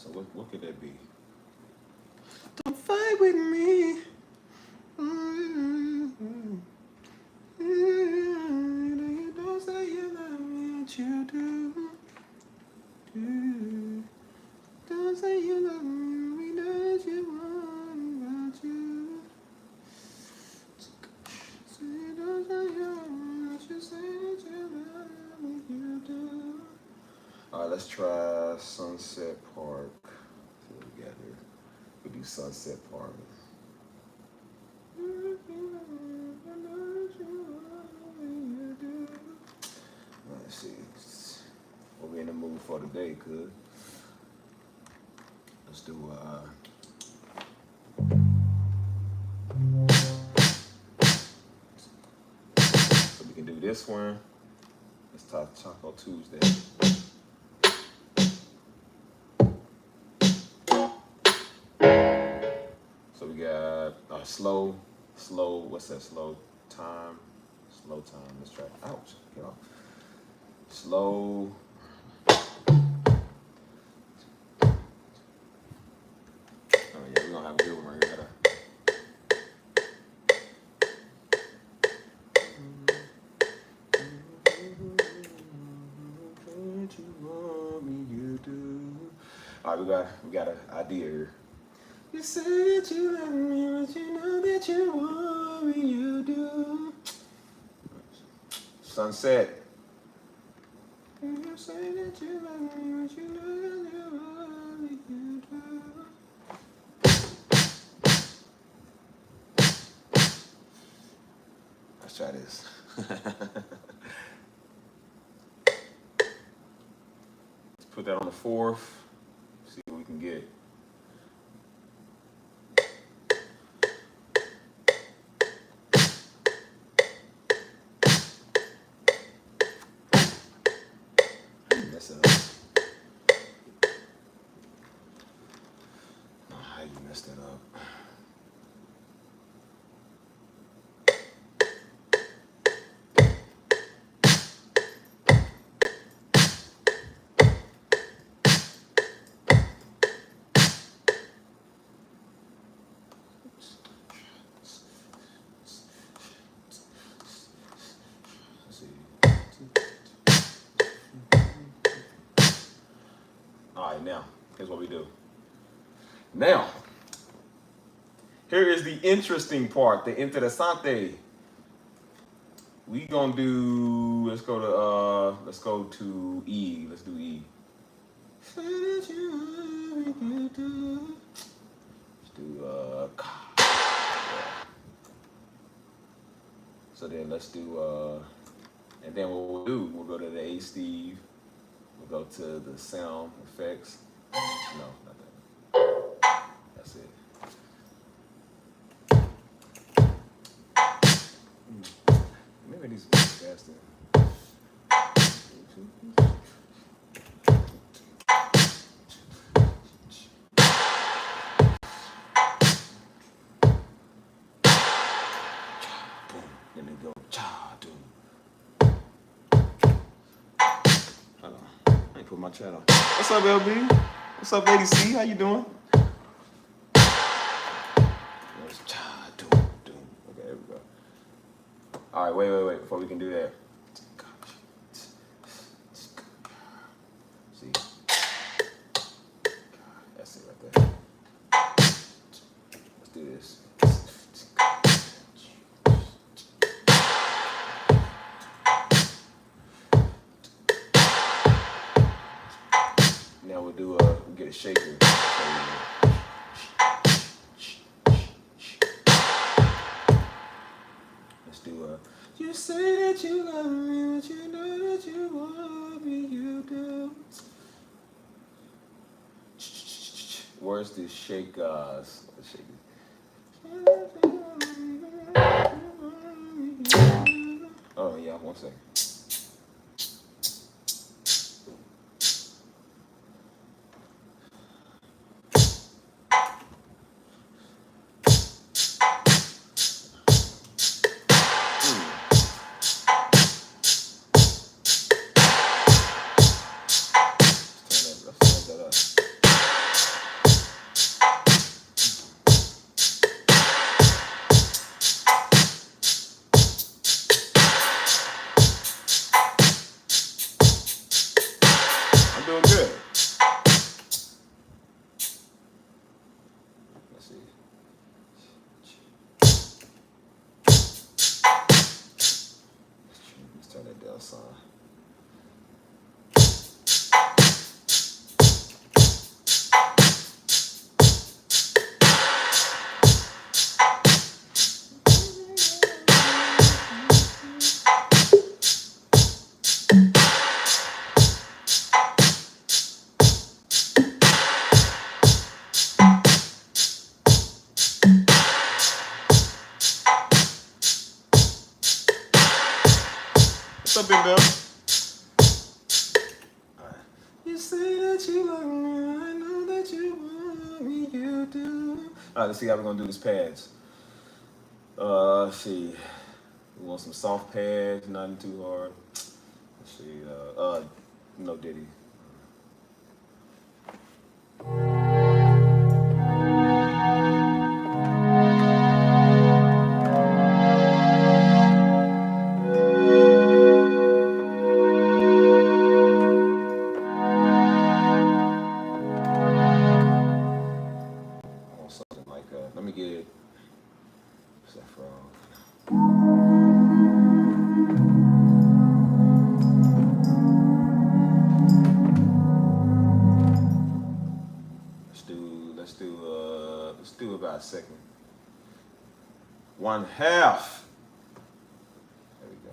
So what could that be? Don't fight with me. You don't say you love me, but you do. Don't say you love me, we know that you want, but you. Say don't say you love me, but you say that you love me, you do. All right, let's try Sunset Park. See what we got here. We'll do Sunset Park. Let's see what we in the mood for today, cuz. Let's do so we can do this one. Let's talk Taco Tuesday. So we got slow, what's that, slow time. Let's try, ouch, get off. Slow. Oh yeah, we're gonna have a good one right here. All right, we got an idea here. You say that you love me, but you know that you want me, you do. Sunset. You say that you love me, but you know that you want me, you do. Let's try this. Let's put that on the fourth. See what we can get. How you messed that up? All right, now, here's what we do. Now, here is the interesting part, the interessante. We gonna do, let's go to E. Let's do E. Let's do so then let's do and then what we'll do, we'll go to the A Steve. We'll go to the sound effects. No, not that. That's it. Maybe these are faster. Let me go. Hold on. I ain't put my chat on. What's up, LB? What's up, Lady C? How you doing? Okay, there we go. All right, wait. Before we can do that. See? That's it right there. Let's do this. Now we'll get a shaker. Let's do you say that you love me, but you know that you want me, you do. Where's the shake? Let's shake it. Oh yeah, 1 second. sing them. You say that you love me, I know that you want me, you do. All right, let's see how we're gonna do these pads. Let's see. We want some soft pads, nothing too hard. Let's see. No Diddy. Let me get what's that from? Let's do about a second. 1/2. There we go.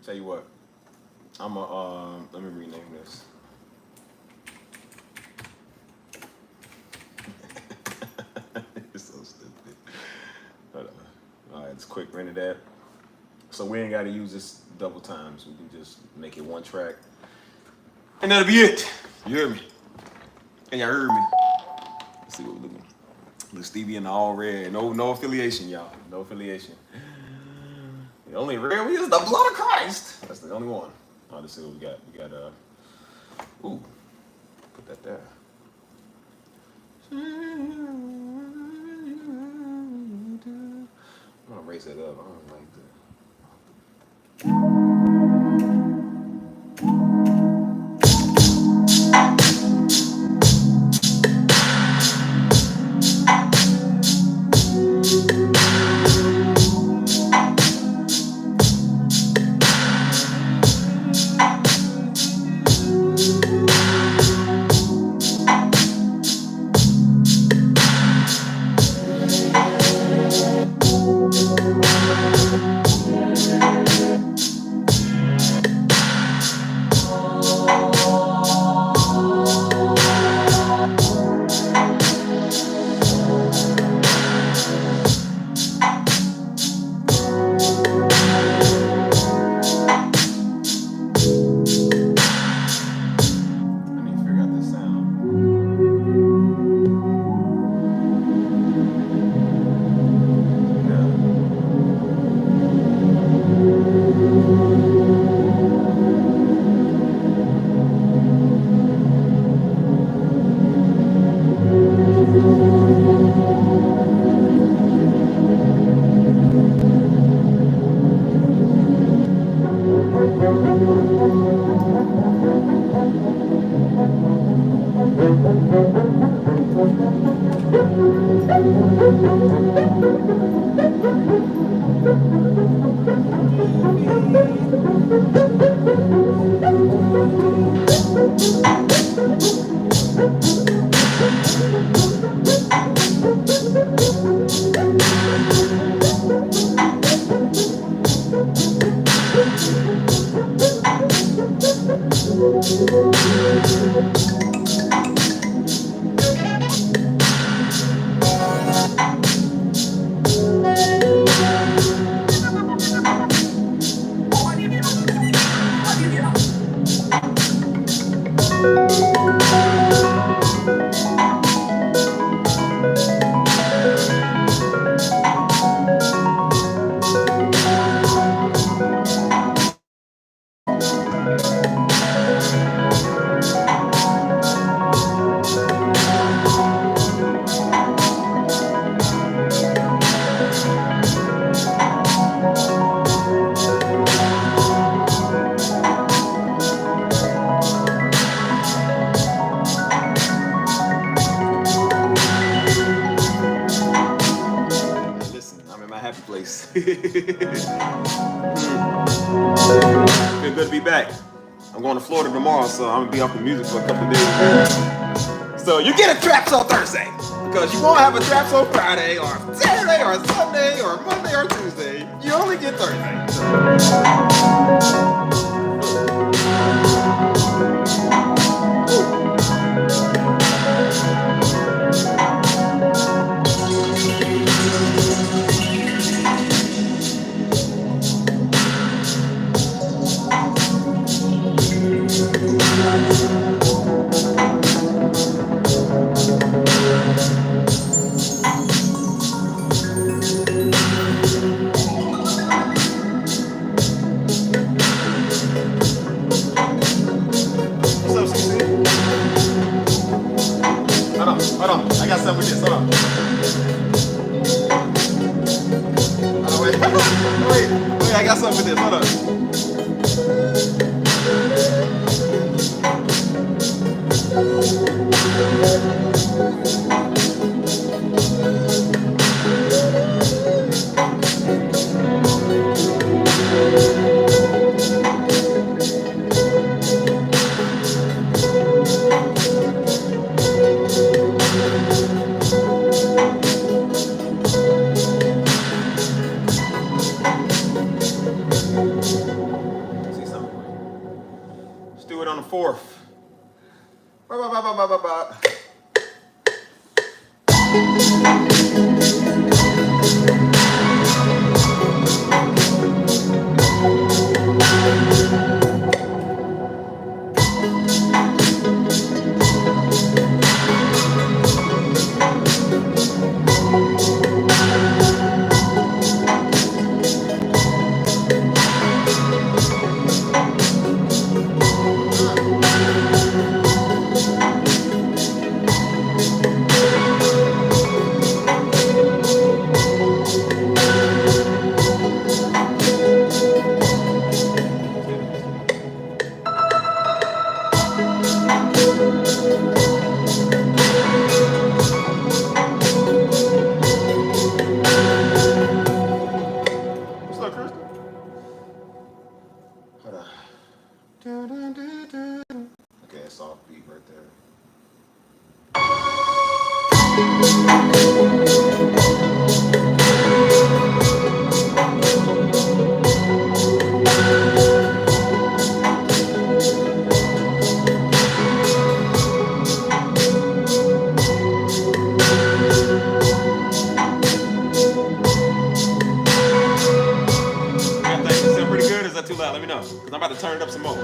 Tell you what, let me rename this. It's so stupid. All right, it's quick render that. So we ain't got to use this double times. We can just make it one track, and that'll be it. You hear me? And y'all heard me. Let's see what we're looking. Look, Stevie in all red. No affiliation, y'all. No affiliation. The only red we is the blood of Christ. That's the only one. Oh, let's see what we got. We got ooh, put that there. I'm gonna raise that up. I don't like that. place. Feel good to be back. I'm going to Florida tomorrow, so I'm gonna be off the music for a couple of days. So you get a Trapsoul Thursday, because you won't have a Trapsoul Friday or Saturday or Sunday or Monday or Tuesday. You only get Thursday. Hold on, I got something with this. Hold on. Wait, I got something with this. Hold on. See something? Let's do it on the fourth. Ba, ba, ba, ba, ba, ba, ba. Okay, that's off beat right there. That sound pretty good? Or is that too loud? Let me know, because I'm about to turn it up some more.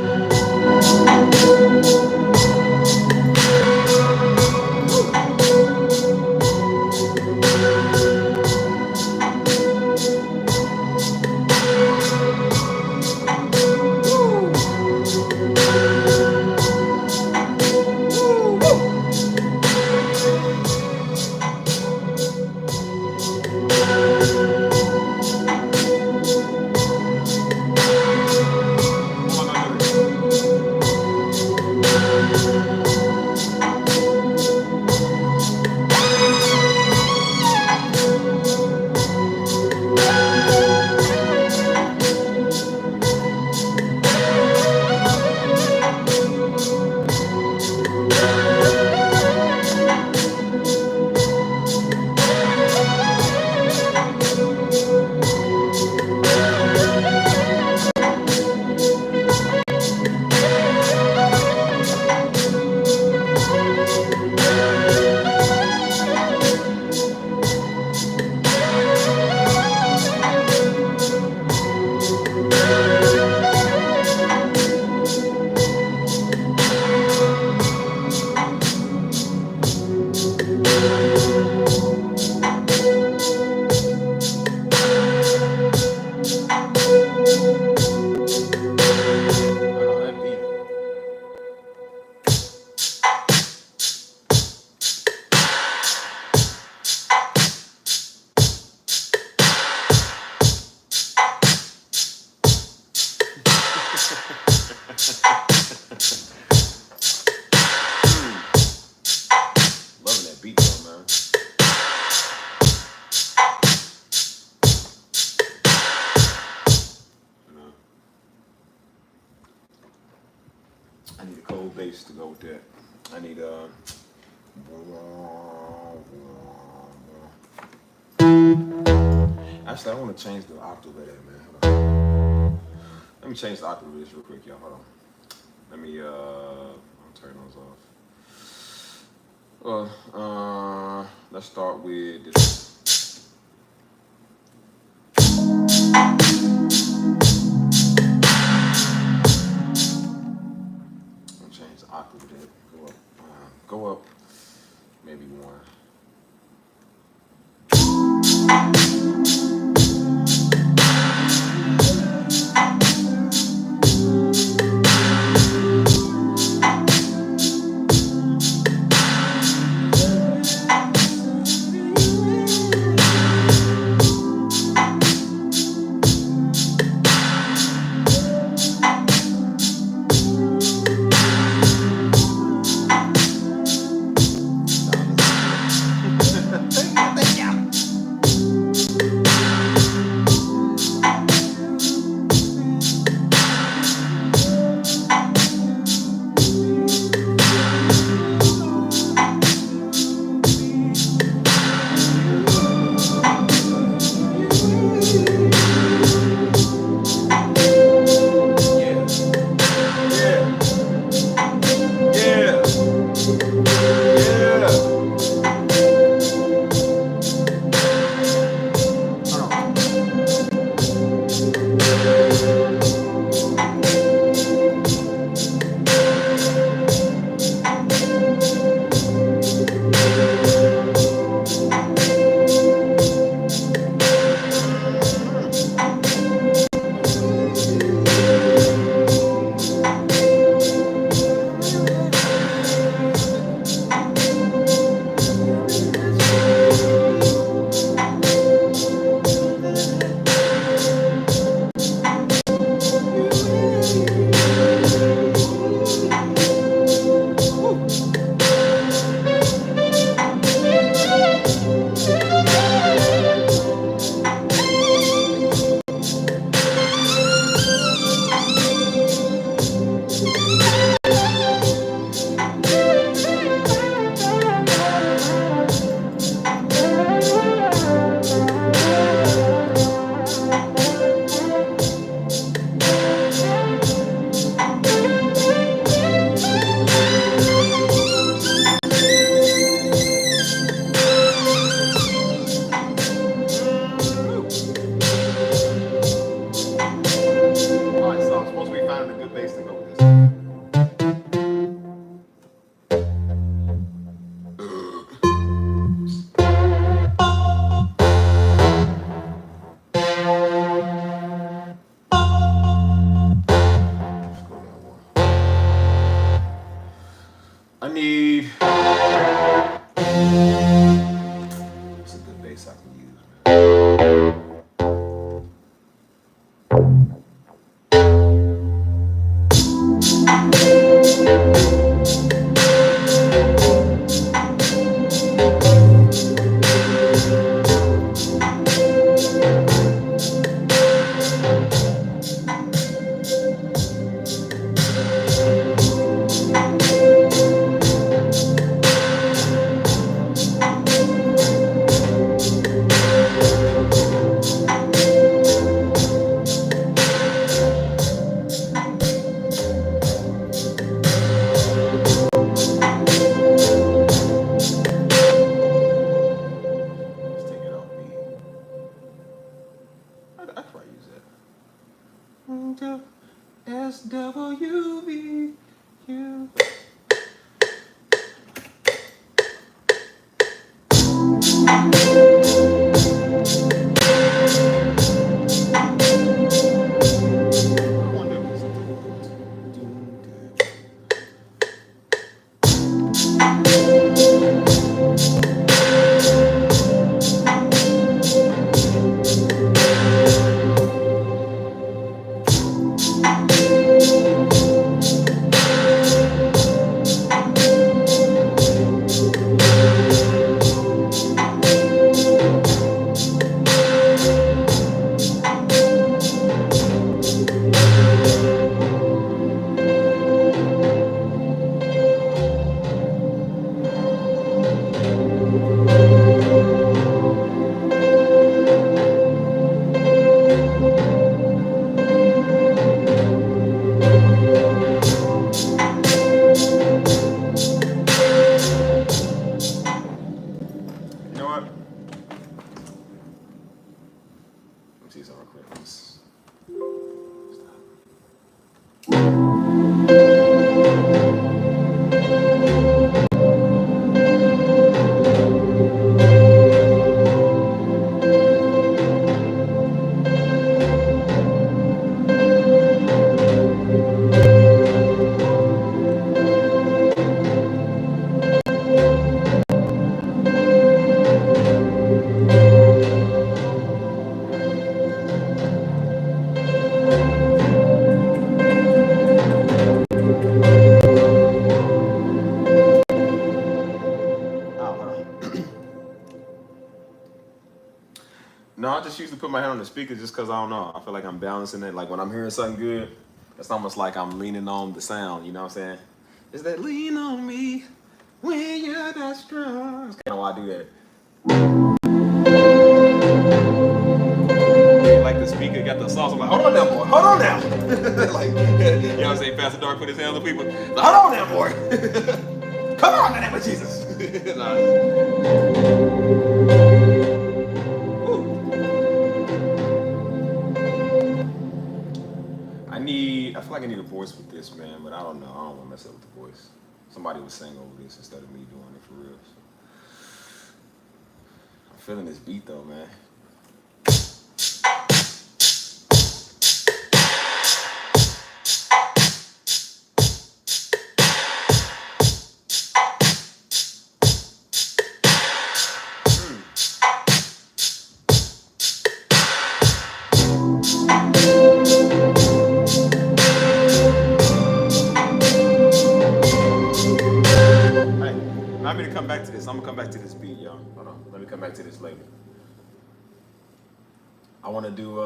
that. I need actually I want to change the octave of that, man. Hold on. Let me change the octave of this real quick, y'all. Hold on. Let me I'll turn those off. Let's start with this. Change the octave of that. Go up. Maybe one. I need. It's a good bass I can use, man. SWVU. part. Let me see something real quick. No, I just usually put my hand on the speaker just because I don't know. I feel like I'm balancing it. Like when I'm hearing something good, it's almost like I'm leaning on the sound. You know what I'm saying? It's that lean on me when you're not strong. That's kind of why I do that. Like the speaker got the sauce. I'm like, hold on now, boy. Hold on now. Like, you know what I'm saying? Pastor Dark put his hands on people. Like, hold on now, boy. Come on, in the name of Jesus. Nah. I feel like I need a voice with this, man, but I don't know. I don't want to mess up with the voice. Somebody would sing over this instead of me doing it for real. So. I'm feeling this beat though, man. I'm gonna come back to this. I'm gonna come back to this beat, y'all. Hold on. Let me come back to this later. I want to do.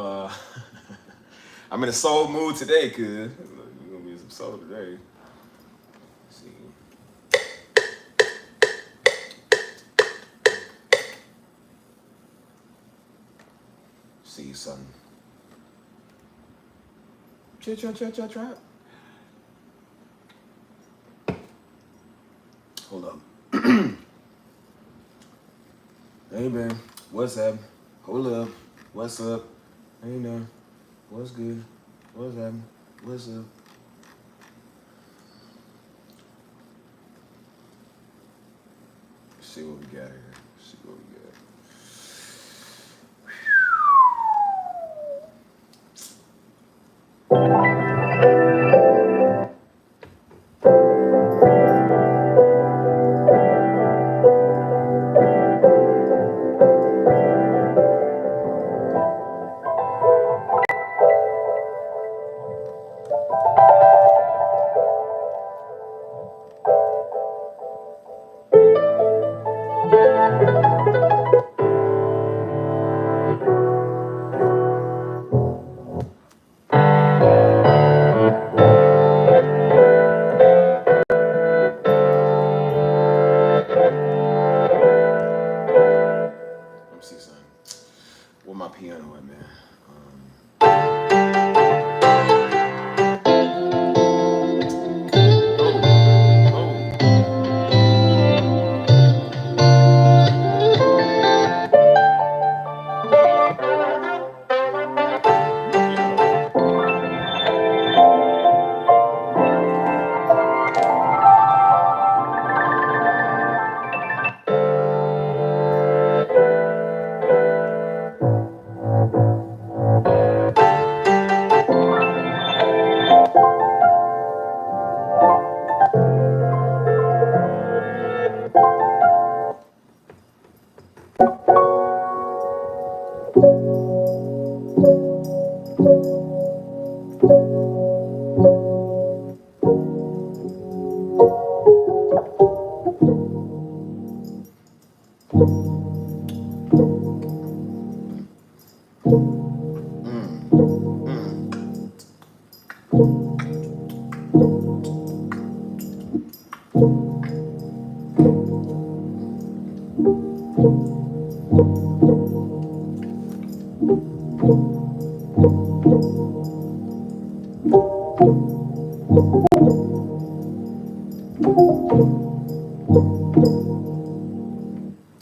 I'm in a soul mood today, cause we're gonna be in some soul today. Let's see. See something. Trap. Hold up. Hey man, what's up? Hold up, what's up? Hey man, what's good? What's happening? What's up? Let's see what we got here. Let's see what we got.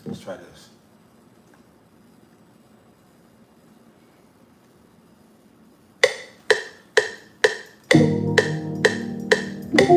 Let's try this. Let's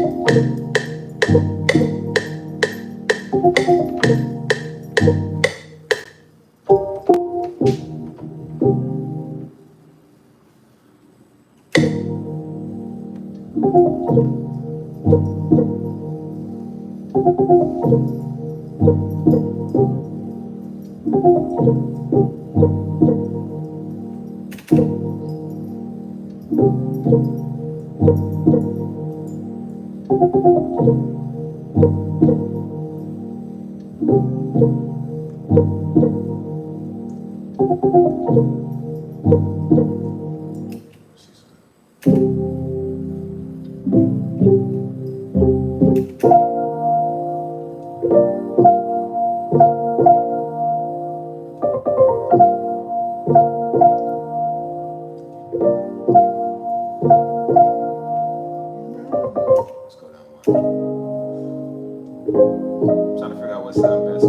go down one. I'm trying to figure out what sound best.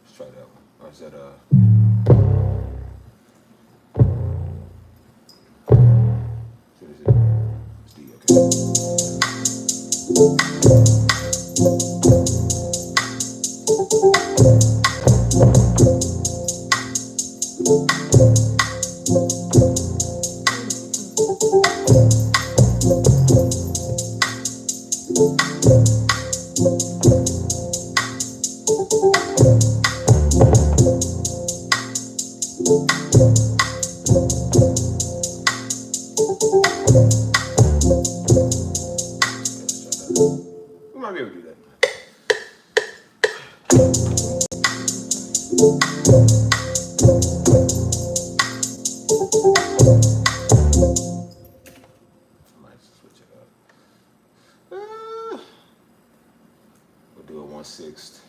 Let's try that one. Or is that it's D, we might be able to do that. I might switch it up. We'll do a 1/6.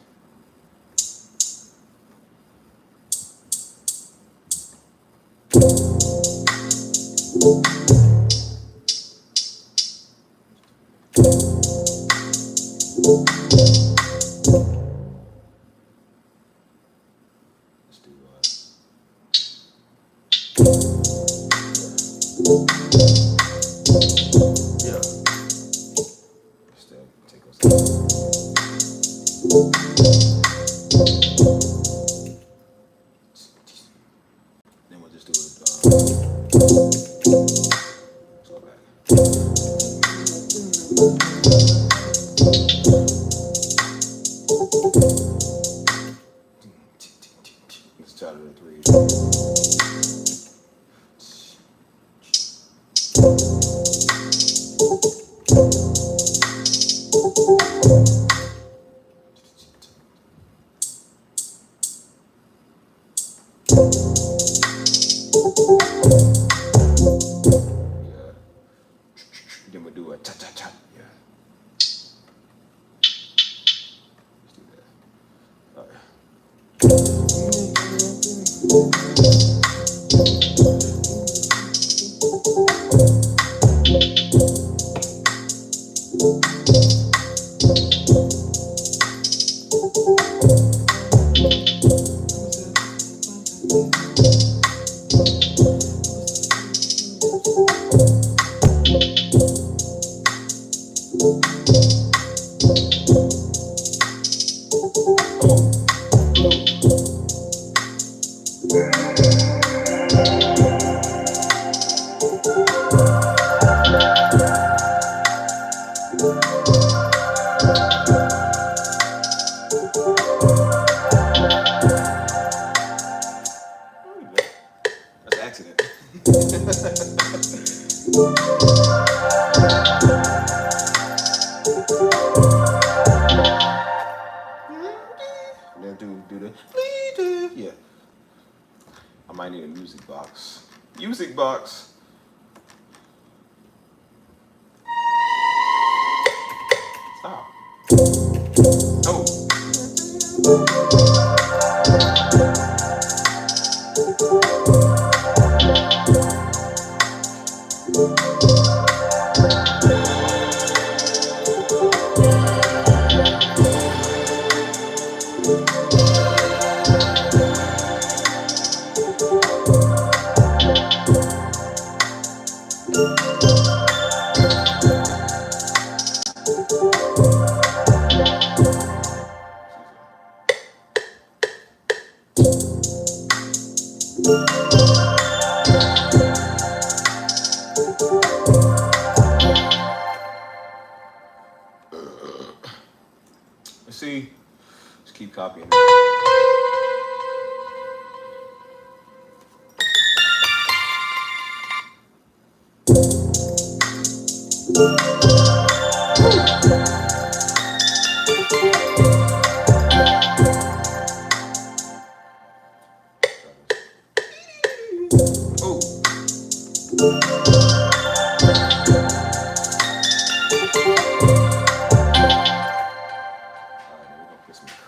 Then we'll just do it. Let's go back. Let's try to do 3. Yeah. Then we'll do a cha cha cha. Yeah. Let's do that. All right. That's an accident. Then do the yeah. I might need a music box. Music box. Stop. Oh. Let's see. Just keep copying.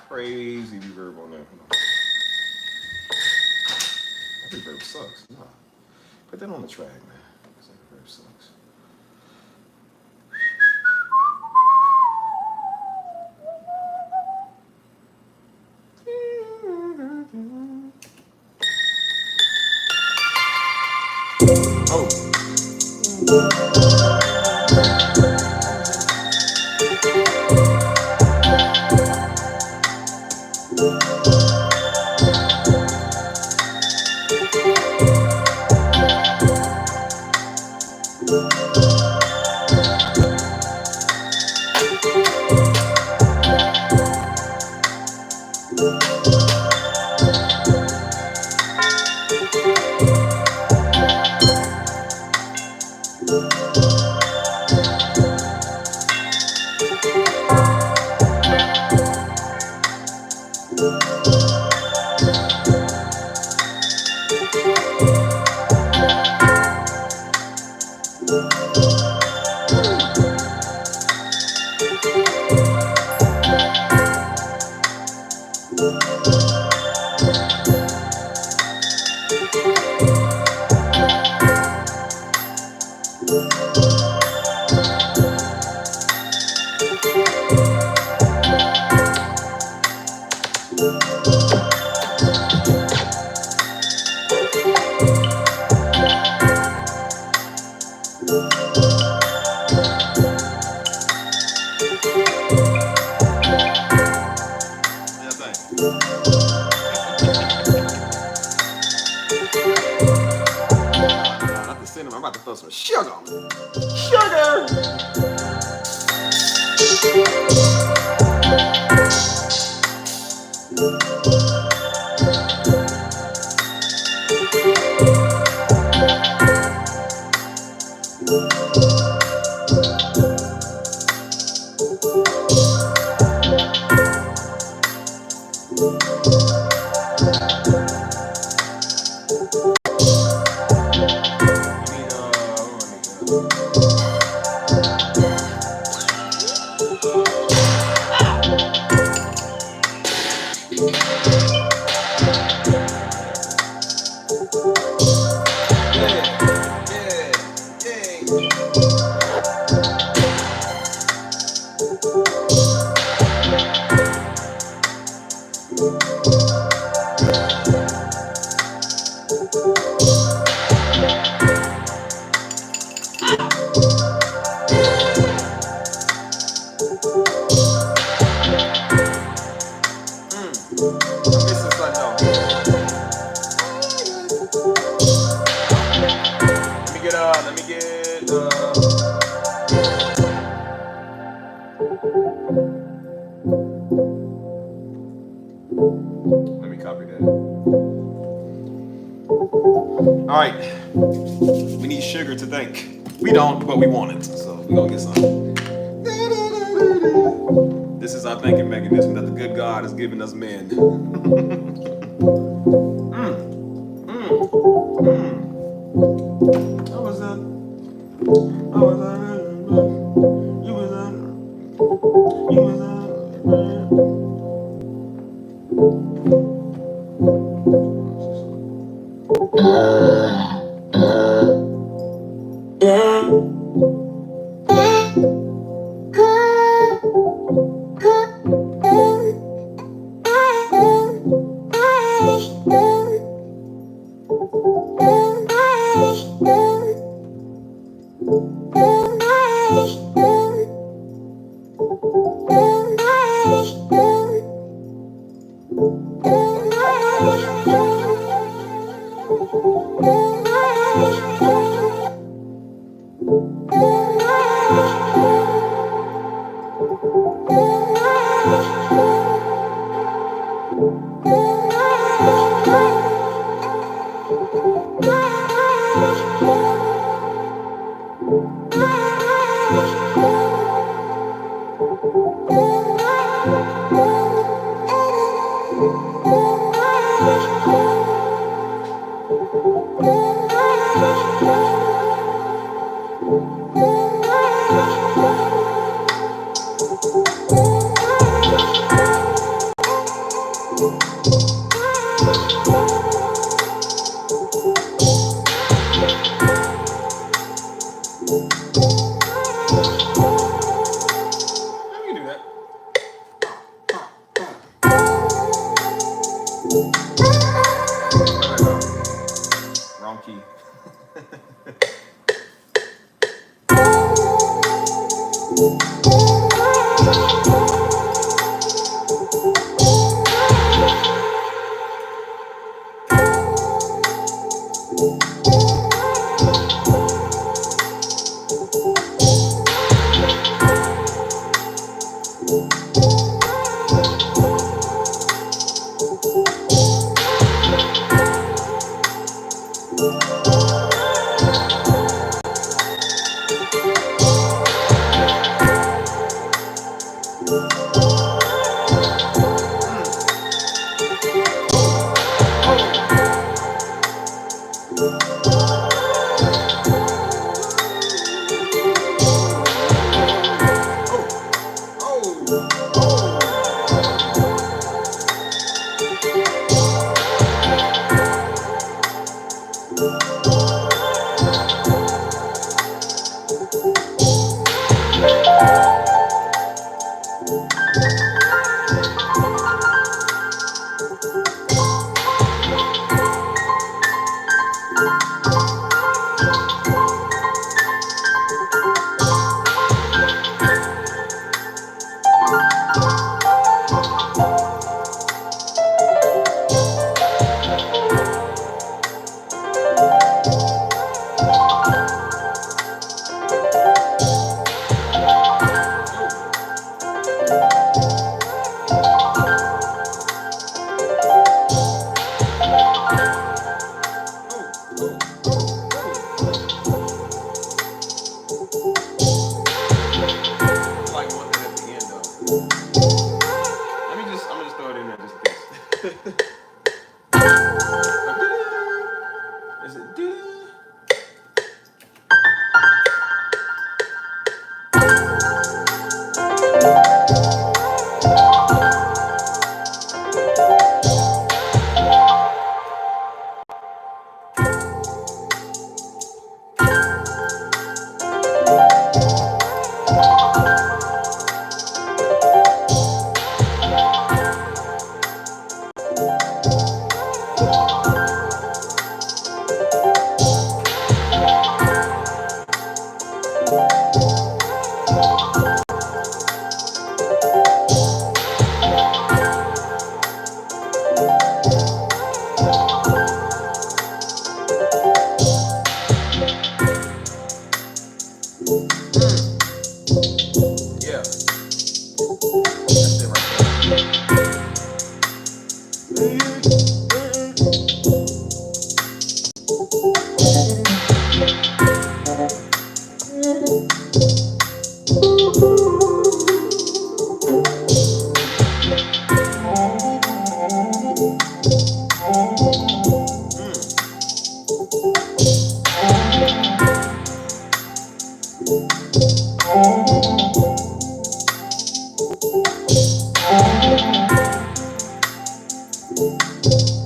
Crazy reverb on there. That reverb sucks. Nah. Put that on the track, man. Because that reverb sucks. Oh. I'm about to throw some sugar on it. Sugar! All right, we need sugar to think. We don't, but we want it, so we're gonna get some. This is our thinking mechanism that the good God has given us men. How was that? How was that? You was that? You was that? Wrong key.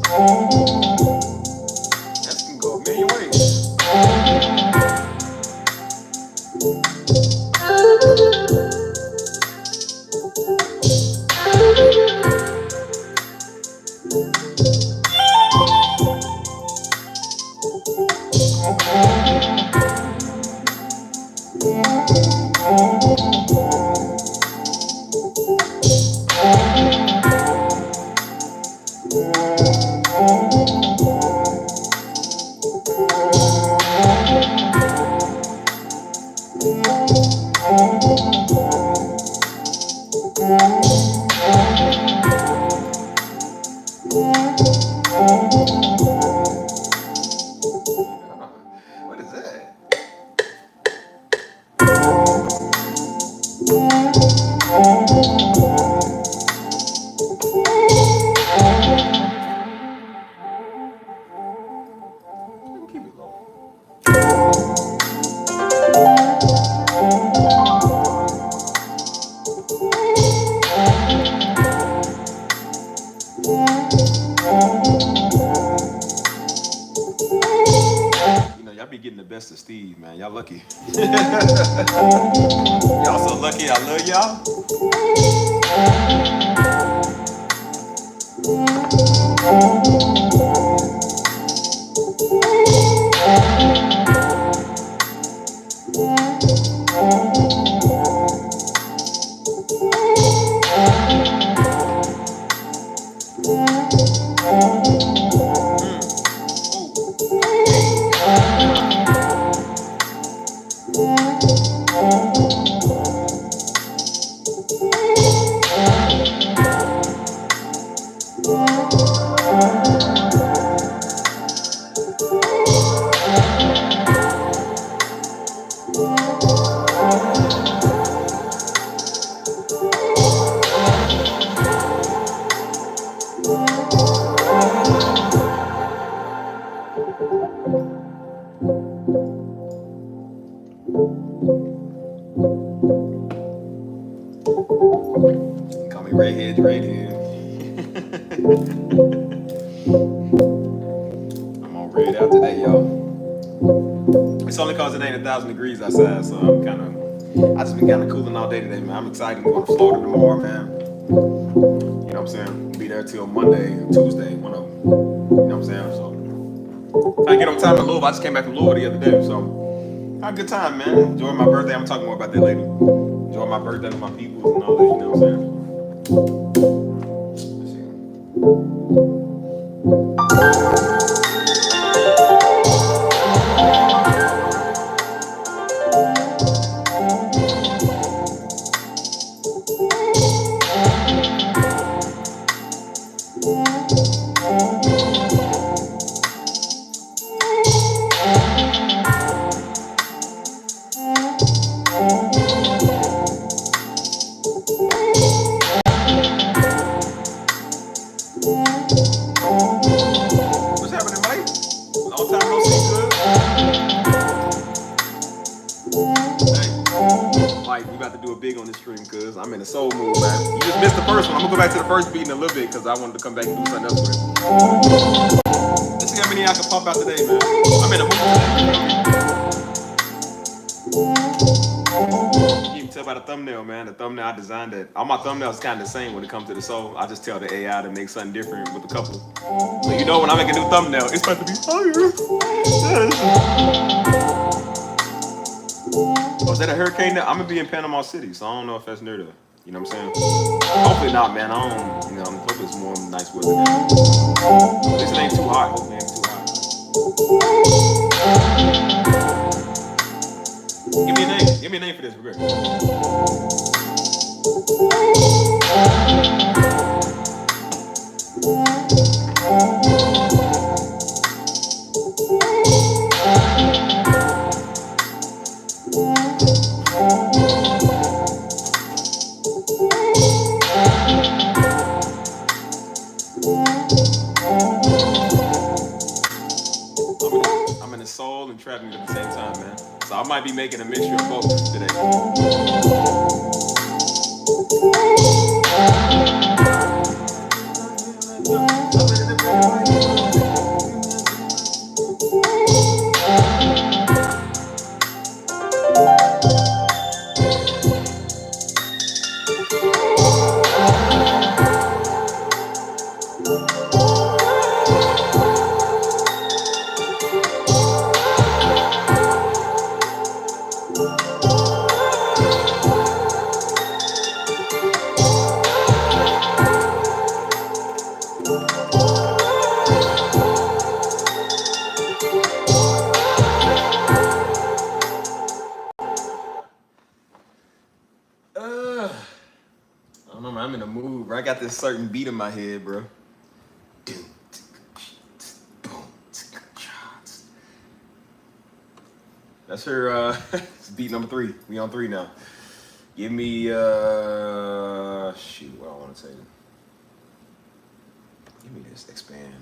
That can go a million ways. What is that? Keep it low. You know, y'all be getting the best of Steve, man. Y'all lucky. Y'all so lucky. I love y'all. Call me redhead radio. I'm on red out today, y'all. It's only cause it ain't 1,000 degrees outside, so I just been kind of cooling all day today, man. I'm excited. I'm going to Florida tomorrow, man. You know what I'm saying? Be there till Monday, Tuesday, one of them. You know what I'm saying? So I get on time in Louisville. I just came back from Louisville the other day, so had a good time, man. Enjoying my birthday. I'm talking more about that later. Enjoying my birthday with my people and all that. You know what I'm saying? What's happening, Mike? Long time no see, good. Hey, Mike, we about to do a big on this stream, cuz I'm in a soul mood, man. You just missed the first one. I'm gonna go back to the first beat in a little bit, cause I wanted to come back and do something else with it. Let's see how many I can pump out today, man. I'm in a mood today. You can tell by the thumbnail, man. The thumbnail I designed that. All my thumbnails kind of the same when it comes to the soul. I just tell the AI to make something different with a couple. So you know when I make a new thumbnail, it's about to be fire. Oh, is that a hurricane now? I'm gonna be in Panama City, so I don't know if that's near there. You know what I'm saying? Hopefully not, man. I don't, you know, I'm hoping it's more nice weather now. At least it ain't too hot. Hopefully it ain't too hot. Give me a name. Give me a name for this. We're good. I'm in the soul and trap music at the same time, man. So I might be making a mixture of both today. bro. I got this certain beat in my head, bro. That's her it's beat number 3. We on 3 now. Give me shoot, what I want to say. Give me this expand.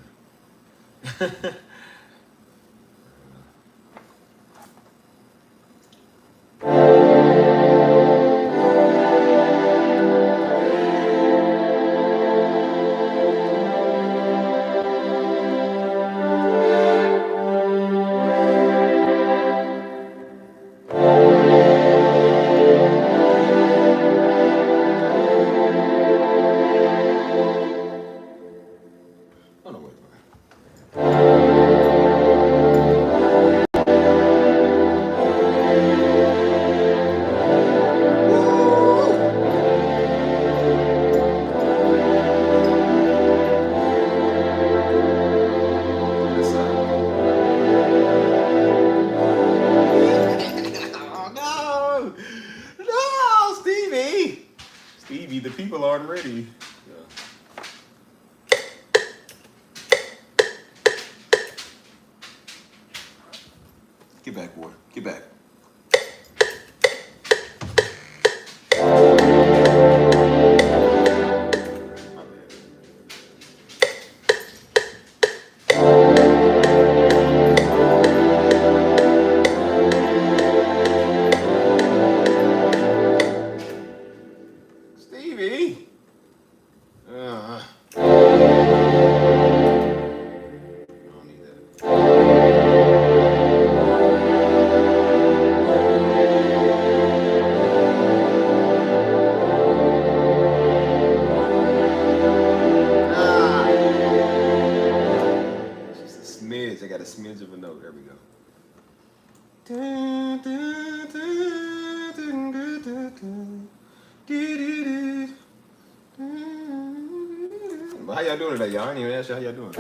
Stevie, the people aren't ready. Yeah. Get back, boy. Get back. Smidge of a note. There we go. How y'all doing today, y'all? I didn't even ask you how y'all doing.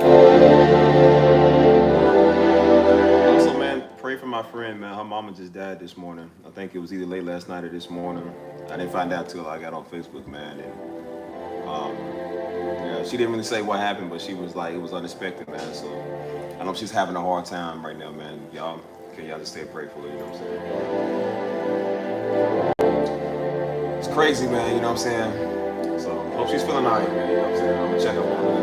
Also, man, pray for my friend, man. Her mama just died this morning. I think it was either late last night or this morning. I didn't find out till I got on Facebook, man. And yeah, she didn't really say what happened, but she was like, it was unexpected, man. So I know she's having a hard time right now, man. Y'all, can y'all just stay prayed for her, you know what I'm saying? It's crazy, man, you know what I'm saying? So hope she's feeling all right, man, you know what I'm saying? I'm gonna check up on her.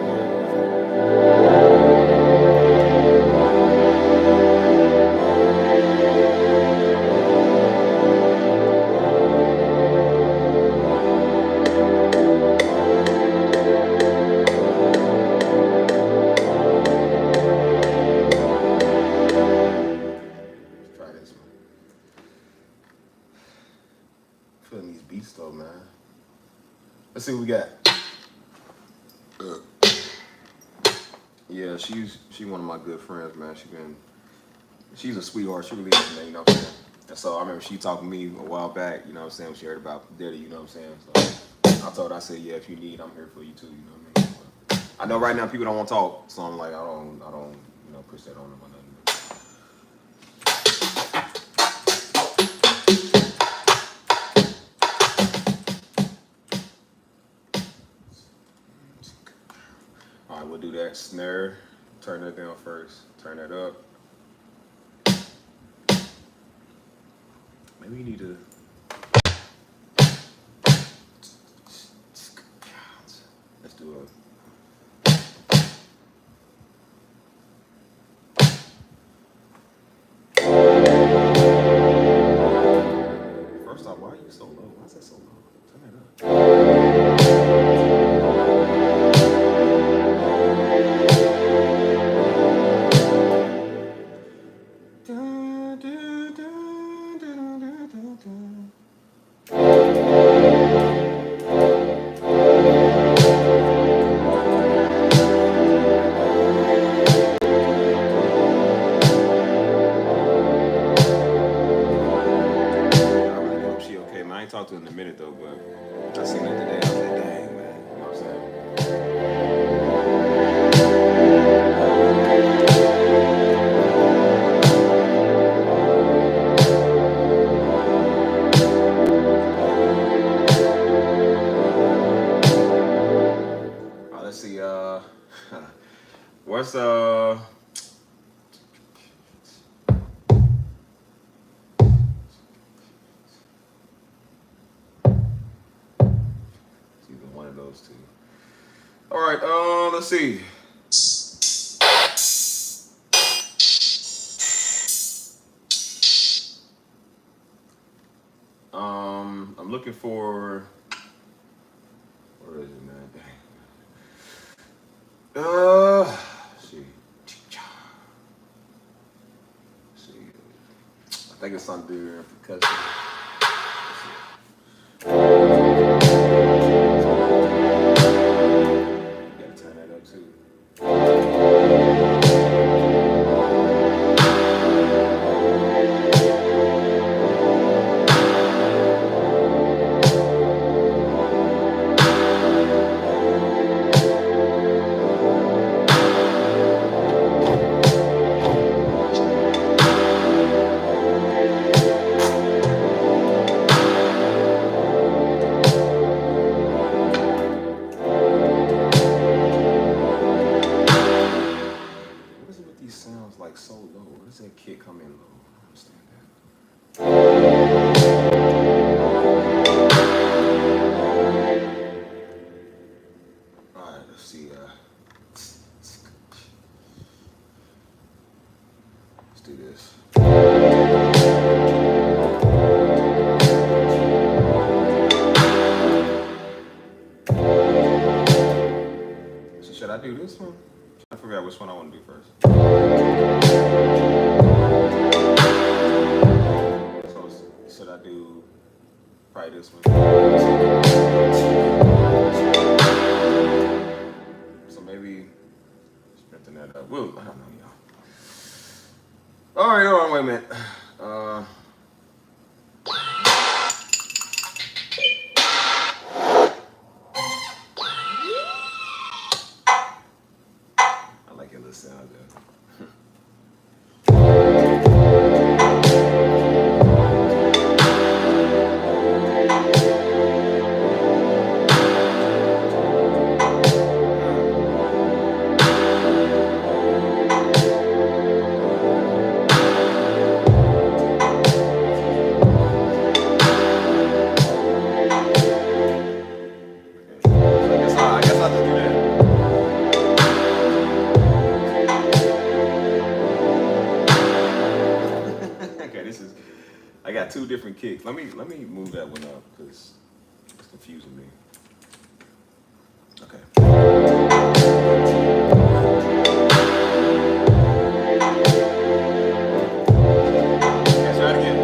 Let's see what we got. Yeah, she's one of my good friends, man. She's a sweetheart. She really is, man, you know what I'm saying? And so I remember she talked to me a while back, you know what I'm saying, when she heard about Daddy, you know what I'm saying? So I told her, I said, yeah, if you need, I'm here for you too, you know what I mean? But I know right now people don't want to talk, so I'm like, I don't, you know, push that on them or nothing. We'll do that snare, turn that down first, turn that up. Maybe you need to. Let's do a. First off, why are you so low? Why is that so low? Turn that up. Talk to her in a minute though, but I seen it today. I was like, dang, man, you know what I'm let's see. I'm looking for. Where is it, man? Let's see. Let's see. I think it's something to percussive. Gotta turn that up too. Like so low. Where does that kick come in low? I don't understand that. Alright, let's see. Let's do this. So should I do this one? I figure out which one I want to do first. So should I do probably this one? So maybe strengthen that up. Whoa, I don't know, y'all. All right, wait a minute. I like your little sound there. I got two different kicks. Let me move that one up because it's confusing me. Okay. Let's try it again.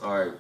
All right.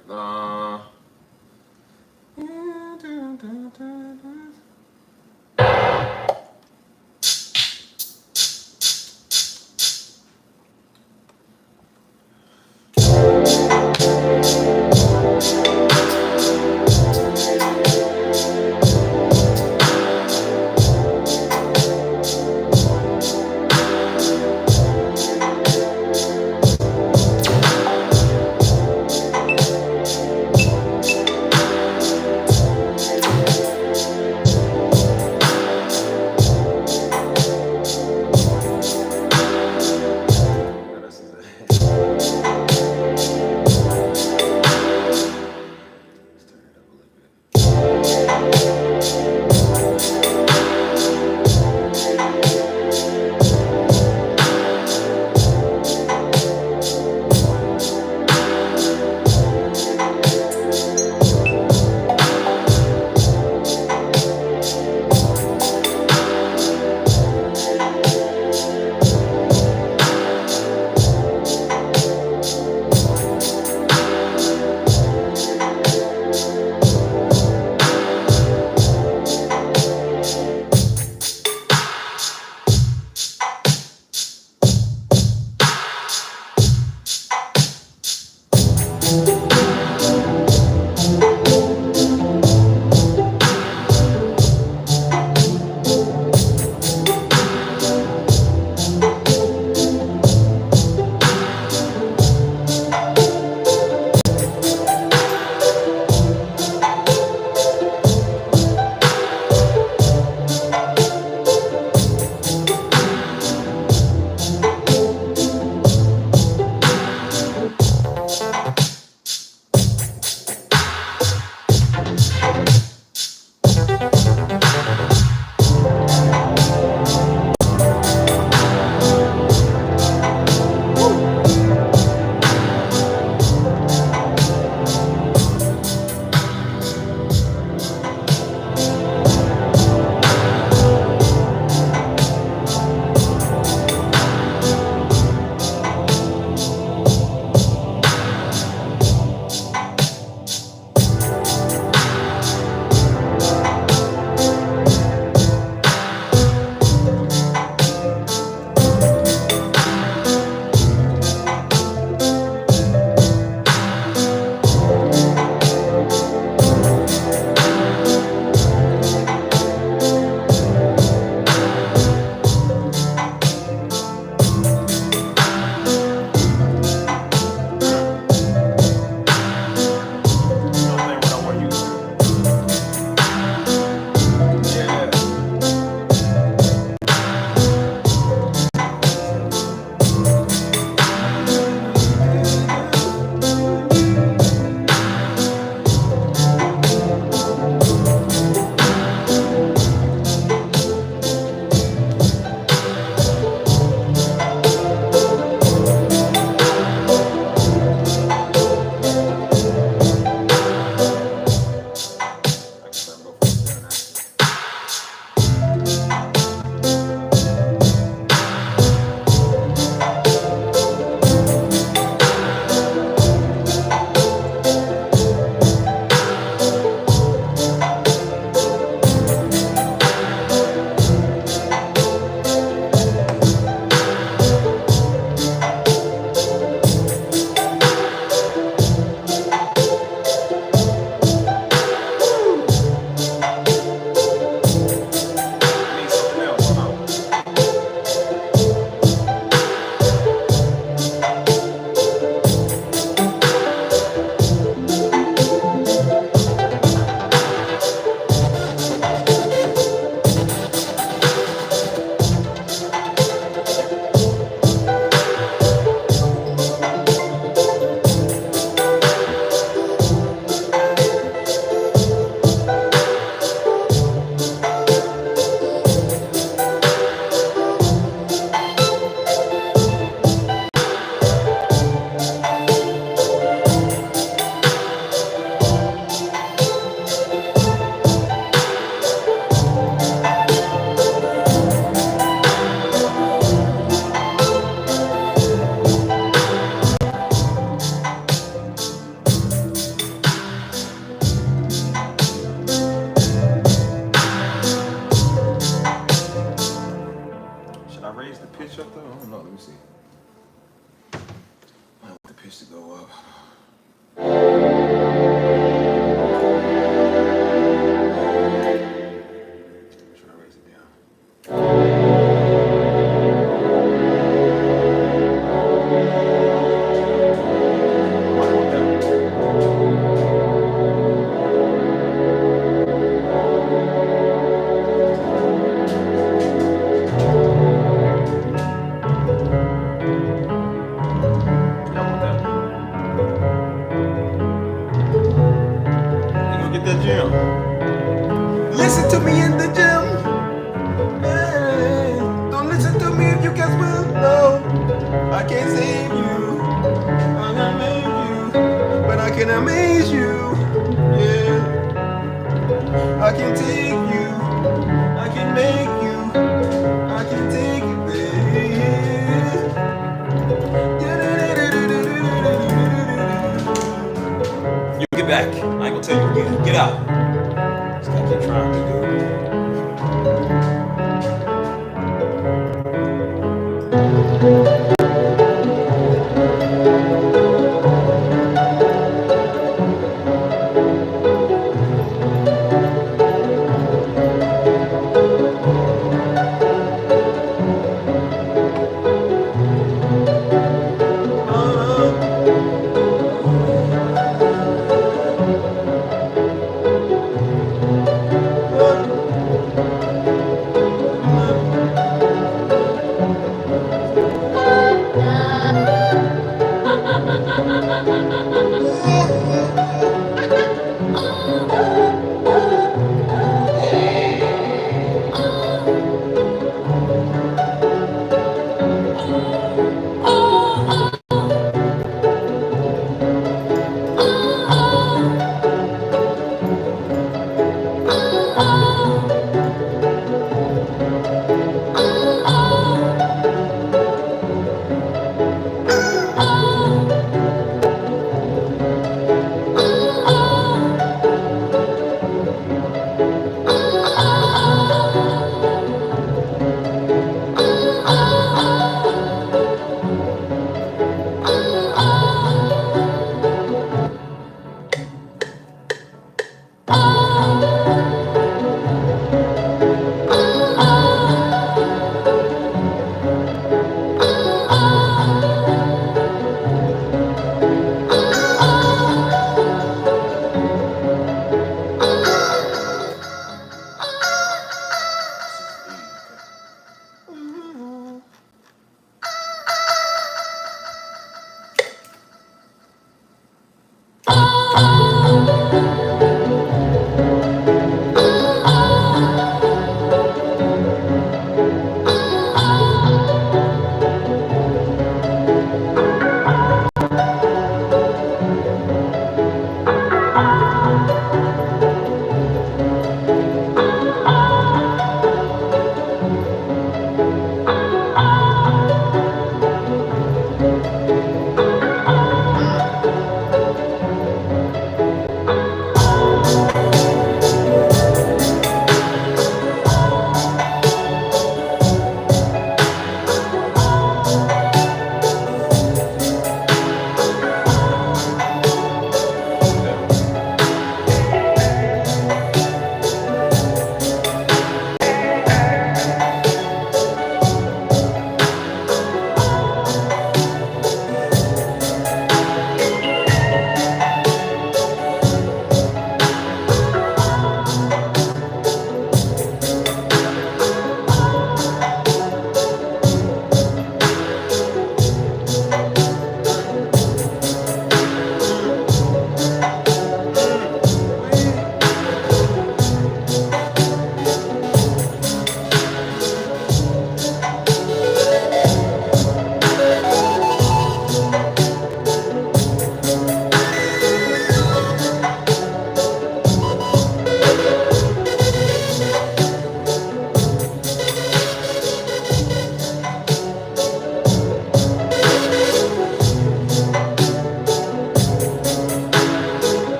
pitch to go up. Try to raise it down. Listen to me in the gym. Hey, don't listen to me if you guys will know. I can't save you. I can make you, but I can amaze you. Yeah. I can take you. I can make you. I can take you, baby. You get back. I ain't gonna tell you again. Get out. Just gotta keep trying to do it.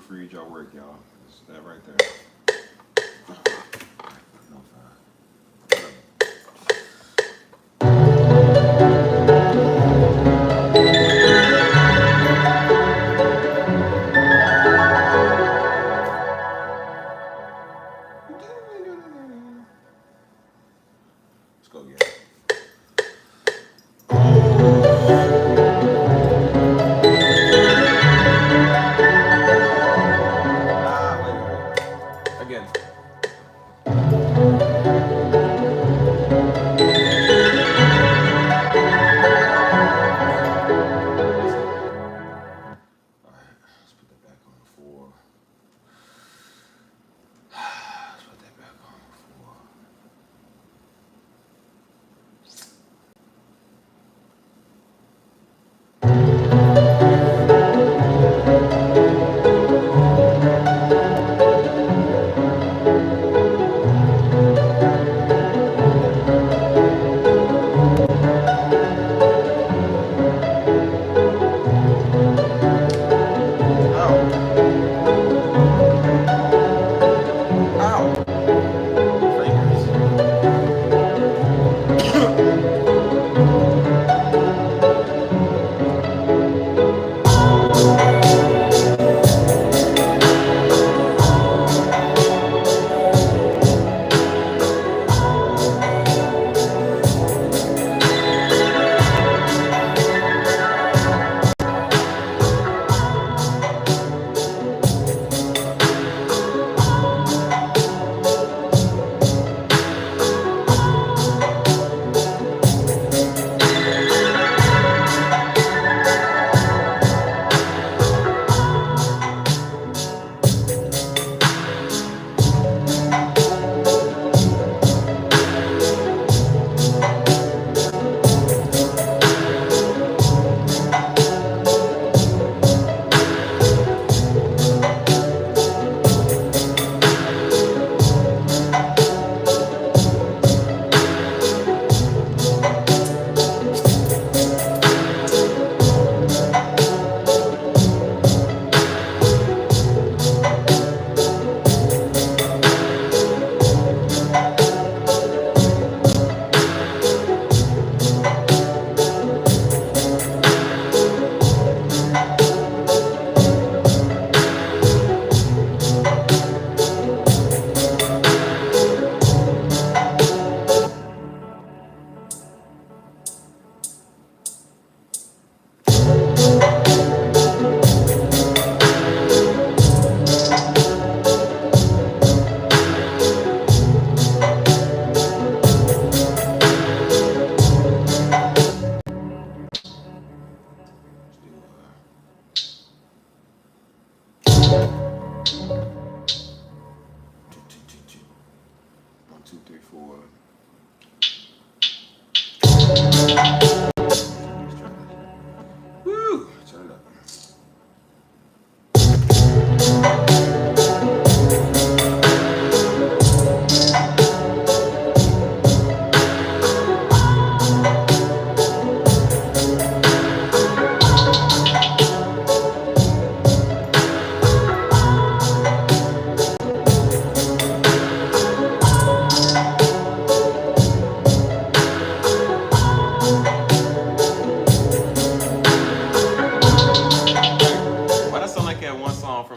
proofread your work, y'all. It's that right there. No, let's go again. Wait. Again.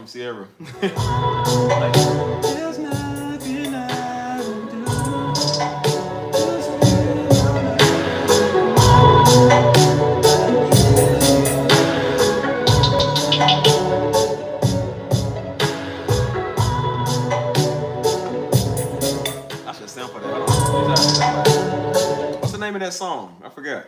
Sierra. Like, there's nothing I won't do. I should sample that. What's the name of that song? I forgot.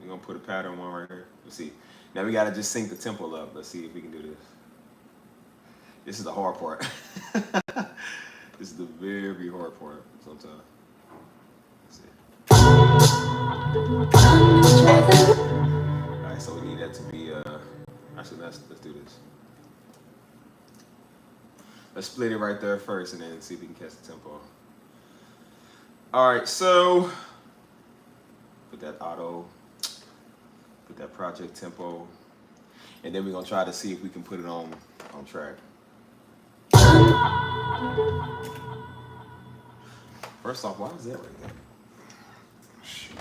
We're gonna put a pattern one right here. Let's see. Now we gotta just sync the tempo up. Let's see if we can do this. This is the hard part. This is the very hard part sometimes. Let's see. Alright, so we need that to be actually let's do this. Let's split it right there first and then see if we can catch the tempo. Alright, so put that auto, put that project tempo, and then we're gonna try to see if we can put it on track. First off, why is that right there? Shoot.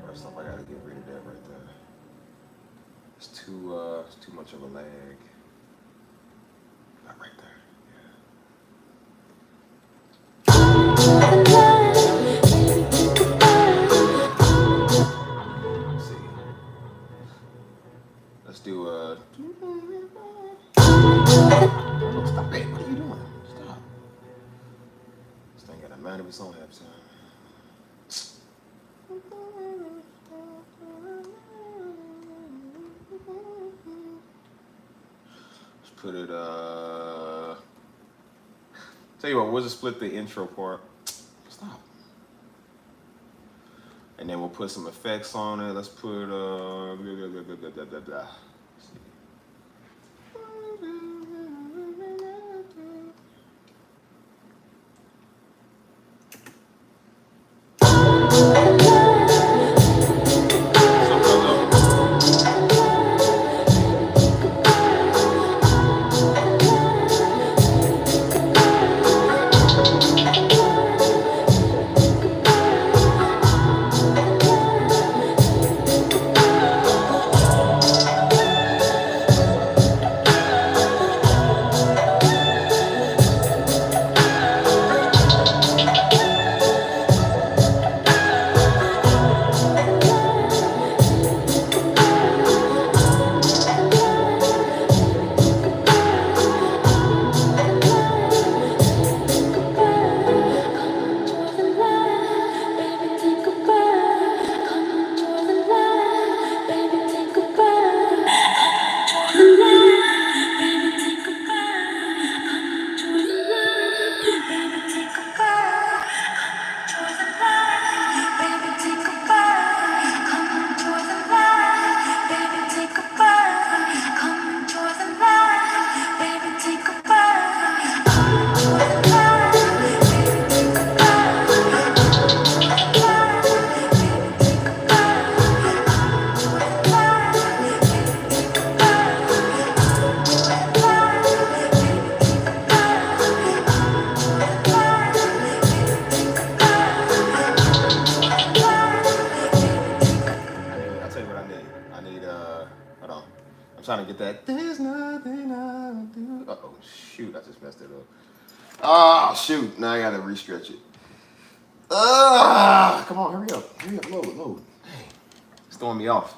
First off, I gotta get rid of that right there. It's too much of a lag. Not right there. Let's see. Let's do stop it. What are you doing? Stop. This thing got a mind of its own half time. Let's put it tell you what, we'll just split the intro part. Stop. And then we'll put some effects on it. Let's put blah, blah, blah, blah, blah, blah, blah. Trying to get that. There's nothing I do. Uh-oh, shoot, I just messed it up. Oh, shoot, now I gotta restretch it. Come on, hurry up, load. Dang, it's throwing me off.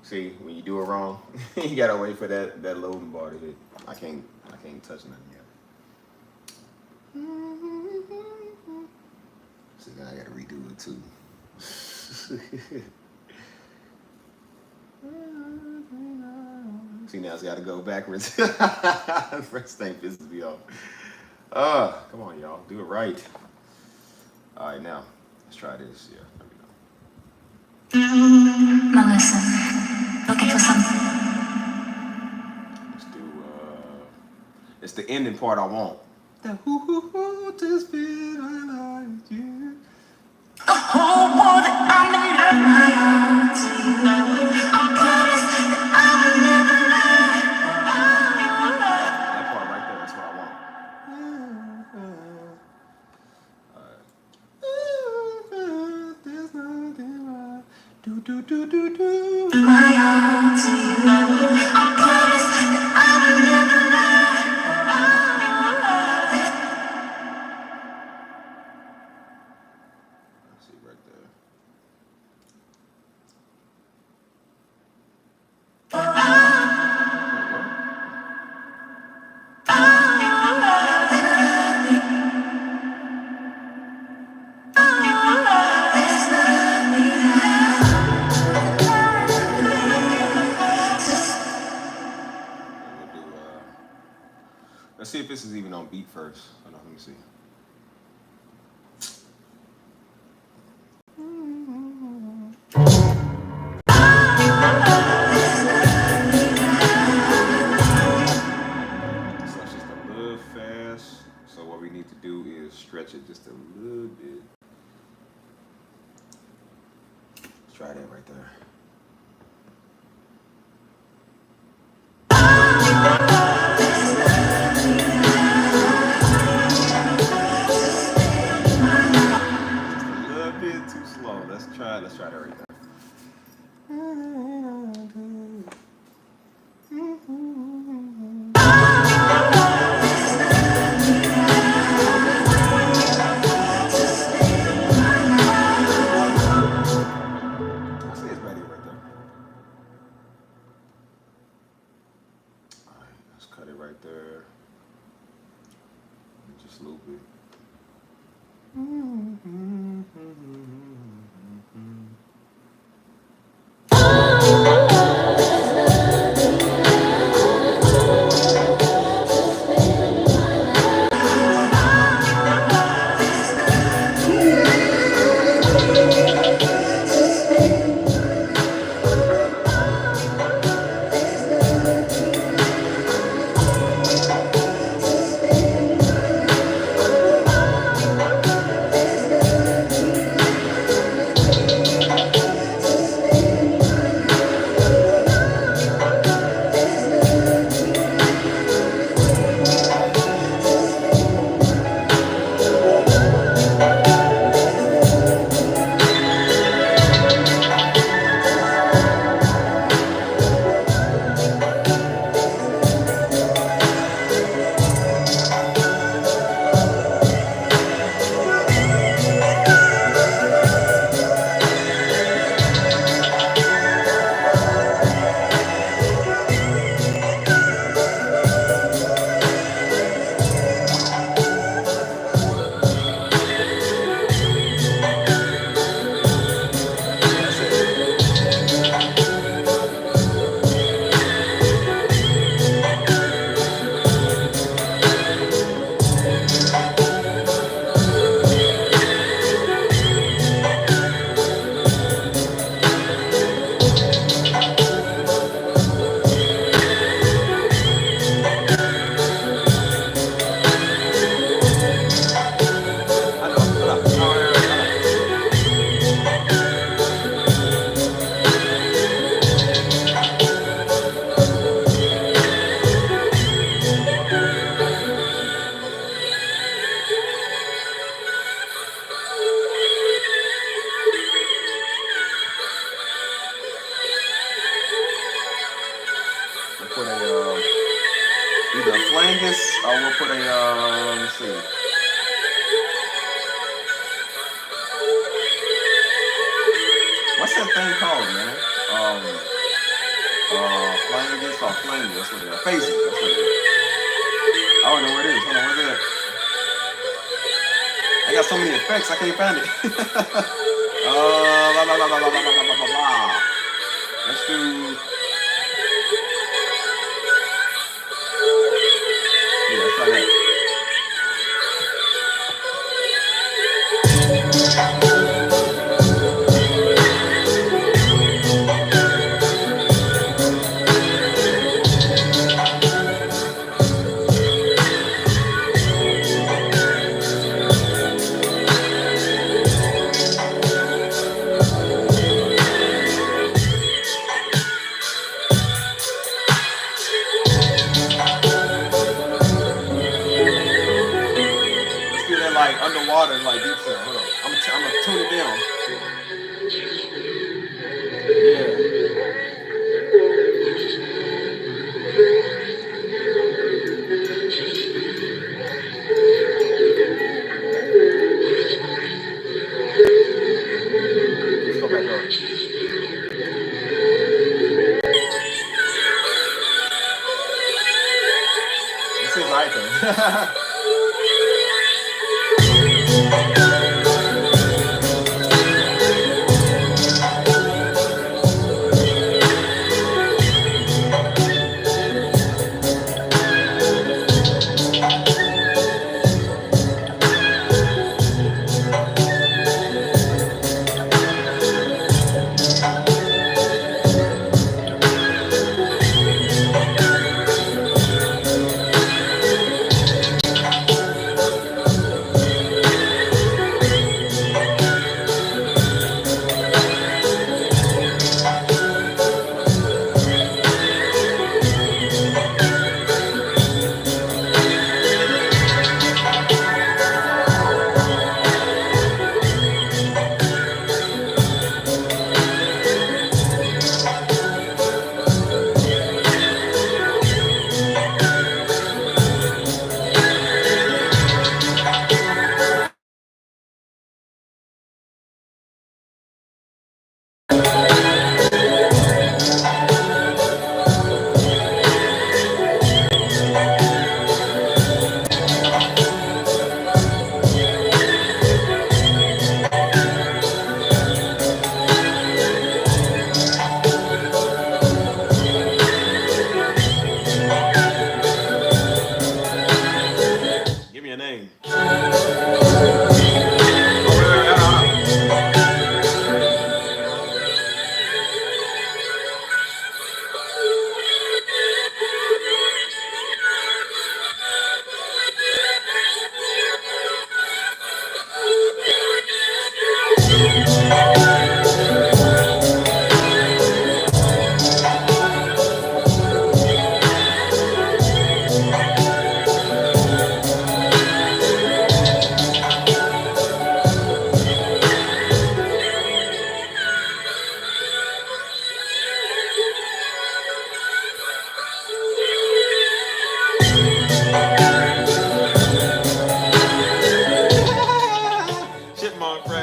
See, when you do it wrong, you gotta wait for that loading bar to hit. I can't touch nothing yet. See, now I gotta redo it too. See, now it's got to go backwards. First thing pisses me off. Come on, y'all. Do it right. All right, now, let's try this. Yeah, there we go. Melissa, looking for something. Let's do, it's the ending part I want. The who just finalized you. The whole world that I'm in my arms. I promise that I will never lie. That part right there, that's what I want. Alright. There's nothing wrong. Do. My arms. I promise that I will never lie. Let's see right there. is even on beat first. Hold on, let me see. So it's just a little fast. So what we need to do is stretch it just a little bit. Let's try that right there. Just a little bit too slow. Let's try that right there. Cut it right there. Just a little bit. Put a either a flangus or we'll put a let's see. What's that thing called, man? Flangus or flangus? That's what it is. Phasing. That's what it is. I don't know where it is. Hold on, where's it at? I got so many effects, I can't find it. Blah, blah, blah, blah, blah, blah, blah, blah, blah. Let's do. Yeah, let's try that. Like underwater, like deep sound. Hold on. I'm gonna tune it down. Yeah. Let's go back up. This is right though.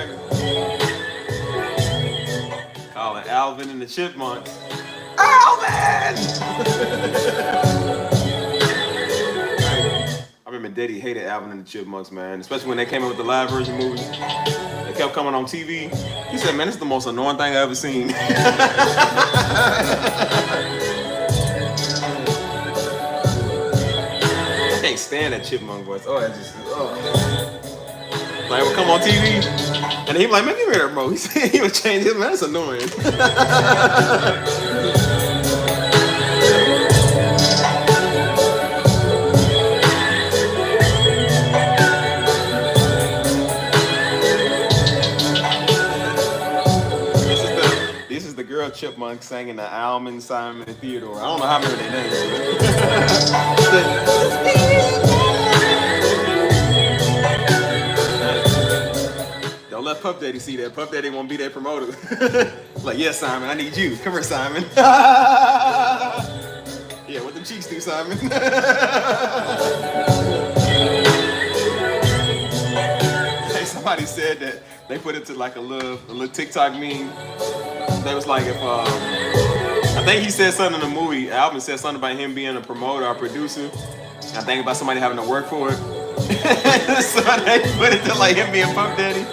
man. Calling Alvin and the Chipmunks. Alvin! I remember Daddy hated Alvin and the Chipmunks, man. Especially when they came out with the live version movie. They kept coming on TV. He said, man, this is the most annoying thing I've ever seen. I can't stand that Chipmunk voice. Oh, that just, like, it would come on TV, and he was like, man, give me that remote. He said he would change it, man, that's annoying. This is the girl Chipmunk singing the Almond, Simon, and Theodore. I don't know how many their names. Don't let Puff Daddy see that. Puff Daddy won't be their promoter. Like, yes, Simon, I need you. Come here, Simon. Yeah, what the cheeks do, Simon? Hey, somebody said that they put it to like a little TikTok meme. They was like, if I think he said something in the movie. Alvin said something about him being a promoter or producer. I think about somebody having to work for it. So they put it to like him being Puff Daddy.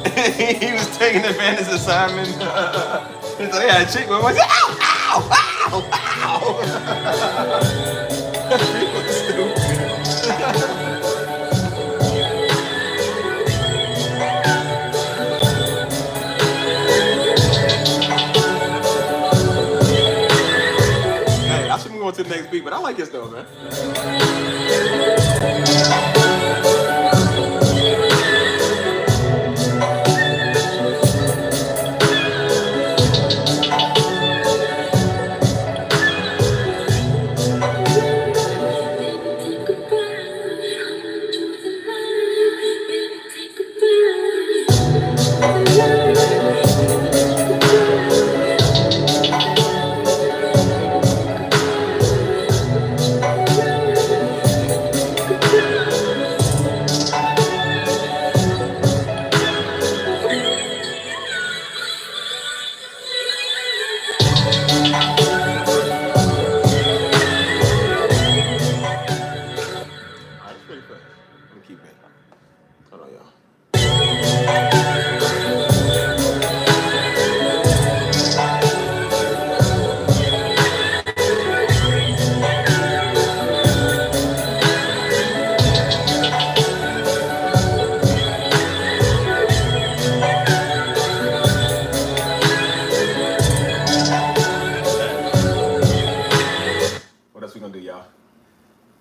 He was taking advantage of Simon. He's like, yeah, a chick was like, ow, ow, ow, ow. People are stupid. Hey, I should move on to the next beat, but I like this though, man.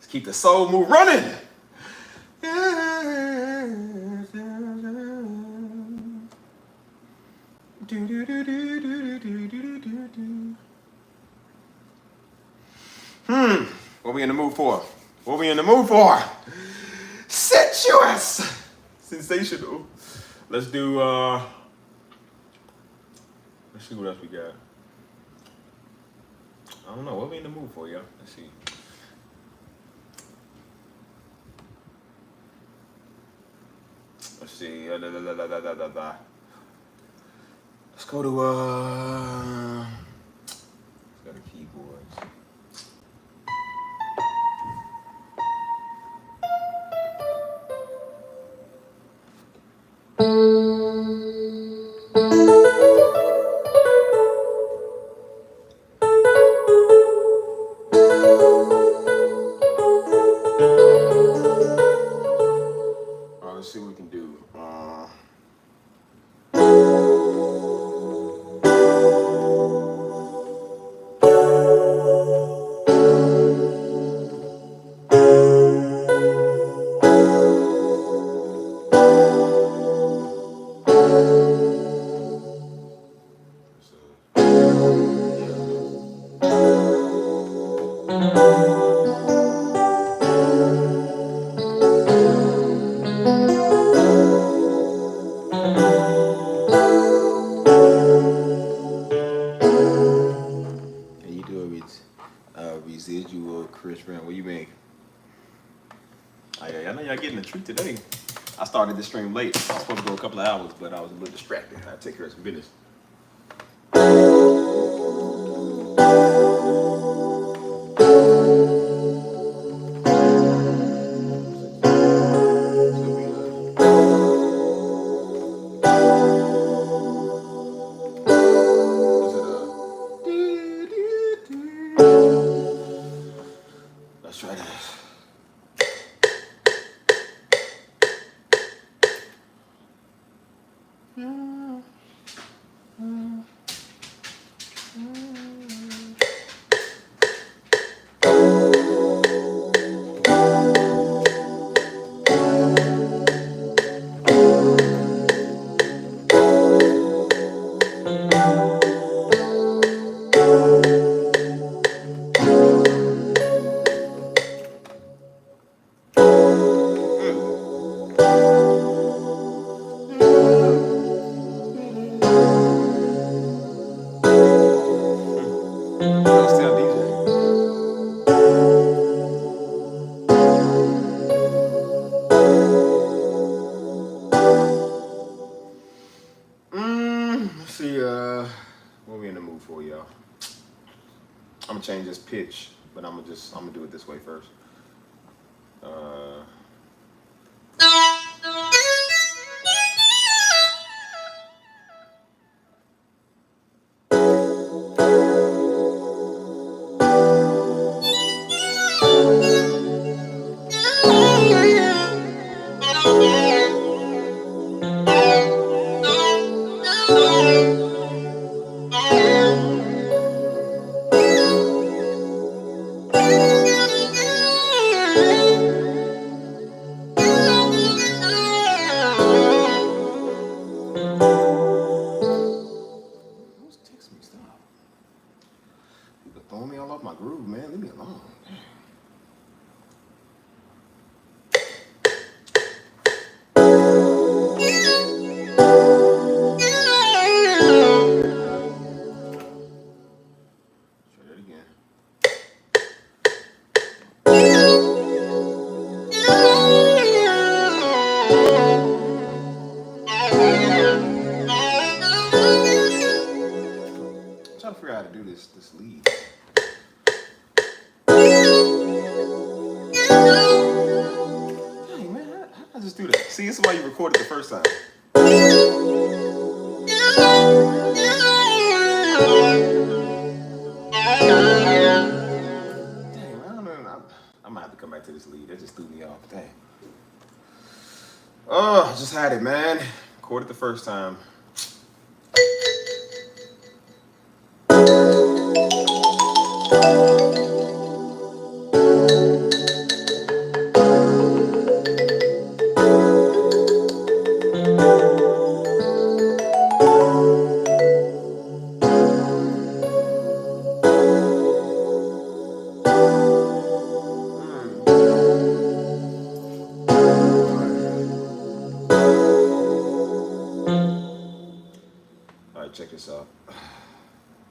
Keep the soul move running. What we in the mood for? What we in the mood for? Sensuous. Sensational. Let's do, let's see what else we got. I don't know. What we in the mood for, y'all? Let's see. Let's see. Let's go to let's go to keyboards. Let's see what we can do. Residual Chris Brown. What you mean? I know y'all getting the treat today. I I started this stream late. I was supposed to go a couple of hours, but I was a little distracted. I had to take care of some business. Let's try this. Let's tell DJ. Let's see, what we in the mood for, y'all? I'm gonna change this pitch, but I'm gonna do it this way first. Who's texting me? Stop. People throwing me all off my groove, man. Leave me alone. Try that again. I'm trying to figure out how to do this lead. Dang, man, how did I just do that? See, this is why you recorded the first time. Dang, I don't know. I'm gonna have to come back to this lead. That just threw me off. Dang. Oh, I just had it, man. Recorded the first time. All right, check this out.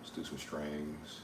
Let's do some strings.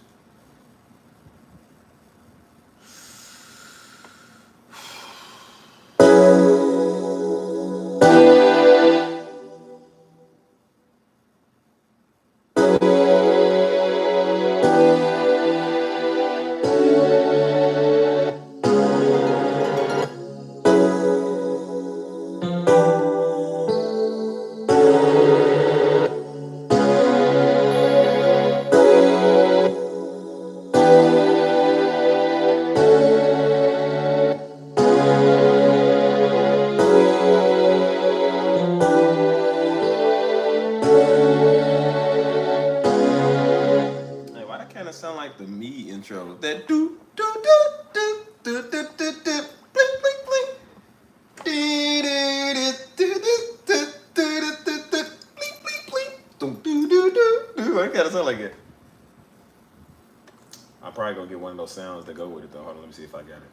Hey, why that kind of sound like the me intro? That do do do do do do do do blink blink blink. Dee dee dee dee dee dee dee dee dee blink blink blink. Do do do do do. Why that kind of sound like it? I'm probably gonna get one of those sounds that go with it though. Hold on, let me see if I got it.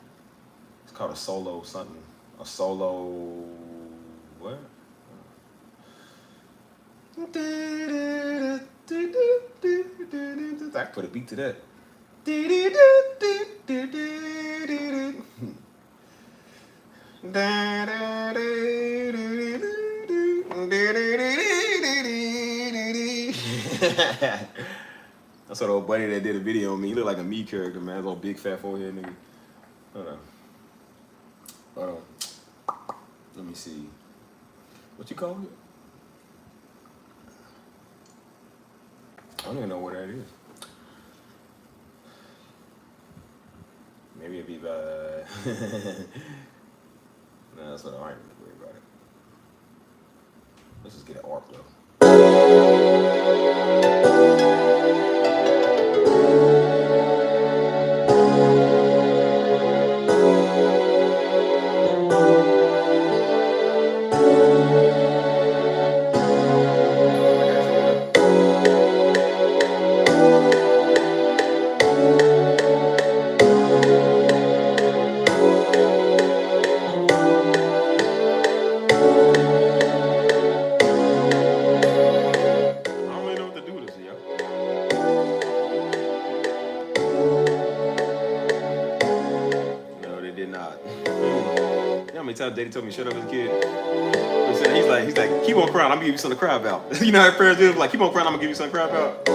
It's called a solo something. A solo what? I can put a beat to that. I saw the old buddy that did a video on me. He looked like a me character, man. His old big fat forehead nigga. Hold on. Hold on. Let me see. What you call it? I don't even know what that is. Maybe it'd be by. No, that's what I ain't really worried about it. Let's just get an arc though. Daddy told me shut up as a kid. He's like, keep on crying, I'm gonna give you something to cry about. You know how parents do? Like, keep on crying, I'm gonna give you something to cry about.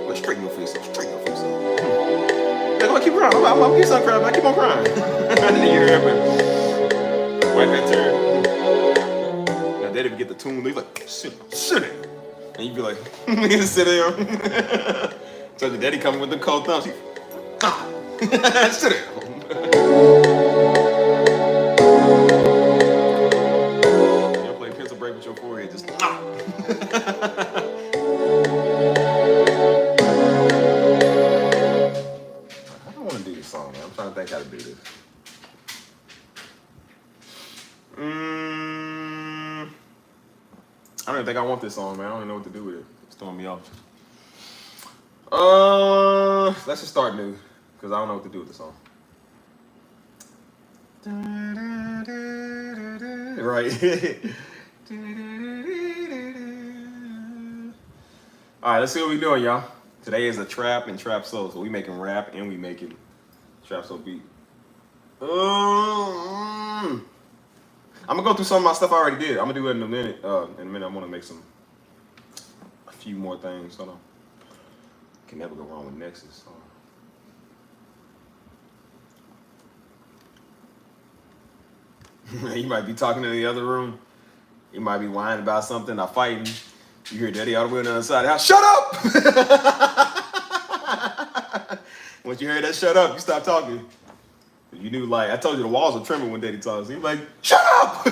Like, straighten your face up, straighten your face up. Like, oh, keep crying, I'm gonna give you something to cry about, keep on crying. And then you hear him wipe that tear. Now Daddy would get the tune, he's like, sit it. And you'd be like, sit there. So your daddy coming with the cold thumbs, sit it. With your forehead, just I don't want to do this song, man. I'm trying to think how to do this. I don't even think I want this song, man. I don't even know what to do with it. It's throwing me off. Let's just start new, because I don't know what to do with the song. Right. All right, let's see what we're doing, y'all. Today is a trap and trap soul, so we making rap and we making trap soul beat. I'm gonna go through some of my stuff I already did. I'm gonna do it in a minute. I'm gonna make a few more things. Hold on. Can never go wrong with Nexus. You might be talking in the other room. You might be whining about something or fighting. You hear Daddy all the way on the other side of the house. Shut up! Once you hear that shut up, you stop talking. You knew, like, I told you the walls were trembling when Daddy talks. So you're like, shut up!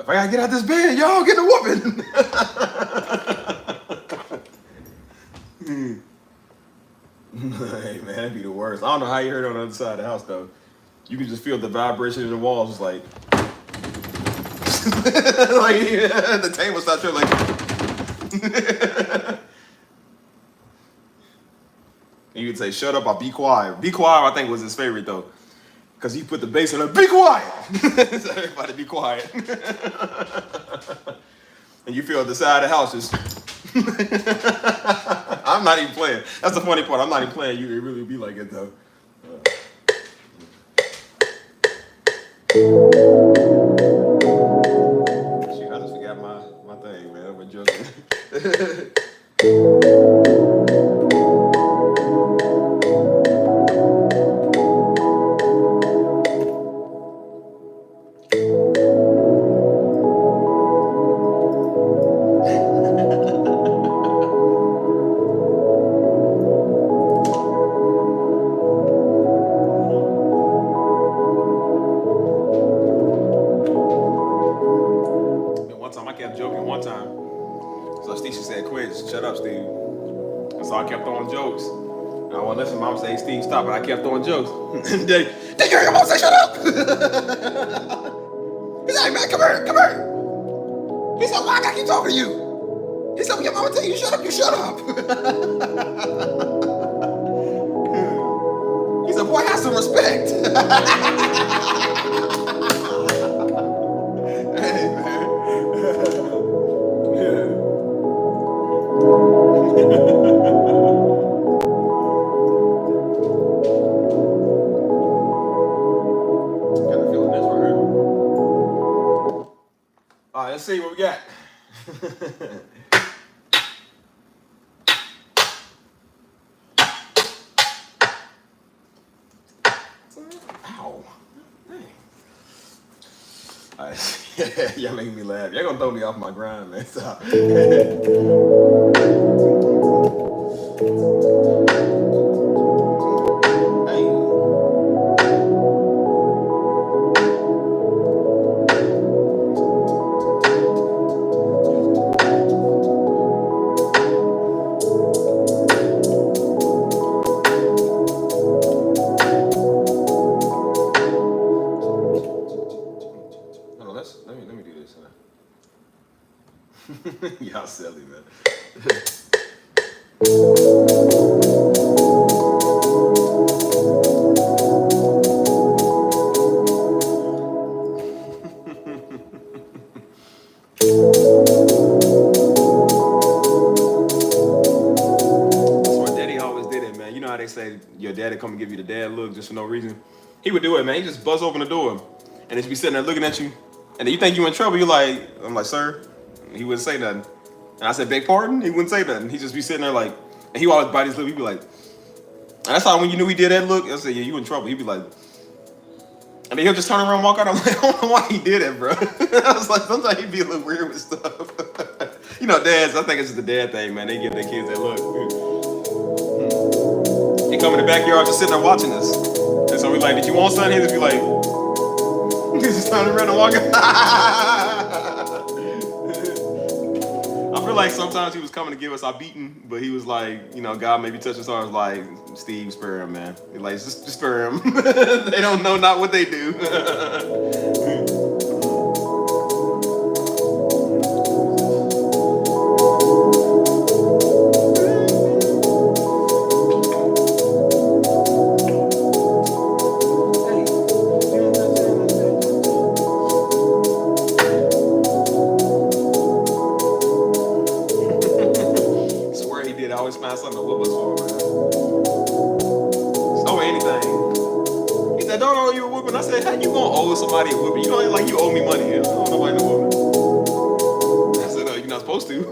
I gotta get out this bed, y'all. Get the whooping. Hey, man, that'd be the worst. I don't know how you heard it on the other side of the house, though. You can just feel the vibration in the walls, just like, like the table starts to like. And you would say, "Shut up," or "Be quiet." "Be quiet," I think was his favorite though. Because he put the bass on it, "Be quiet!" So everybody be quiet. And you feel the side of the house just... I'm not even playing. That's the funny part. I'm not even playing. You, it really be like it, though. Shoot, I just forgot my thing, man. I'm joking. joking one time. So Steve said, "Quit, shut up, Steve." And so I kept throwing jokes. And I want to listen. Mom say, "Hey, Steve, stop it." I kept throwing jokes. And did you hear your mom say, "Shut up"? He's like, "Man, come here." He said, "Why I gotta keep talking to you?" He said, "When your mama tell you shut up, you shut up." He said, "Boy, have some respect." Hey, man. Yeah. Got the feeling this right here. All right, let's see what we got. Ow. Dang. All right. Y'all making me laugh. Y'all gonna throw me off my grind, man. Stop. Let me do this. Y'all silly, man. That's what Daddy always did it, man. You know how they say your daddy come and give you the dad look just for no reason? He would do it, man. He just buzz open the door and he'd be sitting there looking at you. And then you think you in trouble, you're like, I'm like, "Sir." And he wouldn't say nothing. And I said, "Beg pardon?" He wouldn't say nothing. He'd just be sitting there like, and he would always bite his lip. He'd be like, and that's how when you knew he did that look, I said, "Yeah, you in trouble." He'd be like, and then he'll just turn around and walk out. I'm like, I don't know why he did it, bro. I was like, sometimes he'd be a little weird with stuff. You know, dads, I think it's just a dad thing, man. They give their kids that look. He come in the backyard just sitting there watching us. And so we like, "Did you want something?" He'd just be like, he's just turning around and walking. I feel like sometimes he was coming to give us our beating, but he was like, you know, God maybe touched his heart, was like, "Steve, spare him, man." He's like, just spare him. They don't know not what they do. Swear he did. I always find something to whoop us for, man. Stole anything. He said, "Don't owe you a whooping." I said, "How you gonna owe somebody a whooping? You don't like you owe me money." I don't know why no whooping. I said, "You're not supposed to."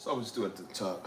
So we'll just do it at the top.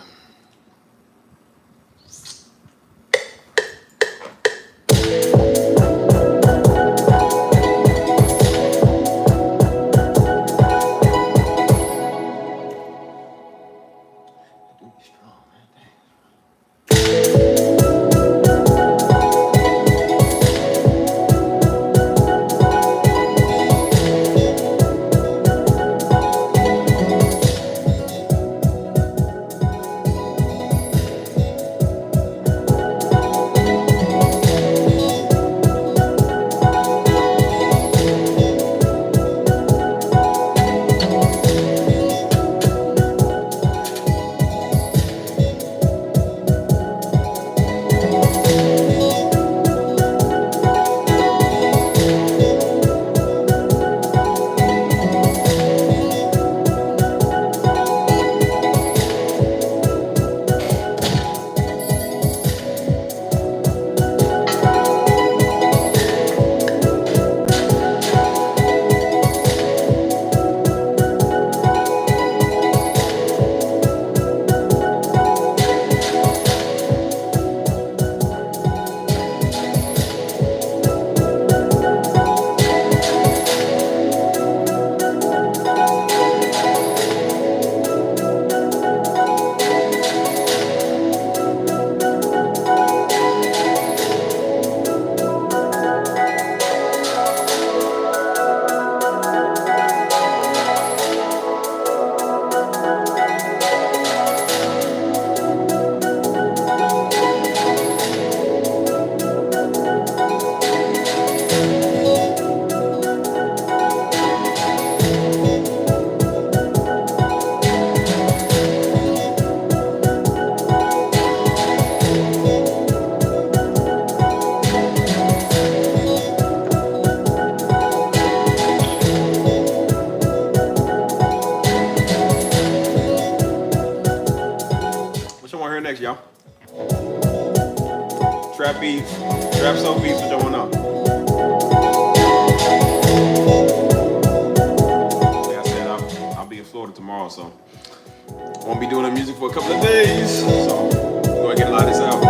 What y'all want to hear next, y'all? Trap beats, Trapsoul beats, what y'all want to know? Like I said, I'll be in Florida tomorrow, so won't be doing the music for a couple of days. So go ahead and get a lot of this out.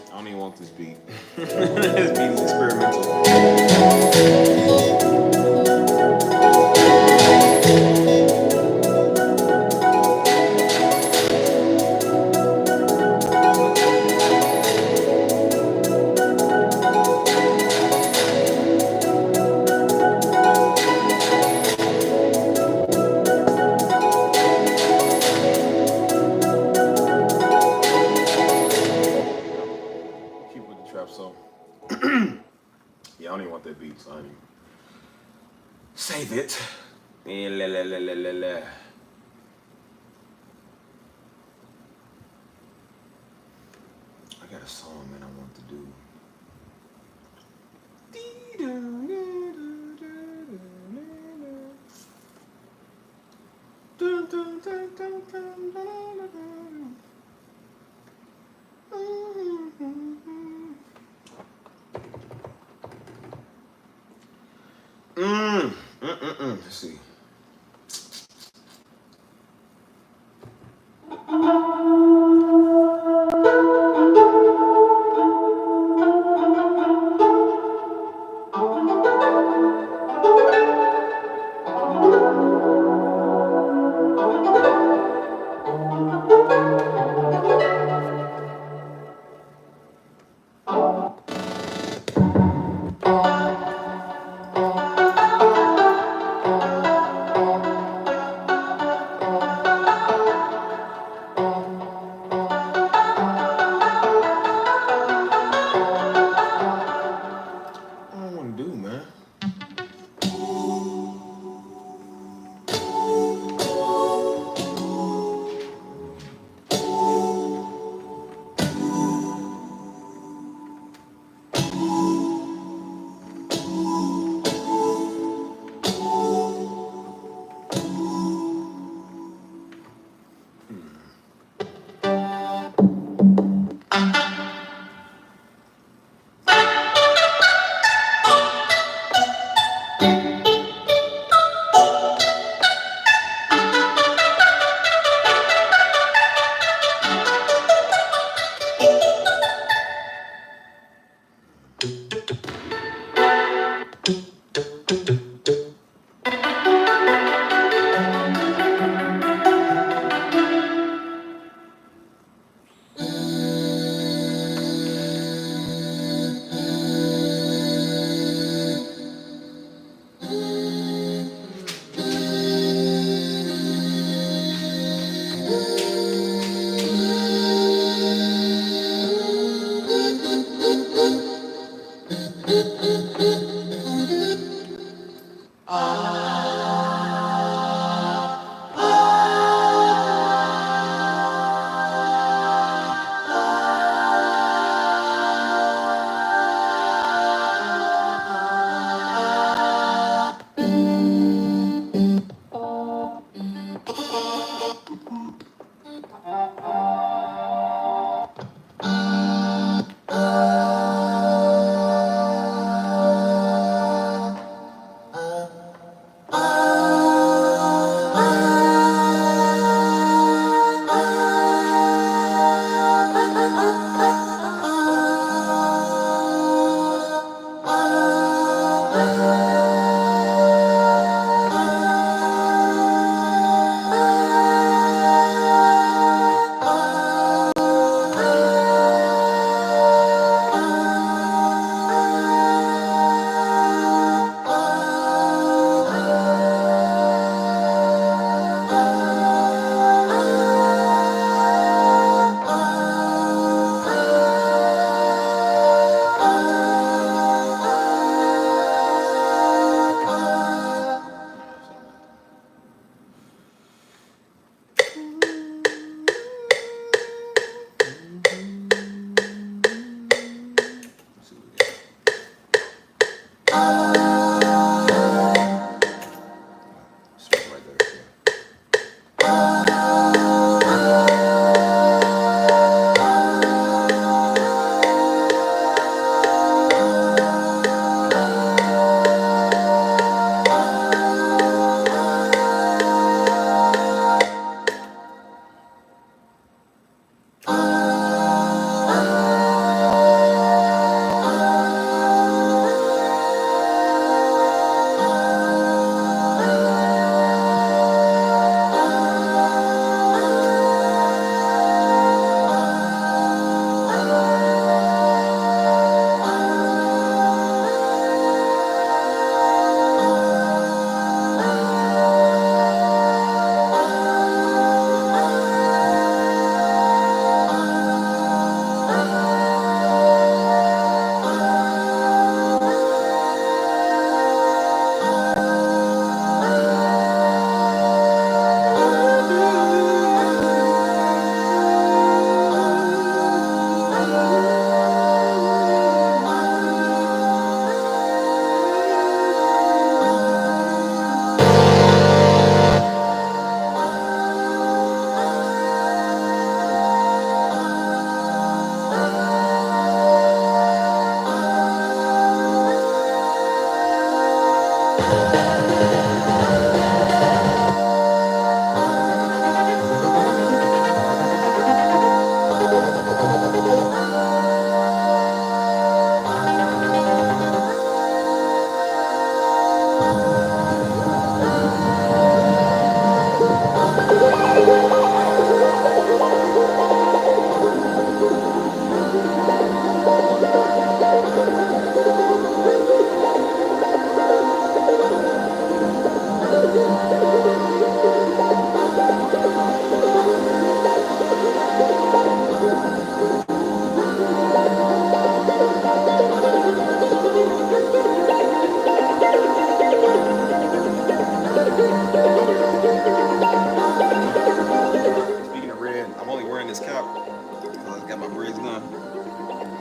I don't even want this beat. This beat is experimental. Keep with the trap, so yeah, I don't even want that beat, so I don't even save it. I got a song, man, I want to do. Let's see.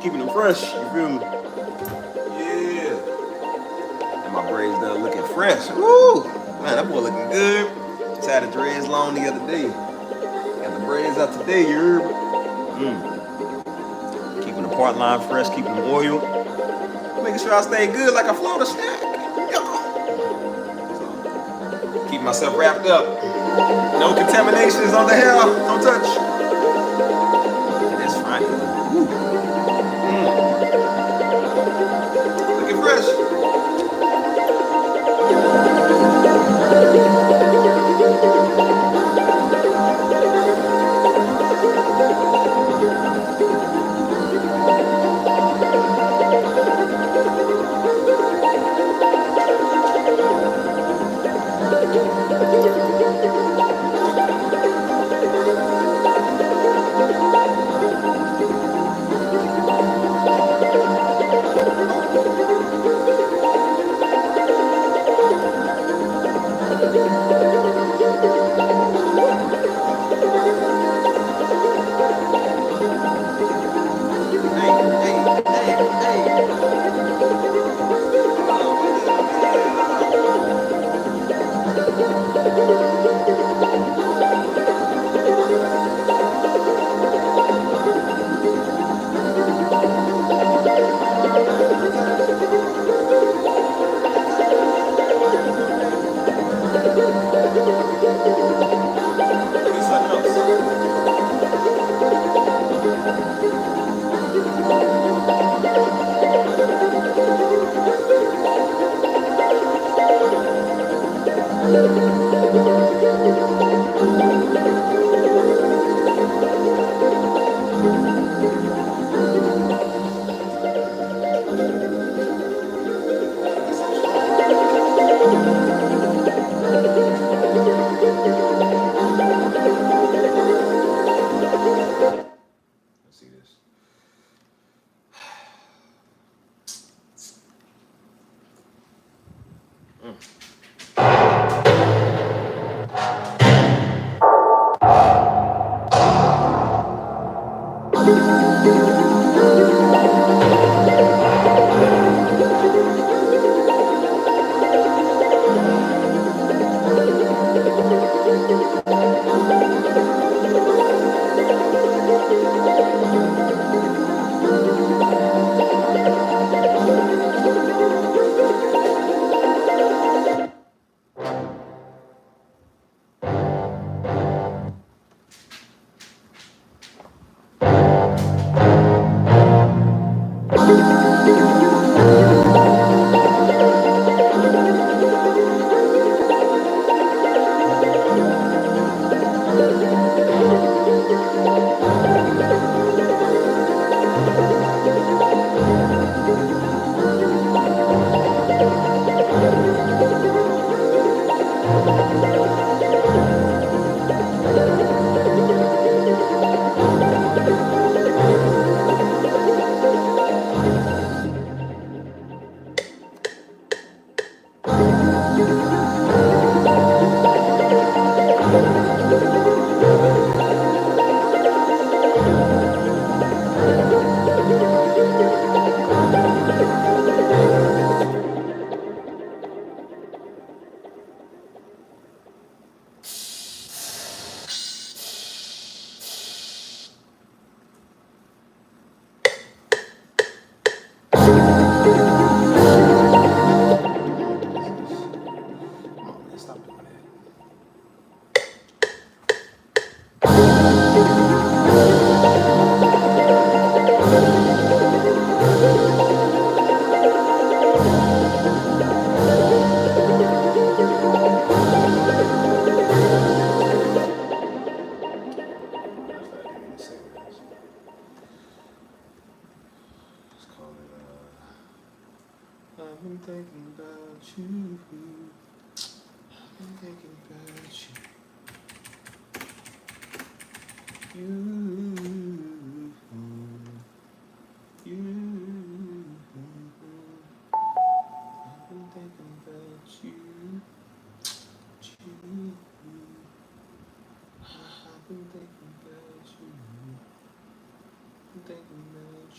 Keeping them fresh, you feel me? Yeah. And my braids done looking fresh. Woo! Man, that boy looking good. Just had the dreads long the other day. Got the braids out today, you heard me? Keeping the part line fresh, keeping them oiled. Making sure I stay good like a Florida snack. So, keep myself wrapped up. No contaminations on the hair. Don't touch. It's fine. Looking fresh. Let's see this. I've been thinking about you. I've been thinking about you. You. I've been thinking about you. I've been thinking about you. I'm thinking about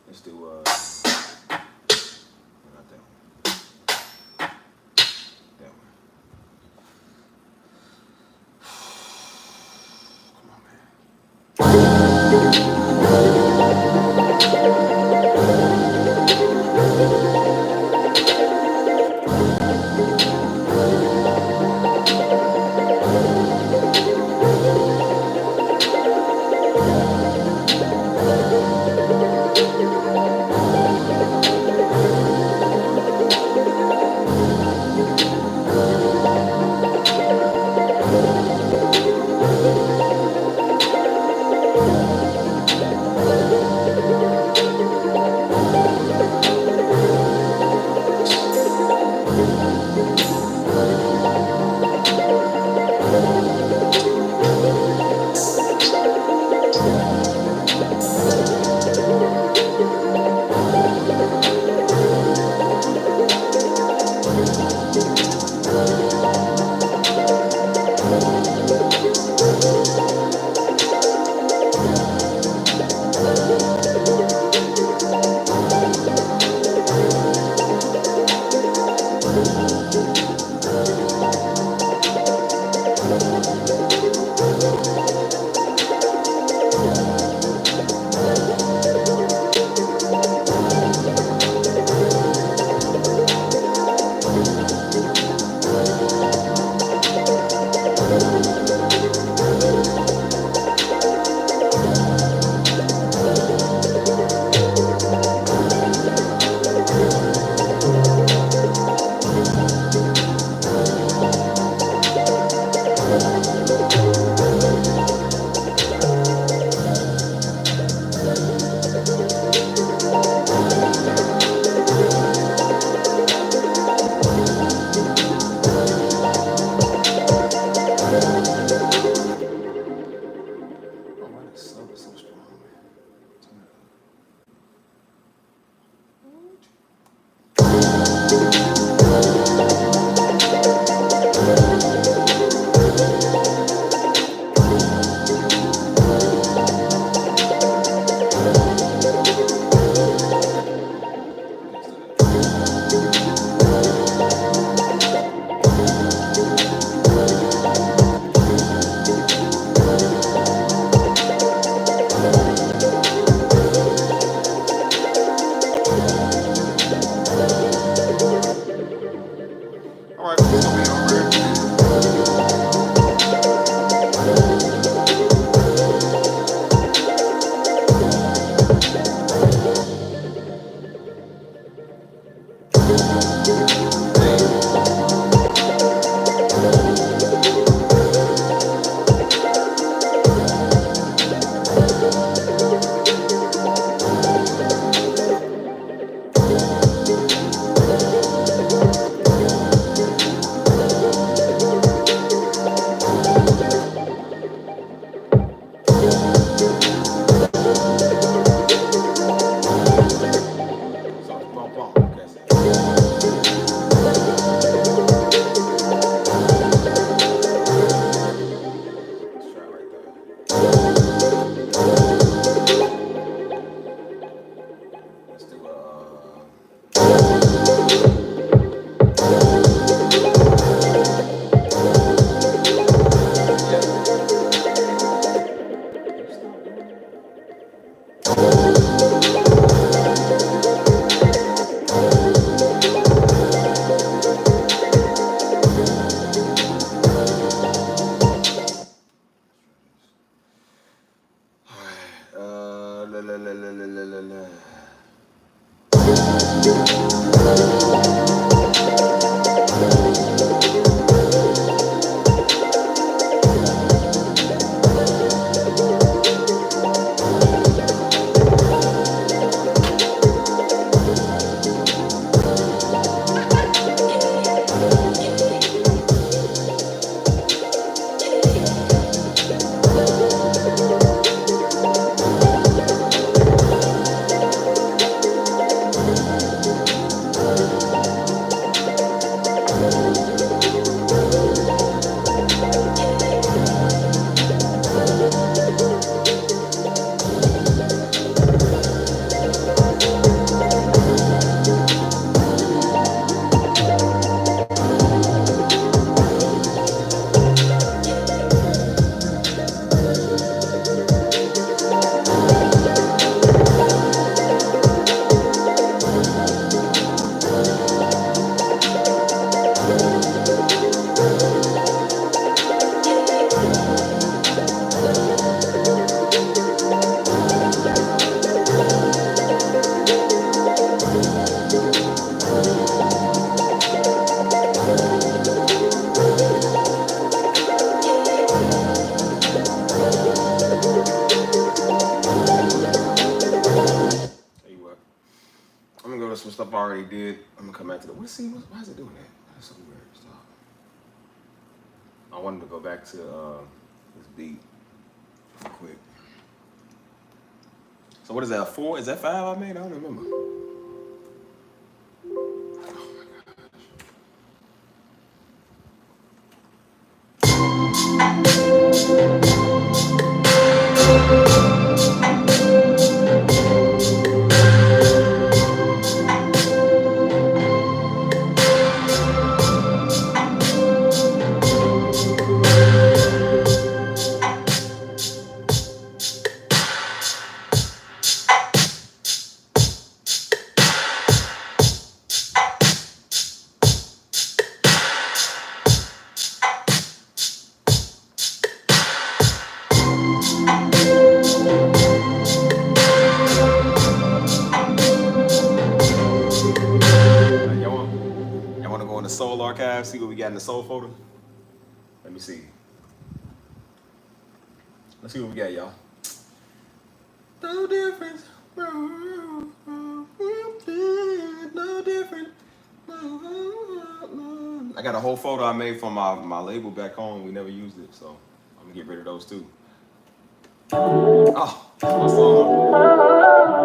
Let's do not that one. That one. Come on, man. Some stuff I already did. I'm gonna come back to the. Let's see. Why is it doing that? That's so weird. Stop. I wanted to go back to this beat real quick. So what is that? 4? Is that 5 I made? I don't remember. Soul archive, see what we got in the soul folder. Let me see. Let's see what we got, y'all. No difference. No different. I got a whole folder I made for my label back home. We never used it, so I'm gonna get rid of those too. Oh, that's my song.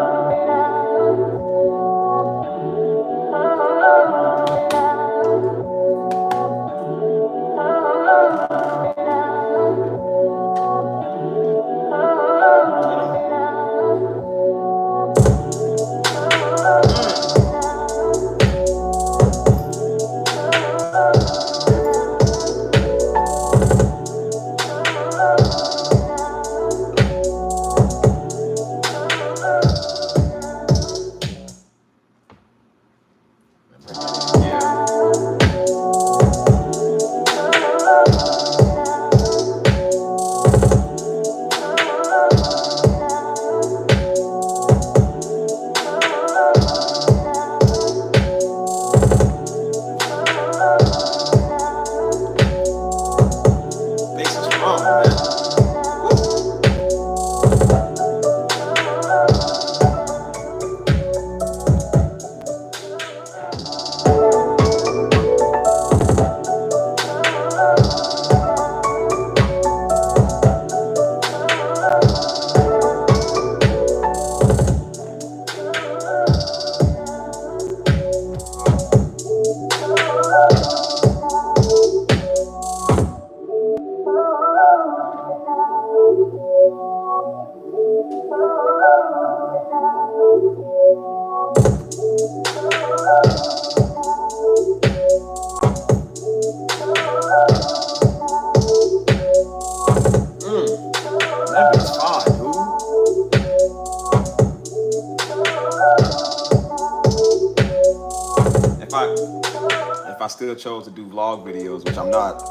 If I still chose to do vlog videos, which I'm not,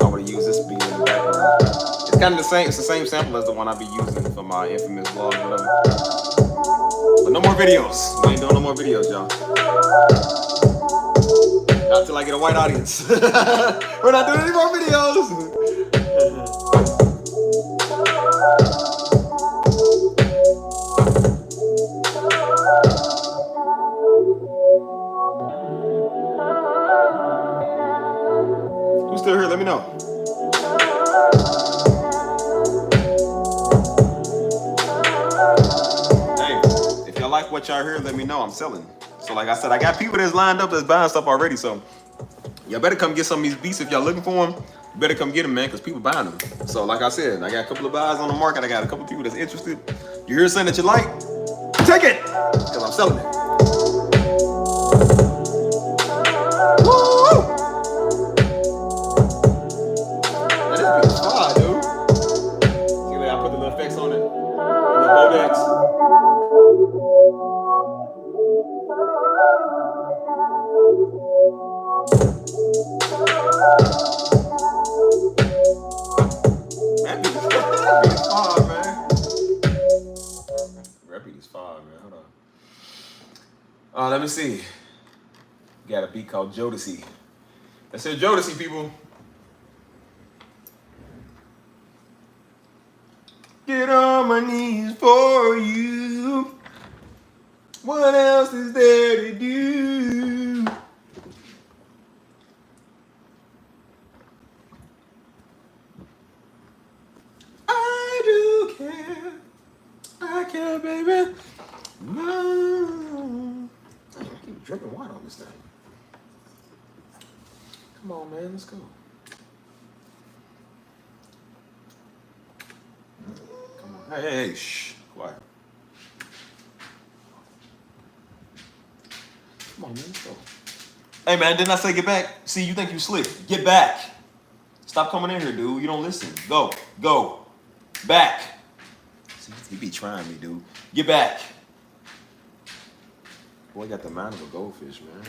I would have used this beat in the background. It's kind of the same. It's the same sample as the one I be using for my infamous vlog, whatever. Let no more videos. We ain't doing no more videos, y'all. Not till I get a white audience. We're not doing any more videos. Who's still here? Let me know. Hey, if y'all like what y'all hear, let me know. I'm selling. So like I said, I got people that's lined up that's buying stuff already. So y'all better come get some of these beats if y'all looking for them. You better come get them, man, because people buying them. So like I said, I got a couple of buys on the market. I got a couple of people that's interested. You hear something that you like, take it, because I'm selling it. Woo! Man, this beat is fire, dude. See, like I put the little effects on it, the little Vodex. That beat is fire, man. That beat is fire, man. Hold on. Let me see. Got a beat called Jodeci. That's it, Jodeci, people. Get on my knees for you. What else is there to do? I do care. I care, baby. No. I keep drinking water on this thing. Come on, man. Let's go. Come on. Hey, shh. Quiet. Come on, man. Let's go. Hey, man. Didn't I say get back? See, you think you slick. Get back. Stop coming in here, dude. You don't listen. Go. Go. Back. See, you be trying me, dude. Get back. Boy, got the mind of a goldfish, man.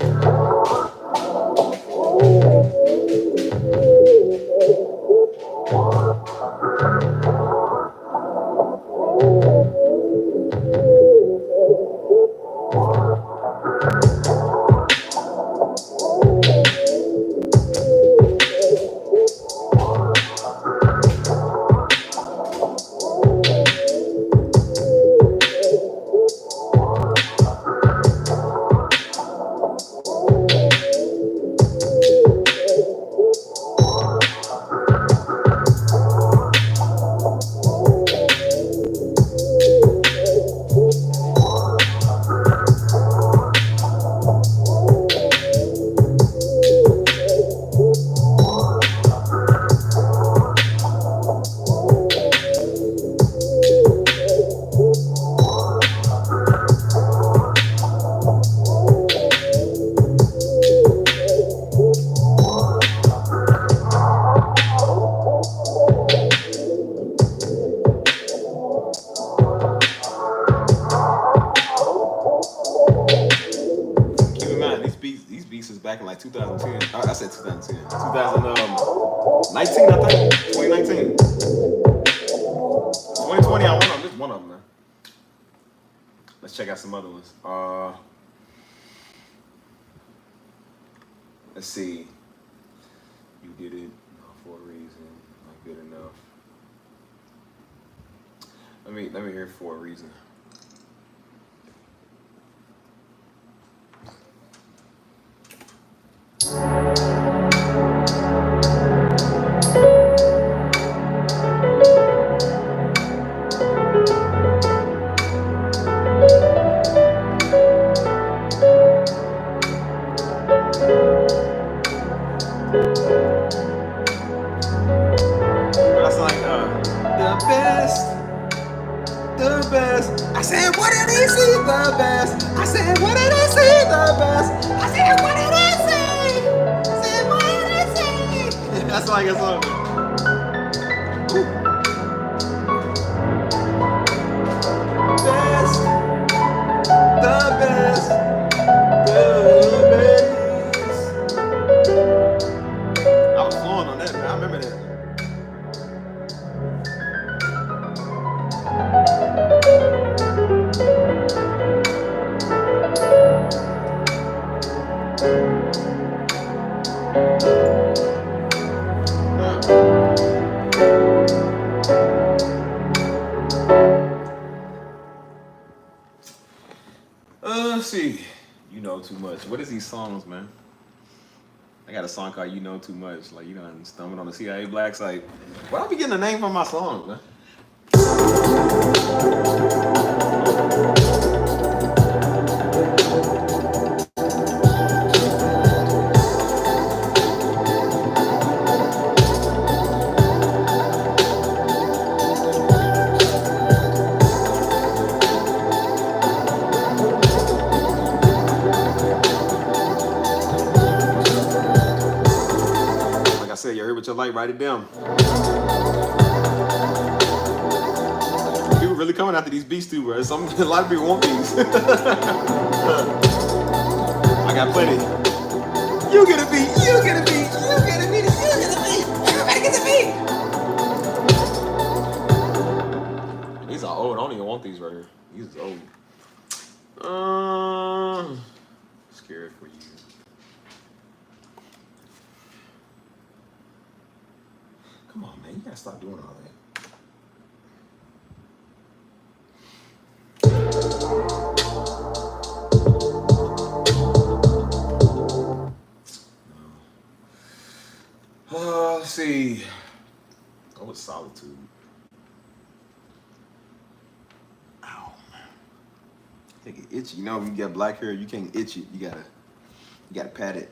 Back in like 2010. I said 2010. 2019, I think. 2019. 2020, I won on this one of them, man. Let's check out some other ones. Let's see. You did it for a reason. Not good enough. Let me hear For a Reason. That's like the best. I said, what did he see? The best. I said, what did he see? The best. I said, what did he see? I said, what did he see? That's like a song. Best. The best. The best. I was flowing on that, man. I remember that. Let's see. You Know Too Much. What is these songs, man? I got a song called You Know Too Much. Like, you done stumbled on the CIA Black site. Why I be getting a name from my song, man? Like I said, you heard what you like, write it down. People really coming after these beats too, bro. A lot of people want these. I got plenty. You get a beat, you get a beat, you get a beat, you get a beat. Everybody gets a beat. These are old. I don't even want these right here. These are old. Scared for you. Come on, man. You gotta stop doing all that. Let's see. Go with Solitude. Ow. Take it itchy. You know, when you got black hair, you can't itch it. You gotta pat it.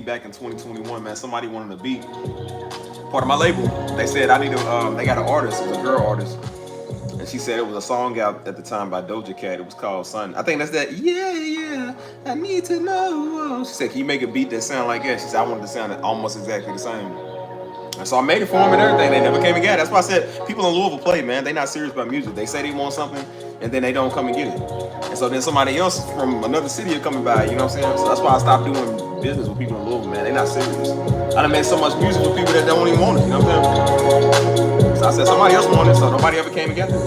Back in 2021, man, somebody wanted a beat. Part of my label, they said I need a. They got an artist, it was a girl artist, and she said it was a song out at the time by Doja Cat. It was called "Sun." I think that's that. Yeah, I need to know. She said, "Can you make a beat that sound like that?" She said, "I wanted to sound almost exactly the same." And so I made it for them and everything. They never came and got it. That's why I said people in Louisville play, man. They not serious about music. They say they want something, and then they don't come and get it. And so then somebody else from another city are coming by. You know what I'm saying? So that's why I stopped doing business with people in Louisville, man. They not serious. I done made so much music with people that don't even want it. You know what I'm saying? So I said somebody else wanted it, so nobody ever came and got this.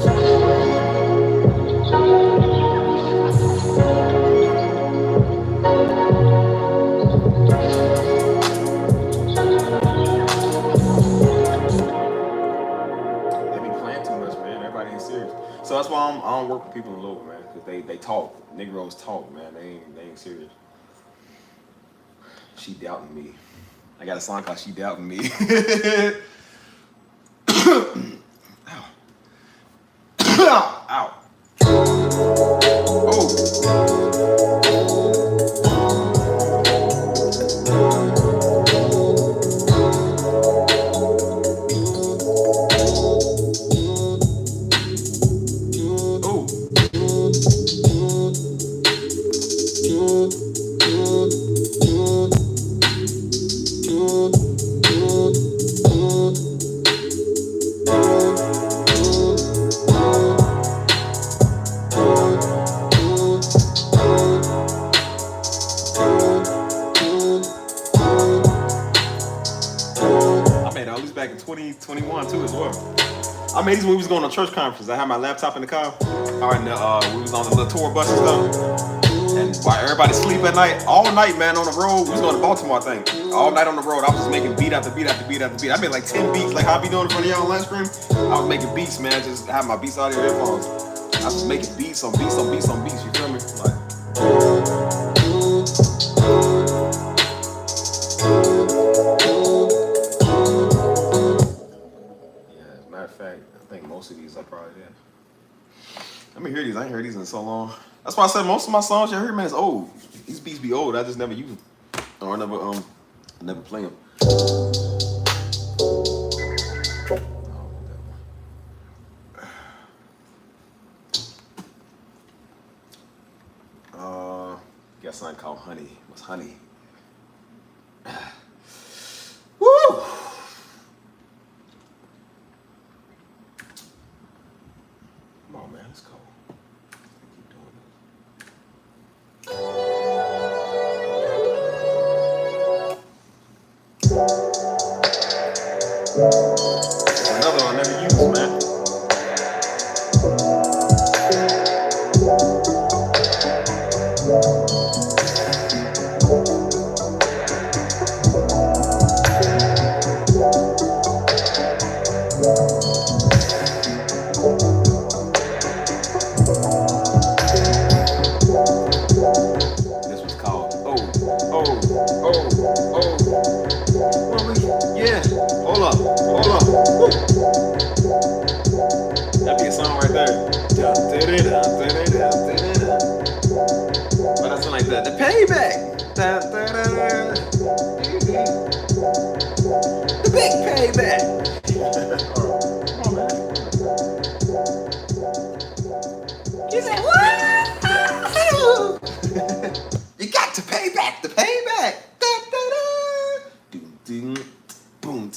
So that's why I don't work with people in Louisville, man, because they talk. Negroes talk, man. They ain't serious. She doubting me. I got a song called "She Doubting Me." Ow. Ow. Oh. though, at least back in 2021 too as well. I made these when we was going on church conferences. I had my laptop in the car. All right, we was on the little tour bus and stuff. And while everybody sleep at night, all night, man, on the road. We was going to Baltimore, I think. All night on the road, I was just making beat after beat after beat after beat. I made like 10 beats, like how I be doing in front of y'all on live stream. I was making beats, man. Just have my beats out of your headphones. I was making beats on beats on beats on beats. You feel me? Like. Yeah, as a matter of fact, I think most of these are probably there. Let me hear these. I ain't heard these in so long. That's why I said most of my songs you heard, man, is old. These beats be old. I just never use them, or I never play them. Got something called Honey. What's Honey? Woo! Come on, man. Let's go. Keep doing this. Another one I never used, man. The payback. The big payback. Come on, man. You say what? You got to pay back. The payback. Boom.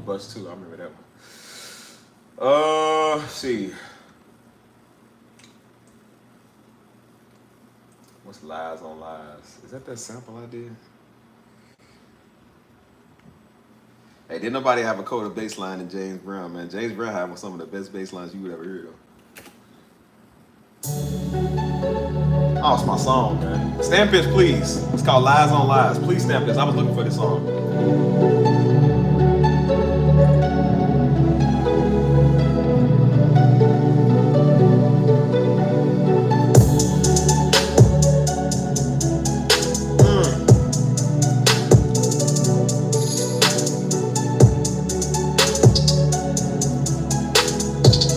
Bus too. I remember that one. Let's see. What's Lies on Lies? Is that sample I did? Hey, didn't nobody have a coda bass line than James Brown, man. James Brown had some of the best bass lines you would ever hear, though. Oh, it's my song, man. Stamp this, please. It's called Lies on Lies. Please stamp this. I was looking for this song.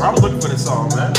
I was looking for this song, man.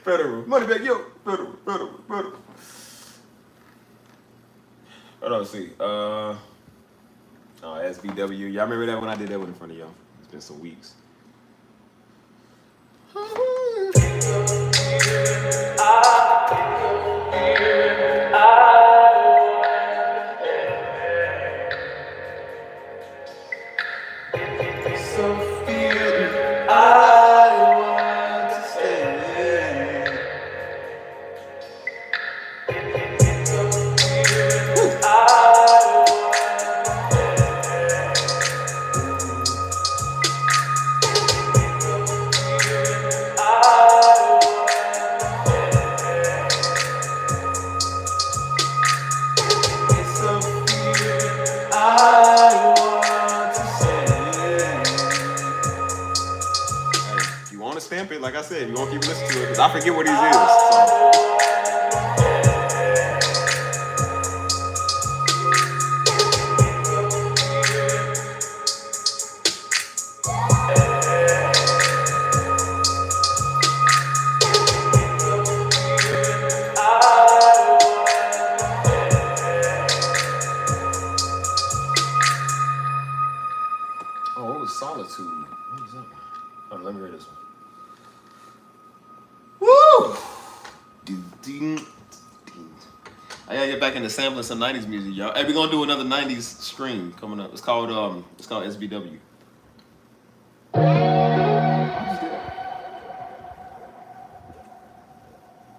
Federal. Money back, yo. Federal. What else? See. SBW. Y'all remember that when I did that one in front of y'all? It's been some weeks. it. Like I said, you gonna keep listening to it because I forget what these is. So. Oh, it was Solitude. What was that one? Oh, let me hear this one. Woo! I gotta get back into sampling some 90s music, y'all. Hey, we're gonna do another 90s stream coming up. It's called SBW.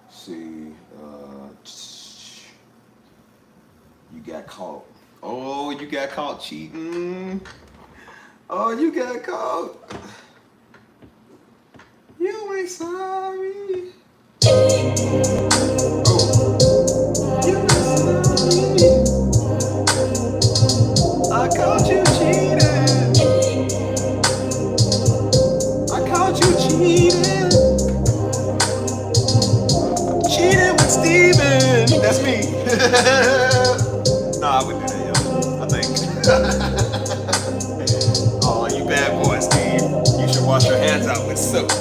See, you got caught. Oh, you got caught cheating. Oh, you got caught. You ain't sorry. Oh, you ain't sorry. I caught you cheating. I caught you cheating. Cheating with Steven. That's me. Nah, I wouldn't do that, yo. I think. Oh, you bad boy, Steve. You should wash your hands out with soap.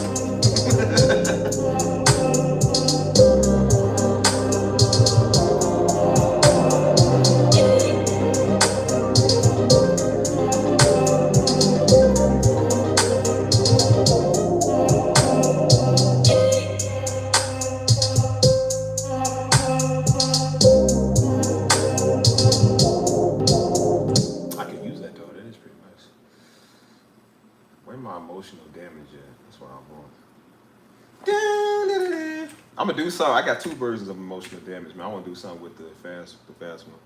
I could use that though. That is pretty nice. Where my emotional damage at? That's what I want. I'm gonna do something. I got two versions of emotional damage, man. I want to do something with the fast one.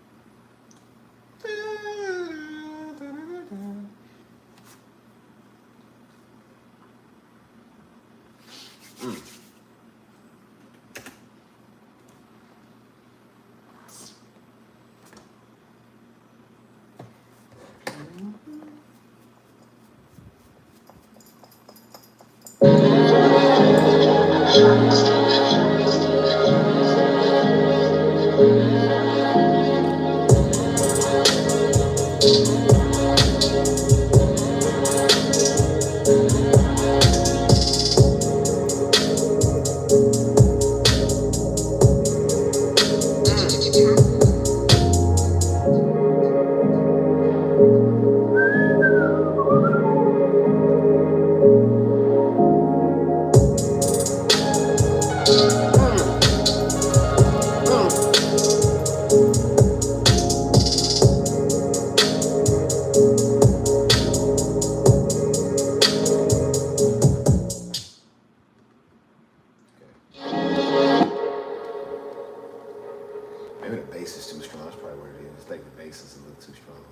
Maybe the bass is too strong. That's probably what it is. I think the bass is a little too strong.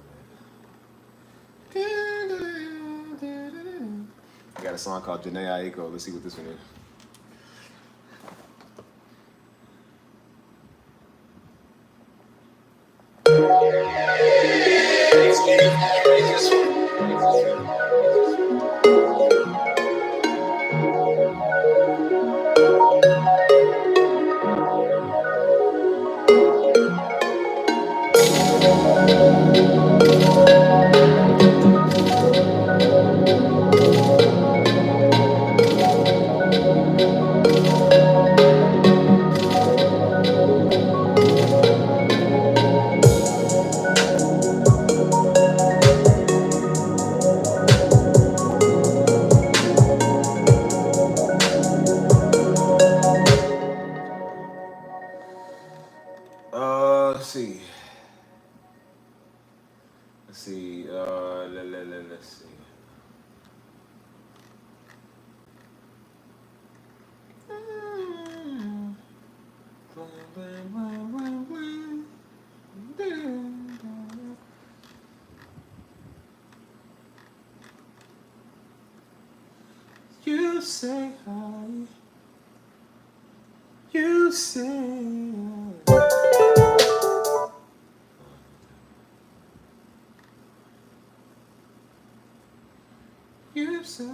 I got a song called Janae Aiko. Let's see what this one is. Let's see. Let's see. Let's see. You say hi. You say hi. You say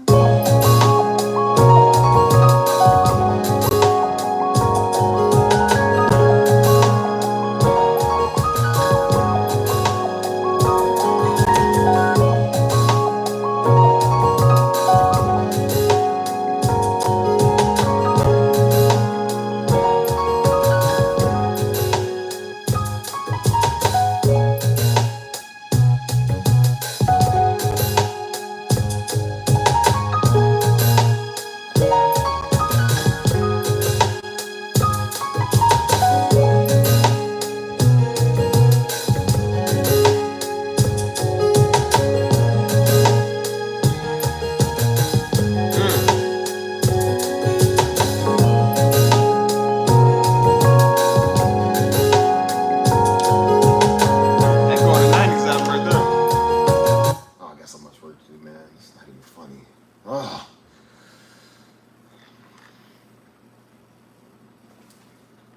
funny. Oh.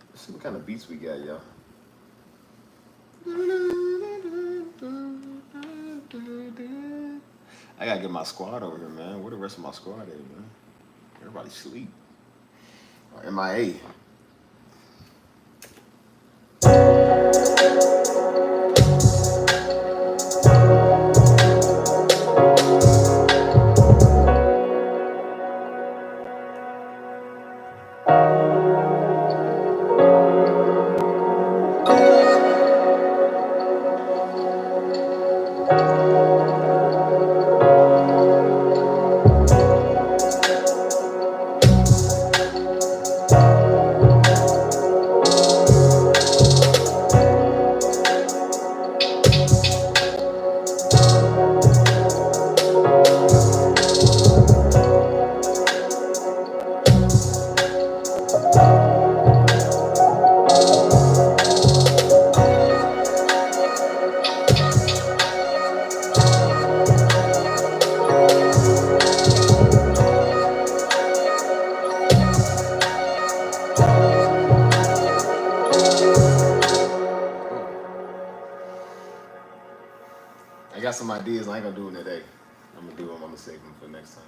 Let's see what kind of beats we got, y'all. I gotta get my squad over here, man. Where the rest of my squad at, man? Everybody sleep. MIA. I got some ideas. I ain't gonna do them today. I'm gonna do them. I'm gonna save them for next time.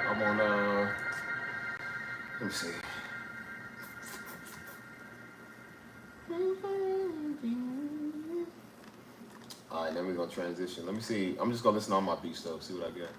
I'm on. Let me see. All right, then we're gonna transition. Let me see. I'm just gonna listen to all my beat stuff. See what I get.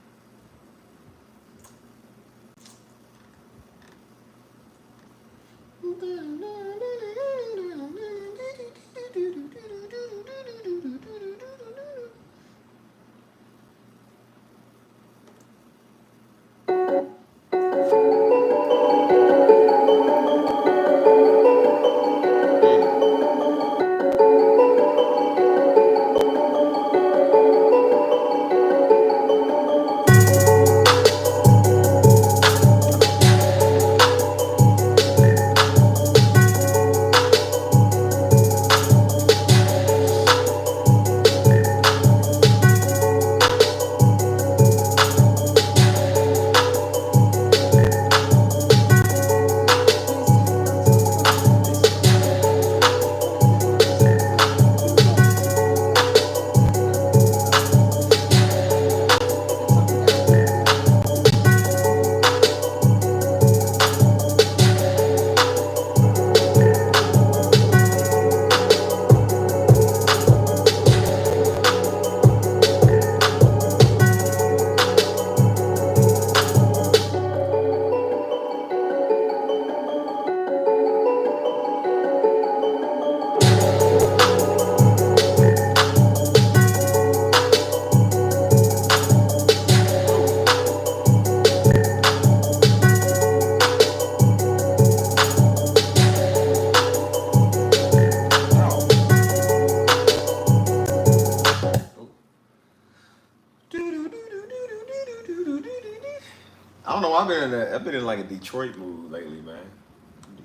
I don't know. I've been in like a Detroit mood lately, man.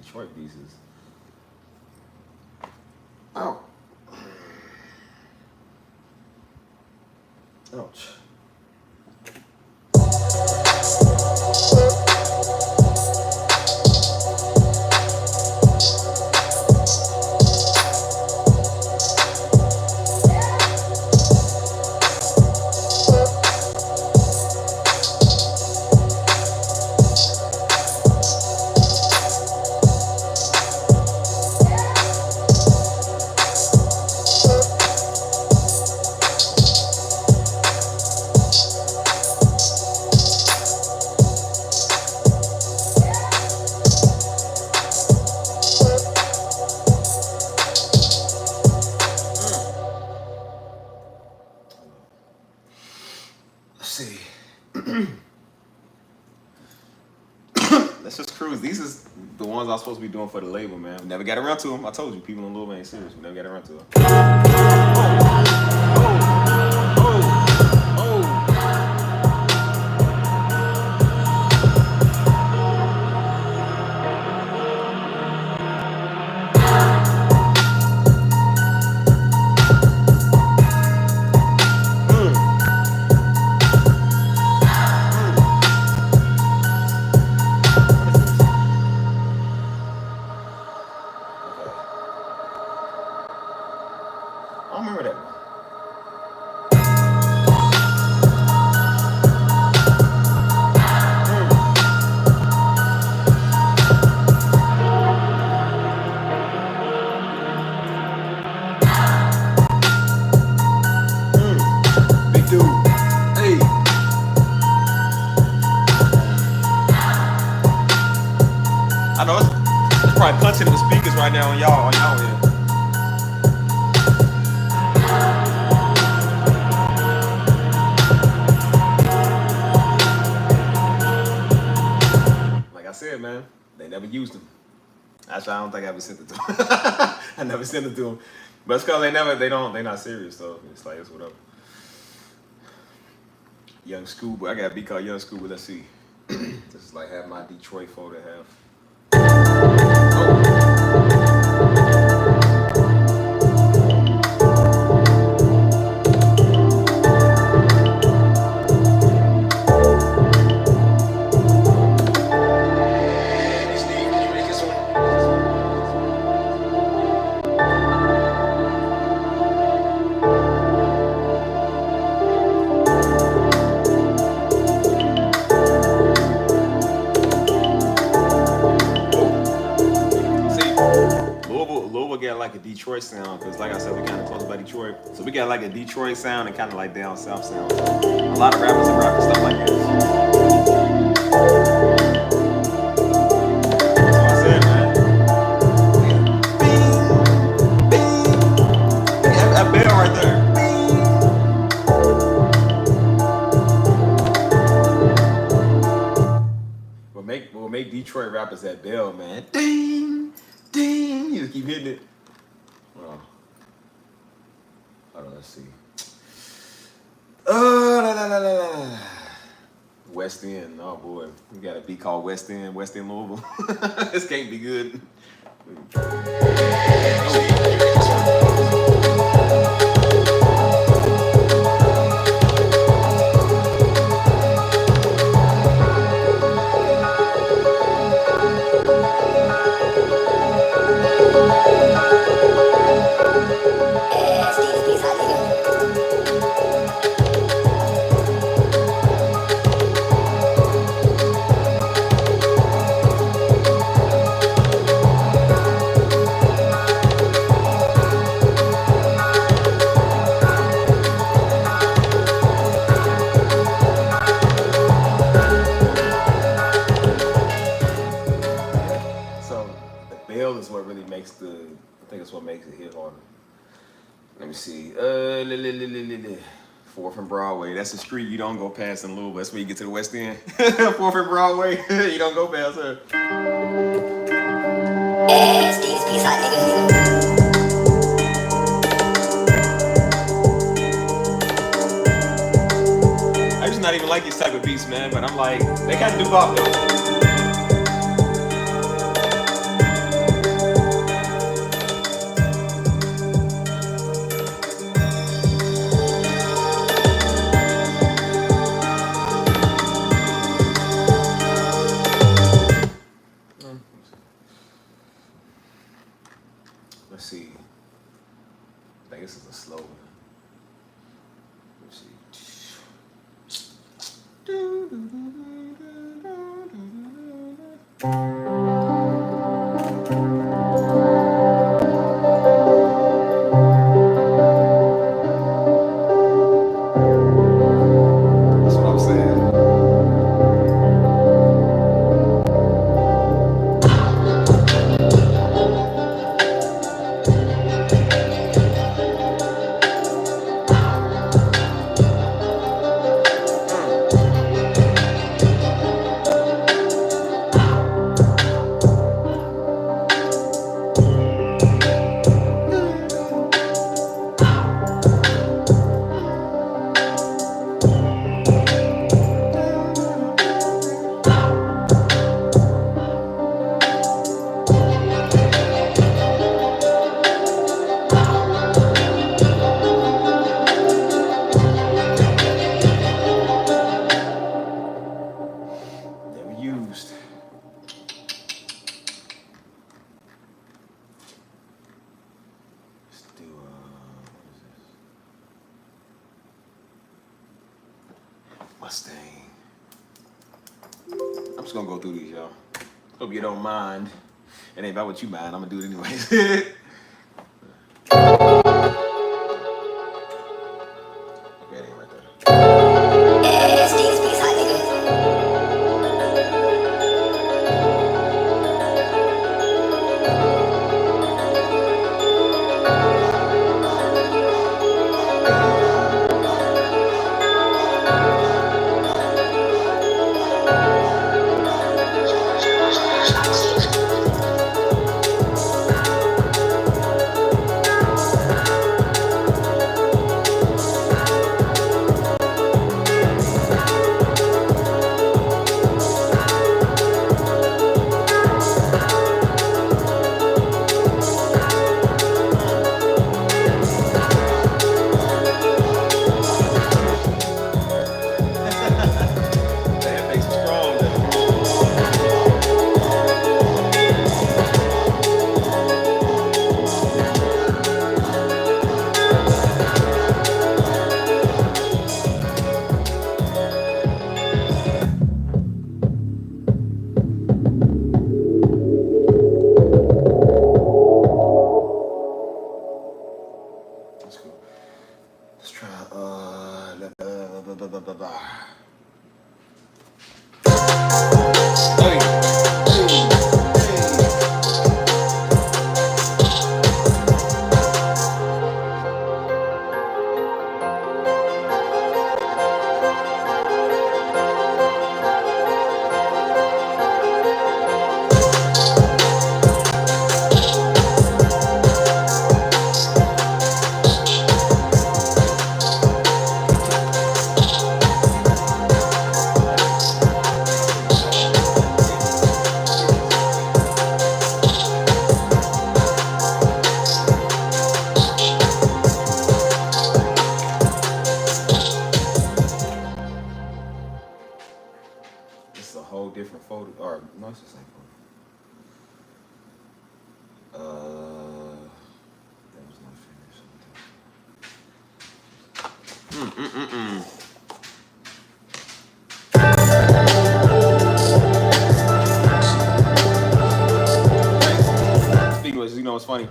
Detroit pieces. Oh. Ouch. because these is the ones I'm supposed to be doing for the label, man. We never got around to them. I told you, people in Louisville ain't serious. We never got around to them. I don't remember that one. Big dude. Hey. I know it's probably punching in the speakers right now on y'all here. Like I said, man, they never used them. Actually, I don't think I ever sent it to them. I never sent it to them. But it's because they're not serious, so it's like, it's whatever. Young Schoolboy, I got a beat called Young Schoolboy, let's see. This is like have my Detroit photo have. Got like a Detroit sound because, like I said, we kind of close by Detroit, so we got like a Detroit sound and kind of like down south sound. So a lot of rappers are rapping stuff like this. That's what I said, man. Bing, bing. That bell right there. We'll make Detroit rappers that bell, man. Ding, ding. You just keep hitting it. Oh, hold on, let's see. West End. Oh boy, we got a beat called West End Louisville. This can't be good. What makes it hit harder. Let me see. 4th and Broadway. That's a street you don't go past in Louisville. That's where you get to the West End. 4th and Broadway. You don't go past her. I used to not even like these type of beats, man, but I'm like, they kind of do pop though. Let's see. I think this is a slow one. Let's see. That's what I'm saying. Mustang. I'm just gonna go through these, y'all. Hope you don't mind. It ain't about what you mind. I'm gonna do it anyways. Okay, it ain't right there. That makes me strong, though. That's cool. Let's try Hey. This is a whole different photo, or no, it's the same photo. That was not finished. Speaking of which, you know what's funny?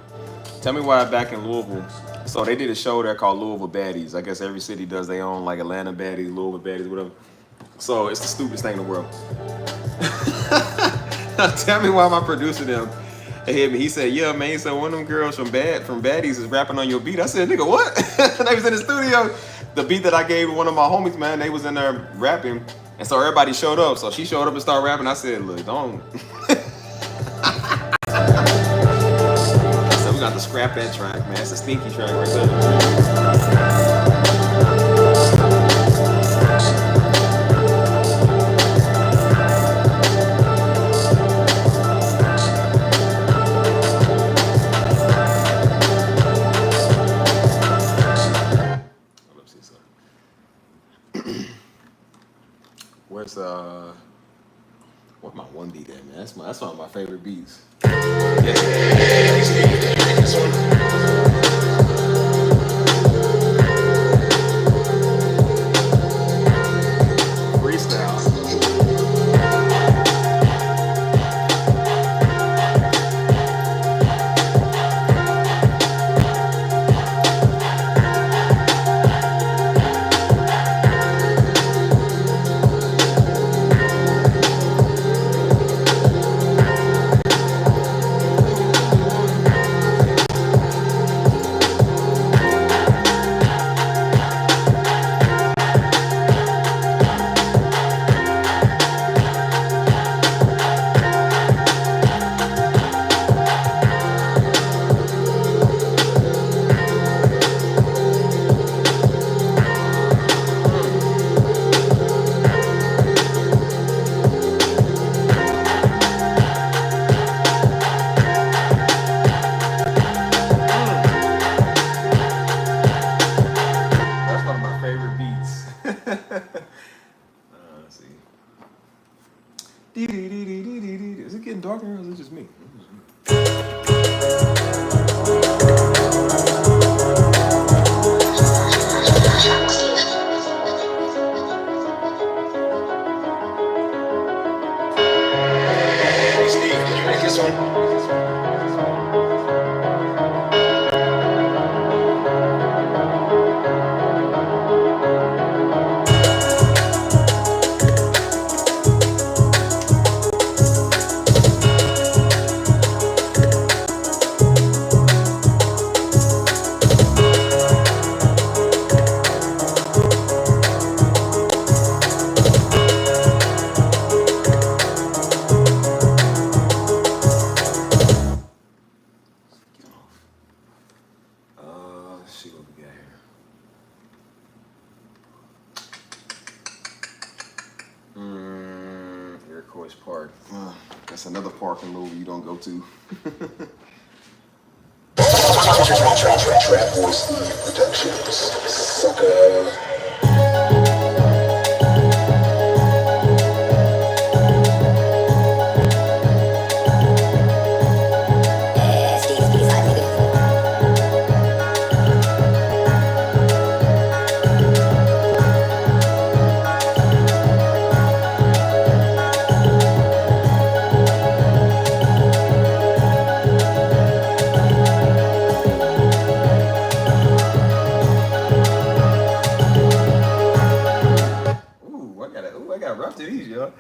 Tell me why back in Louisville. So they did a show there called Louisville Baddies. I guess every city does their own, like Atlanta Baddies, Louisville Baddies, whatever. So it's the stupidest thing in the world. Tell me why my producer them hit me. He said, "Yeah, man." He said one of them girls from Baddies is rapping on your beat. I said, "Nigga, what?" They was in the studio. The beat that I gave one of my homies, man, they was in there rapping, and so everybody showed up. So she showed up and started rapping. I said, "Look, don't." So we got to scrap that track, man. It's a stinky track right there. Where's my one beat at, man? That's one of my favorite beats. Yes. Freestyle. Is it getting darker or is it just me? see what we got here. Air Course Park. That's another parking movie you don't go to. Trap Boy Steve Productions. Sucker. I got rap to these, yo.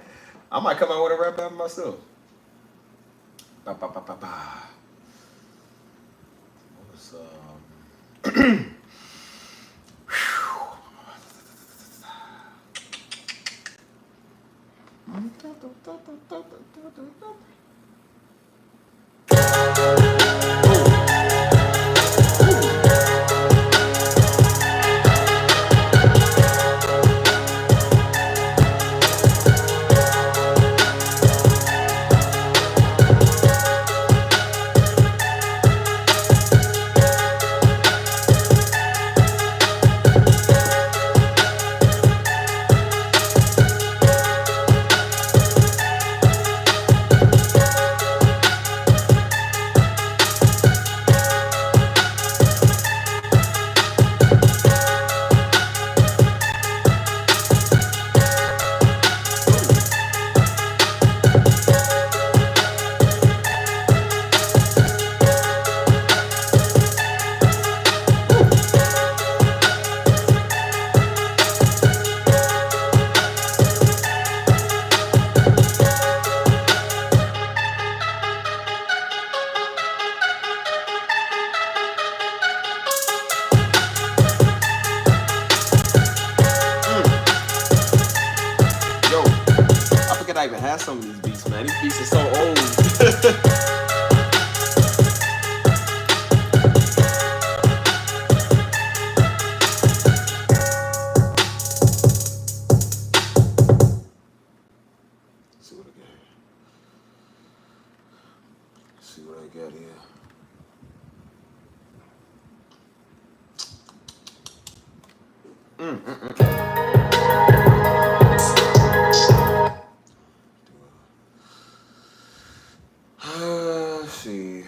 I might come out with a rap album myself. Ba, ba, ba, ba, ba. What was I even have some of these beats, man. These beats are so old. See what I got here. Let's see.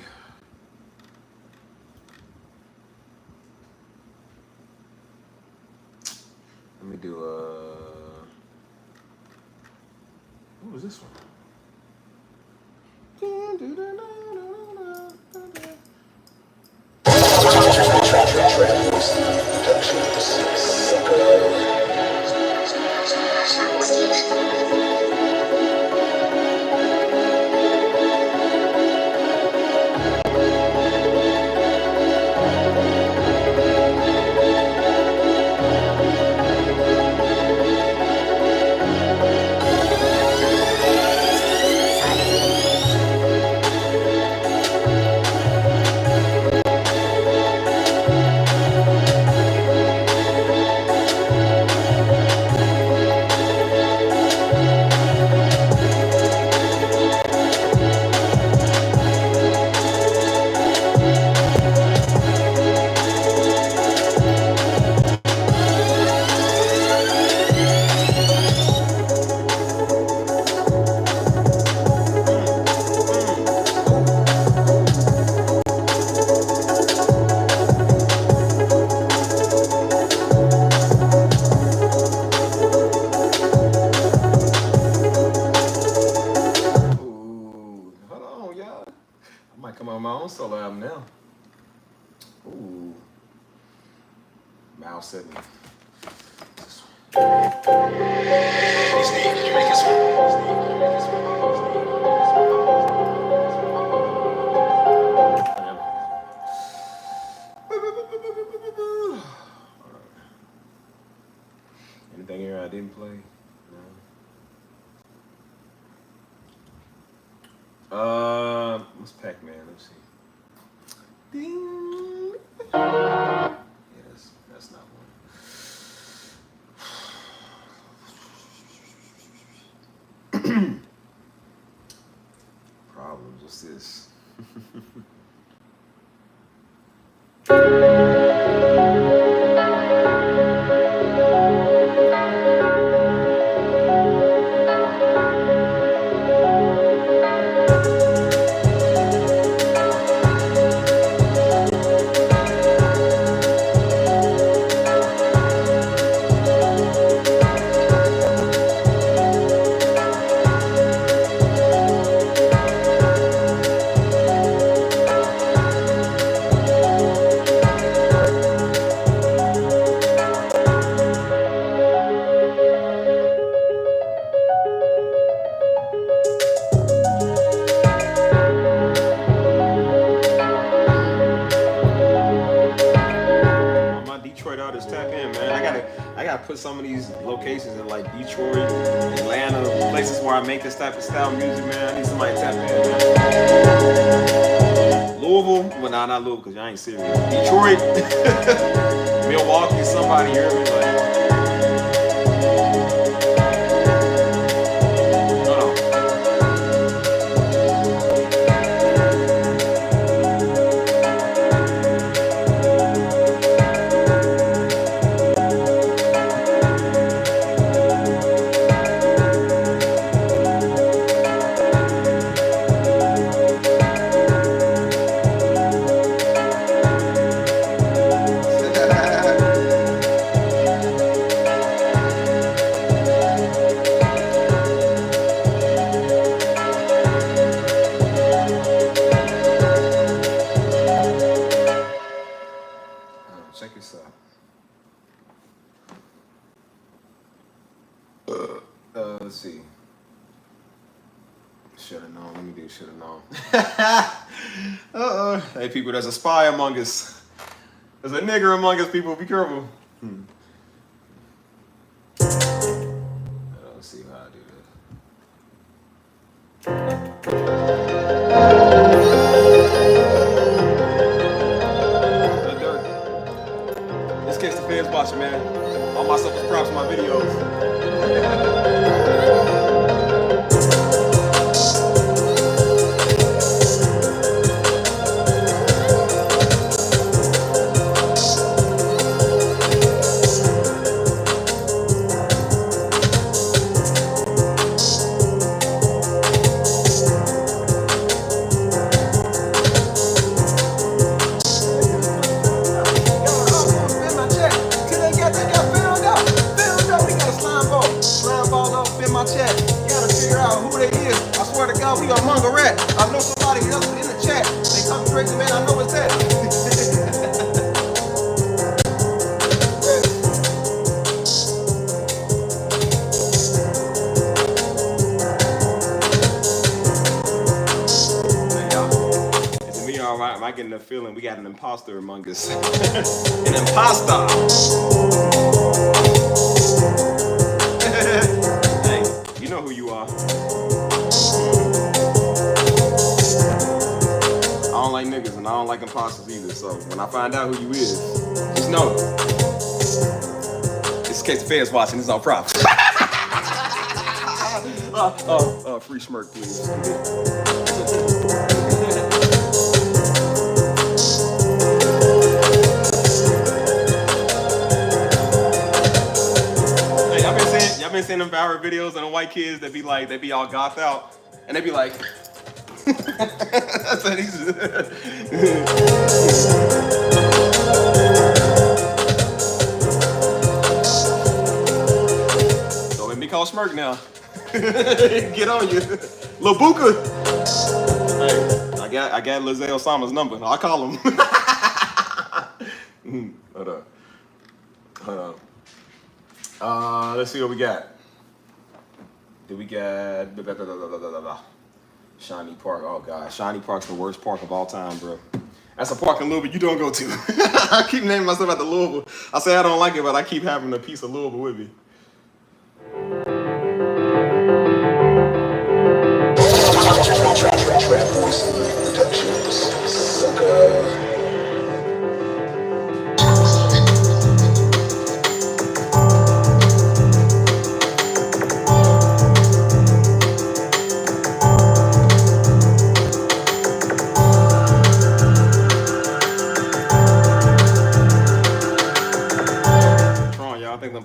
Let me do what was this one? Solo album now. Ooh. Mouse 7. Hey Steve, did you make this one? Anything here I didn't play? No. What's Pac-Man? Let's see. Ding. is this? Put some of these locations in like Detroit, Atlanta, places where I make this type of style music, man. I need somebody to tap in, man. Louisville, well, nah, not Louisville, because y'all ain't serious. Detroit, Milwaukee, somebody hear me, like. Check this out. Let's see. Should have known. Let me do should have known. Hey, people, there's a spy among us. There's a nigger among us, people. Be careful. Let's see how I do this. This case the fans watching, man. All my stuff is props in my videos. Am I getting a feeling we got an imposter among us? An imposter! Hey, you know who you are. I don't like niggas and I don't like imposters either, so when I find out who you is, just know. This is case the fans watching, this is all props. Free smirk, please. I've been seeing them viral videos of the white kids that be like, they be all gothed out, and they be like, that's what he's So let me call Smirk now. Get on you. Lil Buka. Hey, I got Lizelle Sama's number. I'll call him. Hold on. Let's see what we got. Do we got Shawnee Park? Oh god, Shawnee Park's the worst park of all time, bro. That's a park in Louisville you don't go to. I keep naming myself after Louisville. I say I don't like it, but I keep having a piece of Louisville with me.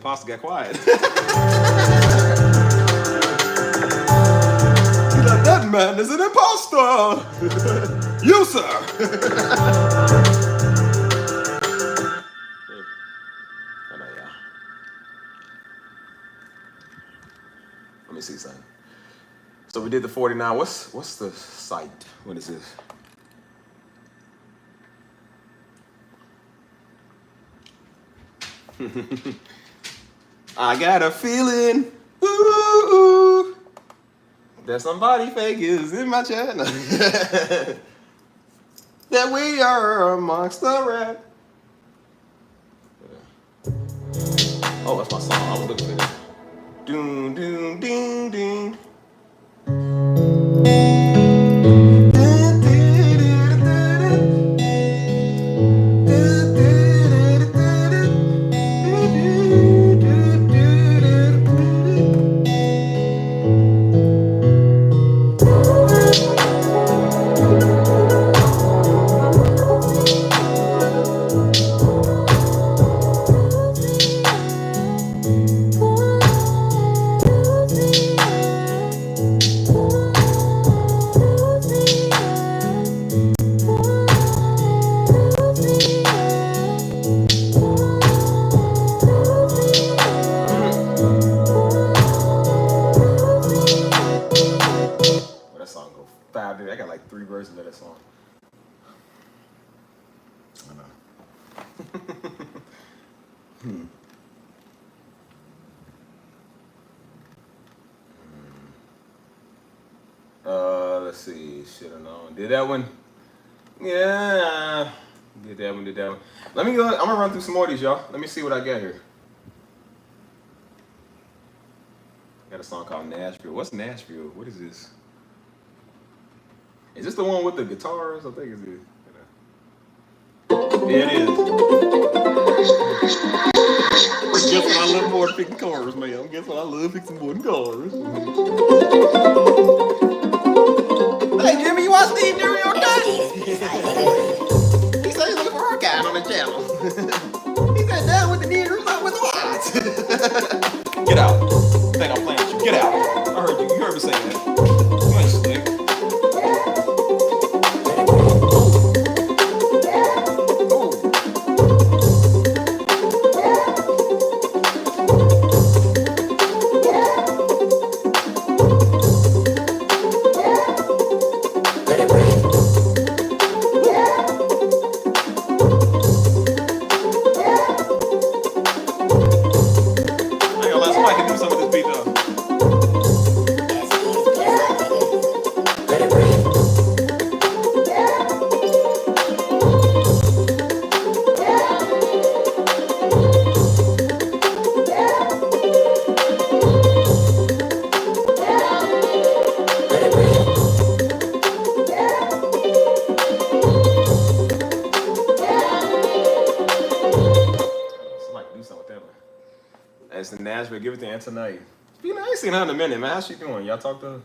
imposter got quiet. That man is an imposter. You, sir. I know, y'all. Let me see something. So we did the 49. What's the site? What is this? I got a feeling, ooh, that somebody fake is in my channel. That we are amongst the rap. Oh, that's my song. I was looking for it. Doom, doom, ding, ding. I got like 3 versions of that song. I know. Let's see. Should have known. Did that one? Yeah. Did that one. Let me go. I'm gonna run through some more of these, y'all. Let me see what I got here. I got a song called Nashville. What's Nashville? What is this? Is this the one with the guitars? I think it's it. Yeah, it is. Guess what I love more than fixing cars, man. Guess what I love fixing more than cars. Hey, Jimmy, you watch Steve Jimmy on that? He said he's looking for our guy on the channel. He said down with the niggers, not with the whites. Get out. Think I'm playing with you. Get out. I heard you. You heard me say that. You ain't slick. Give it to Antoinette. You know, I ain't seen her in a minute, man. How's she doing? Y'all talk to her?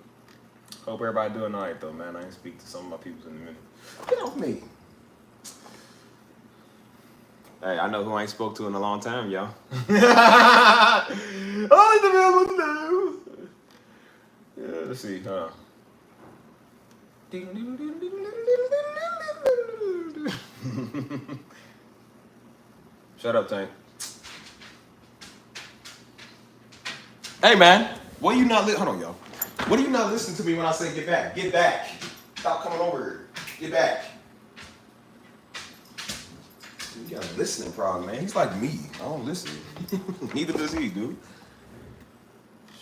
Hope everybody doing all right, though, man. I ain't speak to some of my people in a minute. Get off me. Hey, I know who I ain't spoke to in a long time, y'all. Only the man will know. Yeah, let's see. Shut up, Tank. Hey, man, what you not hold on, y'all. What do you not listen to me when I say get back? Get back. Stop coming over here. Get back. You got a listening problem, man. He's like me. I don't listen. Neither does he, dude.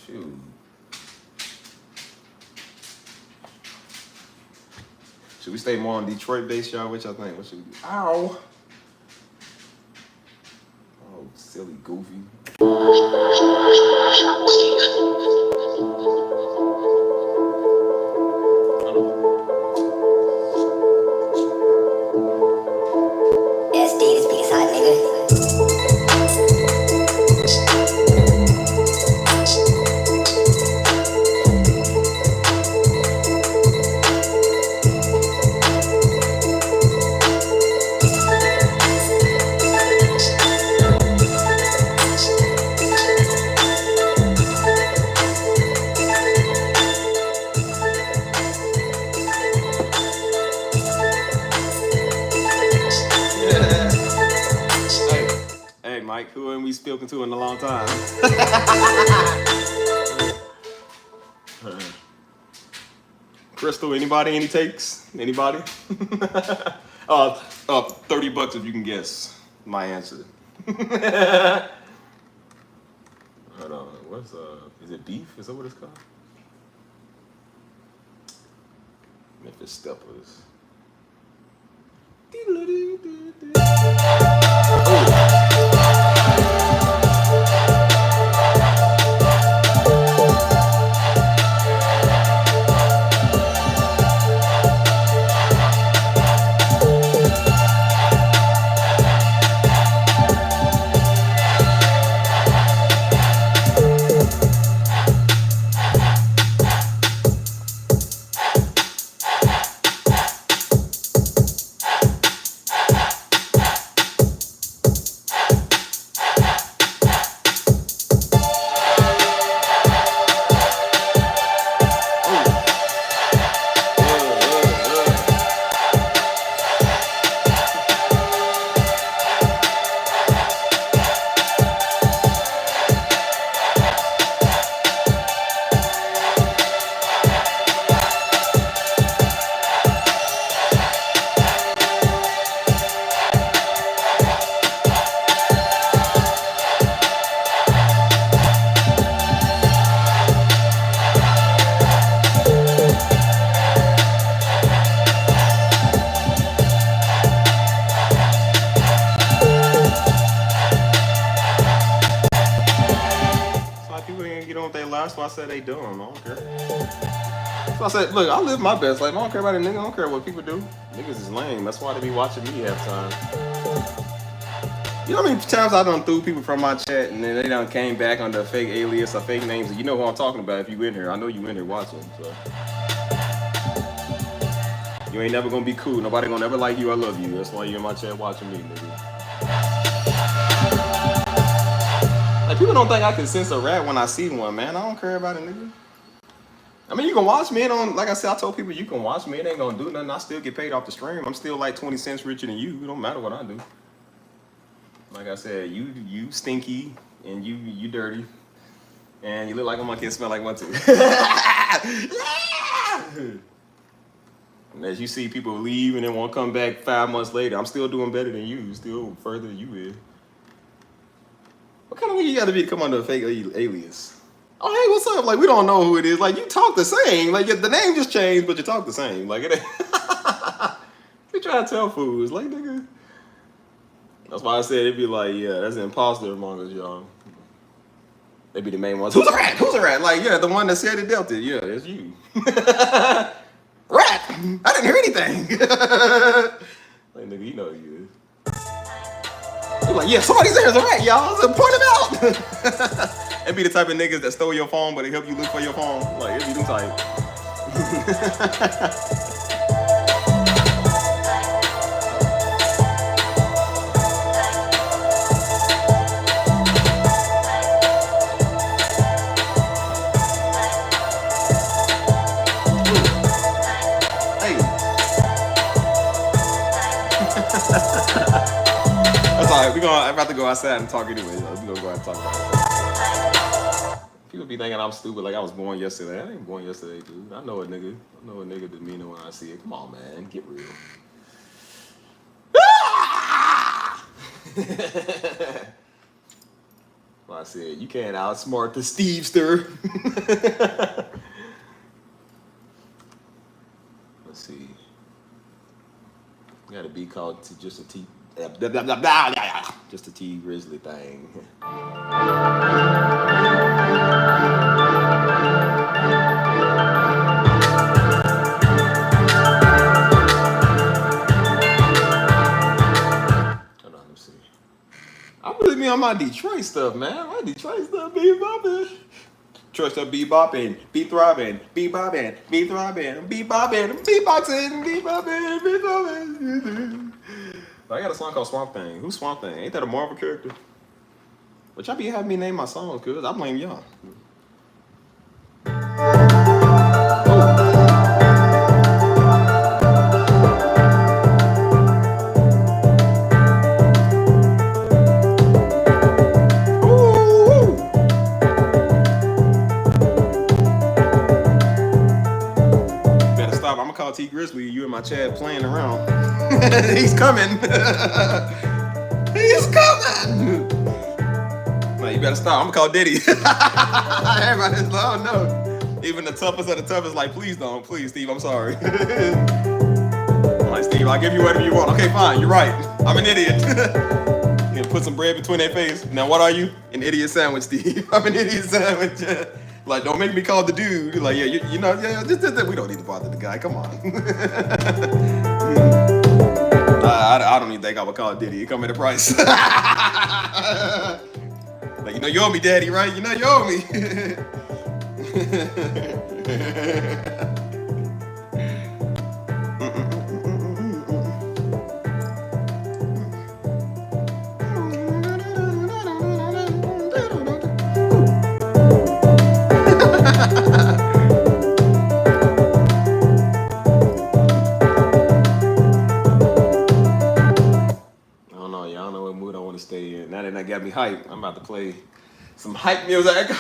Shoot. Should we stay more on Detroit based, y'all? What y'all think? What should we do? Ow. Oh, silly, goofy. Mike, who ain't we spoken to in a long time? Crystal, anybody? Any takes? Anybody? $30 if you can guess my answer. Hold on, what's is it beef? Is that what it's called? Memphis Steppers. That's why I said they dumb. I don't care. So I said, look, I live my best life. I don't care about a nigga. I don't care what people do. Niggas is lame. That's why they be watching me half time. You know how many times I done threw people from my chat and then they done came back under a fake alias or fake names? And you know who I'm talking about if you in here. I know you in here watching. So you ain't never gonna be cool. Nobody gonna ever like you or love you. That's why you in my chat watching me, nigga. Like, people don't think I can sense a rat when I see one, man. I don't care about it, nigga. I mean, you can watch me. It don't, like I said, I told people you can watch me. It ain't gonna do nothing. I still get paid off the stream. I'm still like 20 cents richer than you. It don't matter what I do. Like I said, you stinky and you dirty. And you look like a monkey and smell like one too. And as you see people leave and then won't come back 5 months later, I'm still doing better than you. Still further than you is. What kind of nigga you gotta be to come under a fake alias? Oh, hey, what's up? Like, we don't know who it is. Like, you talk the same. Like, the name just changed, but you talk the same. Like, it ain't. We try to tell fools. Like, nigga. That's why I said it'd be like, yeah, that's an imposter among us, y'all. They be the main ones. Who's a rat? Who's a rat? Like, yeah, the one that said it dealt it. Yeah, it's you. Rat! I didn't hear anything. Like, nigga, you know who you is. They're like, yeah, somebody's there as a rat, y'all. So point him out. It'd be the type of niggas that stole your phone, but they help you look for your phone. Like, it'd be them type. Hey. That's all right. I'm about to go outside and talk anyway. We're gonna go out and talk about it. People be thinking I'm stupid, like I was born yesterday. I ain't born yesterday, dude. I know a nigga. I know a nigga demeanor when I see it. Come on, man. Get real. Well, I said, you can't outsmart the Stevester. Let's see. Got a beat called just a T. Just a T Grizzly thing. I really be on my Detroit stuff, man. My Detroit stuff be bopping. Detroit stuff be bopping, be throbbing, be bobbing, be throbbing, be bobbing, be boxing, be bobbing, be throbbing. I got a song called Swamp Thing. Who's Swamp Thing? Ain't that a Marvel character? But y'all be having me name my songs, cuz I blame y'all. Grizzly, you and my Chad playing around. He's coming. He's coming. Like, you better stop. I'm gonna call Diddy. Everybody's like, oh no. Even the toughest of the toughest, like, please don't. Please, Steve, I'm sorry. I'm like, Steve, I'll give you whatever you want. Okay, fine, you're right. I'm an idiot. You put some bread between their face. Now, what are you? An idiot sandwich, Steve. I'm an idiot sandwich. Like, don't make me call the dude. Like, yeah, you know, yeah, we don't need to bother the guy. Come on. I don't even think I would call Diddy. It come at a price. Like, you know, you owe me, Daddy, right? You know, you owe me. Now that got me hyped, I'm about to play some hype music. Let's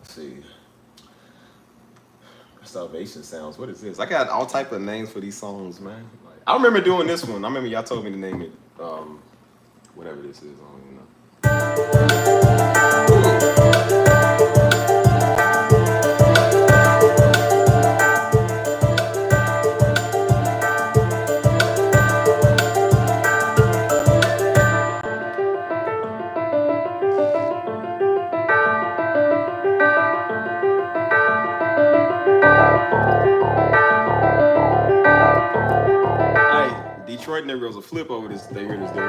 see. Salvation sounds. What is this? I got all type of names for these songs, man. Like, I remember doing this one. I remember y'all told me to name it. Whatever this is, I don't even know. Detroit nigga was a flip over this thing. Hear this dude.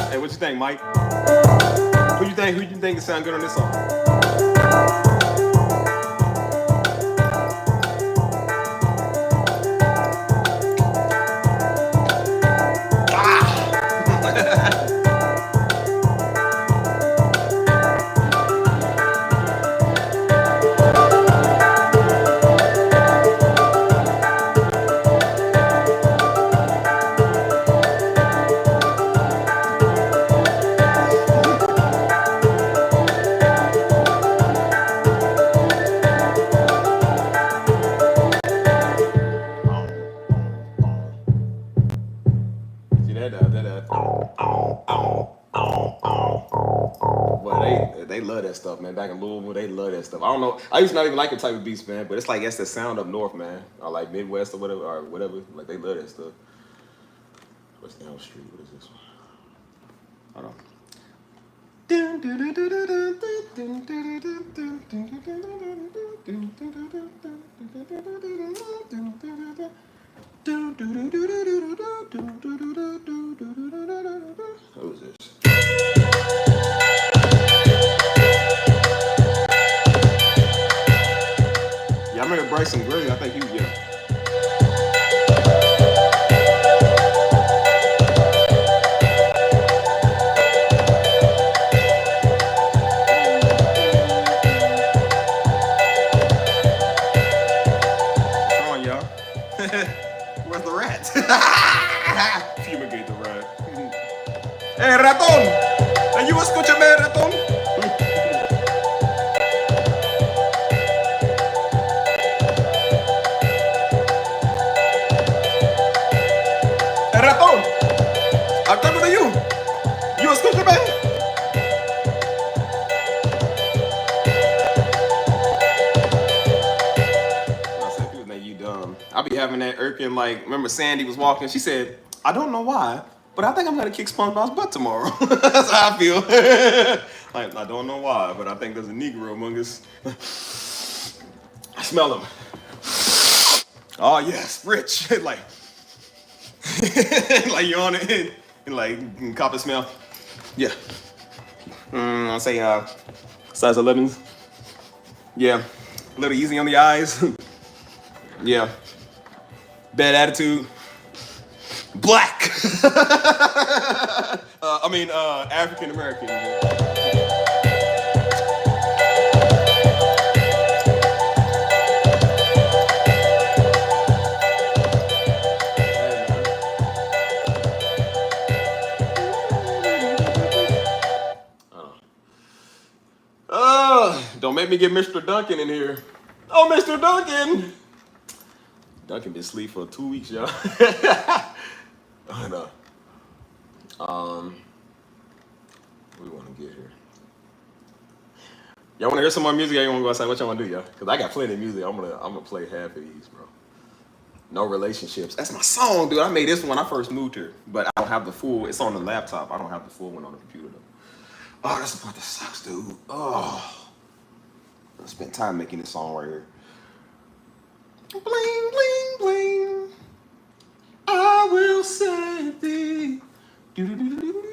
Hey, what you think, Mike? Who you think sound good on this song? They love that stuff, man. Back in Louisville, they love that stuff. I don't know. I used to not even like the type of beats, man, but it's like that's the sound up north, man. Or like Midwest or whatever. Like they love that stuff. What's Elm Street? What is this one? Hold on. Who is this? Yeah, I remember Bryson Gray. I think he was, yeah. Come on, y'all. Where's the rat? Fumigate the rat. Hey, ratón! Hey, you escúchame, ratón? Ratón, I'm talking to you. You escúchame. I said, dude, man, you dumb. I be having that irking, like, remember Sandy was walking? She said, I don't know why, but I think I'm gonna kick SpongeBob's butt tomorrow. That's how I feel. Like, I don't know why, but I think there's a Negro among us. I smell him. Oh yes, rich. Like. Like you on it and like copper smell. Yeah. I'll say size 11s. Yeah. A little easy on the eyes. Yeah. Bad attitude. Black. African American. make me get Mr. Duncan in here. Oh, Mr. Duncan. Duncan been asleep for 2 weeks, y'all. I know. What do we want to get here? Y'all want to hear some more music? Or you want to go outside? What y'all want to do, y'all? Because I got plenty of music. I'm gonna play half of these, bro. No relationships. That's my song, dude. I made this one when I first moved here, but I don't have the full. It's on the laptop. I don't have the full one on the computer though. Oh, that's the part that sucks, dude. Oh, I spent time making this song right here. Bling, bling, bling. I will save thee. Do-do-do-do-do-do-do.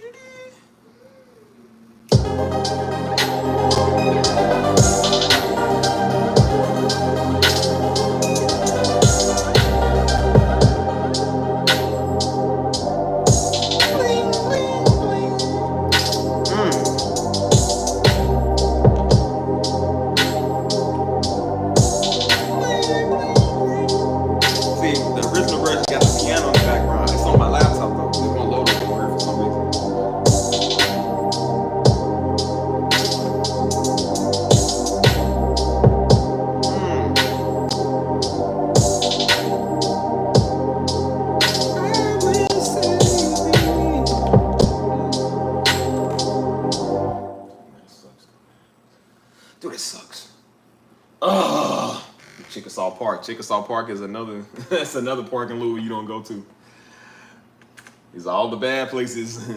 Chickasaw Park is another. That's another park in Louisville you don't go to. These are all the bad places. I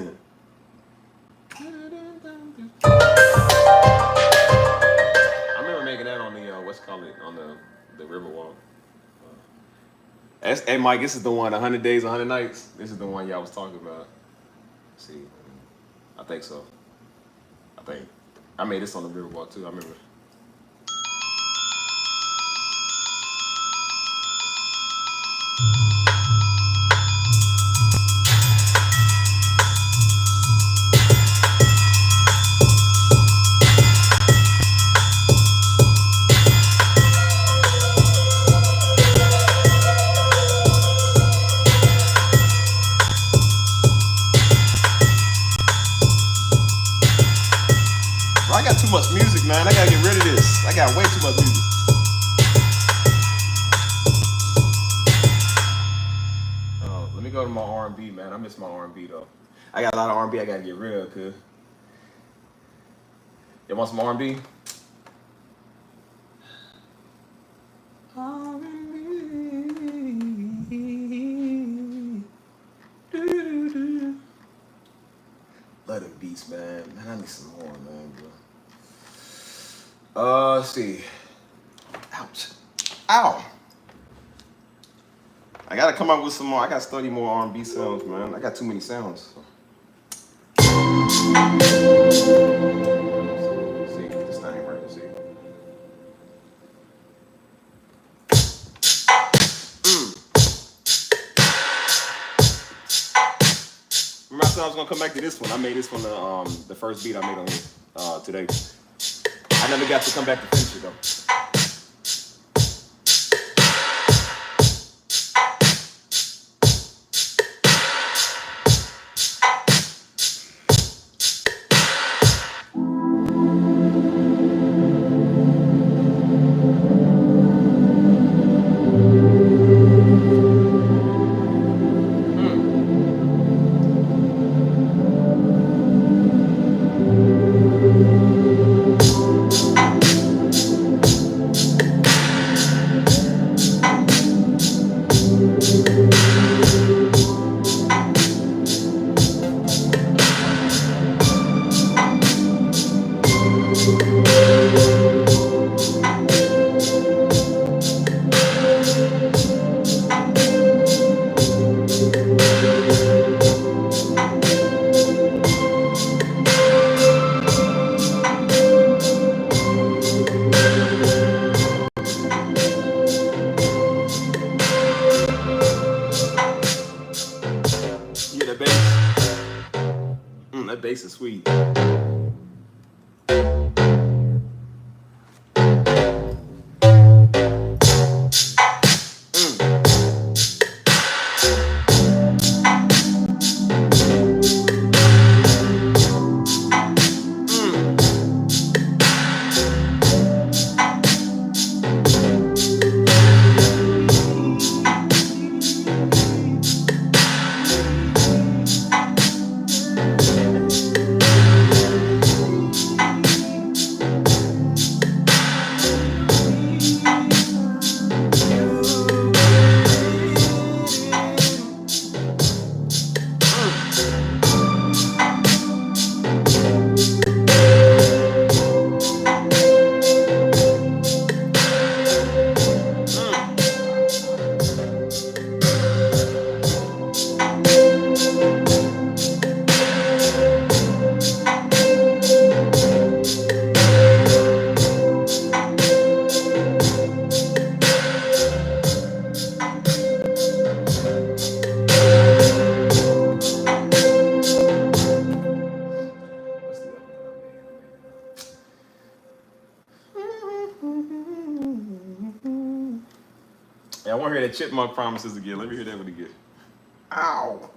remember making that on the what's called it on the Riverwalk. Hey Mike, this is the one. 100 Days, 100 Nights. This is the one y'all was talking about. Let's see, I think so. I think I made this on the Riverwalk too. I remember. Too much music, man. I gotta get rid of this. I got way too much music. Let me go to my R&B, man. I miss my R&B though. I got a lot of R&B I gotta get rid of, cuz. You want some R&B? Let it beats, man. Man, I need some more, man, bro. Let's see. Ouch. Ow. I gotta come up with some more. I gotta study more R&B sounds, man. I got too many sounds. See, this thing right here, see. Remember I said I was gonna come back to this one. I made this one the first beat I made on here today. I never got to come back to finish it though. That bass is sweet. Hey, I want to hear that chipmunk promises again. Let me hear that one again. Ow.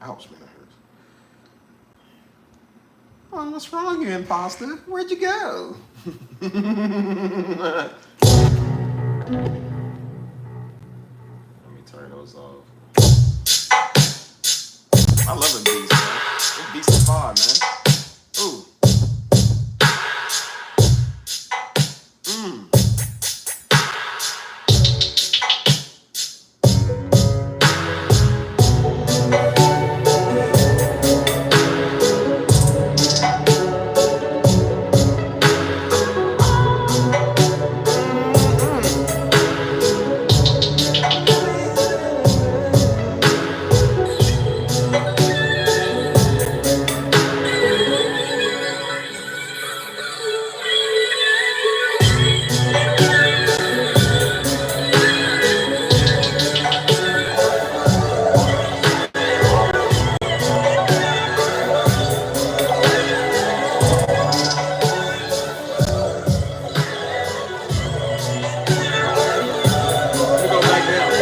Ouch, man, that hurts. Oh, what's wrong, you imposter? Where'd you go? Let me turn those off. I love them beats, man. Them beats are fire, man. Ooh. Let me go back down.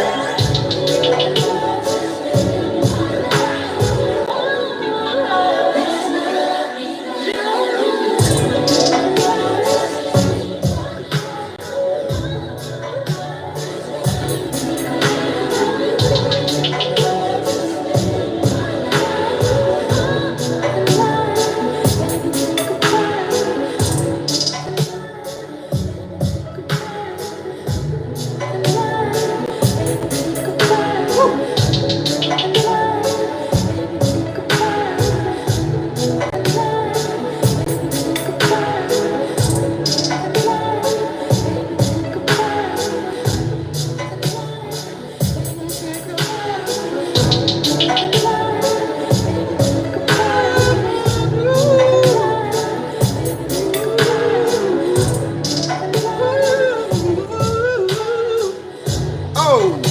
Oh!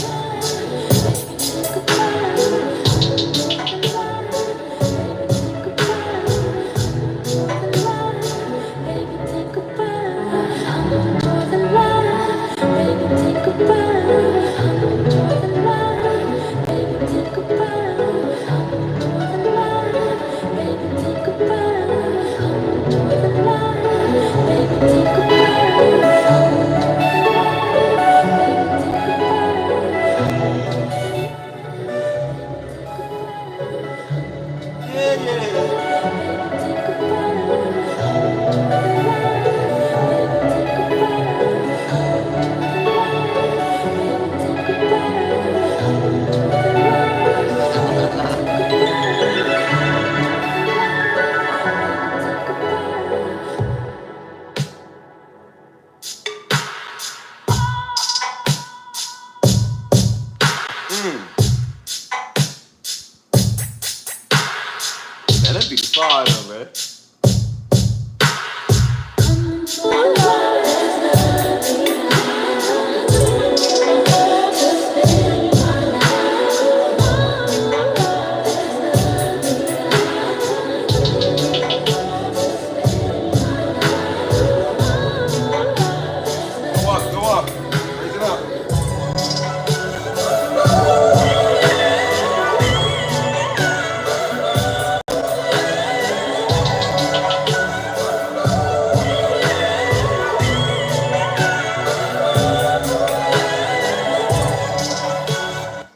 Yeah, yeah. Man, that beat is fire though, man. Go up, raise it up.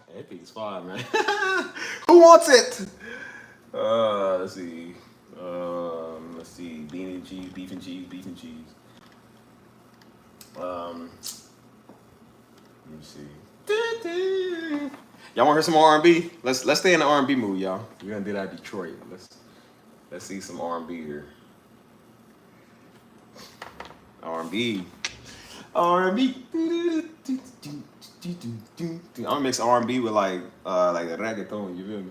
That beat is fire, man. Who wants it? Let's see. Let's see. Bean and cheese, beef and cheese, beef and cheese. Let me see. Y'all want to hear some R&B? Let's stay in the R&B mood, y'all. We're gonna do that Detroit. Let's see some R&B here. R&B. R&B. I'm gonna mix R&B with like a reggaeton. You feel me?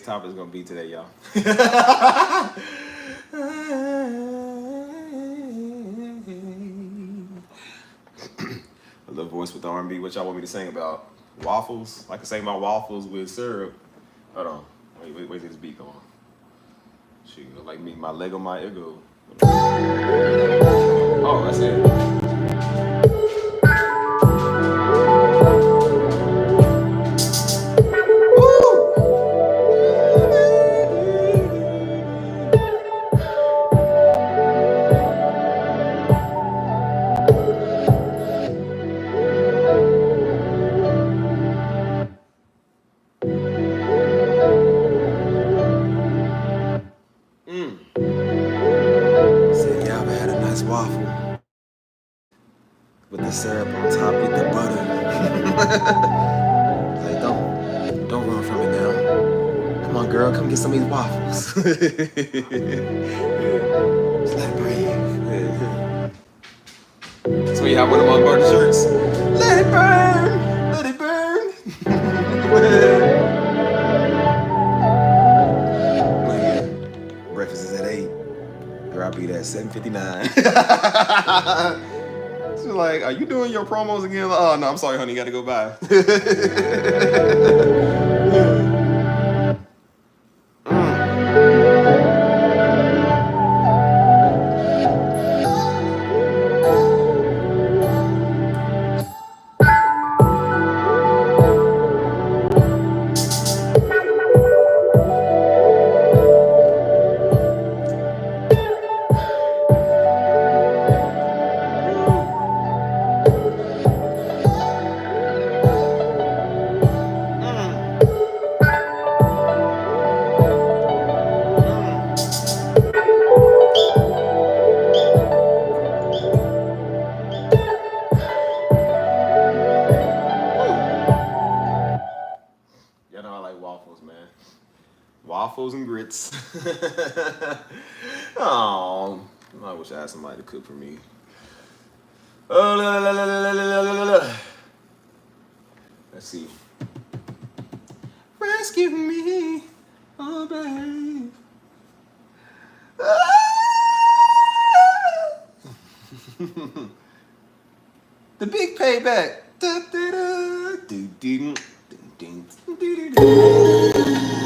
topic is gonna be today, y'all. A little voice with the R&B. What y'all want me to sing about? Waffles? I can sing about waffles with syrup. Hold on. Wait till this beat go on. She look like me, my leg on my ego. Oh, that's it. Said, yeah, I've had a nice waffle with the syrup on top with the butter. Like, don't run from it now. Come on, girl, come get some of these waffles. Just let it breathe. So you have one of my butter shirts. Let it burn, let it burn. Breakfast is at 8. Girl, I'll be there at 7:59. She's like, are you doing your promos again? Oh, no, I'm sorry, honey. You got to go by. Y'all know I like waffles, man. Waffles and grits. Oh, I wish I had somebody to cook for me. Oh, let's see. Rescue me, oh babe. The big payback.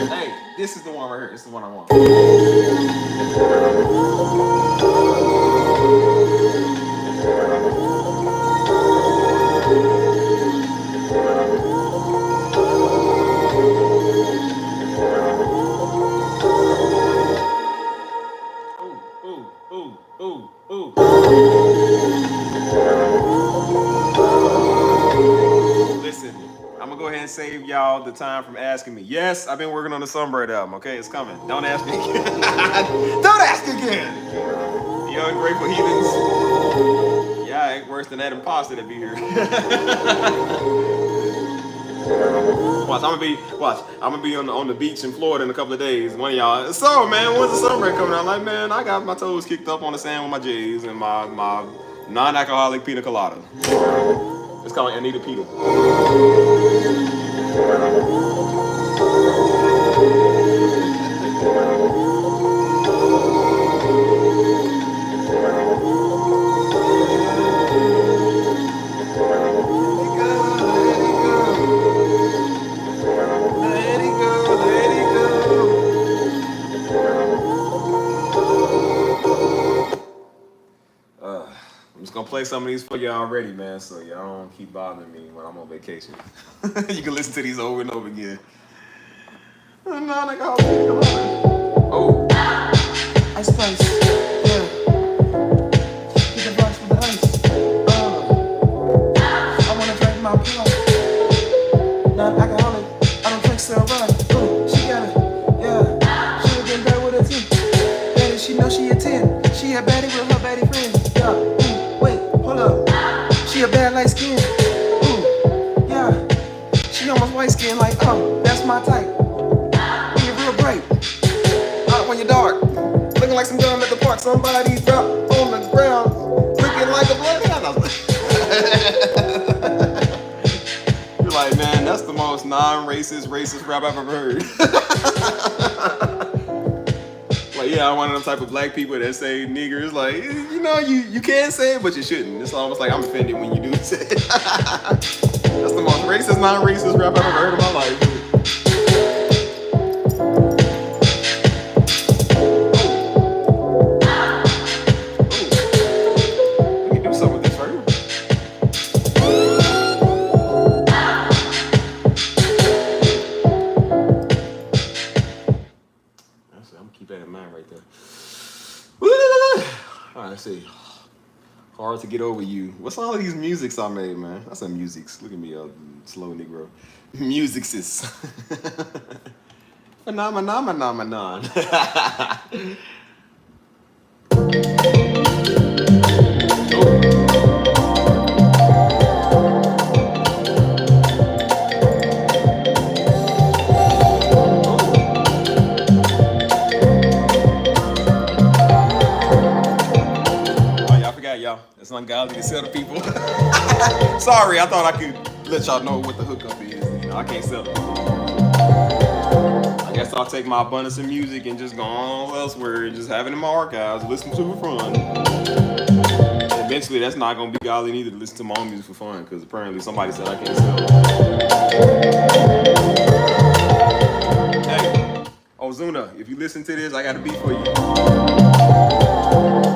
Hey, this is the one right here. This is the one I want. Ooh. Listen, I'm gonna go ahead and save y'all the time from asking me. Yes, I've been working on the Sunbird album, okay? It's coming. Don't ask me again. Don't ask again! You ungrateful heathens. Yeah, I ain't worse than that imposter that be here. Watch, I'm gonna be on the beach in Florida in a couple of days. One of y'all, so man, when's the Sunbird coming out? I'm like, man, I got my toes kicked up on the sand with my J's and my non-alcoholic pina colada. It's called Anita Pita. I'm just gonna play some of these for y'all already, man, so y'all don't keep bothering me when I'm on vacation. You can listen to these over and over again. Oh, Ice Spice, yeah. Get the box with the ice. I wanna drink my blood. Non-alcoholic, I don't drink so right. Ooh, she got it, yeah. Should've been there with her too. Baddie, she know she a 10. She a baddie with her baddie friends. Yeah, wait, hold up. She a bad light skin. Ooh, yeah. She almost white skin, like, that's my type. When you're real bright, not when you're dark. Looking like some gun at the park. Somebody dropped on the ground, looking like a blood. You're like, man, that's the most non-racist, racist rap I've ever heard. Like, yeah, I'm one of them type of black people that say niggers. Like, you know, you can say it, but you shouldn't. It's almost like I'm offended when you do say it. That's the most racist, non-racist rap I've ever heard in my life. Let me do something with this right here. I'm gonna keep that in mind right there. All right, let's see. Hard to get over you. What's all of these musics I made, man? That's some musics. Look at me, slow Negro. Musics is phenomenon. Y'all, it's ungodly to sell to people. Sorry, I thought I could let y'all know what the hookup is. You know, I can't sell it. I guess I'll take my abundance of music and just go on elsewhere and just have it in my archives, listen to it for fun. Eventually, that's not gonna be godly neither to listen to my own music for fun, because apparently somebody said I can't sell it. Hey, Ozuna, if you listen to this, I got a beat for you.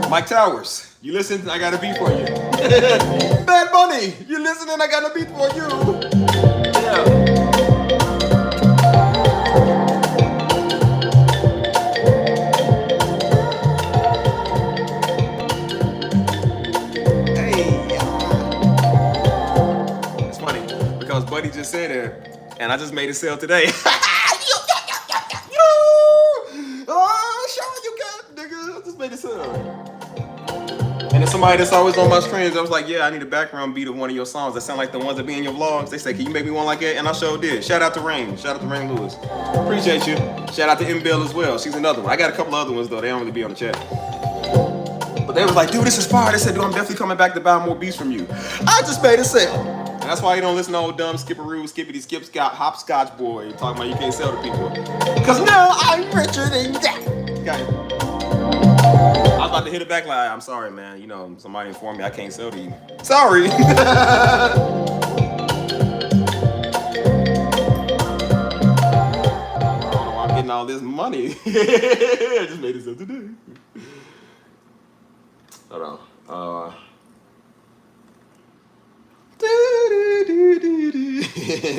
Mike Towers, you listen, I got a beat for you. Bad Bunny, you listening, I got a beat for you. Yeah. Hey. It's funny, because Buddy just said it, and I just made it sell today. Oh, Sean, you got, nigga, I just made it sell. And then somebody that's always on my streams, I was like, yeah, I need a background beat of one of your songs that sound like the ones that be in your vlogs. They say, can you make me one like that? And I sure did. Shout out to Rain. Shout out to Rain Lewis. Appreciate you. Shout out to M. Bell as well. She's another one. I got a couple other ones, though. They don't really be on the chat. But they was like, dude, this is fire. They said, dude, I'm definitely coming back to buy more beats from you. I just made a sale. And that's why you don't listen to old dumb skipperoo, skippity skip scott, hopscotch boy talking about you can't sell to people. Because now I'm richer than that. Okay. I was about to hit it back like, I'm sorry, man. You know, somebody informed me I can't sell to you. Sorry. I don't know why I'm getting all this money. I just made this up today. Hold on.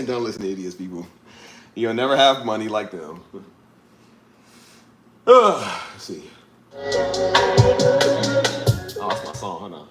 Don't listen to idiots, people. You'll never have money like them. Let's see. Oh, that's my song. Hold on.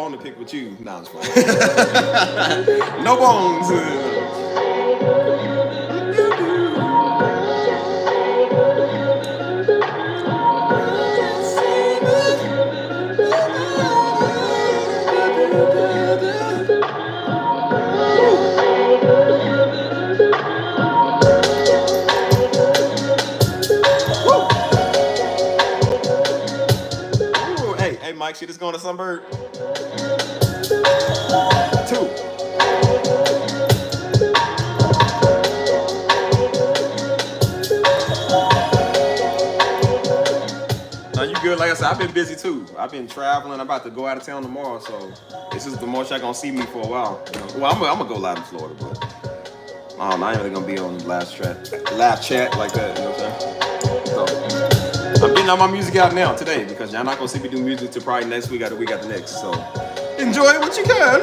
To pick with you. Nah, I'm just playing. No bones. Ooh, hey, Mike, shit is going to Sunbird. 2. Now you good? Like I said, I've been busy too. I've been traveling. I'm about to go out of town tomorrow, so this is the most y'all gonna see me for a while. You know? Well, I'm gonna go live in Florida, but I ain't really gonna be on live chat like that. You know what I'm saying? So I'm getting all my music out now today because y'all not gonna see me do music till probably next week or the week after next. So enjoy what you can.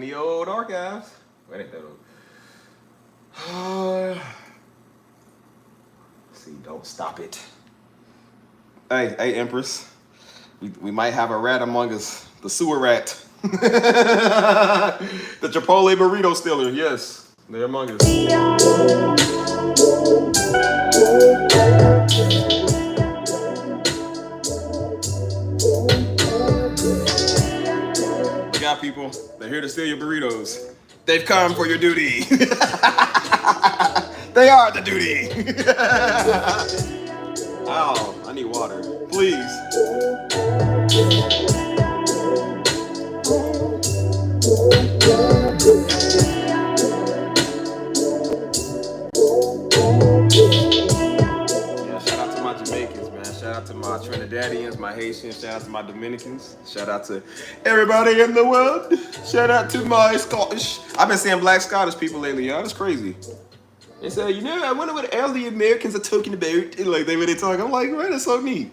the old archives. Wait, ain't that old? See, don't stop it. Hey, Empress. We might have a rat among us. The sewer rat. The Chipotle burrito stealer. Yes, they're among us. Look out, people. They're here to steal your burritos. They've come for your duty. They are the duty. Ow, I need water. Please. Yeah, shout out to my Jamaicans, man. Shout out to my Trinidadians, my Haitians. Shout out to my Dominicans. Shout out to everybody in the world. Shout out to my Scottish. I've been seeing black Scottish people lately, y'all. That's crazy. They say, you know, I wonder what all the Americans are talking about. Like, they really talk. I'm like, man, that's so neat.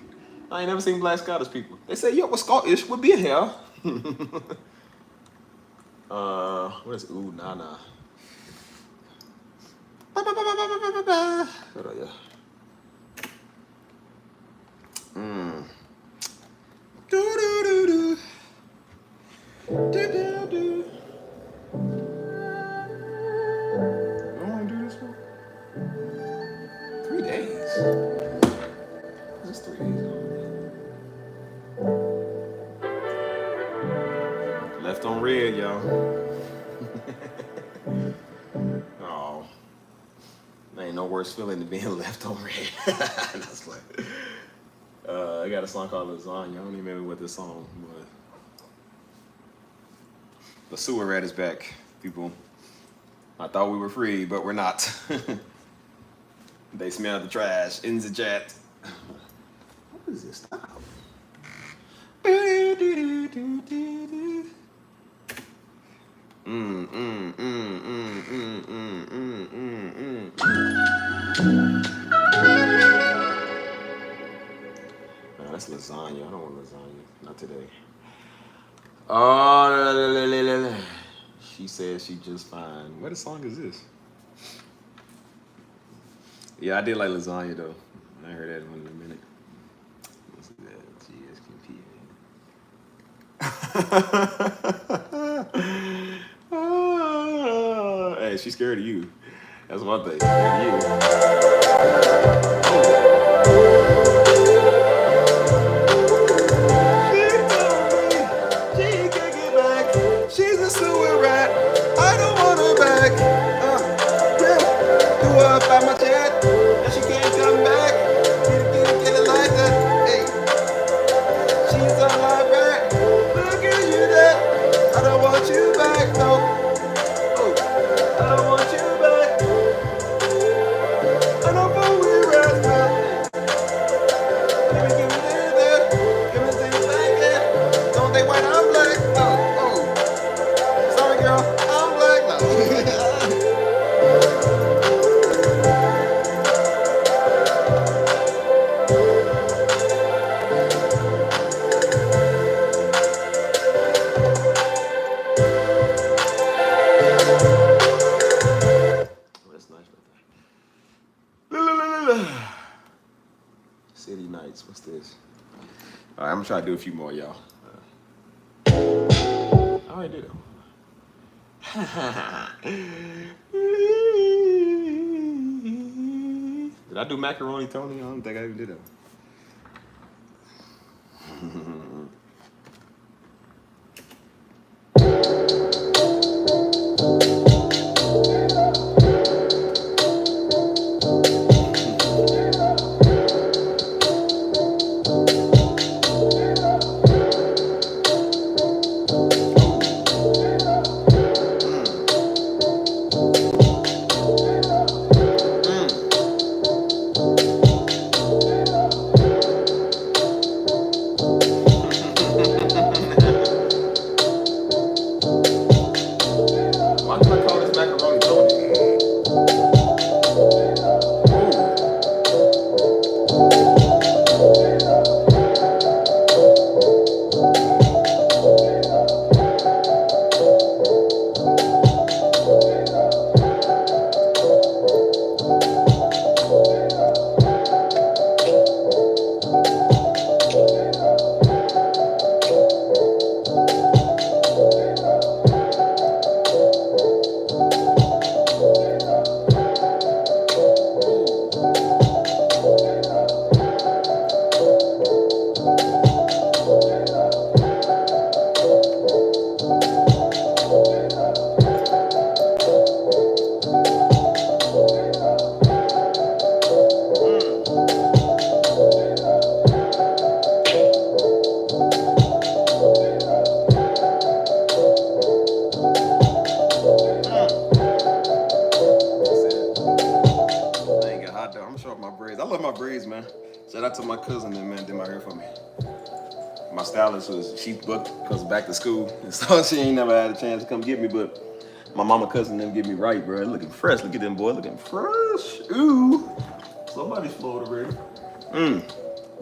I ain't never seen black Scottish people. They say, yo, we're Scottish. We'll be here. What is ooh, nah, nah. Hold on, yeah. Do do do do. Do do do. I want to do this one. 3 days. This is 3 days. Left on red, y'all. Oh, there ain't no worse feeling than being left on red. That's like, I got a song called Lasagna. I don't even remember what this song was. The sewer rat is back, people. I thought we were free, but we're not. They smell the trash in the chat. What is this style? Man, that's lasagna. I don't want lasagna. Not today. Oh, she says she just fine. What song is this? Yeah, I did like lasagna though. I heard that one in a minute. What's that? Hey, she's scared of you. That's one thing. Scared of you. She's a sewer rat. I don't want her back. Yeah. Do her by my chat. And she can't come back. Get it like that. Hey. She's a live rat. Look at you that. I don't want you back. No. Oh. I don't want you back. I don't know we rats now. Give me there. Give me things like that. Don't they white, I'm black. Oh. Sorry, girl. I'm black now. That's nice right there. City Nights. What's this? All right, I'm gonna try to do a few more, y'all. I already did it. Did I do Macaroni Tony? I don't think I even did that. I do. I'm gonna show off my braids. I love my braids, man. Shout out to my cousin that man did my hair for me. My stylist she booked because back to school, and so she ain't never had a chance to come get me. But my mama cousin didn't get me right, bro. Looking fresh. Look at them boy, looking fresh. Ooh, somebody's Florida, bro.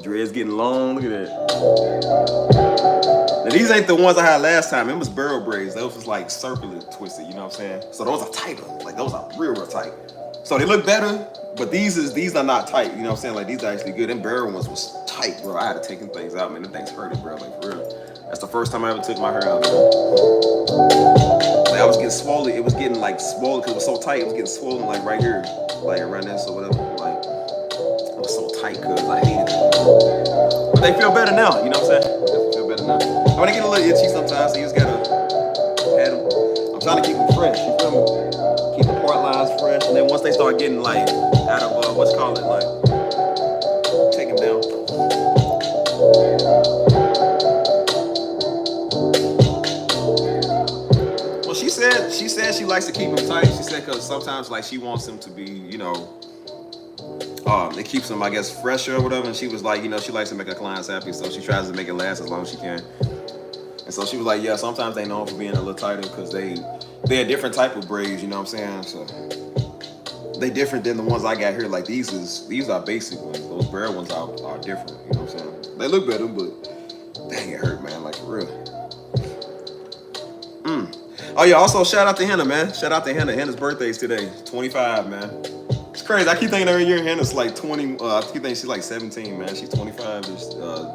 Dreads getting long. Look at that. Now these ain't the ones I had last time. It was barrel braids. Those was like circular twisted. You know what I'm saying? So those are tighter. Like those are real tight. So they look better. But these are not tight, you know what I'm saying? Like these are actually good. Them barrel ones was tight, bro. I had to take them things out, man. Them things hurted, bro. Like for real. That's the first time I ever took my hair out, man. Like I was getting swollen. It was getting like swollen because it was so tight. It was getting swollen like right here, like around this or whatever. Like it was so tight because I hated it. But they feel better now, you know what I'm saying? They feel better now. I want to get a little itchy sometimes, so you just gotta have them. I'm trying to keep them fresh. You feel me? Keep the part lines fresh, and then once they start getting like out of what's called it, like take them down. Well, she said she likes to keep them tight. She said because sometimes like she wants them to be, you know, it keeps them, I guess, fresher or whatever. And she was like, you know, she likes to make her clients happy, so she tries to make it last as long as she can. And so she was like, yeah, sometimes they known for being a little tighter because they're a different type of braids, you know what I'm saying? So they different than the ones I got here. Like these are basic ones. Those barrel ones are different, you know what I'm saying? They look better, but dang, it hurt, man, like for real. Oh yeah, also shout out to Hannah, man. Shout out to Hannah. Hannah's birthday is today, 25, man. It's crazy. I keep thinking every year Hannah's like 20. I keep thinking she's like 17, man. She's 25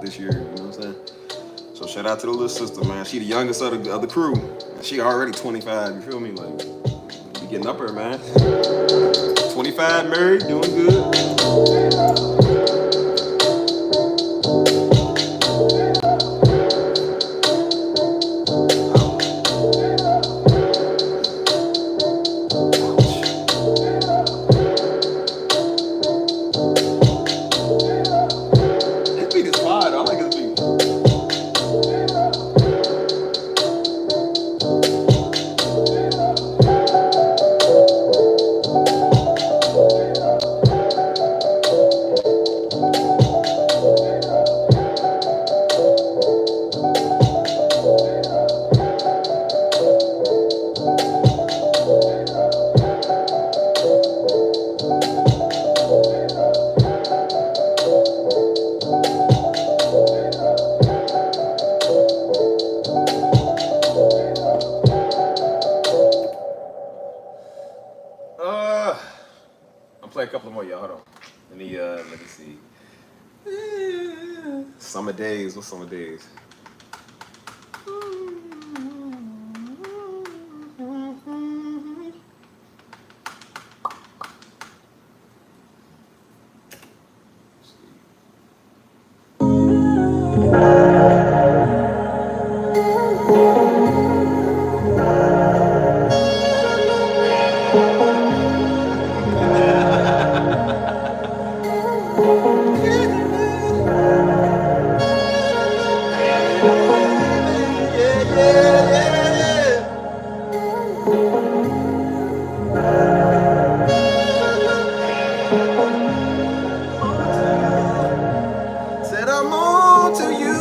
this year, you know what I'm saying? So shout out to the little sister, man. She the youngest of the crew. She already 25, you feel me? Like, we getting up her, man. 25, married, doing good. This beat is fire, though. I like this beat. I'll play a couple more, y'all. Hold on. Let me see. Summer days. What's summer days? Said I'm on to you.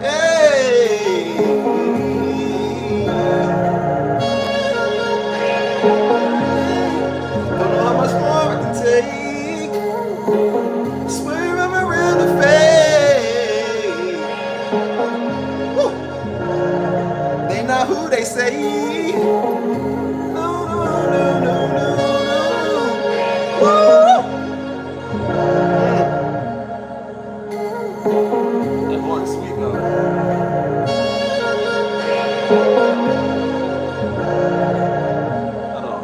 Hey. Don't know how much more I can take. Swear I'm around the fade. Woo. They not who they say. No. Woo. That horn is sweet though. Hold on.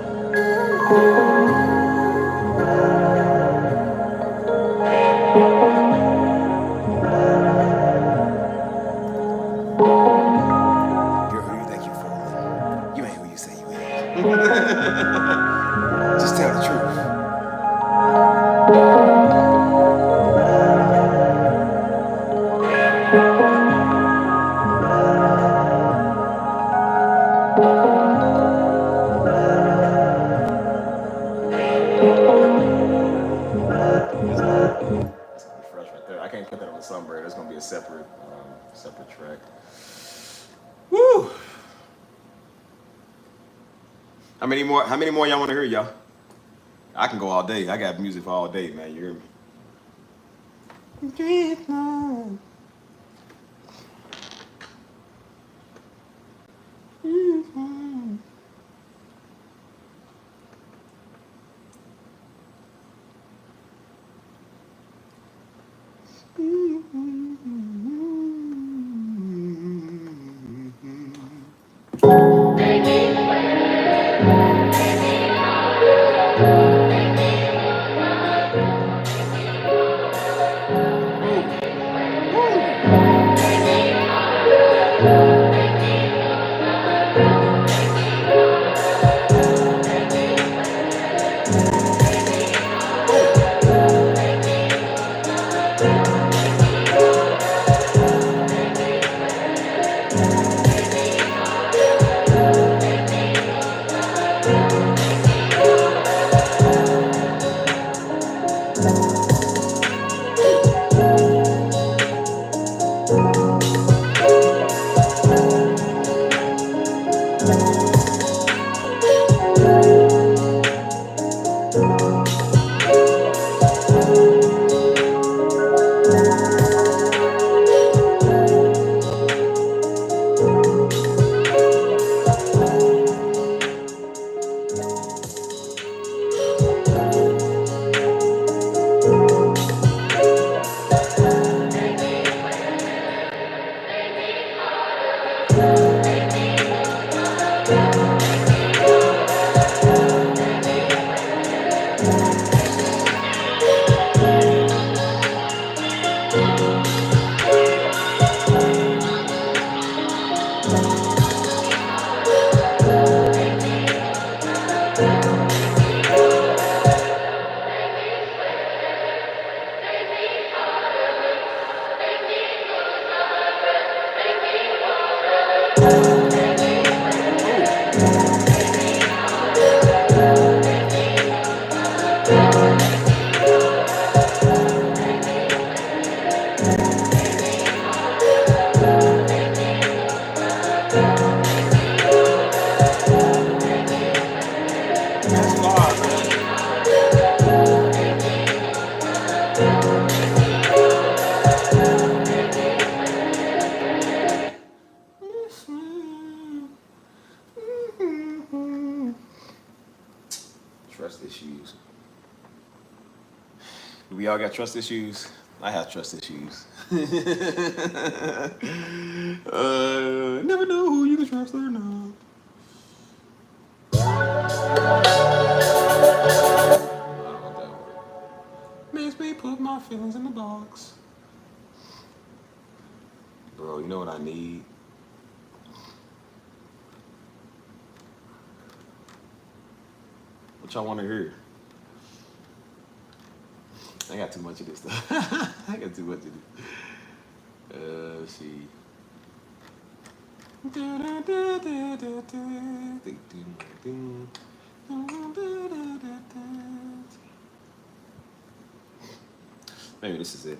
Girl, who you think you fooling? You ain't who you say you is. Just tell the truth. That's gonna be fresh right there. I can't put that on the Sunbird. That's gonna be a separate track. Woo! How many more? How many more y'all want to hear, y'all? I can go all day. I got music for all day, man. You hear me? Trust issues. Do we all got trust issues? I have trust issues. Never know who you can trust or not. I don't want that one. Makes me put my feelings in the box. Bro, you know what I need? What y'all want to hear? I got too much of this stuff. I got too much of this. Let's see. Maybe this is it.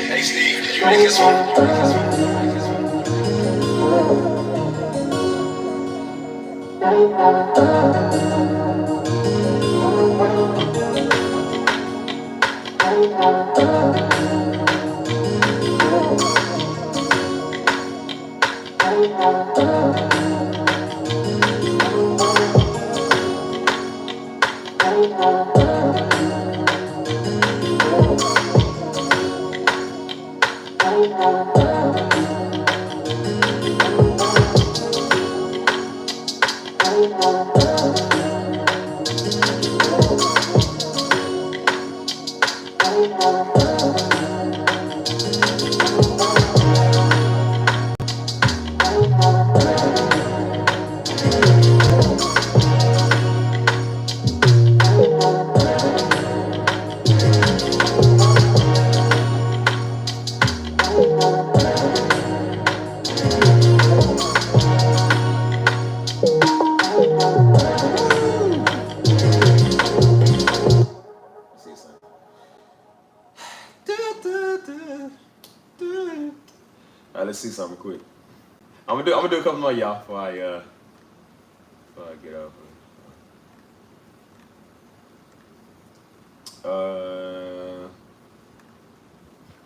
Hey Steve, did you make this one? I'm gonna do a couple more, y'all, before I get up.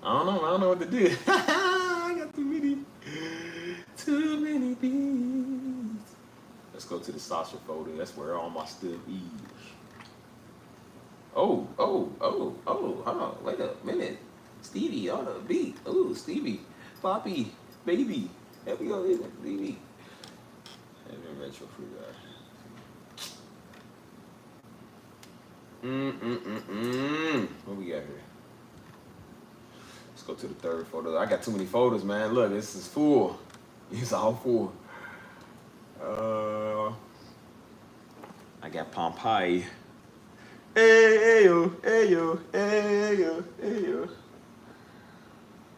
I don't know what to do. I got too many beats. Let's go to the Sasha folder. That's where all my stuff is. Oh, hold on, wait a minute. Stevie on the beat. Ooh, Stevie, Poppy, baby. There we go, Stevie. And then retro free guy. What we got here? Let's go to the third photo. I got too many photos, man. Look, this is full. It's all full. I got Pompeii. Hey yo, hey yo, hey yo, hey yo.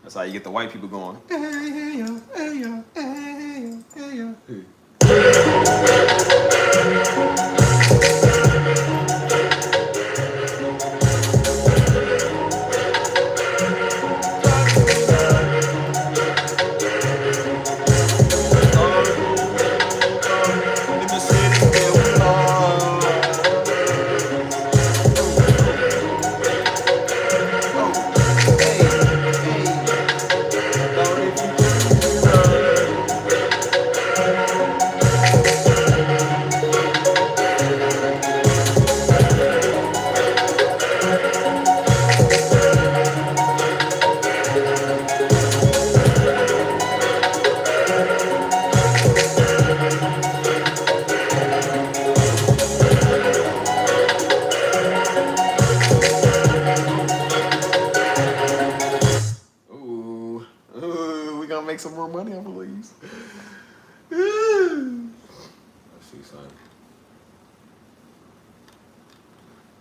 That's how you get the white people going. Hey yo, hey yo, hey yo, hey yo. Hey. Make some more money, I believe. Let's see something.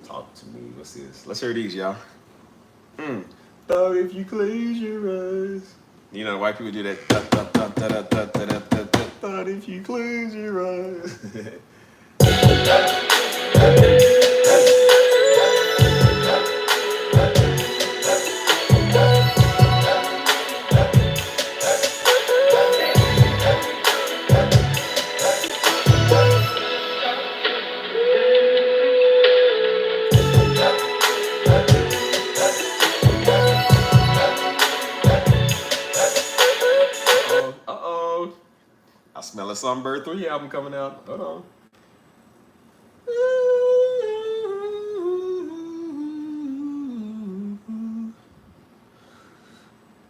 Talk to me. What's this? Let's hear these, y'all. Thought if you close your eyes. You know, white people do that. Thought if you close your eyes. I smell a Songbird 3 album coming out. Hold on.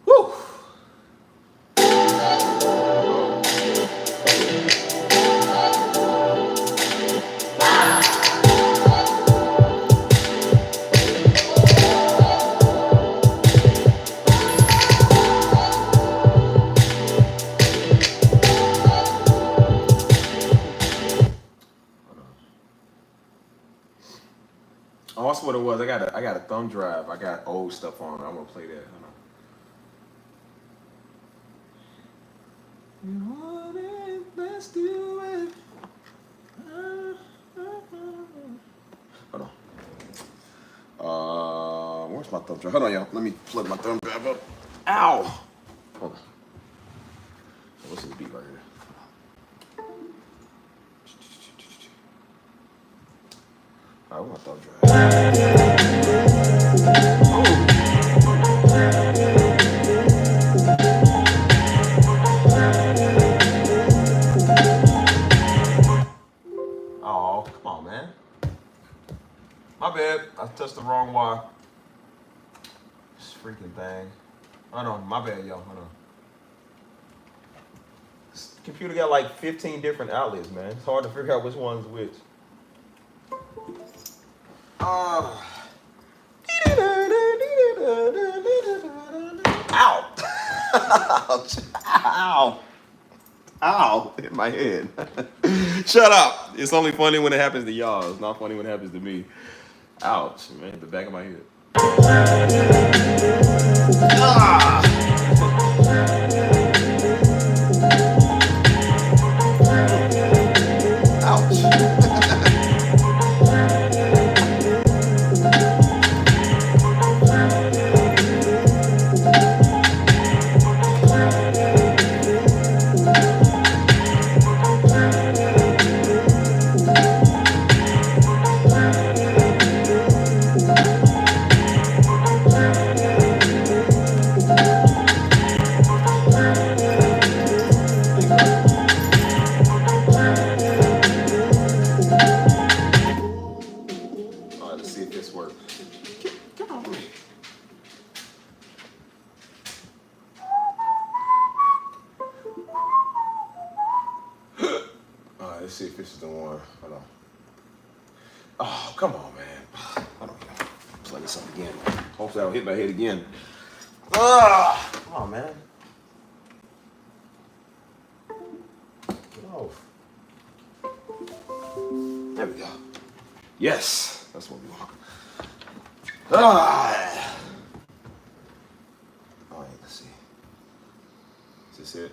Woo! Oh, that's what it was. I got a thumb drive. I got old stuff on it. I'm gonna play that. Hold on. You want it? Let's do it. Hold on. Where's my thumb drive? Hold on, y'all. Let me plug my thumb drive up. Ow! Hold on. What's this beat right here? I want thumb drive. Oh, come on, man. My bad. I touched the wrong wire. This freaking thing. Hold on. My bad, y'all. Hold on. This computer got like 15 different outlets, man. It's hard to figure out which one's which. Ow! Ouch! Ow! Ow! Hit my head. Shut up! It's only funny when it happens to y'all. It's not funny when it happens to me. Ouch, man! The back of my head. Ah! Ouch! Oh, come on, man. I don't know. Play this up again. Hopefully I don't hit my head again. Ah, come on, man. Oh. There we go. Yes, that's what we want. Ah. All right, let's see. Is this it?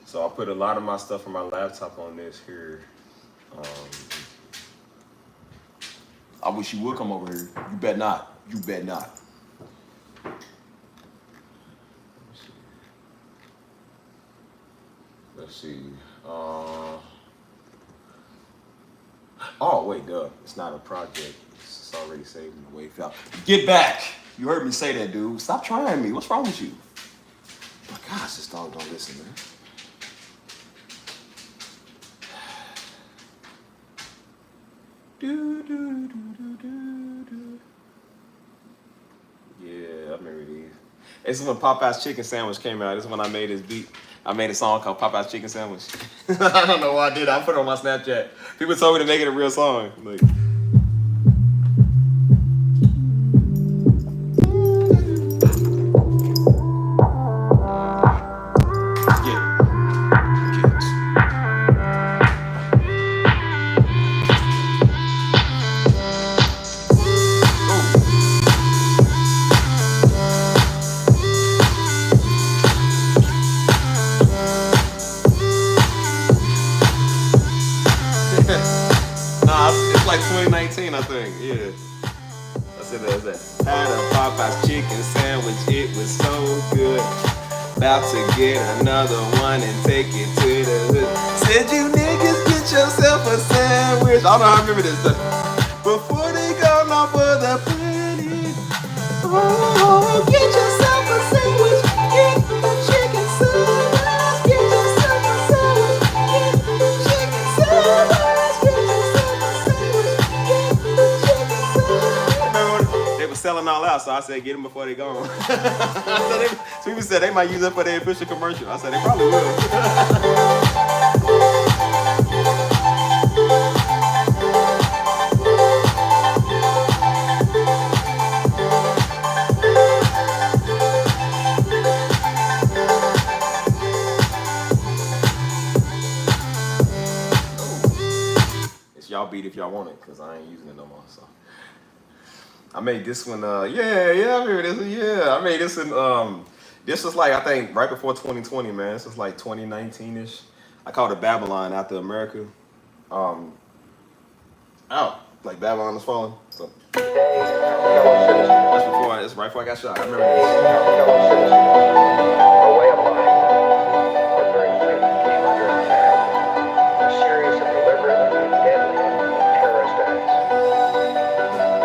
So I'll put a lot of my stuff from my laptop on this here. I wish you would come over here. You bet not. You bet not. Let's see. Oh, wait, duh. It's not a project. It's already saved in the wave file. Get back. You heard me say that, dude. Stop trying me. What's wrong with you? Oh my gosh, this dog don't listen, man. Yeah, I remember these. This is when Popeye's Chicken Sandwich came out. This is when I made this beat. I made a song called Popeye's Chicken Sandwich. I don't know why I did it. I put it on my Snapchat. People told me to make it a real song. Like, it's like 2019, I think. Yeah. That's it. That's it. Had a Popeye's chicken sandwich. It was so good. About to get another one and take it to the hood. Said you niggas get yourself a sandwich. I don't know how I remember this stuff. Before they go off for the party. Oh, get yourself a sandwich. Get the chicken sandwich. Get yourself a sandwich. Get the chicken sandwich. Get yourself a sandwich. Get the chicken sandwich. Remember when they were selling all out, so I said get them before they gone. So people said they might use it for their official commercial. I said they probably will. Y'all beat if y'all want it, cause I ain't using it no more. So I made this one. Yeah, I remember this one. Yeah, I made this in. This was like I think right before 2020, man. This was like 2019ish. I called it Babylon after America. Out like Babylon was falling. So that's before. It's right before I got shot. I remember this. Our way of life, our very faith came under attack. A series of deliberate and deadly terrorist acts.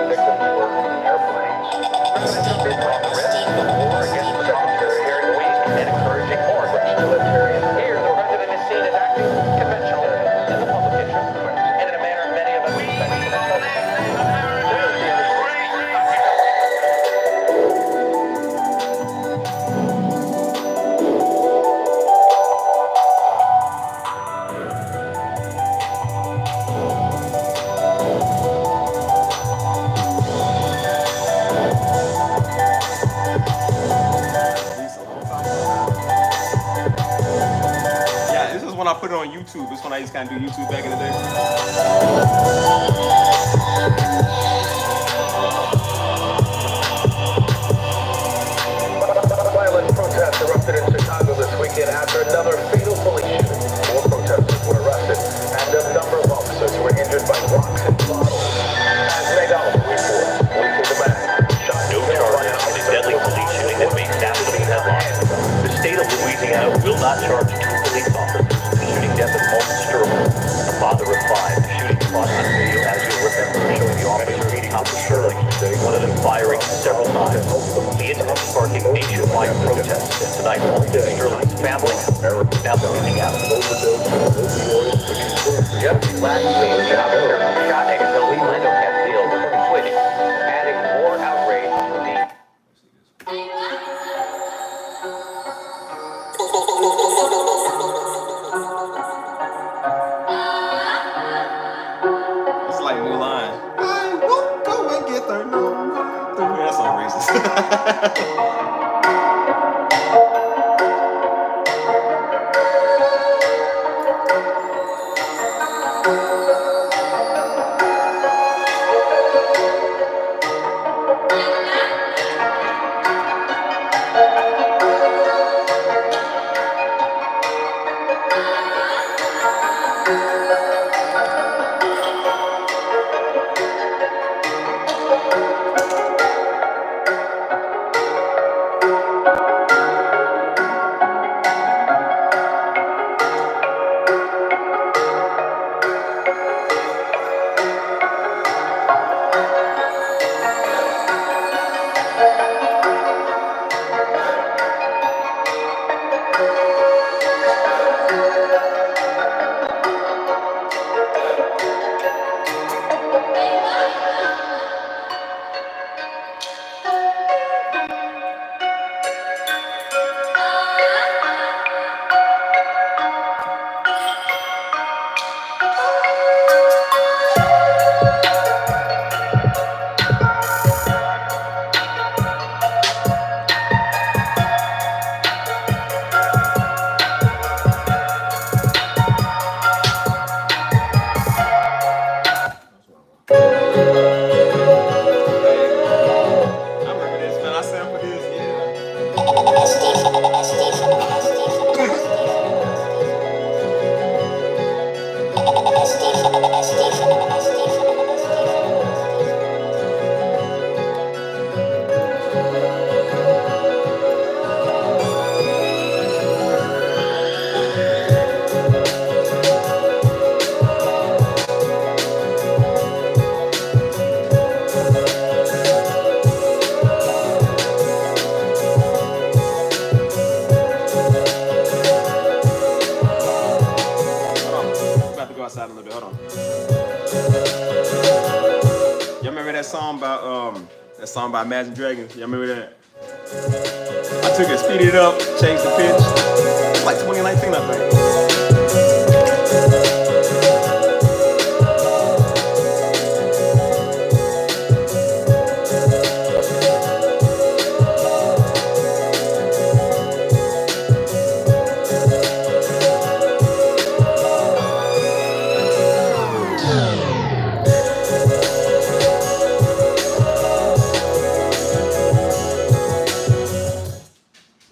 Victims were airplanes. President ran the risk of war against the Secretary, hearing weak and encouraging more utilitarian. Here, the president is seen as acting conventional in the public interest, and in a manner many of us expect from the president. Yeah, this is when I put it on YouTube. This is when I used to kind of do YouTube back in the day. Violent protests erupted in Chicago this weekend after another fatal police shooting. 4 protesters were arrested, and a number of officers were injured by rocks and bottles. As McDonald reports, police in the back shot No charges in the deadly police shooting that made national headlines. The state of Louisiana will not charge 2 police officers for the shooting death of Holmes Sterling, a father of 5. The shooting caught on video, as you'll remember, showing the officer beating Thomas Sterling, one of them firing several times. The incident sparking nationwide protests, and tonight Holmes Sterling's family now speaking out. Just last week, the officer shot a Orlando Castile before he switched, adding more outrage to the... I remember this, man. I sampled this. Yeah. I'm about to go outside a little bit. Hold on. Y'all remember that song by Imagine Dragons? Y'all remember that? I took it, speeded it up, changed the pitch. It's like 2019, I think.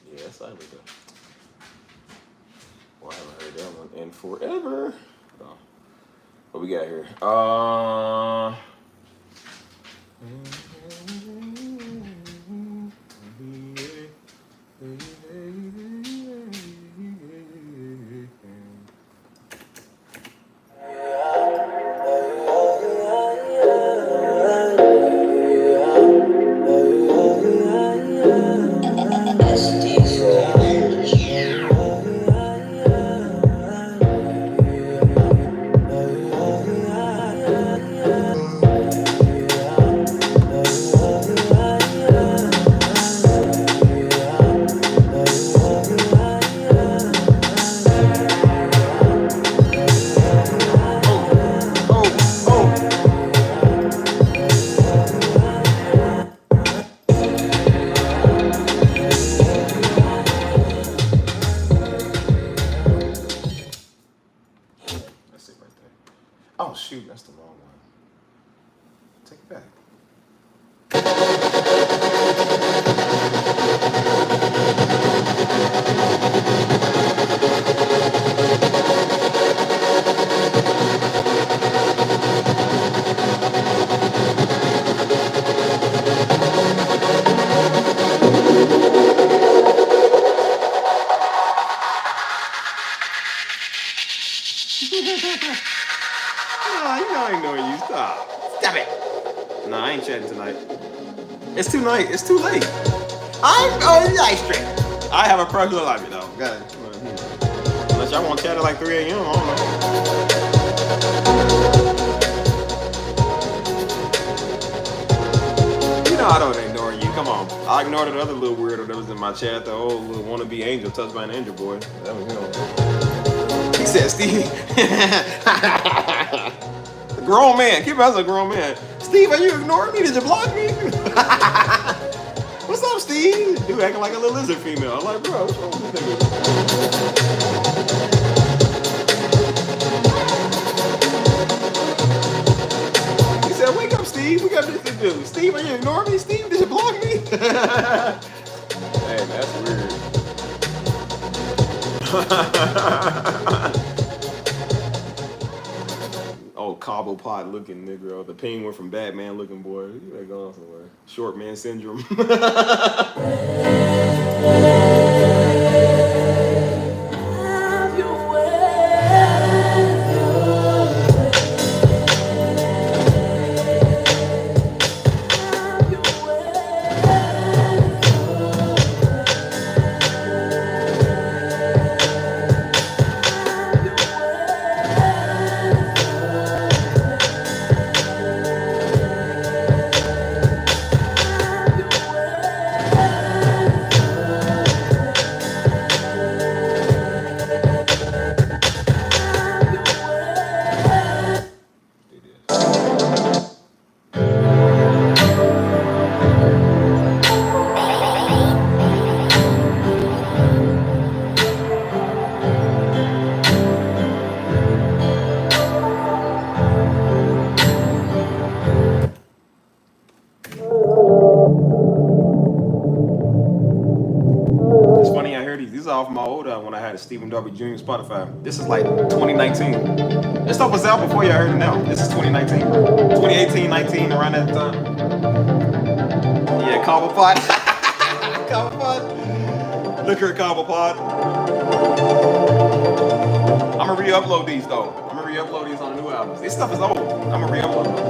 Yeah, that's how we go. Well, I haven't heard that one in forever. Oh, what we got here? That's it right there. Oh shoot, that's the wrong one. Take it back. Nah, you know I ain't knowing you. Stop it. Nah, I ain't chatting tonight. It's too late. It's too late. I'm nice straight. I have a personal life, you know. God. Unless y'all want to chat at like 3 a.m. I don't know. You know I don't ignore you. Come on. I ignored the other little weirdo that was in my chat. The old little wannabe angel touched by an angel boy. That was him. He said, Steve. A grown man. Keep us a grown man. Steve, are you ignoring me? Did you block me? What's up, Steve? Dude acting like a little lizard female. I'm like, bro, what's wrong with this nigga? He said, wake up, Steve. We got business to do. Steve, are you ignoring me? Steve, did you block me? Hey, that's weird. Oh, Cobblepot looking nigga, the penguin from Batman looking boy. You ain't going somewhere. Short man syndrome. It's funny, I hear these. These are off my old when I had a Stephen Darby Jr. Spotify. This is like 2019. This stuff was out before y'all heard it now. This is 2019, bro. 2018, 19, around that time. Yeah, Cobblepot. Cobblepot. Liquor Cobblepot. I'm gonna re-upload these though. I'm gonna re-upload these on the new albums. This stuff is old. I'm gonna re-upload them.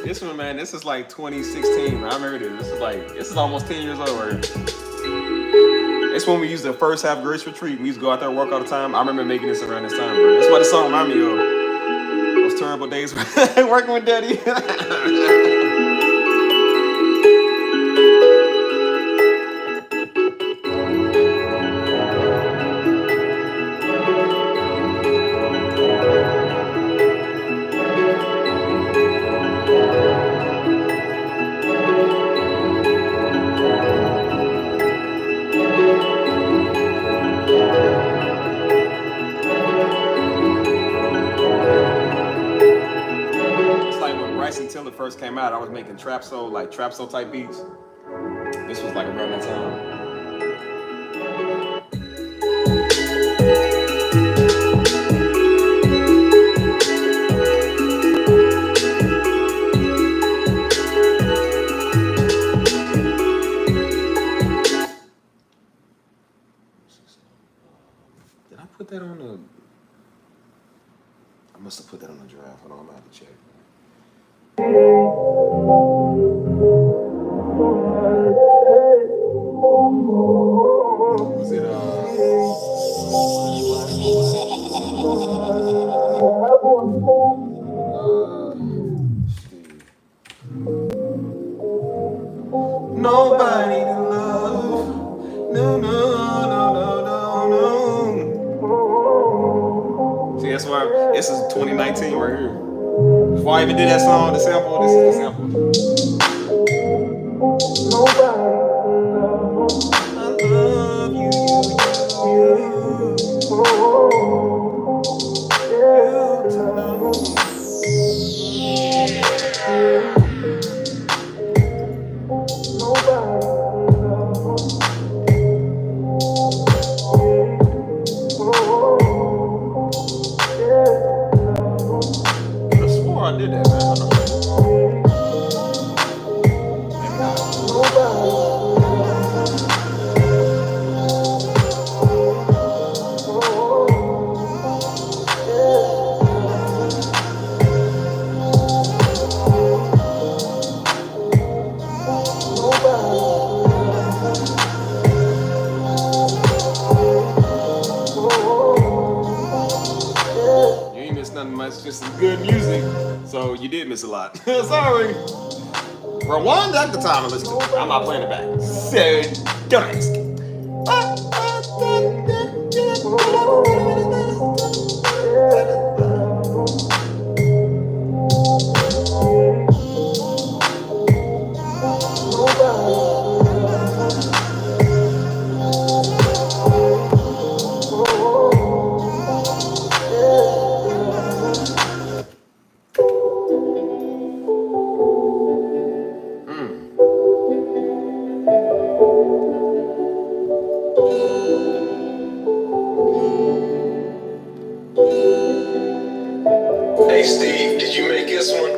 This one, man, this is like 2016. I remember this is almost 10 years old right here. It's when we used the first half Grace Retreat. We used to go out there and work all the time. I remember making this around this time, bro. That's what the song reminded me of. Those terrible days working with Daddy. Until it first came out, I was making Trapsoul, like Trapsoul type beats. This was like around that time. Did I put that on the? I must have put that on the draft. Hold on, I'm gonna have to check. Was it nobody to love. No, no, no, no, no, no. See, that's why this is 2019 right here. Before I even did that song, the sample, this is the sample. I love you, you to know. I swore I did that, man. Hold on. Maybe not. You ain't missed nothing much, just some good music. So you did miss a lot. Sorry. Rewind back the time and listen to it. I'm not playing it back. So don't ask. Hey Steve, did you make this one?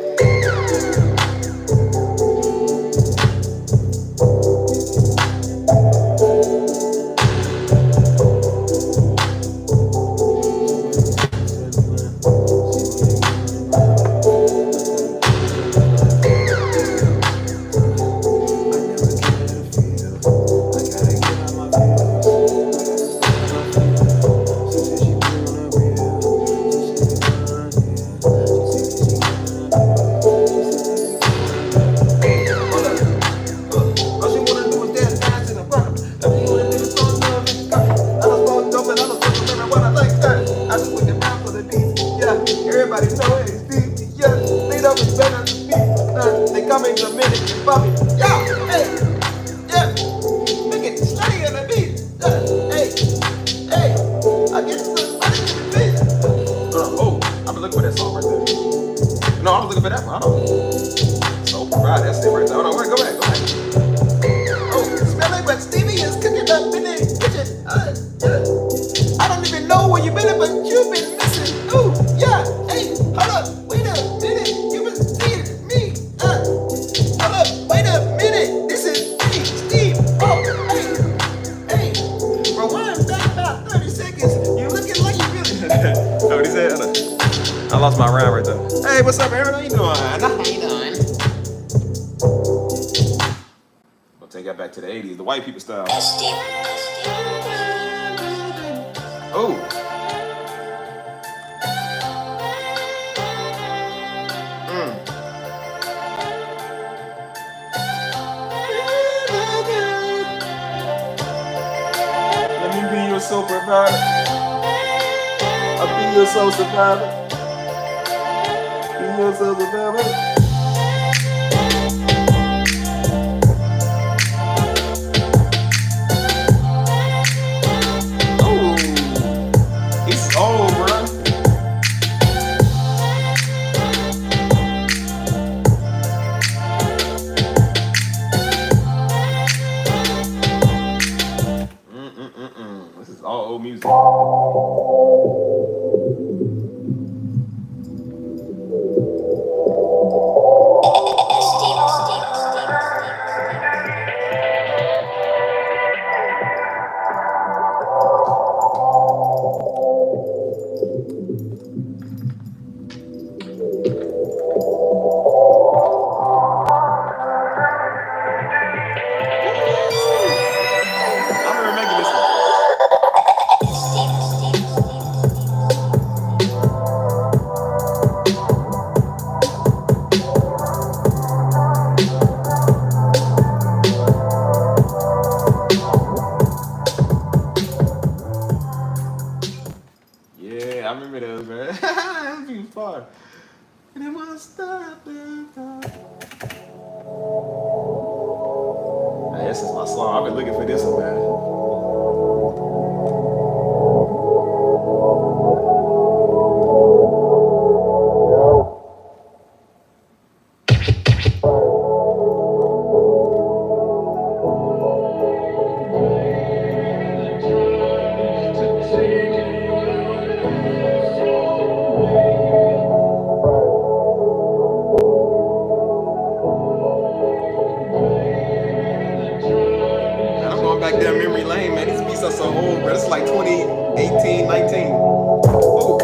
18, 19. Ooh.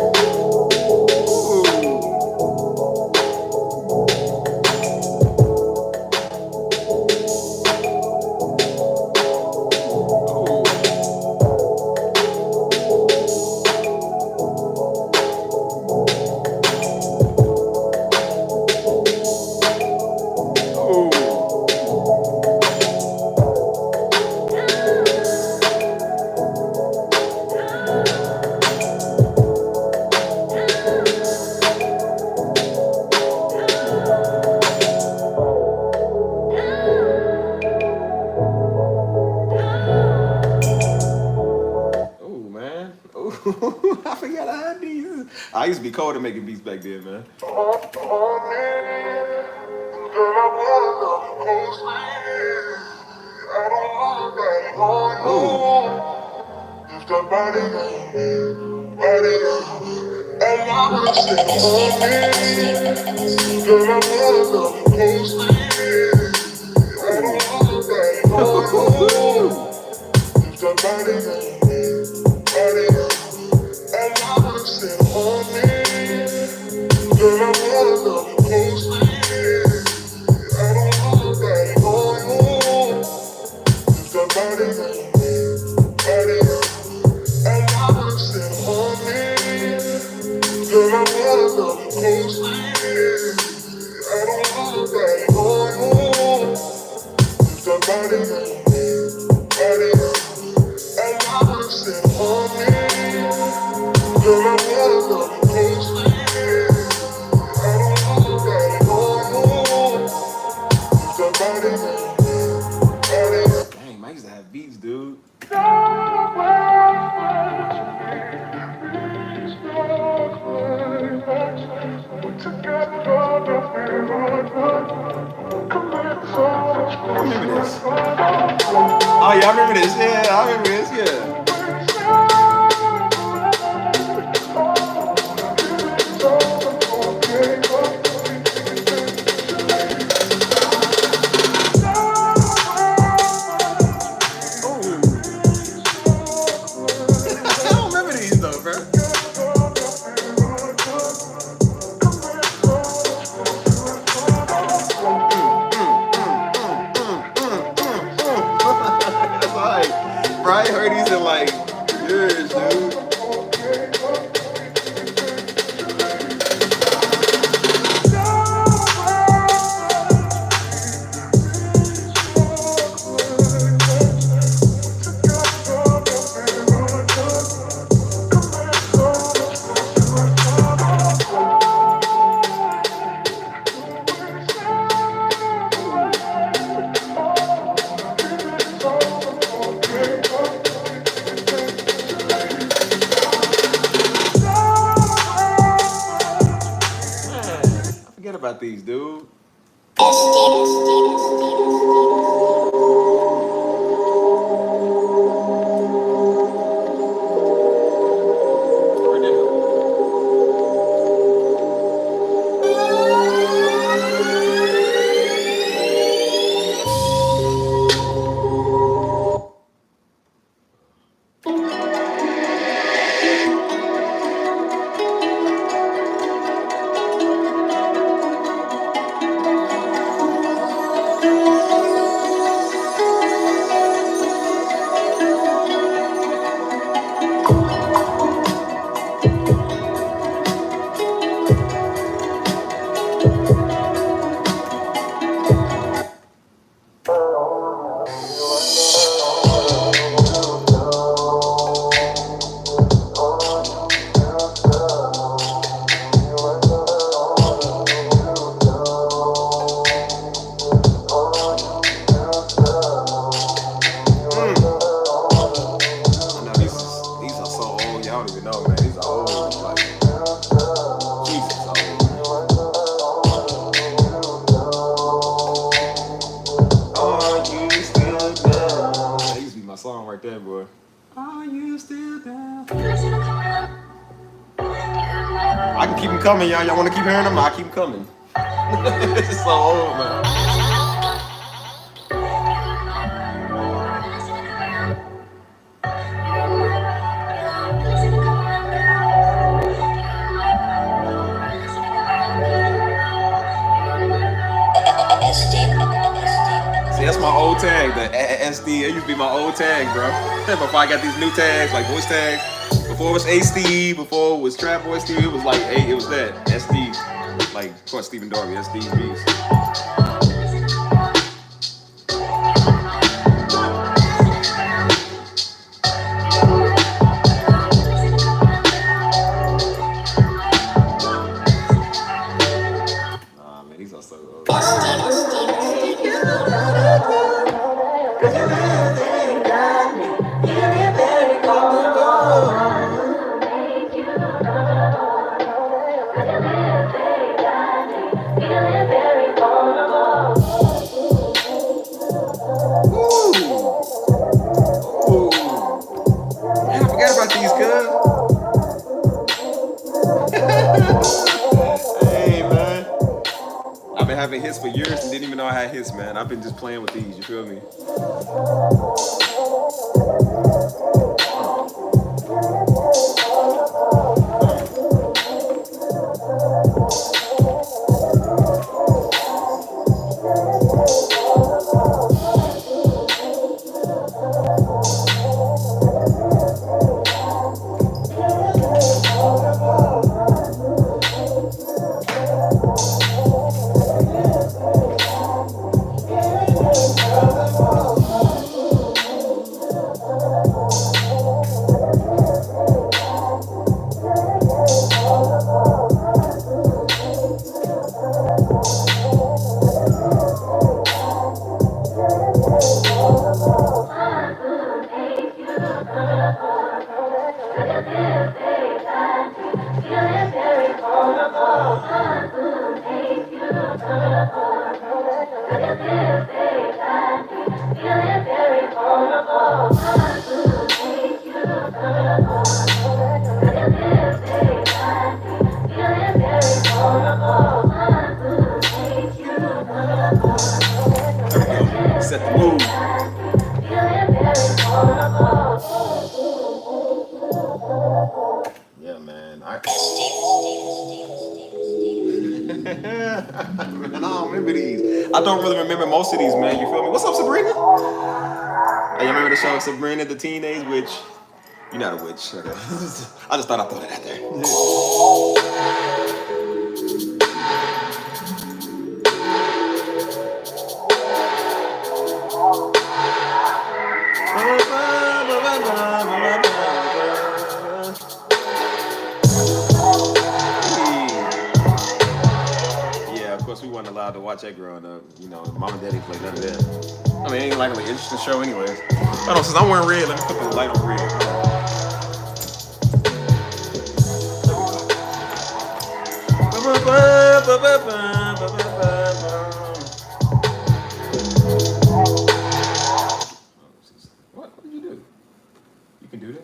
I forgot I had these. I used to be cold at making beats back then, man. Dang, I used to have beats, dude. I remember this. Oh yeah, I remember this. Yeah, I remember this. Yeah. I don't remember these though, bro. That's like, bro, I ain't heard these in like years, dude. Forget about these, dude. Song right there, boy. Are you still down? I can keep them coming, y'all. Y'all want to keep hearing them? I keep them coming. It's so old, man. old tag, the SD. It used to be my old tag, bro. Before I got these new tags, like voice tags. Before it was A Steve, before it was Trap Boy Steve, it was like it was that SD. Like, of course, Stephen Darby, SD beats. Nah, man, these are so old. Ooh. Man, I forgot about these, cuz. Hey, man. I've been having hits for years and didn't even know I had hits, man. I've been just playing with these, you feel me? There we go. Set the mood. Yeah, man. Man, I don't remember these. I don't really remember most of these, man. You feel me? What's up, Sabrina? Hey, you remember the show Sabrina the Teenage Witch? You're not a witch. Okay. I just thought I'd throw that out there. Yeah, of course we weren't allowed to watch that growing up. You know, mom and daddy played none of that. I mean, it ain't like an interesting show anyways. Hold on, since I'm wearing red, let me put the light on red. What did you do? You can do that?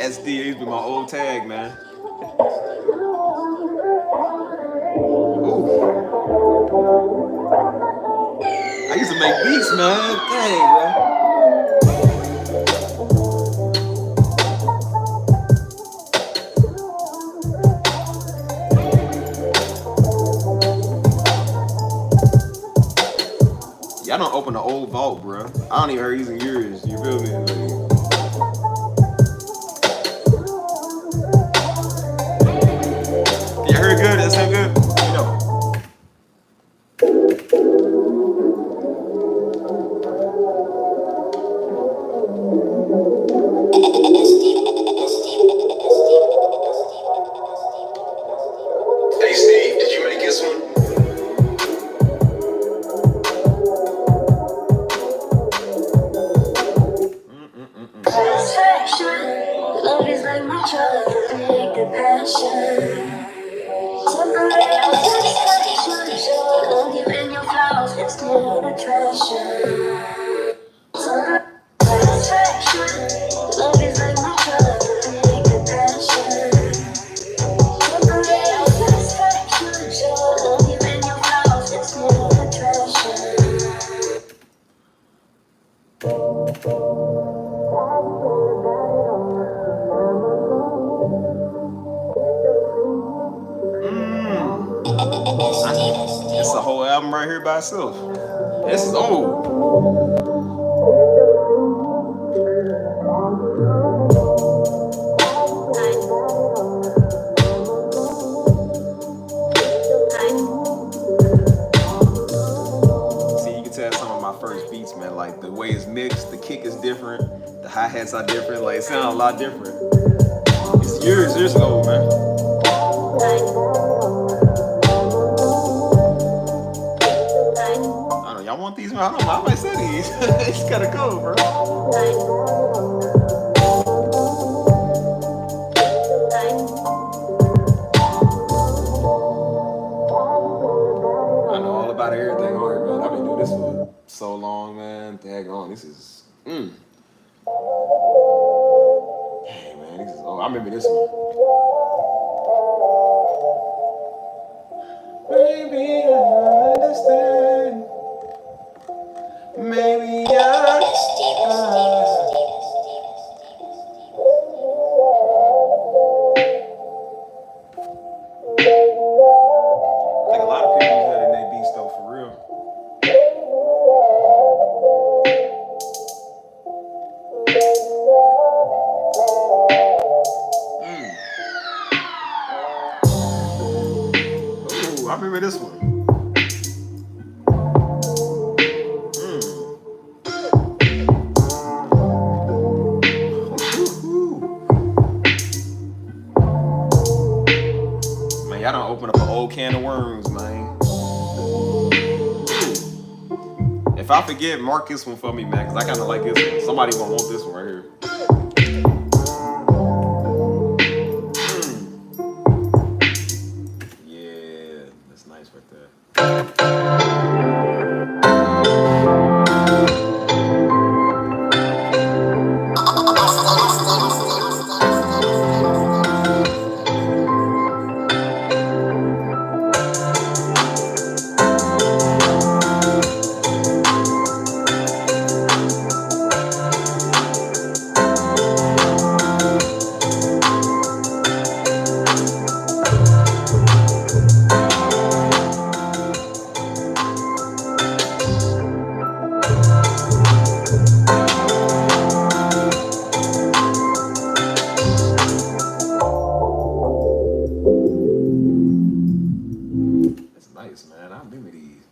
SD used to be my old tag, man. Ooh. I used to make beats, man. Dang, bro. Y'all don't open the old vault, bro. I don't even hear using yours. You feel me? Can you hear it good? That sound good? You know. Hey Steve, did you make this one? Love is like my drug, addicted passion. Separate our satisfaction. Love you in your flaws, it's still attraction. Satisfaction. Love is like my drug, addicted passion. Separate our satisfaction. Love you in your flaws, it's still attraction. It's a whole album right here by itself. This is old. See, you can tell some of my first beats, man. Like the way it's mixed, the kick is different, the hi hats are different. Like it sounds a lot different. It's years ago, man. I don't know. Y'all want these? Man? I don't know. I might say these. It's kind of cool, bro. I know all about everything on here, man. I've been doing this for so long, man. Daggone, this is. Hey, man, this is. Oh, I remember this one. Maybe I understand. Maybe I. I think a lot of people use that in their beats, though, for real. Ooh, I remember this one. Man, y'all done open up an old can of worms, man. If I forget, mark this one for me, man, because I kind of like this one. Somebody gonna want this one right here. Yeah, that's nice right there. That's nice, man. I remember these.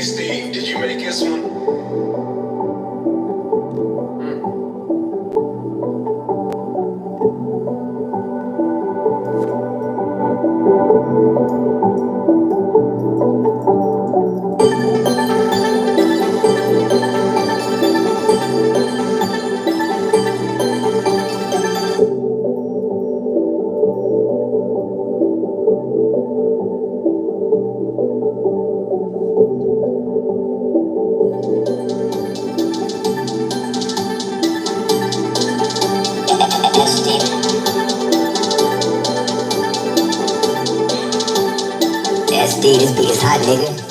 Hey Steve, did you make this one? SD, this beat is hot, nigga.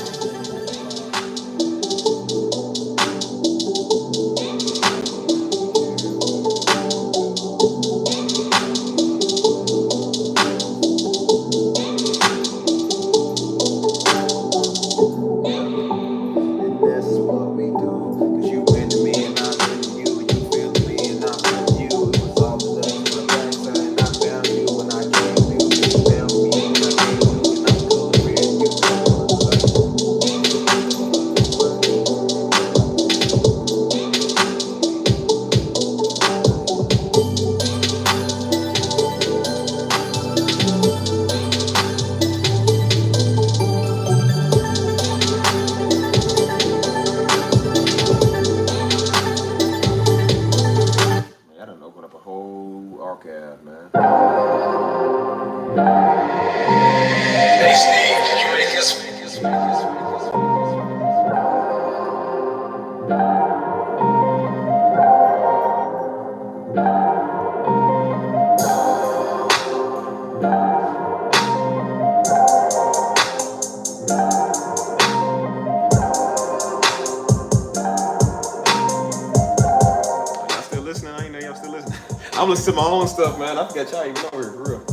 I done opened up a whole archive, man. Hey Steve, did you make this? Y'all still listening? I ain't know y'all still listening. I'm listening to my own stuff, man. I forgot y'all even know here for real.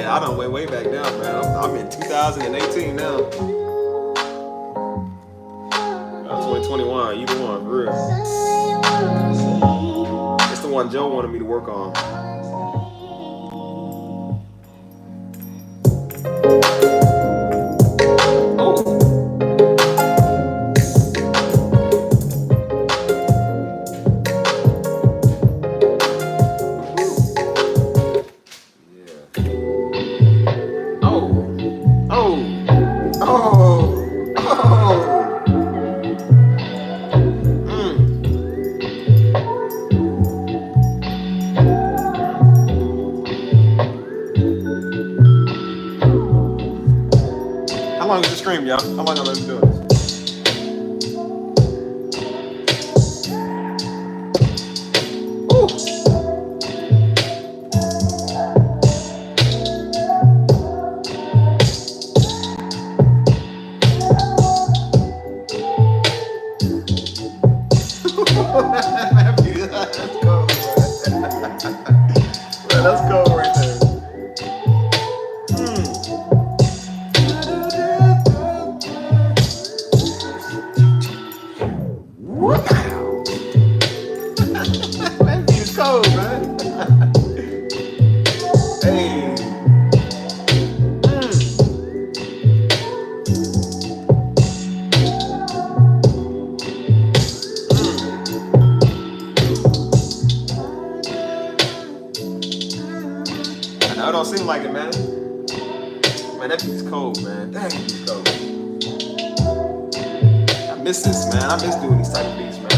I done way back now, man. I'm in 2018 now. 2021, either one, for real. It's the one Joe wanted me to work on. How long is the stream, y'all? How long am I doing this? Let's go right there. Cold, man. Dang, East Coast. I miss this, man. I miss doing these type of beats, man.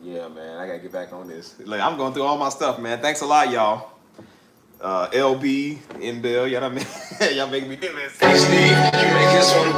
Yeah, man. I gotta get back on this. Like, I'm going through all my stuff, man. Thanks a lot, y'all. LB, Inbell, y'all mean? Y'all making me do this. Hey Steve, you make this one.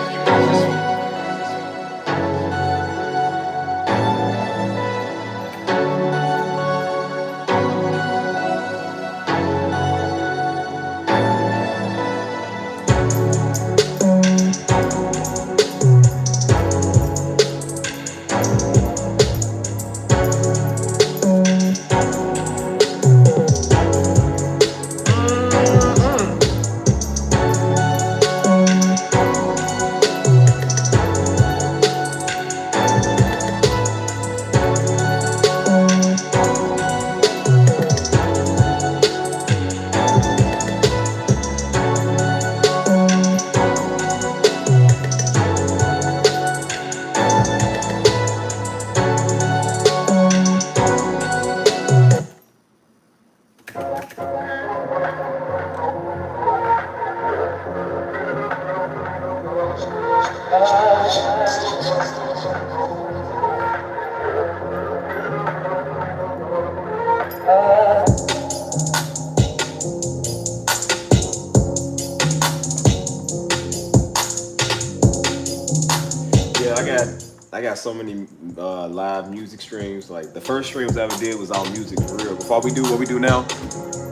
I got so many live music streams. Like the first streams I ever did was all music for real. Before we do what we do now,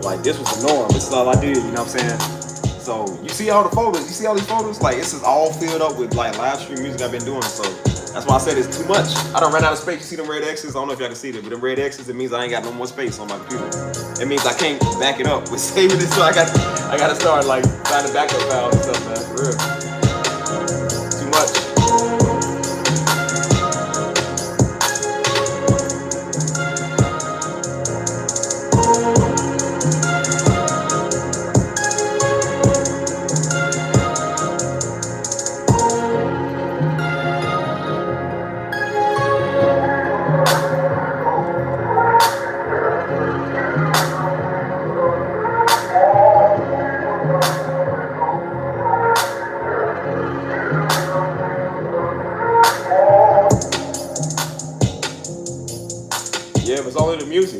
like this was the norm. This is all I did. You know what I'm saying? So you see all the photos. You see all these photos. Like this is all filled up with like live stream music I've been doing. So that's why I said it's too much. I don't run out of space. You see them red X's? I don't know if y'all can see them, but them red X's, it means I ain't got no more space on my computer. It means I can't back it up with saving it. So I got to start like finding backup files and stuff, man. For real. Too much.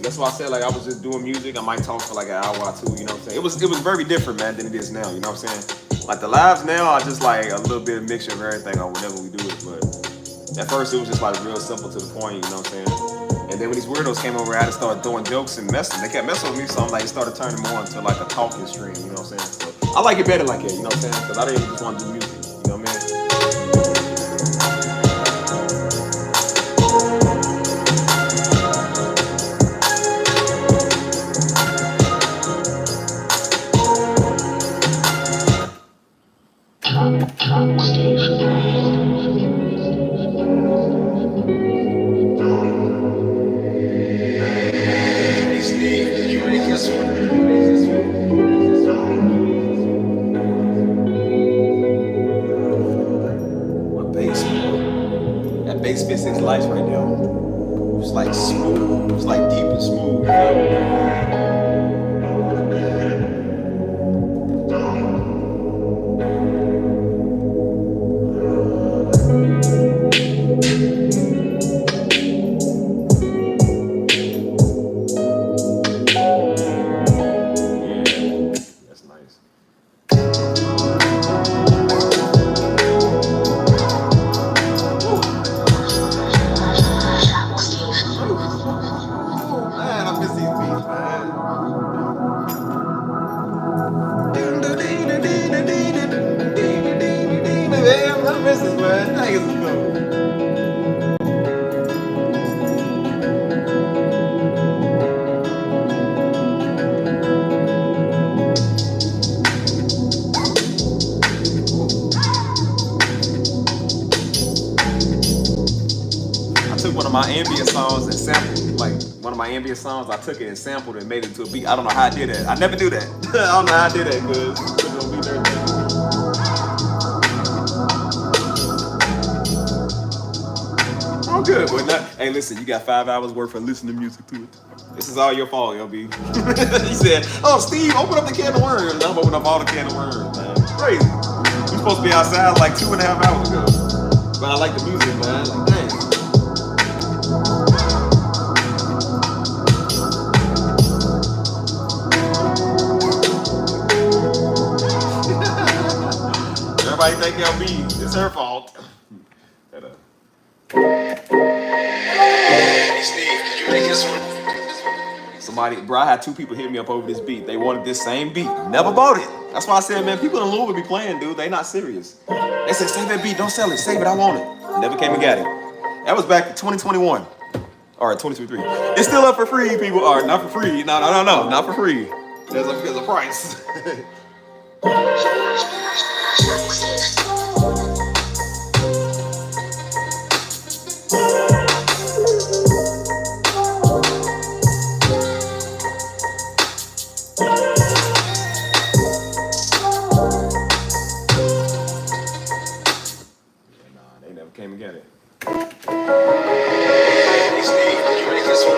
That's why I said like I was just doing music. I might talk for like an hour or two, you know what I'm saying? It was very different, man, than it is now, you know what I'm saying? Like the lives now are just like a little bit of mixture of everything or whenever we do it, but at first it was just like real simple to the point, you know what I'm saying? And then when these weirdos came over, I had to start throwing jokes and messing. They kept messing with me, so I'm like, it started turning more into like a talking stream, you know what I'm saying? So I like it better like that, you know what I'm saying? Because I didn't just want to do music, you know what I mean? Hey Steve, you make this one. What bass, man? That bass fits his life right now. It's like smooth. It's like deep and smooth. You know? My ambient songs and sampled, like one of my ambient songs, I took it and sampled it and made it into a beat. I don't know how I did that. I never do that. I don't know how I did that because it's gonna be there. good, but not. Hey, listen, you got 5 hours worth of listening music to it. This is all your fault, LB. He said, "Oh, Steve, open up the can of worms." And I'm opening up all the can of worms, man. Crazy. We supposed to be outside like 2.5 hours ago, but I like the music, man. Like, dang. Everybody think LB, it's her fault. Hey Steve, could you make this one? Somebody, bro, I had 2 people hit me up over this beat. They wanted this same beat. Never bought it. That's why I said, man, people in Louisville be playing, dude. They not serious. They said, save that beat, don't sell it, save it, I want it. Never came and got it. That was back in 2021. Or 2023. It's still up for free, people. Or not for free. No, not for free. There's a price. They never came and got it. Hey Steve, did you make this one?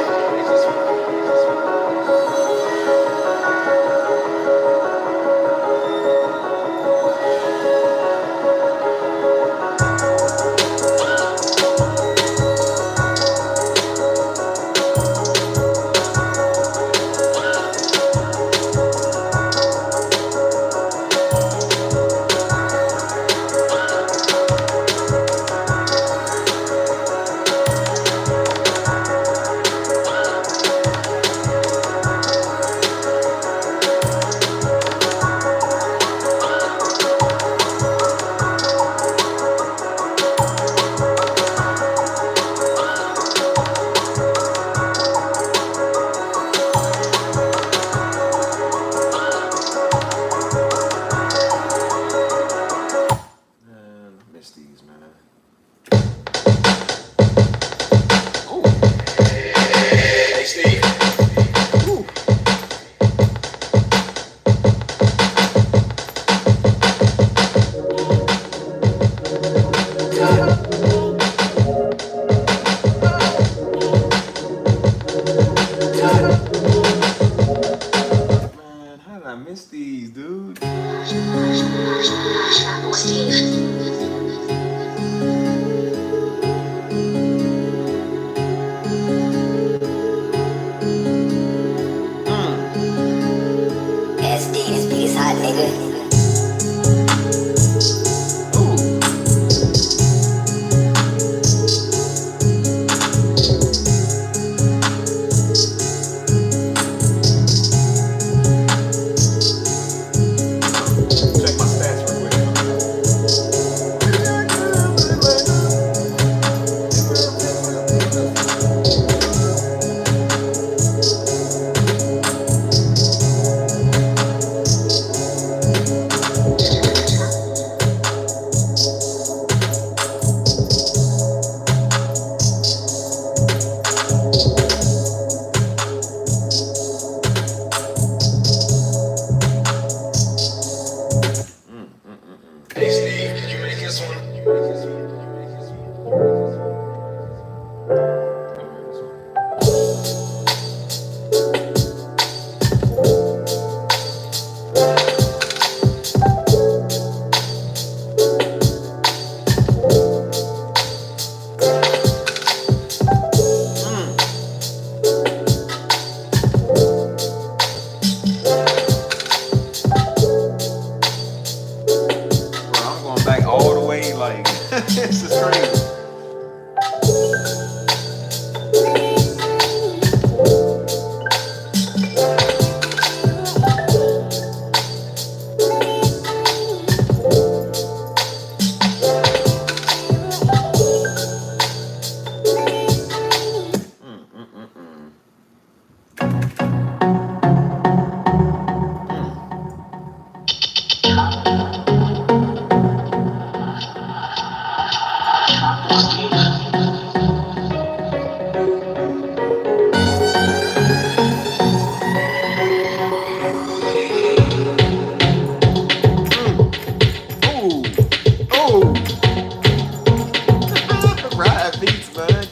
Ride beats, man.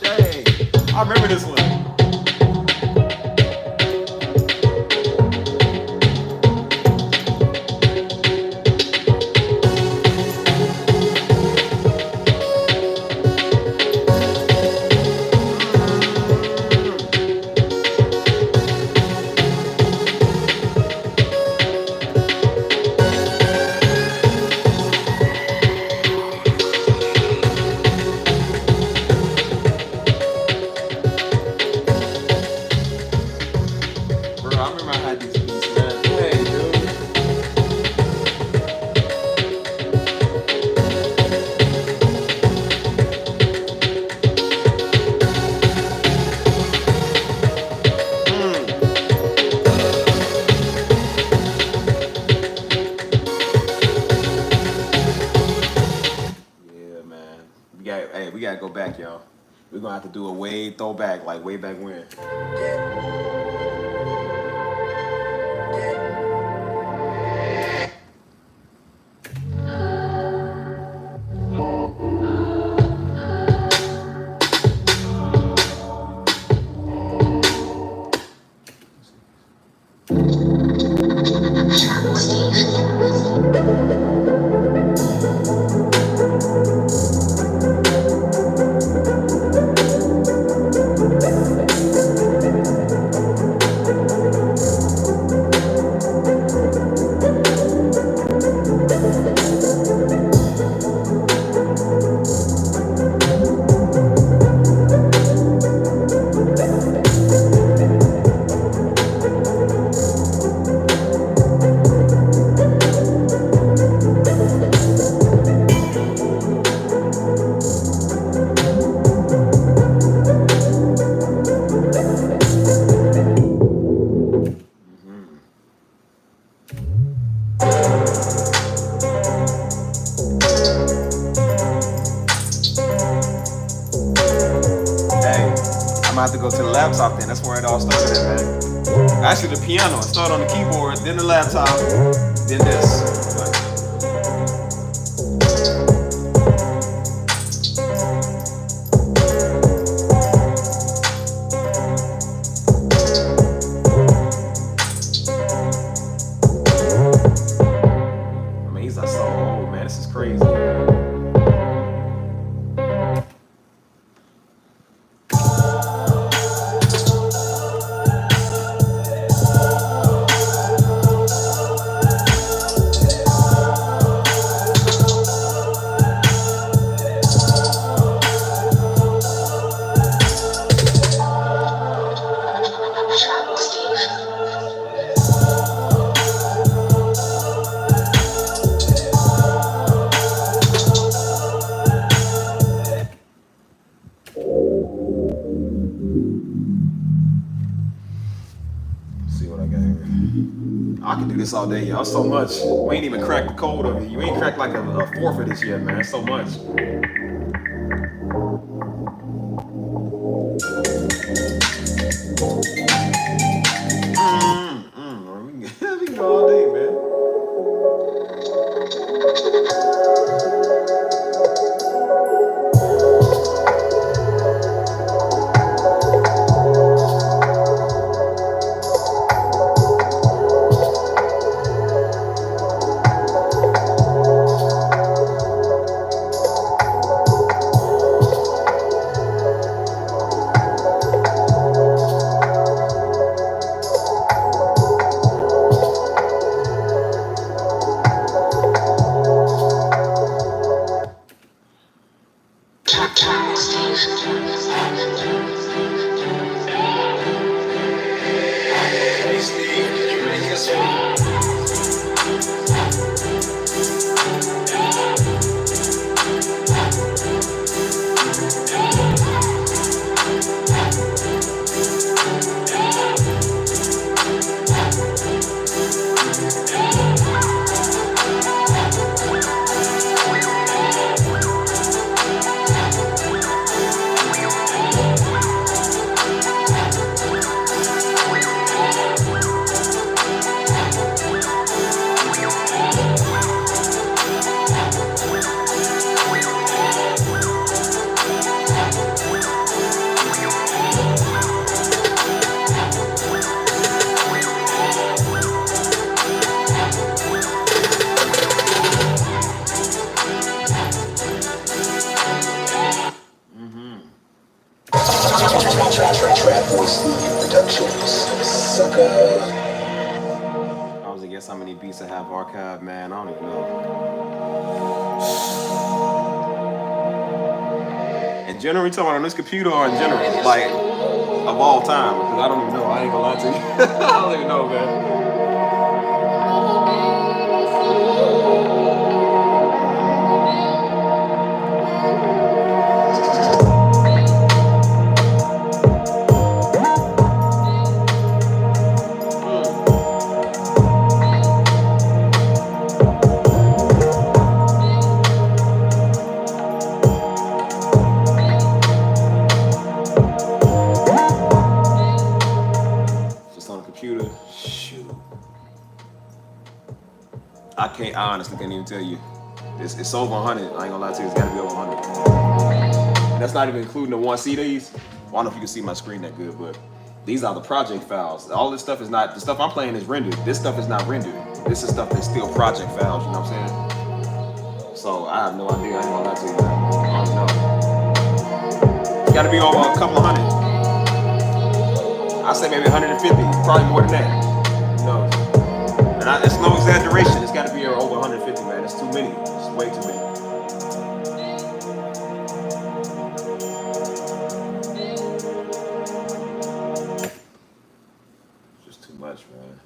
I remember this one. Bro, I remember I had these beats, man. Hey, dude. Yeah, man. We gotta go back, y'all. We're gonna have to do a way throwback, like way back when. Hey, I'm gonna have to go to the laptop then. That's where it all started at, man. Actually, the piano. It started on the keyboard, then the laptop, then this. Like, I mean, he's like so old, man. This is crazy. See what I got here. I can do this all day, y'all. So much. We ain't even cracked the code of it. You ain't cracked like a fourth of this yet, man. So much. We can go all day, man. Hey, Steve, you ready to get I was to guess how many beats I have archived, man. I don't even know. In general, we talking about on this computer or in general, like of all time? Because I don't even know. I ain't gonna lie to you. I don't even know, man. Just on the computer. Shoot. I honestly can't even tell you. It's over 100. I ain't gonna lie to you. It's gotta be over 100. And that's not even including the 1 CDs. Well, I don't know if you can see my screen that good, but these are the project files. All this stuff is not, the stuff I'm playing is rendered. This stuff is not rendered. This is stuff that's still project files, you know what I'm saying? So I have no idea. I ain't gonna lie to you. I don't know. It's gotta be over a couple of hundred. I say maybe 150, probably more than that. Who knows? And it's no exaggeration. It's got to be over 150, man. It's too many. It's way too many. It's just too much, man.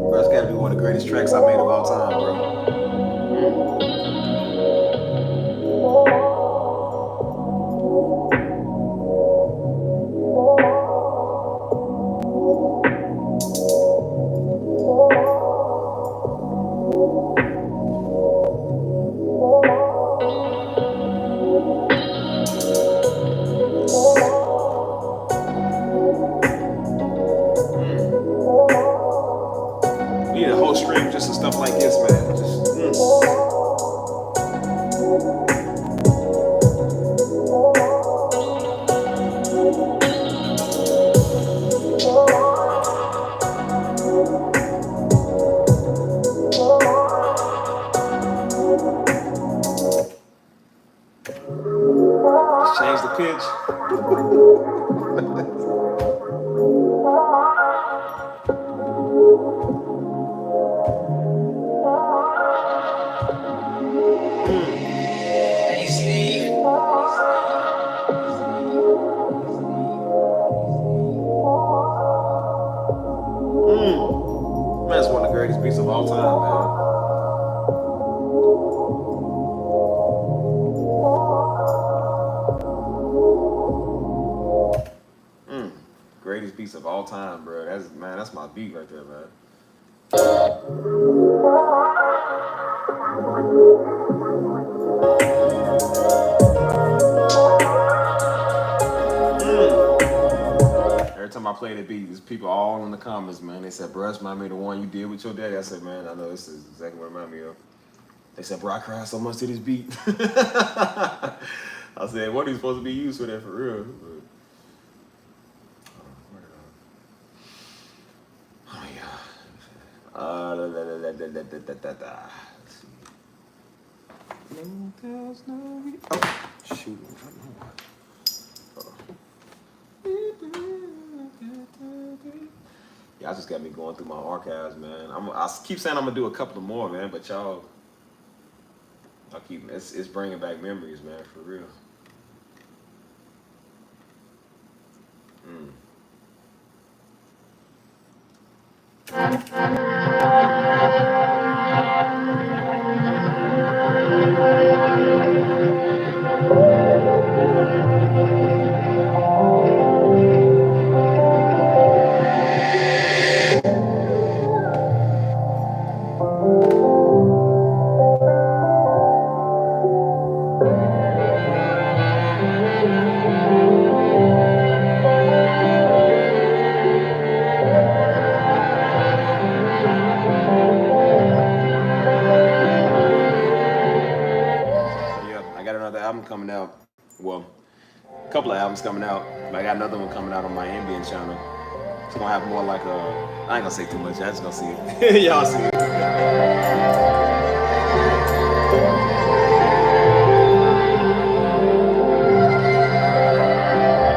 Bro, it's got to be one of the greatest tracks I made of all time, bro. We need a whole stream just of stuff like this, man. Just change the pitch. Man, it's one of the greatest beats of all time, man. Greatest beats of all time, bro. That's my beat right there, man. time I played that beat, there's people all in the comments, man. They said, bro, that's remind me of the one you did with your daddy. I said, man, I know this is exactly what it remind me of. They said, bro, I cried so much to this beat. I said, what are you supposed to be used for that for real? But, oh yeah. Let's see. No, there's no. Oh, shoot. I don't know what. Y'all just got me going through my archives, man. I keep saying I'm gonna do a couple more, man, but y'all, it's bringing back memories, man, for real. Yeah, I got another album coming out. Well, a couple of albums coming out. But I got another one coming out on my ambient channel. It's gonna have more like I ain't gonna say too much. Y'all just gonna see it. Y'all see it.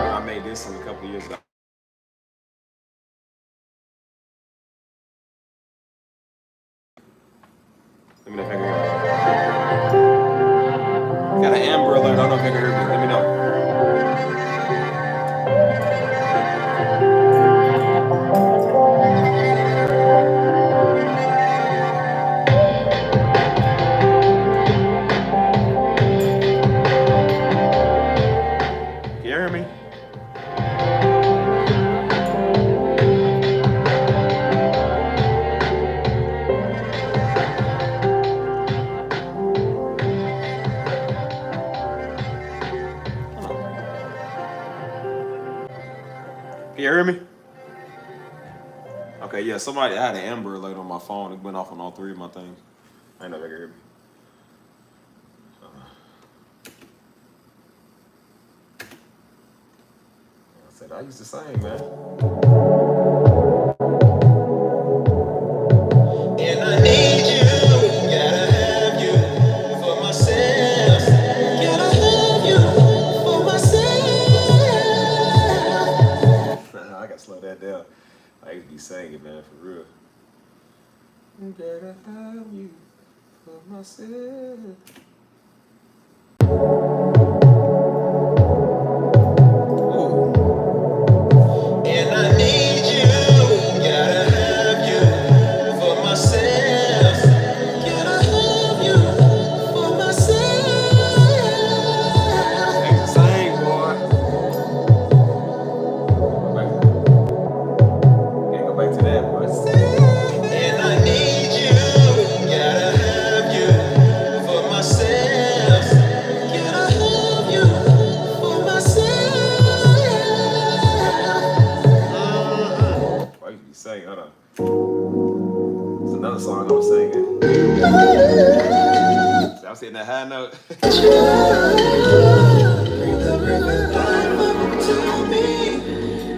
I made this a couple of years ago. Let me know if I can hear me. Got an amber alert. I don't know if I can hear me. Let me know. Can you hear me? Can you hear me? Okay, yeah, somebody I had an amber alert on my phone. It went off on all three of my things. I ain't know if I could hear me. I said I used to sing, man. And I need you, gotta have you for myself. Gotta have you for myself. I gotta slow that down. I used to be singing, man, for real. Gotta have you for myself. And I need you, gotta have you for myself. Gotta have you for myself. Sing, boy. Can't go back to that, boy. And I need you, gotta have you for myself. Gotta have you for myself. I used to be singing, hold on. It's another song I was singing. So I was hitting that high note.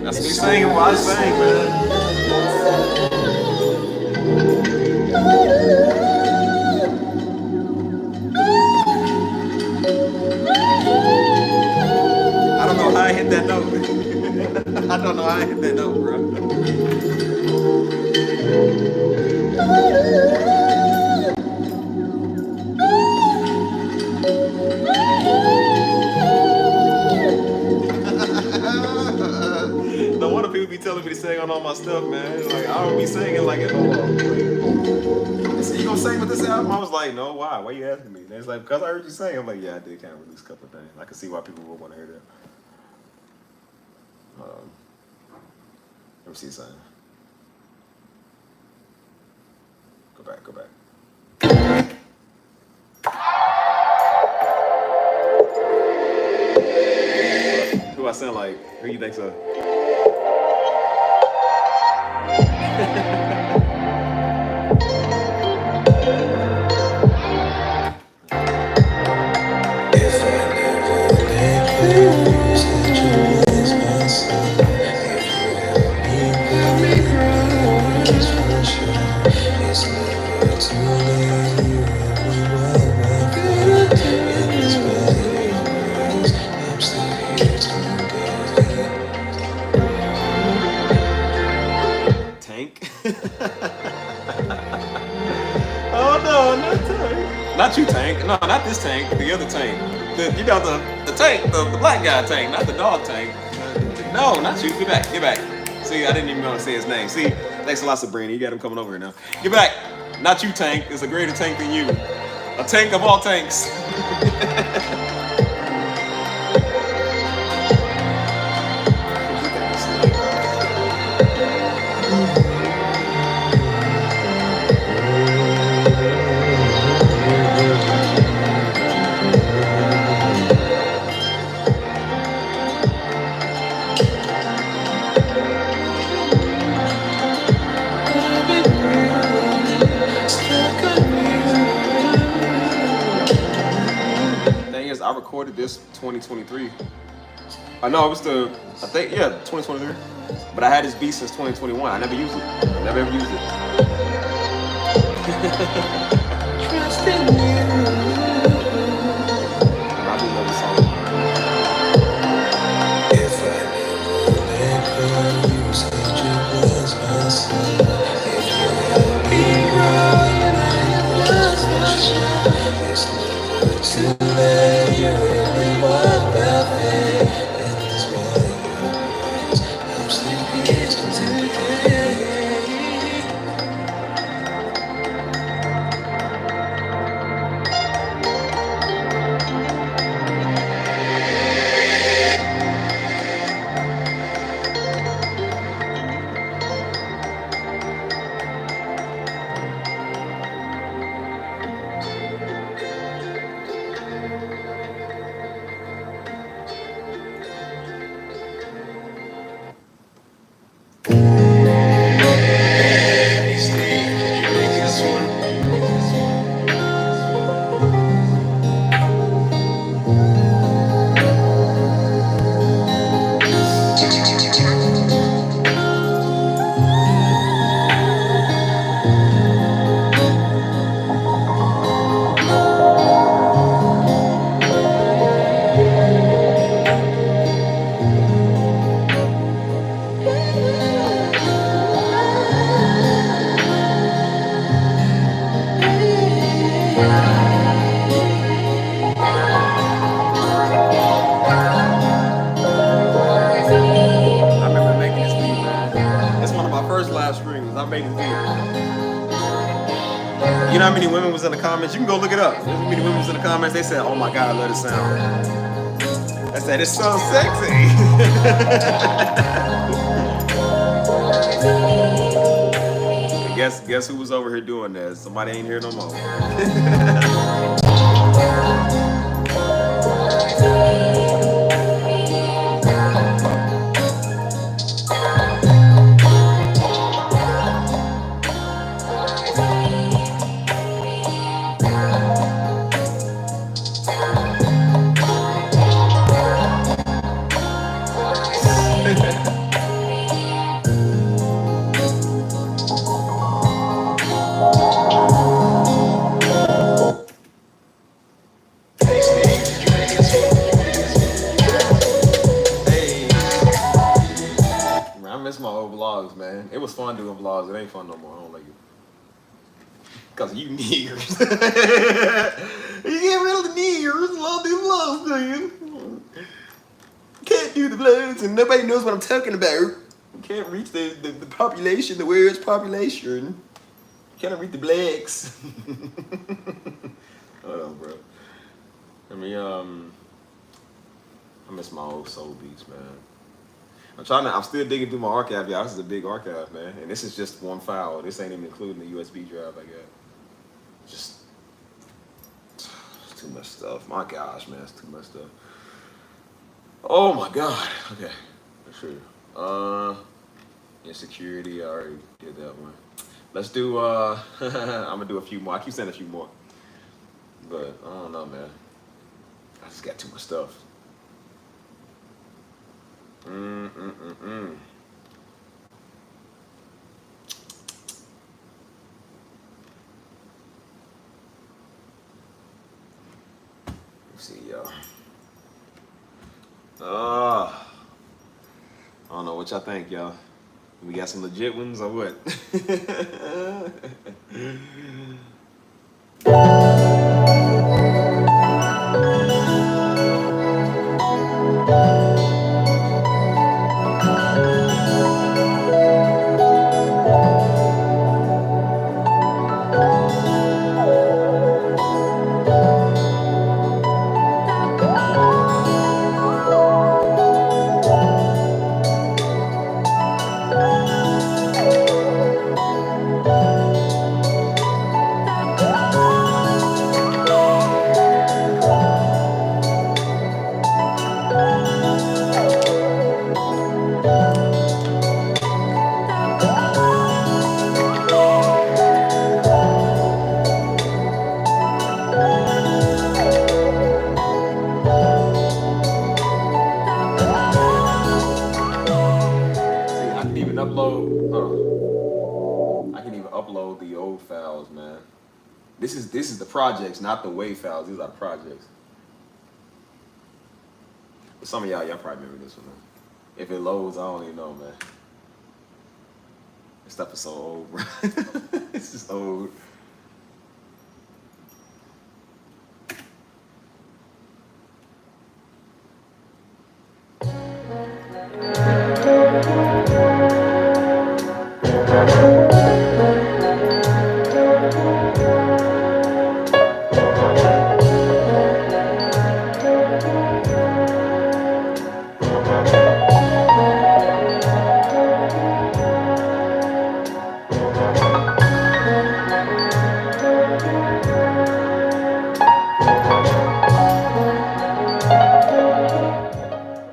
That's me singing while I sing, man. I don't know how I hit that note. I don't know how I hit that note, bro. No wonder people be telling me to sing on all my stuff, man. Like, I don't be singing like it. They said, you gonna sing with this album? I was like, no, why? Why you asking me? And it's like, because I heard you sing. I'm like, yeah, I did kind of release a couple of things. I can see why people would want to hear that. Let me see something. Go back. Who I sound like? Who you think so? Tank. Oh no, not Tank. Not you, Tank. No, not this Tank. The other Tank. You know the Tank, the black guy Tank, not the dog Tank. No, not you. Get back. Get back. See, I didn't even want to say his name. See, thanks a lot, Sabrina. You got him coming over here now. Get back. Not you, Tank. It's a greater Tank than you. A tank of all tanks. I recorded this 2023. I know it was I think, yeah, 2023. But I had this beat since 2021. I never used it. I never ever used it. Trust in you. I do love this song. If I never let go, you said you was my son. If you help me grow, and I lost my shine. It's never too late. You really want nothing. And it's why I'm sleeping today. You know how many women was in the comments? You can go look it up. How many women was in the comments? They said, "Oh my God, I love the sound." I said, "It's so sexy." Guess who was over here doing that? Somebody ain't here no more. Man, it was fun doing vlogs. It ain't fun no more. I don't like it. Cause you niggers. You get rid of the niggers and I'll do vlogs, man. Can't do the vlogs and nobody knows what I'm talking about. You can't reach the population, the world's population. Can't reach the blacks. Hold on, bro. I miss my old soul beats, man. I'm still digging through my archive, y'all. This is a big archive, man. And this is just one file. This ain't even including the USB drive I got. Just too much stuff. My gosh, man, it's too much stuff. Oh my God. Okay, for sure. Insecurity, I already did that one. Let's do, I'm gonna do a few more. I keep saying a few more. But, I don't know, man. I just got too much stuff. Let's see, y'all. I don't know what y'all think, y'all. We got some legit ones or what? I can even upload the old files, man. This is the projects, not the WAV files. These are the projects. But some of y'all probably remember this one, man. If it loads, I don't even know, man. This stuff is so old, bro. It's just old.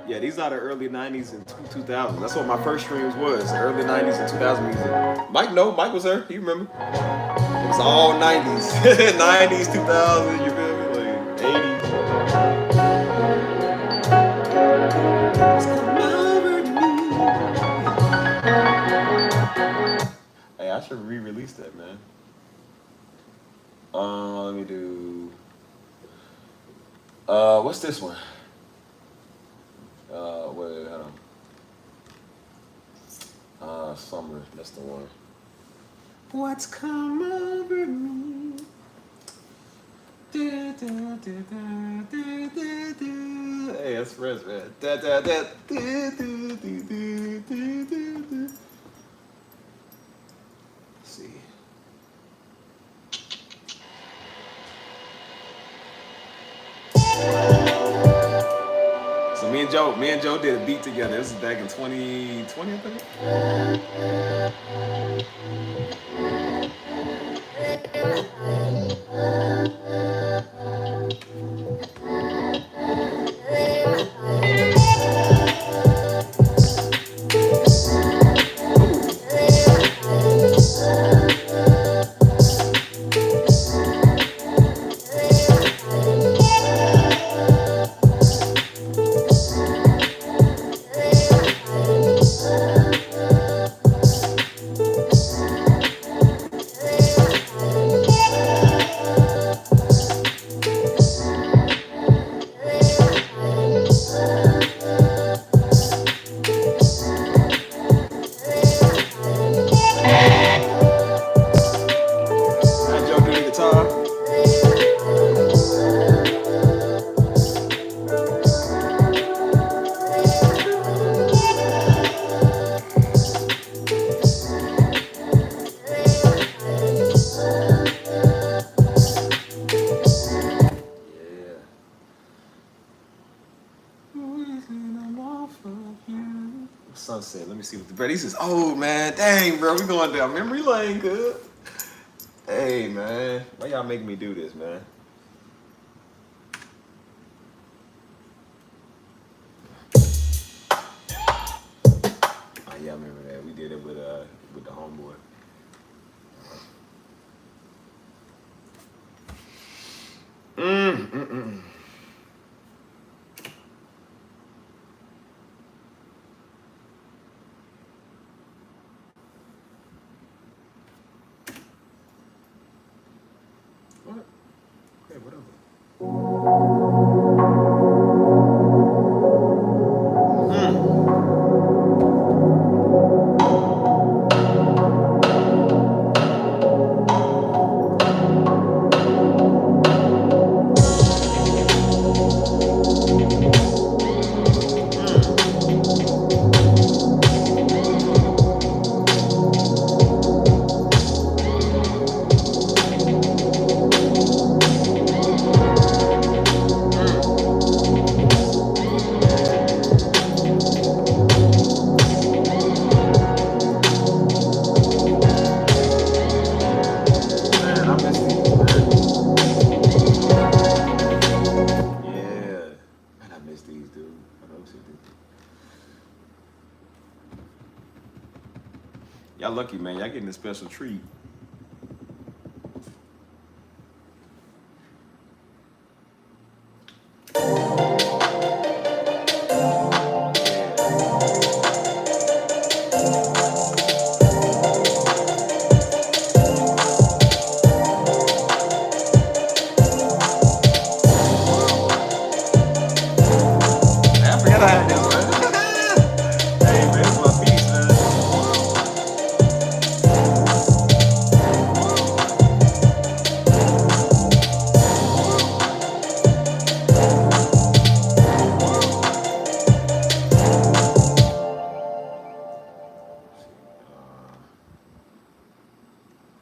Yeah, these are the early 90s and 2000s. That's what my first streams was, early 90s and 2000 music. Mike was there, he remember. It was all 90s. 90s, 2000s, you feel me? Like 80s. Hey, I should re-release that, man. Let me do. What's this one? Wait, hold on. Summer. That's the one. What's come over me? Da, da, da, da, da, da, da. Hey, that's Fred, man. Da, da, da, da, da, da, da, da, da. Let's see. So me and Joe did a beat together. This is back in 2020, I think. Sunset. Let me see what the bro. These is old, man. Dang, bro. We going down memory lane, good. Hey, man. Why y'all making me do this, man? Oh, yeah, I remember that. We did it with the homeboy. What? Okay, whatever. Man, I miss these, man. Yeah. Man, I miss these, dude. I know shit, dude. Y'all lucky, man. Y'all getting a special treat. I forgot I had this, man. Hey, man, it's my piece, man.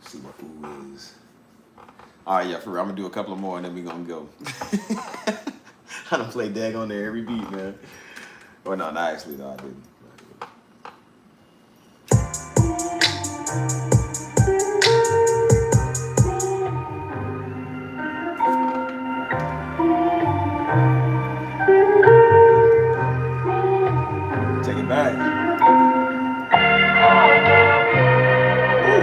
See what ooh is. All right, yeah, for real. I'm gonna do a couple of more and then we gonna go. I done play dag on there every beat, man. Well, no, not actually, though. I didn't. Take it back. Ooh.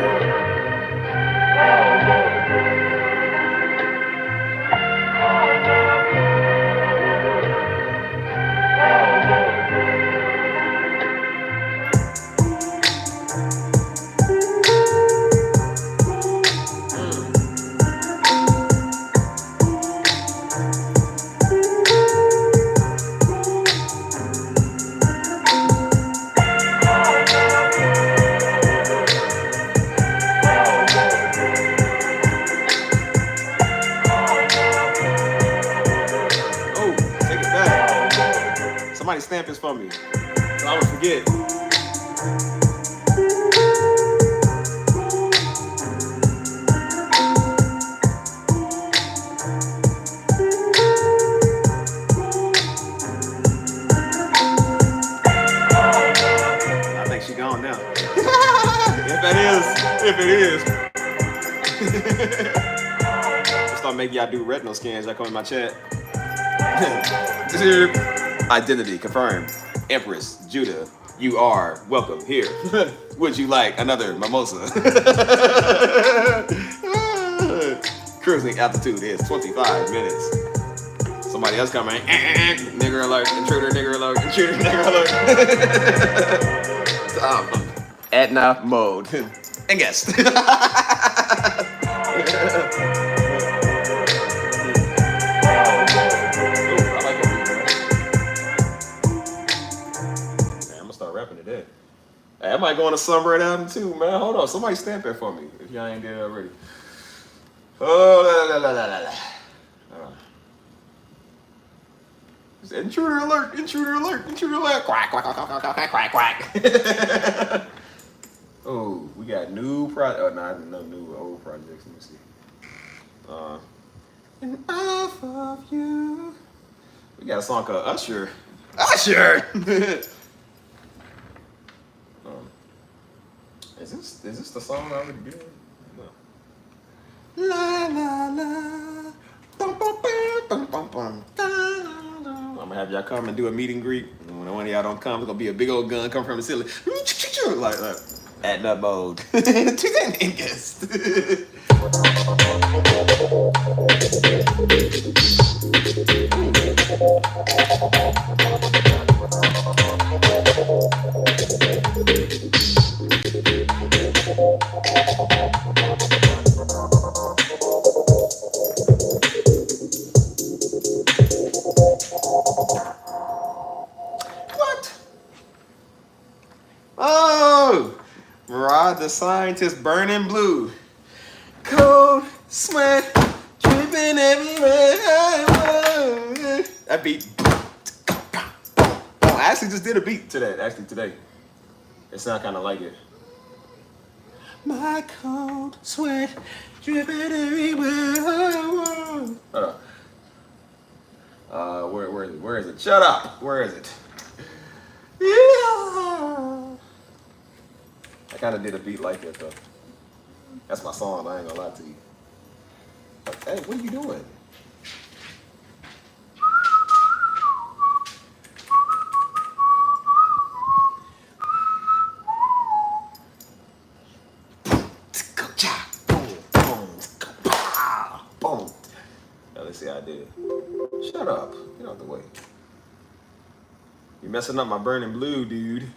Oh, take it back. Somebody stamp this for me. So I would forget. I think she gone now. If it is. Start making y'all do retinal scans. Y'all come in my chat. Identity confirmed. Empress Judah, you are welcome here. Would you like another mimosa? Cruising altitude is 25 minutes. Somebody else coming. Nigger alert, intruder, nigger alert, intruder, nigger alert. Adna mode. And guest. Hey, I might go on a Sunbird album too, man. Hold on, somebody stamp that for me if y'all ain't did it already. Oh, la la la la la. Intruder alert! Intruder alert! Intruder alert! Quack quack quack quack quack quack quack. Oh, we got new project. Oh, no new old projects. Let me see. And off of you. We got a song called Usher. Usher. Is this the song I already did? No. La la la. Bum, bum, bum, bum, bum, I'm gonna have y'all come and do a meet and greet. And when one of y'all don't come, it's gonna be a big old gun come from the ceiling. Like that. At nut mode. Yes. What? Oh, Rod the Scientist burning blue. Cold sweat dripping everywhere. That beat. Oh, I actually just did a beat to that. Actually today, it sounded kind of like it. My cold sweat dripping everywhere. Hold on. Where is it? Shut up. Where is it? Yeah. I kind of did a beat like that though. That's my song. I ain't gonna lie to you. Like, hey, what are you doing? Boom. Now let's see how I did. Shut up. Get out the way. You're messing up my burning blue, dude.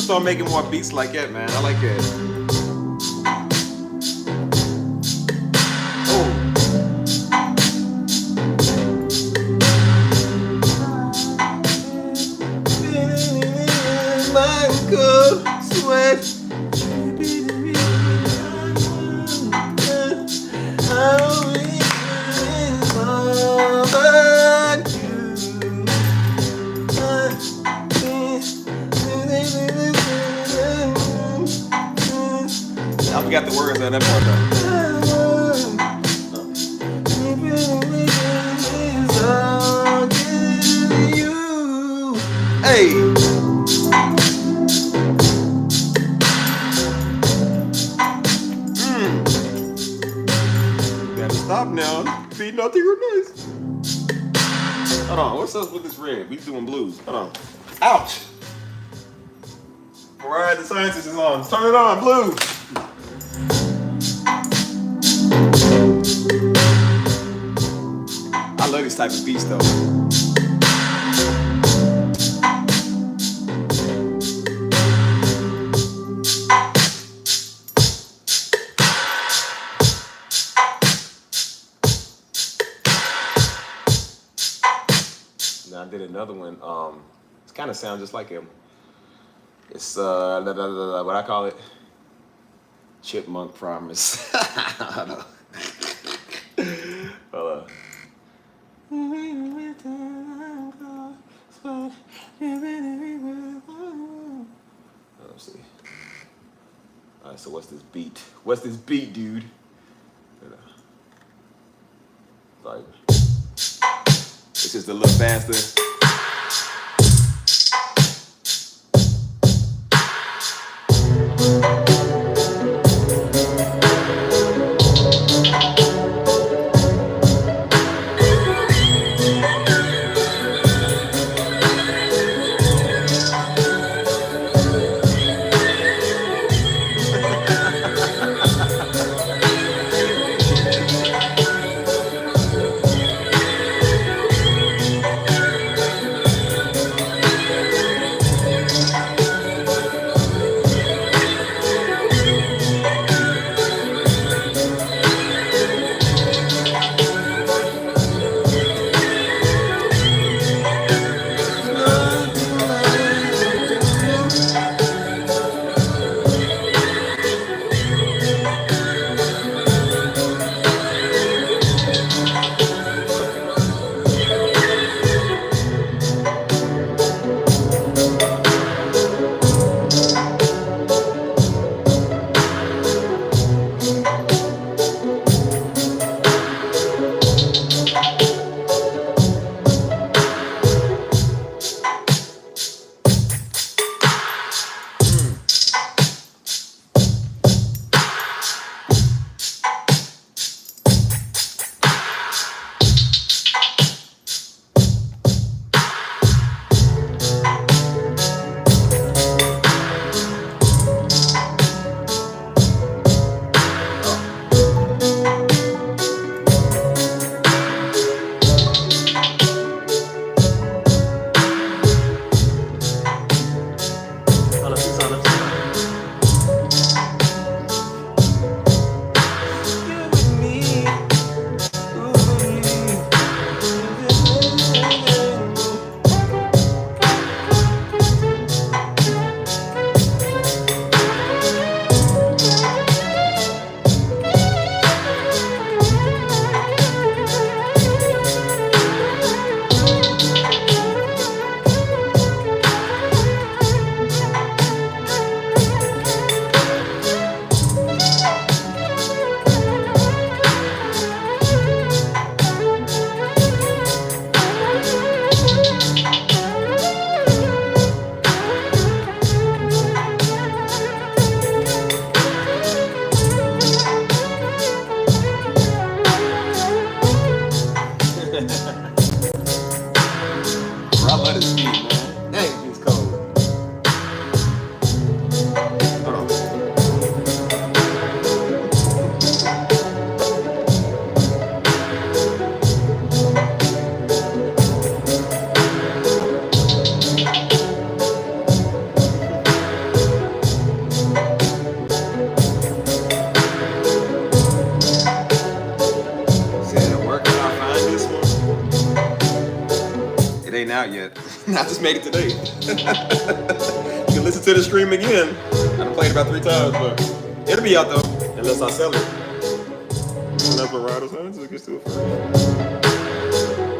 Start making more beats like that, man. I like it. Oh. My cold sweat. I forgot the words on that part though. Hey. Gotta stop now. Beat nothing real nice. Hold on, what's up with this red? We doing blues. Hold on. Ouch. Alright, the scientist is on. Turn it on, blue. I love these type of beats though. Now I did another one. It kind of sounds just like him. It's what I call it, Chipmunk Promise. I don't know. Hold on. Let's see. All right, so what's this beat? What's this beat, dude? Like, it's just a little faster. out yet. I just made it today. You can listen to the stream again. I done played it about 3 times, but it'll be out though, unless I sell it. That's what Ryder said. Just get to it first.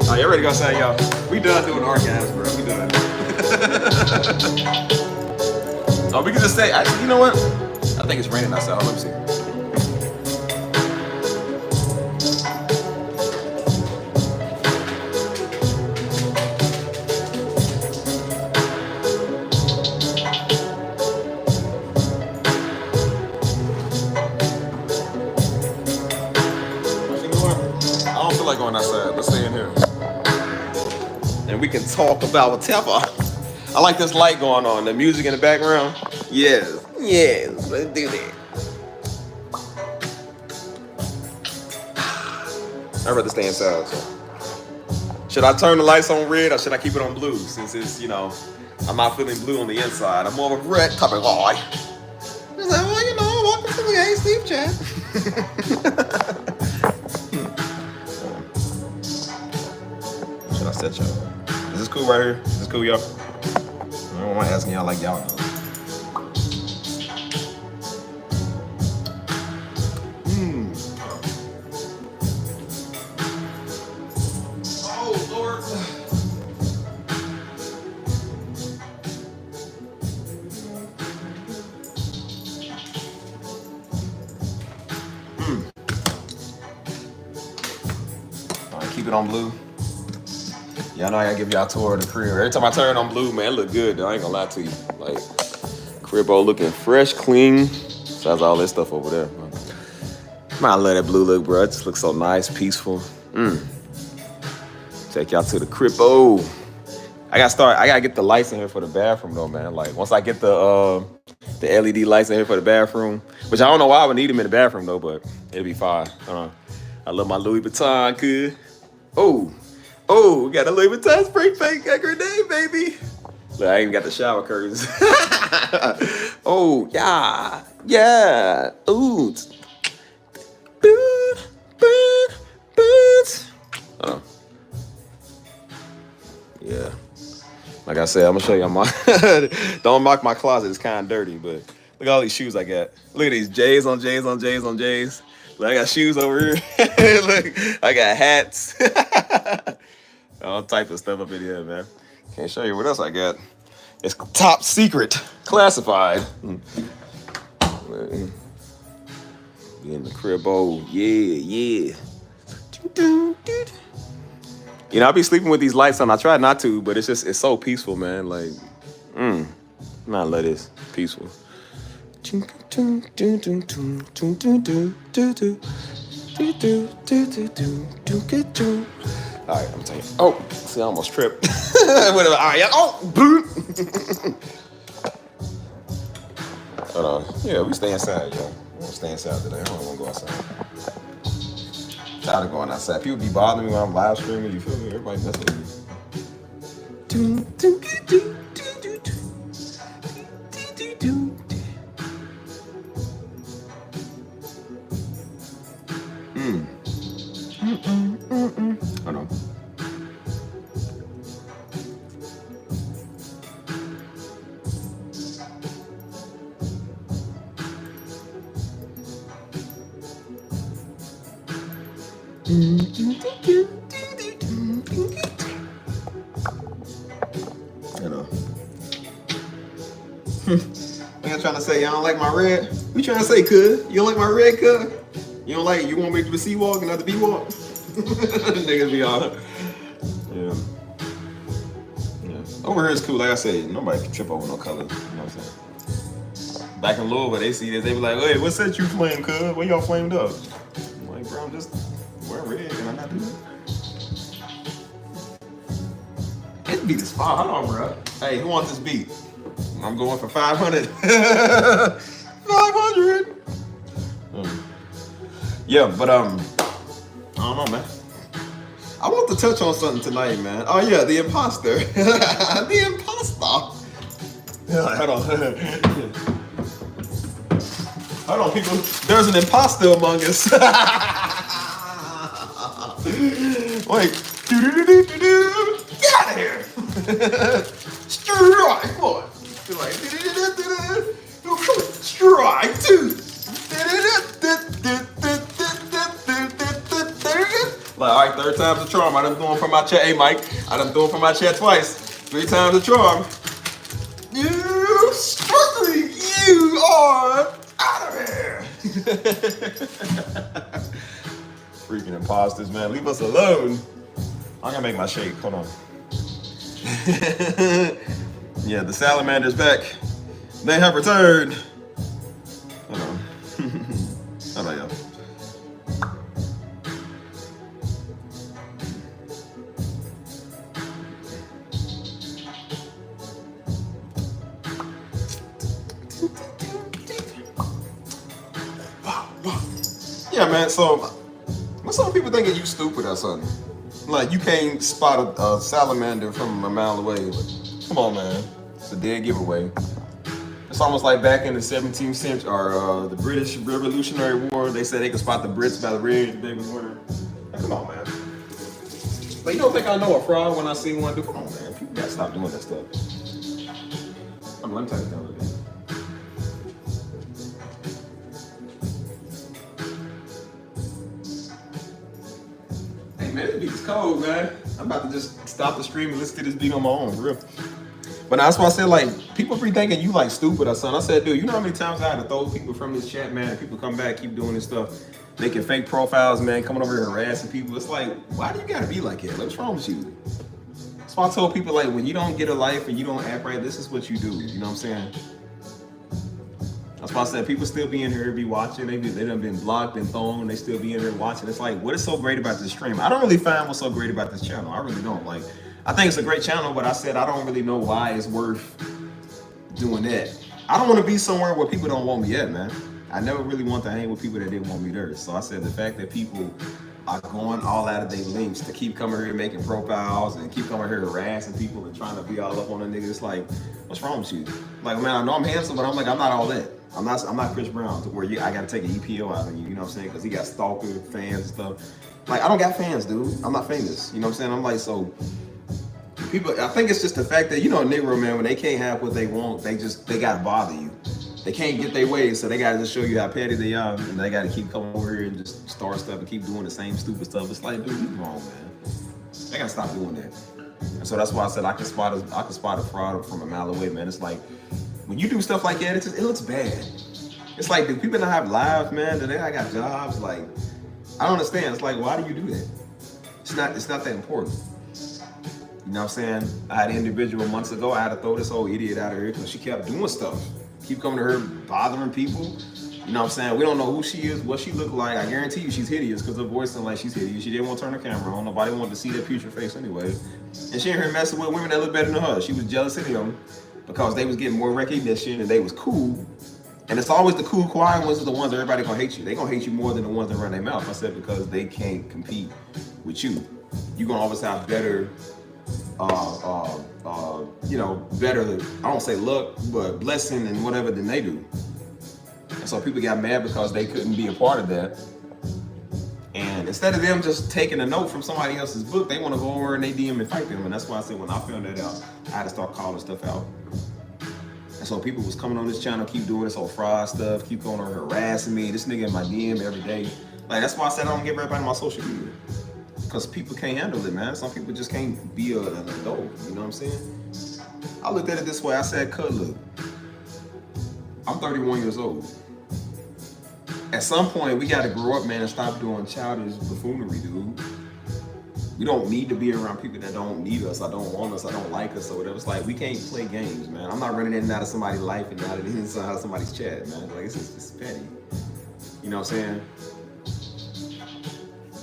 Oh, you ready to go outside, y'all? We done doing archives, bro. We done. Oh, we can just say, actually, you know what? I think it's raining outside. Let me see. Going outside, let's stay in here and we can talk about whatever. I like this light going on, the music in the background. Yes, let's do that. I'd rather stay inside. So should I turn the lights on red or should I keep it on blue, since it's, you know, I'm not feeling blue on the inside, I'm more of a red type of guy. It's like, well, you know, welcome to the Hey Steve chat. I said y'all. Is this cool right here? Is this cool, y'all? I don't want to ask y'all like y'all know. Oh, Lord. All right, keep it on blue. Y'all know I gotta give y'all a tour of the crib. Every time I turn on blue, man, it look good though. I ain't gonna lie to you. Like, cribbo looking fresh, clean. Besides all this stuff over there. Man, I love that blue look, bro. It just looks so nice, peaceful. Take y'all to the cribbo. I gotta get the lights in here for the bathroom though, man. Like, once I get the LED lights in here for the bathroom, which I don't know why I would need them in the bathroom though, but it'll be fine. I love my Louis Vuitton, kid. Oh, we got a Louis Vuitton spray paint grenade, baby. Look, I even got the shower curtains. Oh, yeah. Ooh. Yeah. Like I said, I'm gonna show you my. Don't mock my closet. It's kind of dirty, but look at all these shoes I got. Look at these J's on J's on J's on J's. Look, I got shoes over here. Look, I got hats. All type of stuff up in here, man. Can't show you what else I got. It's top secret, classified. Be in the cribbo, yeah. You know, I be sleeping with these lights on. I try not to, but it's so peaceful, man. Like, man, I love this. Peaceful. All right, I'm telling you. Oh, see, I almost tripped. Whatever. All right, boom. Hold on. Yeah, we stay inside, yo. We won't stay inside today. I don't want to go outside. Tired of going outside. People be bothering me when I'm live streaming. You feel me? Everybody messing with me. Hold on. I'm trying to say y'all don't like my red. We trying to say, cuz you don't like my red, cuz you don't like. You want me to be C walk and not the B walk? Niggas be all. Yeah. Over here is cool. Like I said, nobody can trip over no color. You know what I'm saying? Back in Louisville, they see this, they be like, "Hey, what set you flame, cuz? When y'all flamed up?" I'm like, bro, I'm just wearing red. Can I not do that? This beat is fire. Hold on, bro. Hey, who wants this beat? I'm going for 500. 500. Yeah, but I don't know, man. I want to touch on something tonight, man. Oh yeah, the imposter. The imposter. Yeah, hold on. Hold on, people. There's an imposter among us. Wait. Get out of here. Strike one. Like, strike two. Like, all right, third time's the charm. I done doing for my chat. Hey, Mike, I done doing for my chat twice. 3 times the charm. You struggling, you are out of here. Freaking imposters, man. Leave us alone. I'm gonna make my shake. Hold on. Yeah, the salamander's back. They have returned. Hold on. Hold on, y'all. Yeah, man. So, what some people thinking you stupid or something? Like you can't spot a salamander from a mile away. Come on, man. It's a dead giveaway. It's almost like back in the 17th century or the British Revolutionary War. They said they could spot the Brits by the red they was wearing. Like, come on, man. But you don't think I know a fraud when I see one? Come on, man. People gotta stop doing that stuff. Let me tell you something. Man, this beat is cold, man. I'm about to just stop the stream and listen to this beat on my own, for real. But that's why I said, like, people be thinking you like stupid or something. I said, dude, you know how many times I had to throw people from this chat, man? People come back, keep doing this stuff, making fake profiles, man, coming over here harassing people. It's like, why do you gotta be like that? What's wrong with you? That's why I told people, like, when you don't get a life and you don't act right, this is what you do. You know what I'm saying? That's why I said people still be in here, be watching. They done been blocked and thrown. They still be in here watching. It's like, what is so great about this stream? I don't really find what's so great about this channel. I really don't. Like, I think it's a great channel, but I said I don't really know why it's worth doing that. I don't want to be somewhere where people don't want me at, man. I never really want to hang with people that didn't want me there. So I said the fact that people are going all out of their links to keep coming here making profiles and keep coming here harassing people and trying to be all up on the nigga. It's like, what's wrong with you? Like, man, I know I'm handsome, but I'm like, I'm not all that. I'm not Chris Brown to where I gotta take an EPO out of you, you know what I'm saying? Because he got stalker fans and stuff. Like, I don't got fans, dude. I'm not famous. You know what I'm saying? I'm like, so people, I think it's just the fact that, you know, Negro, man, when they can't have what they want, they gotta bother you. They can't get their way, so they gotta just show you how petty they are, and they gotta keep coming over here and just start stuff and keep doing the same stupid stuff. It's like, dude, you wrong, man. They gotta stop doing that. And so that's why I said I can spot a fraud from a mile away, man. It's like, when you do stuff like that, it looks bad. It's like, do people not have lives, man? Do they not got jobs? Like, I don't understand. It's like, why do you do that? It's not that important. You know what I'm saying? I had an individual months ago, I had to throw this old idiot out of here because she kept doing stuff. Keep coming to her, bothering people. You know what I'm saying? We don't know who she is, what she looked like. I guarantee you she's hideous because her voice sounds like she's hideous. She didn't want to turn her camera on. Nobody wanted to see that putrid face anyway. And she ain't here messing with women that look better than her. She was jealous of them because they was getting more recognition and they was cool. And it's always the cool, quiet ones are the ones that everybody gonna hate you. They gonna hate you more than the ones that run their mouth. I said because they can't compete with you. You gonna always have better, you know, better, I don't say luck, but blessing and whatever than they do. And so people got mad because they couldn't be a part of that. And instead of them just taking a note from somebody else's book, they want to go over and they DM and fight them. And that's why I said when I found that out, I had to start calling stuff out. And so people was coming on this channel, keep doing this whole fraud stuff, keep going on harassing me. This nigga in my DM every day. Like, that's why I said I don't give everybody my social media. Because people can't handle it, man. Some people just can't be an adult, you know what I'm saying? I looked at it this way, I said, look, I'm 31 years old. At some point, we gotta grow up, man, and stop doing childish buffoonery, dude. We don't need to be around people that don't need us, I don't want us, I don't like us, or whatever. It's like, we can't play games, man. I'm not running in and out of somebody's life and out of inside of somebody's chat, man. Like, it's just petty. You know what I'm saying?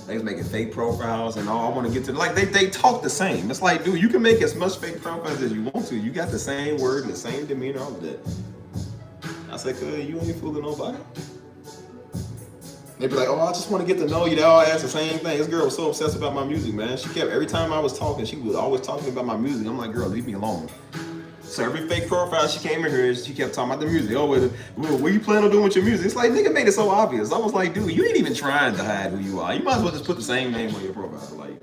They was making fake profiles and all. I want to get to, like, they talk the same. It's like, dude, you can make as much fake profiles as you want to. You got the same word and the same demeanor, all of that. I said, you ain't fooling nobody. They be like, oh, I just want to get to know you. They all ask the same thing. This girl was so obsessed about my music, man. She kept, every time I was talking, she was always talking about my music. I'm like, girl, leave me alone. So every fake profile she came in here, she kept talking about the music. Oh, what you plan on doing with your music? It's like, nigga made it so obvious. I was like, dude, you ain't even trying to hide who you are. You might as well just put the same name on your profile. Like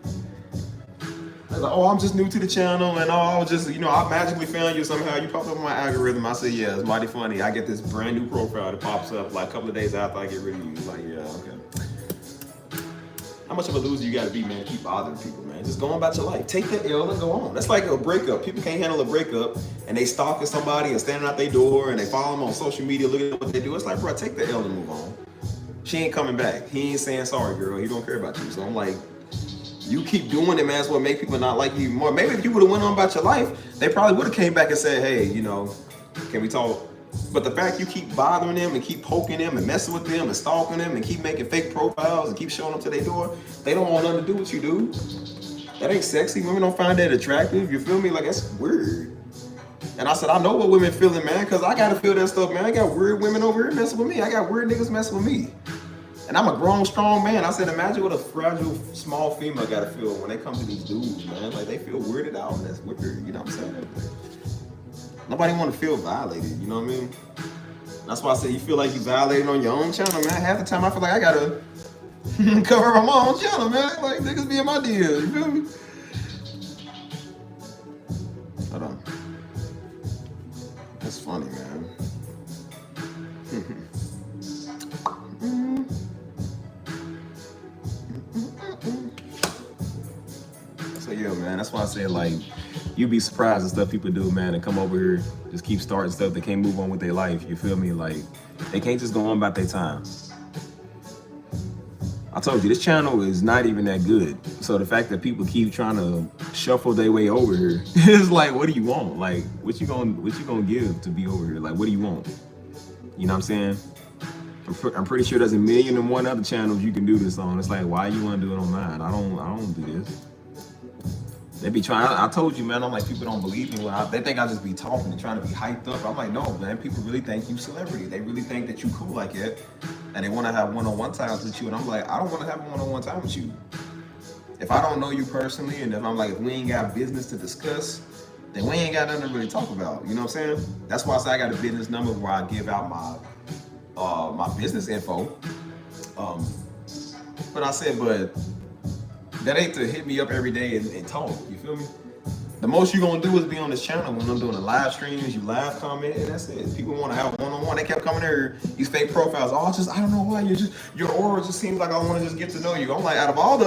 like, oh, I'm just new to the channel, and oh, I was just, I magically found you somehow. You popped up on my algorithm. I said, yeah, it's mighty funny. I get this brand new profile that pops up like a couple of days after I get rid of you. Like, yeah, okay. How much of a loser you gotta be, man? Keep bothering people, man. Just go on about your life. Take the L and go on. That's like a breakup. People can't handle a breakup, and they stalking somebody and standing out their door, and they follow them on social media, looking at what they do. It's like, bro, take the L and move on. She ain't coming back. He ain't saying sorry, girl. He don't care about you. So I'm like, you keep doing it, man. That's what make people not like you more. Maybe if you would have went on about your life, they probably would have came back and said, hey, can we talk? But the fact you keep bothering them and keep poking them and messing with them and stalking them and keep making fake profiles and keep showing up to their door, they don't want nothing to do with you, dude. That ain't sexy. Women don't find that attractive. You feel me? Like, that's weird. And I said, I know what women feeling, man, because I got to feel that stuff, man. I got weird women over here messing with me. I got weird niggas messing with me. And I'm a grown, strong man. I said, imagine what a fragile, small female got to feel when they come to these dudes, man. Like, they feel weirded out, and that's weird. You know what I'm saying? Nobody want to feel violated, you know what I mean? That's why I say you feel like you violated on your own channel, man. Half the time I feel like I gotta cover up my own channel, man. Like, niggas be in my deal, you feel me? Hold on. That's funny, man. So yeah, man, that's why I say, like, you'd be surprised at stuff people do, man, and come over here, just keep starting stuff. They can't move on with their life, you feel me? Like, they can't just go on about their time. I told you, this channel is not even that good. So the fact that people keep trying to shuffle their way over here, it's like, what do you want? Like, what you gonna give to be over here? Like, what do you want? You know what I'm saying? I'm pretty sure there's 1,000,001 other channels you can do this on. It's like, why you wanna do it on mine? I don't do this. They be trying, I told you, man, I'm like, people don't believe me. They think I just be talking and trying to be hyped up. I'm like, no, man, people really think you celebrity. They really think that you cool like that. And they want to have one-on-one times with you. And I'm like, I don't want to have a one-on-one time with you. If I don't know you personally, and if I'm like, if we ain't got business to discuss, then we ain't got nothing to really talk about. You know what I'm saying? That's why I say I got a business number where I give out my business info. But I said, but that ain't to hit me up every day and talk, you feel me? The most you gonna do is be on this channel when I'm doing the live streams, you live comment, and that's it. People wanna have one-on-one. They kept coming here, these fake profiles. Oh, I don't know why, your aura just seems like I wanna just get to know you. I'm like, out of all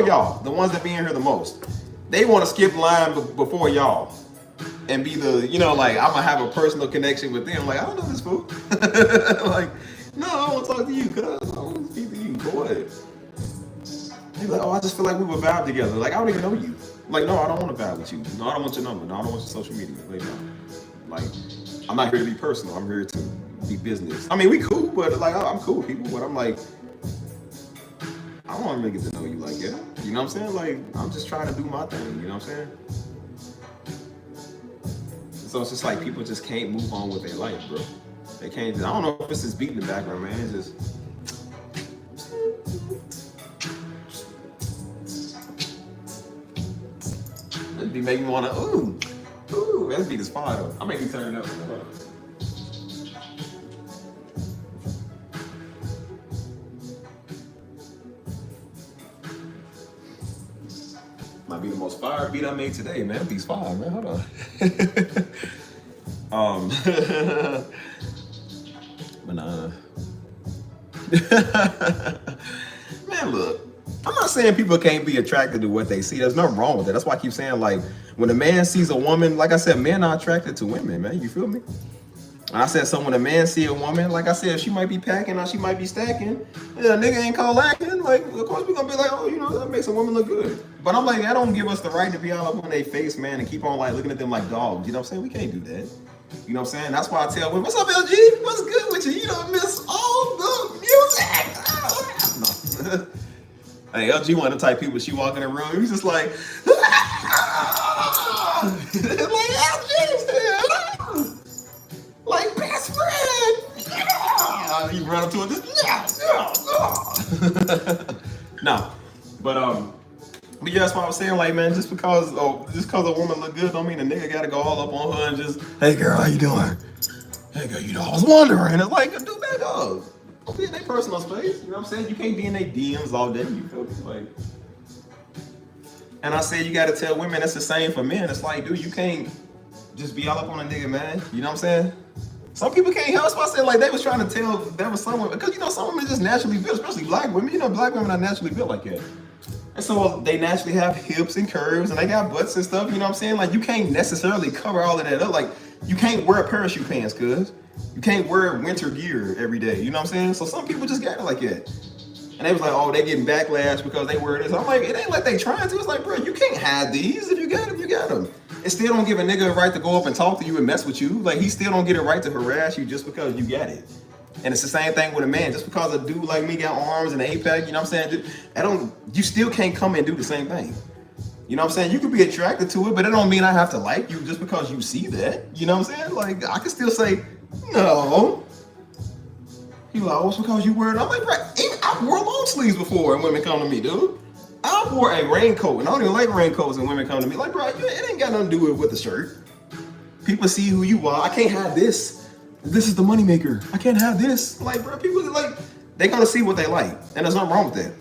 y'all, the ones that be in here the most, they wanna skip line before y'all and be the, like, I'm gonna have a personal connection with them. Like, I don't know this fool. Like, no, I don't wanna talk to you, cuz I wanna speak to you, boy. They're like, oh, I just feel like we would vibe together. Like, I don't even know you. Like, no, I don't want to vibe with you. No, I don't want your number. No, I don't want your social media. Like, I'm not here to be personal. I'm here to be business. I mean, we cool, but like, I'm cool with people. But I'm like, I don't want to really get to know you like that. You know what I'm saying? Like, I'm just trying to do my thing. You know what I'm saying? So it's just like people just can't move on with their life, bro. They can't. I don't know if it's this beat in the background, man. It's just. It'd be making me wanna, ooh, that beat is fire though. I may be turning up. Might be the most fire beat I made today, man. That beat's fire, man. Hold on. But man, look. I'm not saying people can't be attracted to what they see. There's nothing wrong with that. That's why I keep saying, like, when a man sees a woman, like I said, men are attracted to women, man. You feel me? And I said, so when a man see a woman, like I said, she might be packing or she might be stacking. Yeah, a nigga ain't called lacking. Like, of course we're gonna be like, oh, that makes a woman look good. But I'm like, that don't give us the right to be all up on their face, man, and keep on like looking at them like dogs. You know what I'm saying? We can't do that. You know what I'm saying? That's why I tell women, what's up, LG? What's good with you? You don't miss all the music. No. Hey, LG one of the type people, she walk in the room, he's just like, like LG, like best friend. You run up to her, no, but yeah, that's why I was saying, like, man, just because a woman look good, don't mean a nigga gotta go all up on her and just, hey girl, how you doing? Hey girl, I was wondering. It's like, do back up. Don't be in their personal space, you know what I'm saying? You can't be in their DMs all day, you feel me? Like, And I said, you got to tell women that's the same for men. It's like, dude, you can't just be all up on a nigga, man. You know what I'm saying? Some people can't help. That's why I said, like, they was trying to tell there was some women, because, you know, some women just naturally built, especially black women. You know, black women are naturally built like that. And so they naturally have hips and curves and they got butts and stuff. You know what I'm saying? Like, you can't necessarily cover all of that up. Like, you can't wear parachute pants, cuz. You can't wear winter gear every day. You know what I'm saying? So some people just got it like that. And they was like, oh, they getting backlash because they wear this. I'm like, it ain't like they trying to. It's like, bro, you can't hide these. If you got them, you got them. It still don't give a nigga a right to go up and talk to you and mess with you. Like, he still don't get a right to harass you just because you got it. And it's the same thing with a man. Just because a dude like me got arms and an APEC, you know what I'm saying? You still can't come and do the same thing. You know what I'm saying? You could be attracted to it, but it don't mean I have to like you just because you see that. You know what I'm saying? Like, I can still say, no. He like, oh, it's because you wear it. I'm like, bro, I wore long sleeves before and women come to me, dude. I wore a raincoat and I don't even like raincoats and women come to me. Like, bro, it ain't got nothing to do with the shirt. People see who you are. I can't have this. This is the moneymaker. I can't have this. Like, bro, people like, they're gonna see what they like. And there's nothing wrong with that.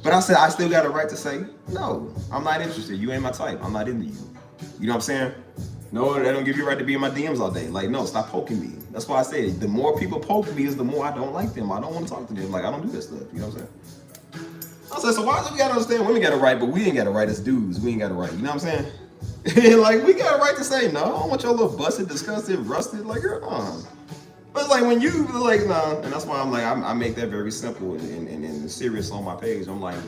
But I said, I still got a right to say, no, I'm not interested. You ain't my type. I'm not into you. You know what I'm saying? No, they don't give you a right to be in my DMs all day. Like, no, stop poking me. That's why I said, the more people poke me is the more I don't like them. I don't want to talk to them. Like, I don't do this stuff. You know what I'm saying? I said, so why do we gotta understand women got a right, but we ain't got a right as dudes. We ain't got a right. You know what I'm saying? Like, we got a right to say, no, I don't want your little busted, disgusted, rusted. Like, girl, But it's like when you like, nah, and that's why I'm like, I make that very simple and serious on my page. I'm like,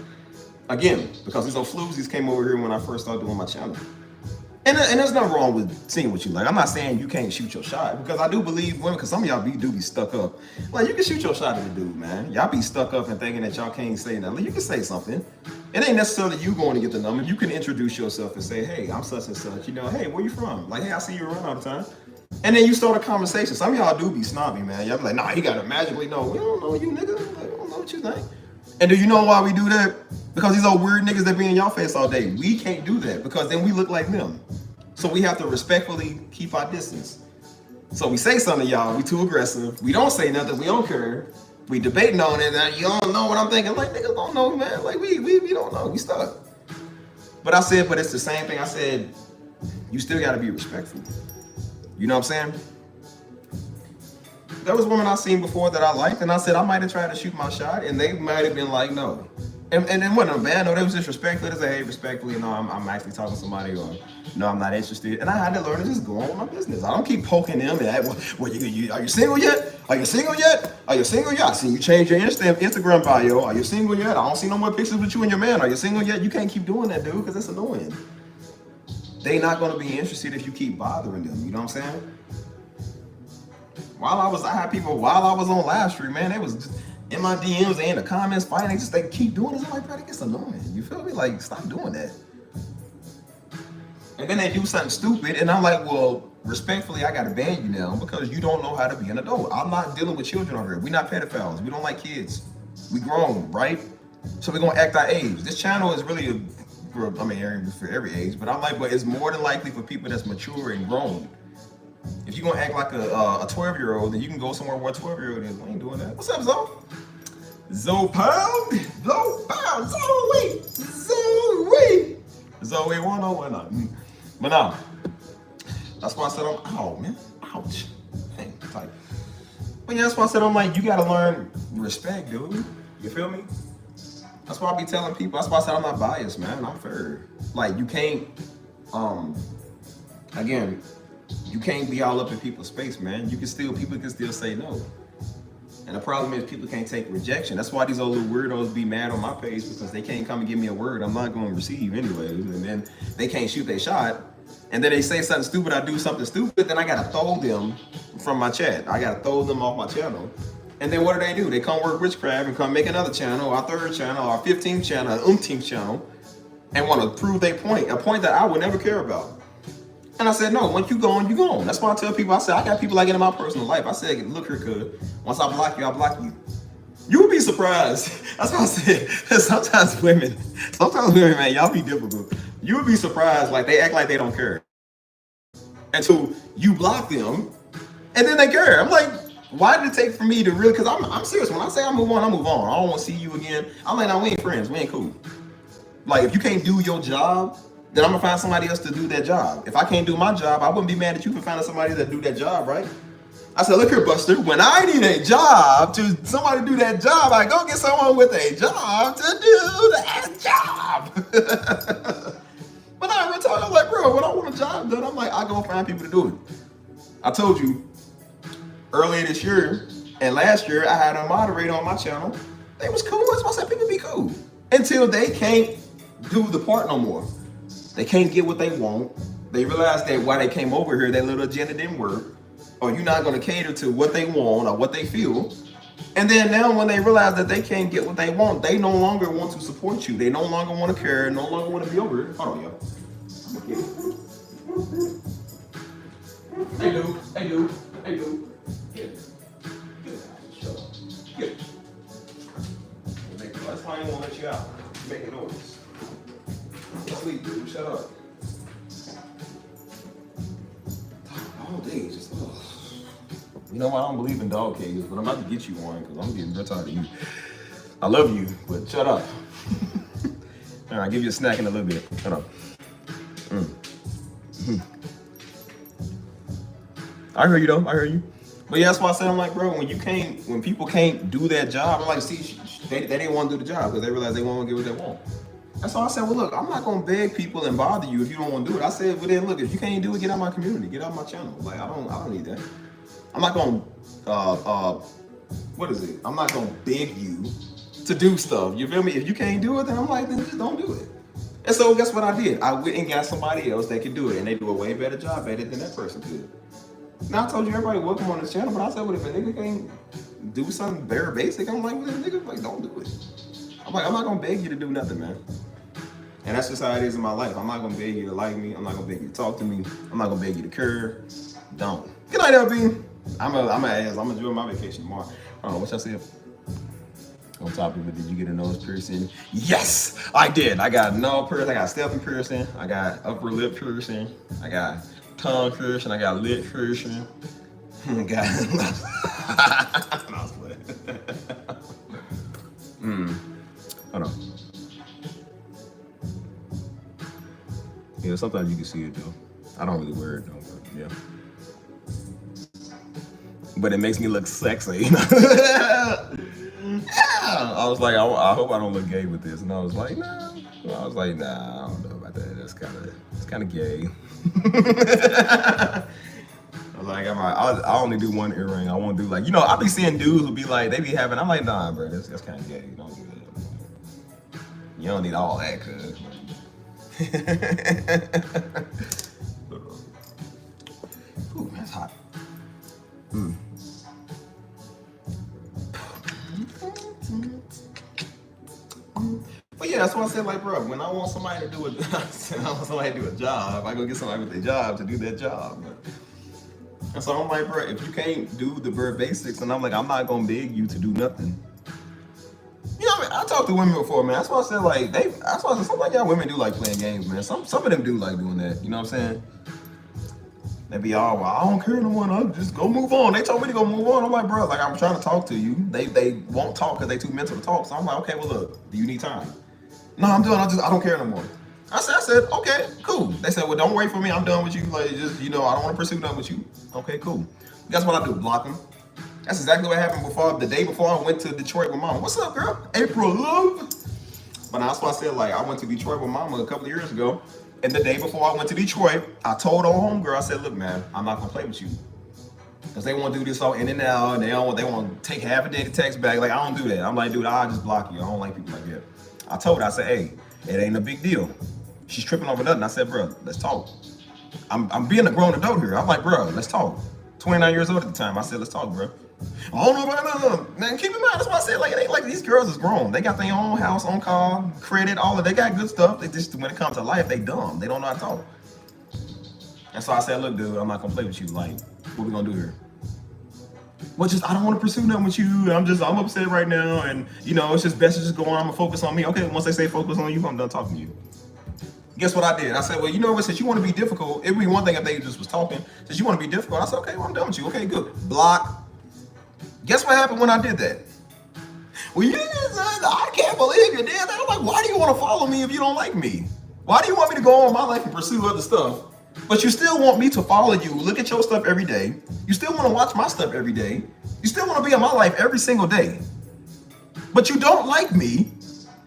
again, because these old floozies came over here when I first started doing my channel. And there's nothing wrong with seeing what you like. I'm not saying you can't shoot your shot, because I do believe women, because some of y'all do be stuck up. Like, you can shoot your shot at a dude, man. Y'all be stuck up and thinking that y'all can't say nothing. Like, you can say something. It ain't necessarily you going to get the number. You can introduce yourself and say, hey, I'm such and such. You know, hey, where you from? Like, hey, I see you around all the time. And then you start a conversation. Some of y'all do be snobby, man. Y'all be like, nah, he got to magically know. We don't know you, nigga. Like, we don't know what you think. And do you know why we do that? Because these old weird niggas that be in y'all face all day. We can't do that because then we look like them. So we have to respectfully keep our distance. So we say something to y'all, we too aggressive. We don't say nothing, we don't care. We debating on it, and you don't know what I'm thinking. Like, niggas don't know, man. Like, we don't know, we stuck. But I said, but it's the same thing. I said, you still gotta be respectful. You know what I'm saying? There was women I seen before that I liked, and I said I might have tried to shoot my shot, and they might have been like, no. And it wasn't a bad no, they was just respectful. They said, hey, respectfully, no, I'm actually talking to somebody, or no, I'm not interested. And I had to learn to just go on with my business. I don't keep poking them and are you single yet? Are you single yet? Are you single yet? I seen you change your Instagram bio. Are you single yet? I don't see no more pictures with you and your man. Are you single yet? You can't keep doing that, dude, because it's annoying. They not gonna be interested if you keep bothering them. You know what I'm saying? I had people while I was on live stream, man, they was just in my DMs, they in the comments fighting. They keep doing this. I'm like, bro, it gets annoying. You feel me? Like, stop doing that. And then they do something stupid, and I'm like, well, respectfully, I gotta ban you now because you don't know how to be an adult. I'm not dealing with children over here. We're not pedophiles. We don't like kids. We grown, right? So we're gonna act our age. This channel is really for every age, but I'm like, but it's more than likely for people that's mature and grown. If you're gonna act like a 12-year-old, then you can go somewhere where a 12-year-old is. I ain't doing that. What's up, Zoe? Zoe Pound? Zoe Pound? Zoe 101. But no, that's why I said ouch. Dang, tight. But yeah, that's why I said I'm like, you gotta learn respect, dude. You feel me? That's why I be telling people, that's why I said I'm not biased, man. I'm fair. Like, you can't, again, you can't be all up in people's space, man. People can still say no. And the problem is people can't take rejection. That's why these old little weirdos be mad on my page, because they can't come and give me a word I'm not going to receive anyways. And then they can't shoot their shot. And then they say something stupid, I do something stupid, then I got to throw them from my chat. I got to throw them off my channel. And then what do? They come work witchcraft and come make another channel, our third channel, our 15th channel, our umpteenth channel, and want to prove their point, a point that I would never care about. And I said, no, once you gone, you gone. That's why I tell people, I said, I got people like it in my personal life. I said, look here, cuz, once I block you, I block you. You would be surprised. That's why I said, sometimes women, man, y'all be difficult. You would be surprised, like, they act like they don't care until you block them, and then they care. I'm like, why did it take for me to really, because I'm serious. When I say I move on, I move on. I don't want to see you again. I'm like, no, we ain't friends. We ain't cool. Like, if you can't do your job, then I'm gonna find somebody else to do that job. If I can't do my job, I wouldn't be mad at you for finding somebody that do that job, right? I said, look here, Buster, when I need a job to somebody do that job, I go get someone with a job to do that job. But I ever told you, like, bro, when I want a job done, I'm like, I go find people to do it. I told you earlier this year and last year, I had a moderator on my channel. They was cool. That's why I said people be cool. Until they can't do the part no more. They can't get what they want. They realize that while they came over here, that little agenda didn't work. Or you're not going to cater to what they want or what they feel. And then now when they realize that they can't get what they want, they no longer want to support you. They no longer want to care, no longer want to be over here. Hold on, y'all. Hey, dude. Hey, dude. Hey, dude. Get it. Get it. Shut up. Get it. That's why I ain't want to let you out. You're making noise. Sleep, dude. Shut up. All day, just, ugh. You know what? I don't believe in dog cages, but I'm about to get you one because I'm getting real tired of you. I love you, but shut up. All right, I'll give you a snack in a little bit. Shut up. I hear you though. I hear you. But yeah, that's why I said, I'm like, bro, when people can't do that job, I'm like, see, they didn't want to do the job because they realize they won't get what they want. That's why I said, well, look, I'm not gonna beg people and bother you if you don't want to do it. I said, well, then look, if you can't do it, get out of my community, get out of my channel. Like, I don't need that. I'm not gonna, what is it? I'm not gonna beg you to do stuff. You feel me? If you can't do it, then I'm like, then just don't do it. And so guess what I did? I went and got somebody else that could do it, and they do a way better job at it than that person could. Now I told you everybody welcome on this channel, but I said, well, if a nigga can't do something very basic, I'm like, well, nigga, like, don't do it. I'm like, I'm not gonna beg you to do nothing, man. And that's just how it is in my life. I'm not gonna beg you to like me. I'm not gonna beg you to talk to me. I'm not gonna beg you to care. Don't. Good night, LB. I'm enjoying my vacation tomorrow. I don't know what y'all said. On top of it, did you get a nose piercing? Yes, I did. I got nose piercing. I got stealthy piercing. I got upper lip piercing. I got tongue piercing. I got lip piercing. I got. Hold on. Yeah, sometimes you can see it though. I don't really wear it though, but yeah. But it makes me look sexy. I was like, I hope I don't look gay with this, and I was like, nah. I was like, nah, I don't know about that. It's kind of gay. I was like, I only do one earring. I won't do like, I be seeing dudes who be like, they be having. I'm like, nah, bro, that's kind of gay. You don't do that. You don't need all that, cuz. Ooh, that's hot. But yeah, that's why I said, like, bro, when I want somebody to do a job, I go get somebody with a job to do that job. And so I'm like, bro, if you can't do the bare basics, and I'm like, I'm not gonna beg you to do nothing. You know what I mean? I talked to women before, man. That's why I said, like, some of y'all women do like playing games, man. Some of them do like doing that. You know what I'm saying? They be all, well, I don't care no more. I'll just go move on. They told me to go move on. I'm like, bro, like, I'm trying to talk to you. They won't talk because they too mental to talk. So I'm like, okay, well, look, do you need time? No, I'm done. I don't care no more. I said, okay, cool. They said, well, don't wait for me. I'm done with you. Like, just, I don't want to pursue nothing with you. Okay, cool. Guess what I do? Block them. That's exactly what happened the day before I went to Detroit with Mama. What's up, girl? April love. But that's why I said, like, I went to Detroit with Mama a couple of years ago. And the day before I went to Detroit, I told old homegirl, I said, look, man, I'm not gonna play with you. Because they want to do this all in and out, and they want to take half a day to text back. Like, I don't do that. I'm like, dude, I'll just block you. I don't like people like that. I told her, I said, hey, it ain't a big deal. She's tripping over nothing. I said, bro, let's talk. I'm being a grown adult here. I'm like, bro, let's talk. 29 years old at the time. I said, let's talk, bro. I don't know about that. Man, keep in mind, that's why I said, like, it ain't like these girls is grown. They got their own house, own car, credit, all of. They got good stuff. They just, when it comes to life, they dumb. They don't know how to talk. And so I said, look, dude, I'm not gonna play with you. Like, what we gonna do here? Well, I don't want to pursue nothing with you. I'm upset right now, and it's just best to just go on. I'm gonna focus on me. Okay, once they say focus on you, I'm done talking to you. Guess what I did? I said, well, you know what? Since you want to be difficult, it'd be one thing if they just was talking. Since you want to be difficult, I said, okay, well, I'm done with you. Okay, good. Block. Guess what happened when I did that? Well, I can't can't believe you did that. I'm like, why do you want to follow me if you don't like me? Why do you want me to go on my life and pursue other stuff? But you still want me to follow you, look at your stuff every day. You still want to watch my stuff every day. You still want to be in my life every single day. But you don't like me.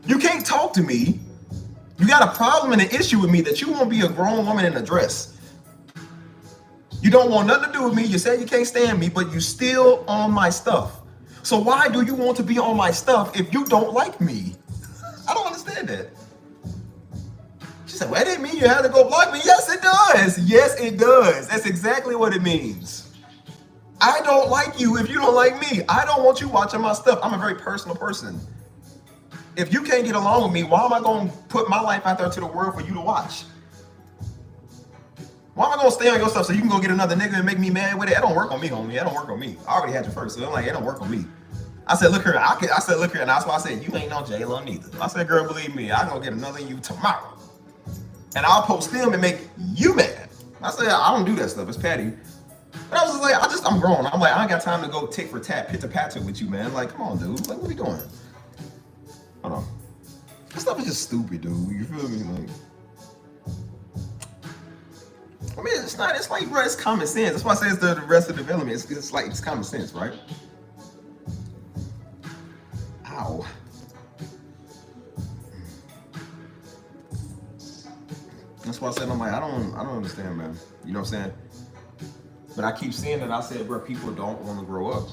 You can't talk to me. You got a problem and an issue with me that you won't be a grown woman in a dress. You don't want nothing to do with me. You said you can't stand me, but you still on my stuff. So why do you want to be on my stuff if you don't like me? I don't understand that. She said, well, that didn't mean you had to go block me. Yes, it does. Yes, it does. That's exactly what it means. I don't like you if you don't like me. I don't want you watching my stuff. I'm a very personal person. If you can't get along with me, why am I going to put my life out there to the world for you to watch? Why am I going to stay on your stuff so you can go get another nigga and make me mad with it? That don't work on me, homie. That don't work on me. I already had you first, so I'm like, it don't work on me. I said, look here. I said, look here. And that's why I said, you ain't no J-Lo neither. I said, girl, believe me, I'm going to get another you tomorrow. And I'll post them and make you mad. I said, I don't do that stuff. It's petty. But I was just like, I'm grown. I'm like, I ain't got time to go tick for tat, pit to patter with you, man. Like, come on, dude. Like, what we doing? Hold on. This stuff is just stupid, dude. You feel me? Like, I mean, it's not. It's like, bro, it's common sense. That's why I say it's the rest of the development. It's like, it's common sense, right? Ow. That's why I said, I'm like, I don't understand, man. You know what I'm saying? But I keep seeing that. I said, bro, people don't want to grow up.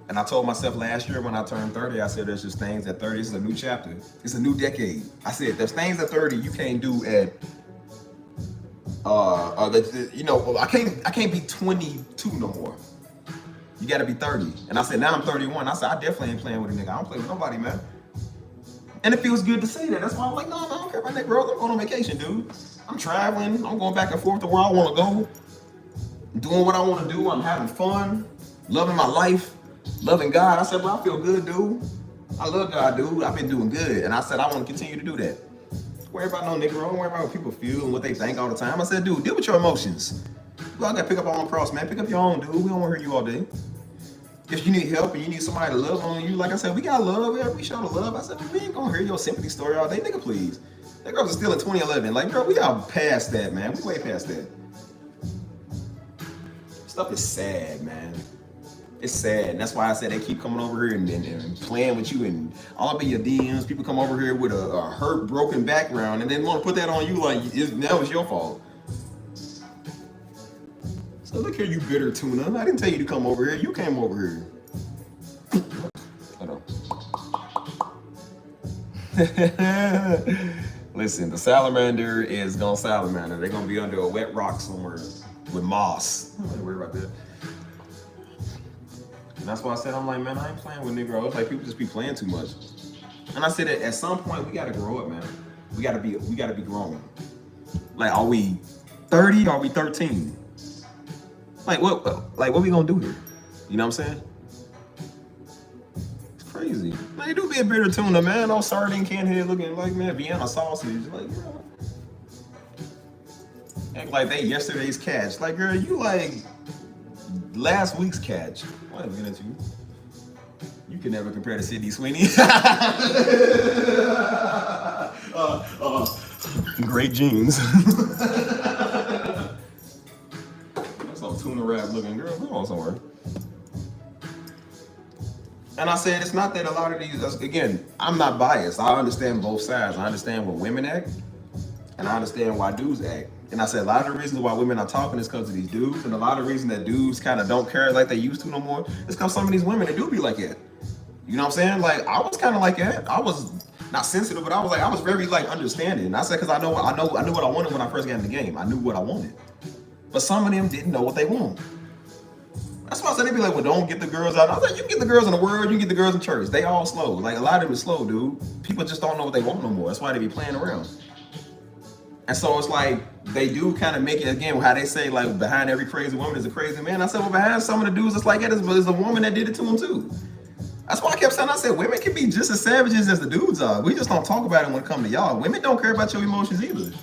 And I told myself last year when I turned 30, I said, there's just things at 30. This is a new chapter. It's a new decade. I said, there's things at 30 you can't do at, you know, I can't be 22 no more. You got to be 30. And I said, now I'm 31. I said, I definitely ain't playing with a nigga. I don't play with nobody, man. And it feels good to say that. That's why I'm like, no, I don't care about that girl. I'm going on vacation, dude. I'm traveling. I'm going back and forth to where I want to go. I'm doing what I want to do. I'm having fun. Loving my life. Loving God. I said, bro, I feel good, dude. I love God, dude. I've been doing good. And I said, I want to continue to do that. Don't worry about no nigga. Don't worry about what people feel and what they think all the time. I said, dude, deal with your emotions. You all got to pick up our own cross, man. Pick up your own, dude. We don't want to hear you all day. If you need help and you need somebody to love on you, like I said, we got love. Yeah, we show the love. I said, we ain't gonna hear your sympathy story all day. Nigga, please. That girl was still in 2011. Like, girl, we got past that, man. We way past that. Stuff is sad, man. It's sad. And that's why I said they keep coming over here and playing with you and all up in your DMs. People come over here with a hurt, broken background and then want to put that on you like that was your fault. So look here, you bitter tuna. I didn't tell you to come over here. You came over here. Hold on. Listen, the salamander is gonna salamander. They're gonna be under a wet rock somewhere with moss. I'm not worried about that. And that's why I said, I'm like, man, I ain't playing with Negroes. Like, people just be playing too much. And I said that at some point we gotta grow up, man. We gotta be grown. Like, are we 30? Are we 13? Like what we gonna do here? You know what I'm saying? It's crazy. Man, you do be a bitter tuna, man. No sardine can head looking like, man, Vienna sausage. Like, girl. Act like they yesterday's catch. Like, girl, you like last week's catch. I'm looking at you. You can never compare to Sydney Sweeney. Great jeans. Tuna wrap looking girl, come on somewhere. And I said, it's not that a lot of these, again, I'm not biased. I understand both sides. I understand where women act, and I understand why dudes act. And I said, a lot of the reasons why women are talking is because of these dudes, and a lot of reasons that dudes kind of don't care like they used to no more is because some of these women, they do be like that. You know what I'm saying? Like, I was kind of like that. I was not sensitive, but I was very like understanding. And I said, because I knew what I wanted when I first got in the game. I knew what I wanted. But some of them didn't know what they want. That's why I said, they be like, well, don't get the girls out. I was like, you can get the girls in the world, you can get the girls in church. They all slow. Like, a lot of them is slow, dude. People just don't know what they want no more. That's why they be playing around. And so it's like, they do kind of make it, again, how they say, like, behind every crazy woman is a crazy man. I said, well, behind some of the dudes, it's like that is a woman that did it to them, too. That's why I kept saying, I said, women can be just as savages as the dudes are. We just don't talk about it when it comes to y'all. Women don't care about your emotions either.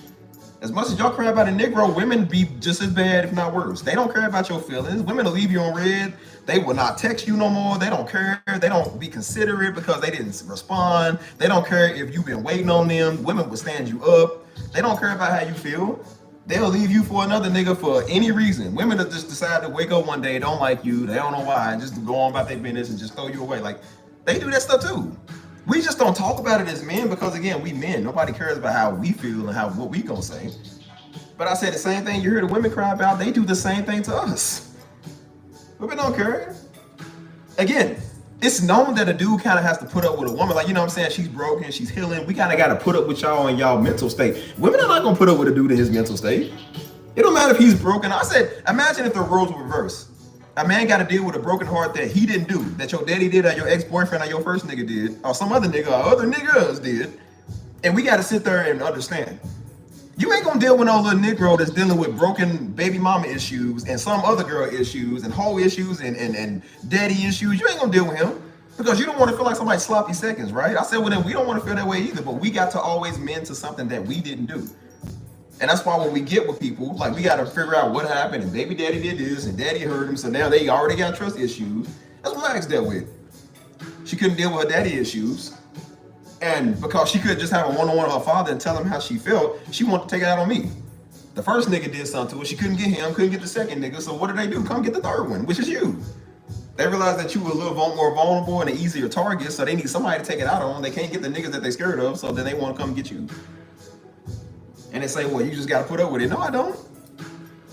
As much as y'all care about a Negro, women be just as bad, if not worse. They don't care about your feelings. Women will leave you on red. They will not text you no more. They don't care. They don't be considerate because they didn't respond. They don't care if you've been waiting on them. Women will stand you up. They don't care about how you feel. They'll leave you for another nigga for any reason. Women will just decide to wake up one day, don't like you, they don't know why, and just go on about their business and just throw you away. Like, they do that stuff too. We just don't talk about it as men because, again, we men. Nobody cares about how we feel and what we gonna say. But I said the same thing you hear the women cry about, they do the same thing to us. Women don't care. Again, it's known that a dude kind of has to put up with a woman. Like, you know what I'm saying? She's broken, she's healing. We kind of got to put up with y'all in y'all mental state. Women are not going to put up with a dude in his mental state. It don't matter if he's broken. I said, imagine if the roles were reversed. A man got to deal with a broken heart that he didn't do, that your daddy did, or your ex-boyfriend, or your first nigga did, or some other nigga, or other niggas did. And we got to sit there and understand. You ain't gonna deal with no little Negro that's dealing with broken baby mama issues and some other girl issues and hoe issues and daddy issues. You ain't gonna deal with him because you don't want to feel like somebody's sloppy seconds, right? I said, well, then we don't want to feel that way either, but we got to always mend to something that we didn't do. And that's why when we get with people, like, we got to figure out what happened and baby daddy did this and daddy hurt him, so now they already got trust issues. That's what Max dealt with. She couldn't deal with her daddy issues. And because she could just have a one-on-one with her father and tell him how she felt, she wanted to take it out on me. The first nigga did something to her. She couldn't get him, couldn't get the second nigga. So what did they do? Come get the third one, which is you. They realized that you were a little more vulnerable and an easier target, so they need somebody to take it out on. They can't get the niggas that they scared of, so then they want to come get you. And they say, well, you just got to put up with it. No, I don't.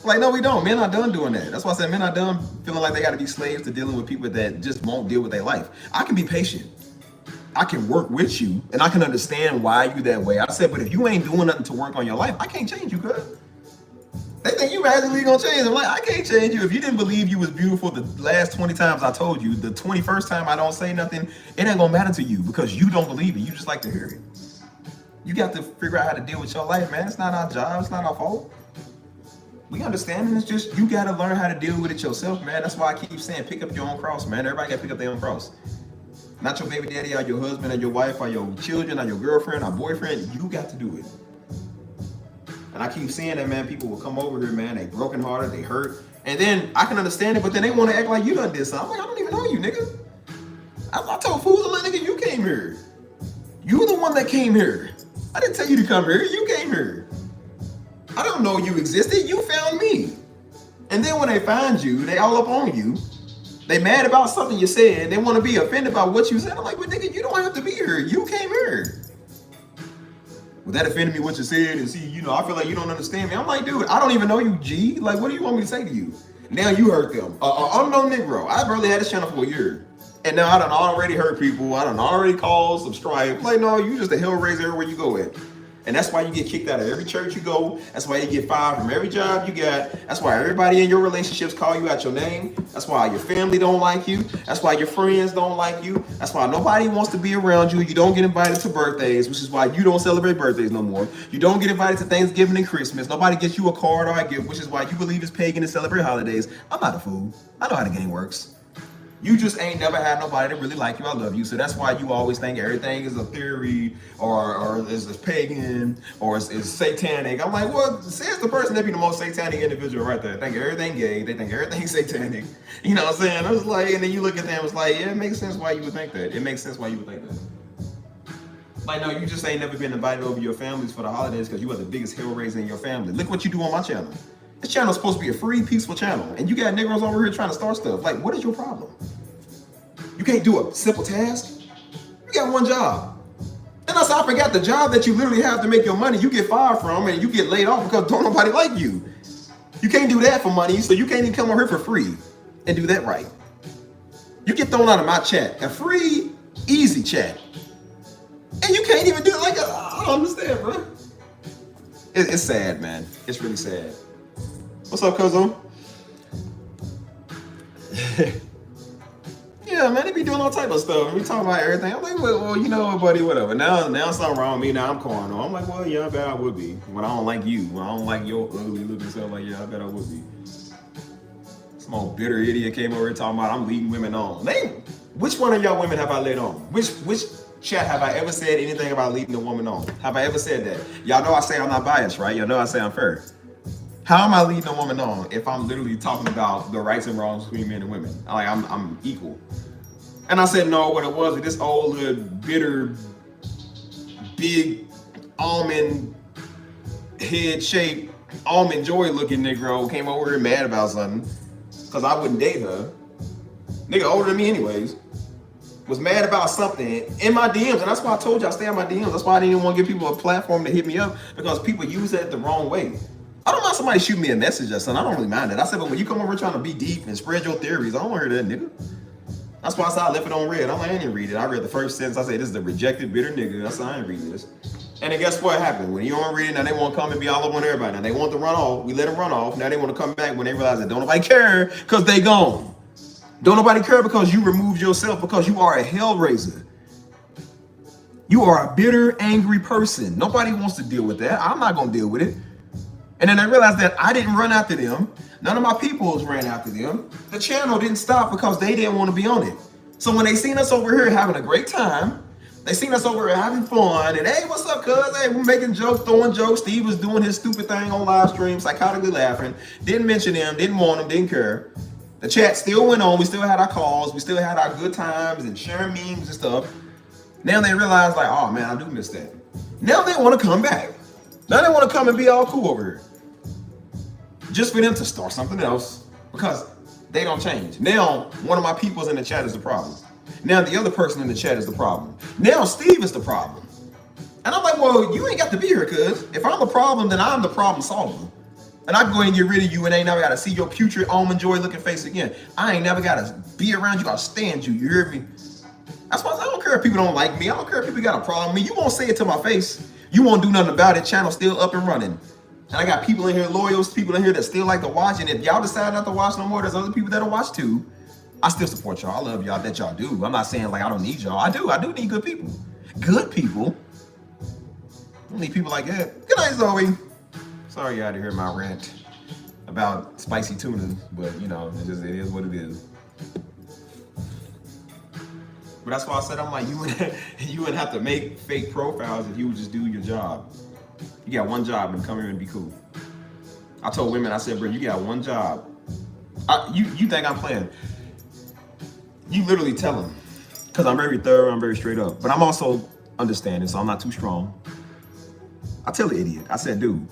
Like, no, we don't. Men are done doing that. That's why I said men are done feeling like they got to be slaves to dealing with people that just won't deal with their life. I can be patient. I can work with you, and I can understand why you that way. I said, but if you ain't doing nothing to work on your life, I can't change you, cuz. They think you magically gonna change. I'm like, I can't change you. If you didn't believe you was beautiful the last 20 times I told you, the 21st time I don't say nothing, it ain't gonna matter to you because you don't believe it. You just like to hear it. You got to figure out how to deal with your life, man. It's not our job. It's not our fault. We understand it. It's just you got to learn how to deal with it yourself, man. That's why I keep saying pick up your own cross, man. Everybody got to pick up their own cross. Not your baby daddy or your husband or your wife or your children or your girlfriend or boyfriend. You got to do it. And I keep seeing that, man. People will come over here, man. They brokenhearted, they hurt. And then I can understand it, but then they want to act like you done did something. I'm like, I don't even know you, nigga. I told fools to let nigga, you came here. You the one that came here. I didn't tell you to come here. You came here. I don't know you existed. You found me. And then when they find you, they all up on you. They mad about something you said. They want to be offended by what you said. I'm like, but nigga, you don't have to be here. You came here. Well, that offended me what you said. And see, I feel like you don't understand me. I'm like, dude, I don't even know you, G. Like, what do you want me to say to you? Now you hurt them. Unknown Negro. I barely had this channel for a year. And now I done already hurt people. I done already caused some strife. Like, no, you just a hellraiser everywhere you go at. And that's why you get kicked out of every church you go. That's why you get fired from every job you got. That's why everybody in your relationships call you out your name. That's why your family don't like you. That's why your friends don't like you. That's why nobody wants to be around you. You don't get invited to birthdays, which is why you don't celebrate birthdays no more. You don't get invited to Thanksgiving and Christmas. Nobody gets you a card or a gift, which is why you believe it's pagan to celebrate holidays. I'm not a fool. I know how the game works. You just ain't never had nobody that really like you. I love you. So that's why you always think everything is a theory or is pagan or is satanic. I'm like, well, says the person that be the most satanic individual right there. They think everything gay. They think everything satanic. You know what I'm saying? I was like, and then you look at them, it's like, yeah, it makes sense why you would think that. It makes sense why you would think that. Like, no, you just ain't never been invited over your families for the holidays because you are the biggest hellraiser in your family. Look what you do on my channel. This channel is supposed to be a free, peaceful channel, and you got Negroes over here trying to start stuff. Like, what is your problem? You can't do a simple task? You got one job. And also, I forgot the job that you literally have to make your money, you get fired from, and you get laid off because don't nobody like you. You can't do that for money, so you can't even come over here for free and do that right. You get thrown out of my chat, a free, easy chat. And you can't even do it like, I don't understand, bro. It's sad, man. It's really sad. What's up, Cuzzo? Yeah, man, they be doing all type of stuff. We talking about everything. I'm like, well, you know what, buddy, whatever. Now something wrong with me. Now I'm corner. I'm like, well, yeah, I bet I would be. When I don't like you, when I don't like your ugly looking stuff, like, yeah, I bet I would be. Some old bitter idiot came over here talking about I'm leading women on. Which one of y'all women have I led on? Which Chat, have I ever said anything about leading a woman on? Have I ever said that? Y'all know I say I'm not biased, right? Y'all know I say I'm fair. How am I leading a woman on if I'm literally talking about the rights and wrongs between men and women? Like I'm equal. And I said no, what it was, this old little bitter, big almond head shaped, almond joy looking Negro came over here mad about something because I wouldn't date her. Nigga older than me anyways. Was mad about something in my DMs, and that's why I told you I stay on my DMs. That's why I didn't even want to give people a platform to hit me up, because people use that the wrong way. I don't mind somebody shoot me a message or something. I don't really mind that. I said, but when you come over trying to be deep and spread your theories, I don't want to hear that, nigga. That's why I said I left it on red. I'm like, I didn't read it. I read the first sentence. I said, this is the rejected, bitter nigga. I said, I ain't reading this. And then guess what happened? When you don't read it, now they want to come and be all up on everybody. Now they want to run off. We let them run off. Now they want to come back when they realize that don't nobody care because they gone. Don't nobody care because you removed yourself, because you are a hellraiser. You are a bitter, angry person. Nobody wants to deal with that. I'm not going to deal with it. And then I realized that I didn't run after them. None of my peoples ran after them. The channel didn't stop because they didn't want to be on it. So when they seen us over here having a great time, they seen us over here having fun, and hey, what's up, cuz? Hey, we're making jokes, throwing jokes. Steve was doing his stupid thing on live stream, psychotically laughing. Didn't mention him, didn't want him, didn't care. The chat still went on. We still had our calls. We still had our good times and sharing memes and stuff. Now they realize, like, oh man, I do miss that. Now they want to come back. Now they want to come and be all cool over here. Just for them to start something else, because they don't change. Now, one of my peoples in the chat is the problem. Now the other person in the chat is the problem. Now Steve is the problem. And I'm like, well, you ain't got to be here, cuz. If I'm the problem, then I'm the problem solver. And I can go ahead and get rid of you and ain't never got to see your putrid almond joy looking face again. I ain't never got to be around you. I'll stand you. You hear me? That's why I don't care if people don't like me. I don't care if people got a problem with me. You won't say it to my face. You won't do nothing about it. Channel still up and running. And I got people in here, loyals, people in here that still like to watch. And if y'all decide not to watch no more, there's other people that'll watch too. I still support y'all. I love y'all that y'all do. I'm not saying like I don't need y'all. I do need good people. Good people. I don't need people like that. Good night, Zoe. Sorry you had to hear my rant about spicy tuna, but you know, it is what it is. But that's why I said, I'm like, you wouldn't have to make fake profiles if you would just do your job. You got one job and come here and be cool. I told women, I said, bro, you got one job. You think I'm playing? You literally tell them, because I'm very thorough, I'm very straight up, but I'm also understanding, so I'm not too strong. I tell the idiot, I said, dude,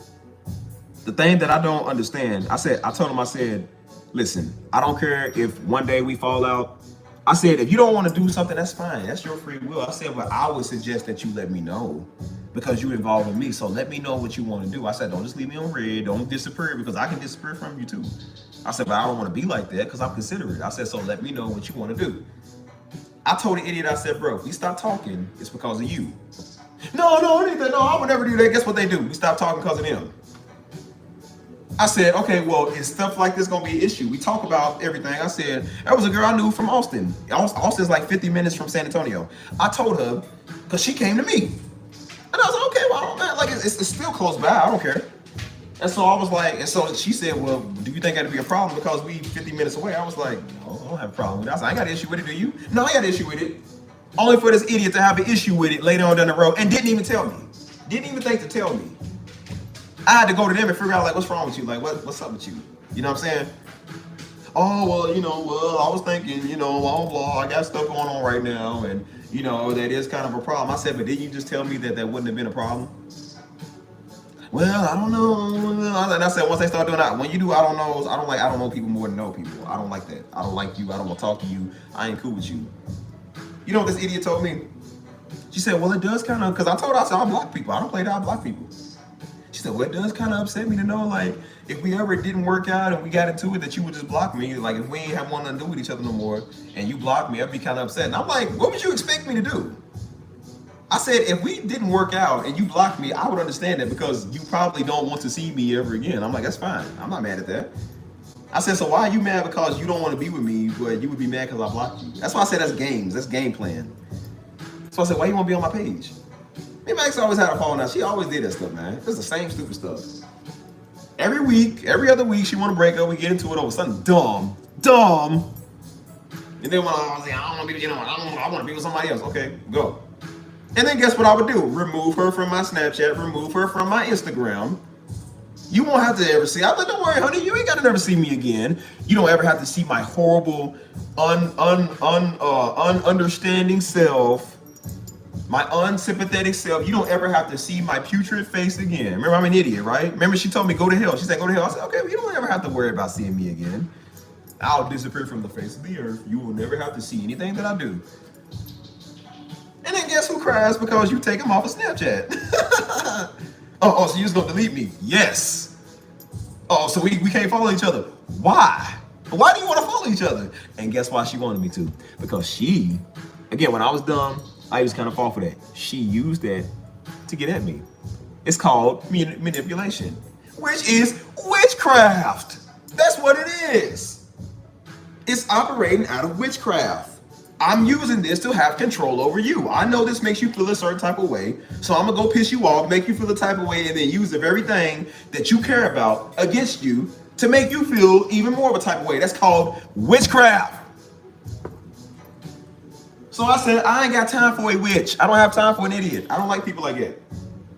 the thing that I don't understand, I told him, I said, listen, I don't care if one day we fall out. I said, if you don't want to do something, that's fine. That's your free will. I said, but I would suggest that you let me know, because you involved with me. So let me know what you want to do. I said, don't just leave me on red. Don't disappear, because I can disappear from you too. I said, but I don't want to be like that because I'm considerate. I said, so let me know what you want to do. I told the idiot, I said, bro, if we stop talking, it's because of you. No, it ain't that. No, I would never do that. Guess what they do? We stop talking because of them. I said, okay, well, is stuff like this gonna be an issue? We talk about everything. I said, that was a girl I knew from Austin. Austin's like 50 minutes from San Antonio. I told her, because she came to me. And I was like, okay, well, I don't know. Like, it's still close by. I don't care. And so I was like, and so she said, well, do you think that'd be a problem because we 50 minutes away? I was like, no, I don't have a problem with it. I was like, I got an issue with it, do you? No, I got an issue with it. Only for this idiot to have an issue with it later on down the road and didn't even tell me. Didn't even think to tell me. I had to go to them and figure out, like, what's wrong with you? Like, what's up with you? You know what I'm saying? Oh, well, I was thinking, blah, blah, I got stuff going on right now. And, that is kind of a problem. I said, but didn't you just tell me that wouldn't have been a problem? Well, I don't know. And I said, once they start doing that, when you do I don't know, I don't know people more than know people. I don't like that. I don't like you. I don't want to talk to you. I ain't cool with you. You know what this idiot told me? She said, well, it does kind of, because I told her, I said, I block people. I don't play that, I block people. She said, well, it does kind of upset me to know, like, if we ever didn't work out and we got into it, that you would just block me. Like, if we ain't have one to do with each other no more, and you block me, I'd be kind of upset. And I'm like, what would you expect me to do? I said, if we didn't work out and you blocked me, I would understand that because you probably don't want to see me ever again. I'm like, that's fine. I'm not mad at that. I said, so why are you mad because you don't want to be with me, but you would be mad because I blocked you? That's why I said that's games. That's game plan. So I said, why you want to be on my page? Me and Max always had a falling out. She always did that stuff, man. It's the same stupid stuff. Every week, every other week, she want to break up. We get into it over something dumb. And then when I was like, I don't want to be with you, I want to be with somebody else. Okay, go. And then guess what I would do? Remove her from my Snapchat, remove her from my Instagram. You won't have to ever see. I'm like, don't worry, honey, you ain't gotta never see me again. You don't ever have to see my horrible, ununderstanding self, my unsympathetic self. You don't ever have to see my putrid face again. Remember, I'm an idiot, right? Remember, she told me go to hell. She said go to hell. I said, okay, well, you don't ever have to worry about seeing me again. I'll disappear from the face of the earth. You will never have to see anything that I do. And then guess who cries because you take him off of Snapchat? Oh, so you just gonna delete me? Yes. Oh, so we can't follow each other. Why? Why do you want to follow each other? And guess why she wanted me to? Because she, again, when I was dumb, I used to kind of fall for that. She used that to get at me. It's called manipulation, which is witchcraft. That's what it is. It's operating out of witchcraft. I'm using this to have control over you. I know this makes you feel a certain type of way, so I'm gonna go piss you off, make you feel the type of way, and then use the very thing that you care about against you to make you feel even more of a type of way. That's called witchcraft. So I said, I ain't got time for a witch. I don't have time for an idiot. I don't like people like that.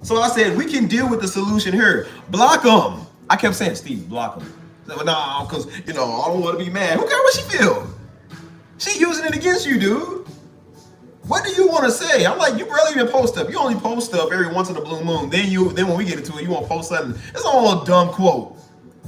So I said, we can deal with the solution here. Block them. I kept saying, Steve, block them. No, because, I don't want to be mad. Who cares what she feel? She using it against you, dude. What do you want to say? I'm like, you barely even post stuff. You only post stuff every once in a blue moon. Then when we get into it, you want to post something. It's all a dumb quote.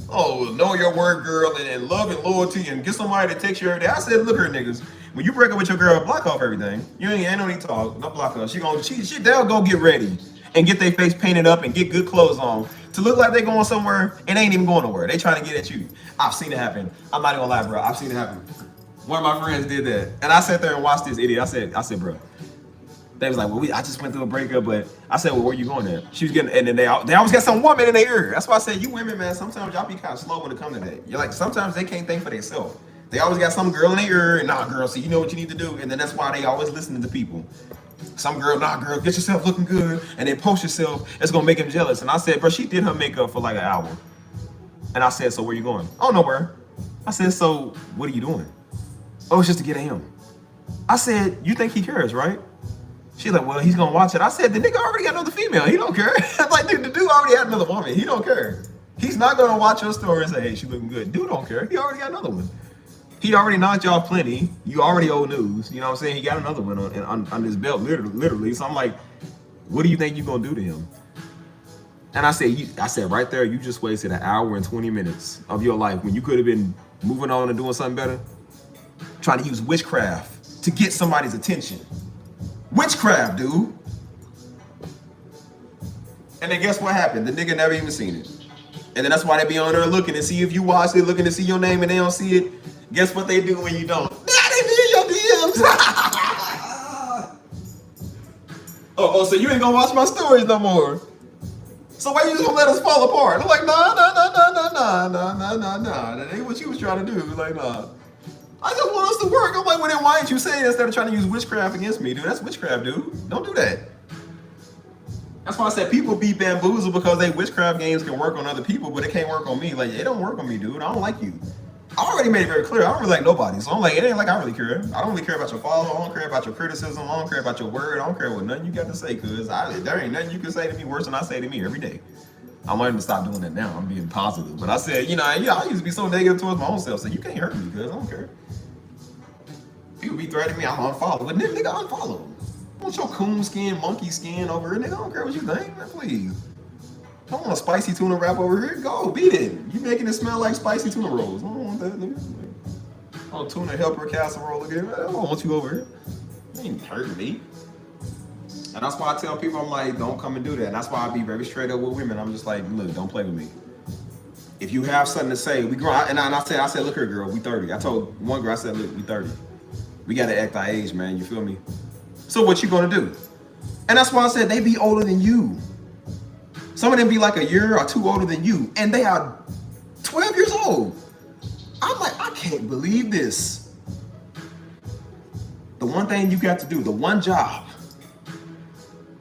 Oh, know your word, girl, and love and loyalty, and get somebody to text you every day. I said, look here, niggas. When you break up with your girl, block off everything. You ain't no need to talk. Don't block her. They'll go get ready and get their face painted up and get good clothes on to look like they going somewhere and they ain't even going nowhere. They trying to get at you. I've seen it happen. I'm not even gonna lie, bro. I've seen it happen. One of my friends did that, and I sat there and watched this idiot. I said, bro. They was like, well, I just went through a breakup, but I said, well, where you going at? She was getting, and then they always got some woman in their ear. That's why I said, you women, man, sometimes y'all be kind of slow when it comes to that. You're like, sometimes they can't think for themselves. They always got some girl in their ear, and nah, girl, so you know what you need to do, and then that's why they always listening to people. Some girl, nah, girl, get yourself looking good, and then post yourself. It's gonna make him jealous. And I said, bro, she did her makeup for like an hour. And I said, so where you going? Oh, nowhere. I said, so what are you doing? Oh, it's just to get at him. I said, you think he cares, right? She's like, well, he's gonna watch it. I said, the nigga already got another female. He don't care. Like, the dude already had another woman. He don't care. He's not gonna watch your story and say, hey, she looking good. Dude don't care. He already got another one. He already knocked y'all plenty. You already old news. You know what I'm saying? He got another one on his belt, literally. So I'm like, what do you think you gonna do to him? And I said right there, you just wasted an hour and 20 minutes of your life when you could have been moving on and doing something better. Trying to use witchcraft to get somebody's attention. Witchcraft, dude. And then guess what happened? The nigga never even seen it. And then that's why they be on there looking to see if you watch it, looking to see your name and they don't see it. Guess what they do when you don't? Nah, they be in your DMs. Oh, so you ain't gonna watch my stories no more. So why you just gonna let us fall apart? I'm like, nah. That ain't what you was trying to do. Like, nah. I just want us to work. I'm like, well, then why ain't you saying instead of trying to use witchcraft against me, dude? That's witchcraft, dude. Don't do that. That's why I said people be bamboozled because they witchcraft games can work on other people, but it can't work on me. Like, it don't work on me, dude. I don't like you. I already made it very clear. I don't really like nobody. So I'm like, it ain't like I really care. I don't really care about your follow. I don't care about your criticism. I don't care about your word. I don't care what nothing you got to say, cause there ain't nothing you can say to me worse than I say to me every day. I'm learning to stop doing that now. I'm being positive. But I said, I used to be so negative towards my own self. So you can't hurt me, cause I don't care. People be threatening me, I'm unfollow. But nigga, unfollow. I want your coon skin, monkey skin over here. Nigga, I don't care what you think, man, please. I don't want a spicy tuna wrap over here. Go, beat it. You making it smell like spicy tuna rolls. I don't want that, nigga. Oh, tuna helper casserole again. I don't want you over here. You ain't hurting me. And that's why I tell people, I'm like, don't come and do that. And that's why I be very straight up with women. I'm just like, look, don't play with me. If you have something to say, we grow. And I said, look here, girl, we 30. I told one girl, I said, look, we 30. We gotta act our age, man. You feel me? So what you gonna do? And that's why I said they be older than you. Some of them be like a year or two older than you, and they are 12 years old. I'm like, I can't believe this. The one thing you got to do, the one job.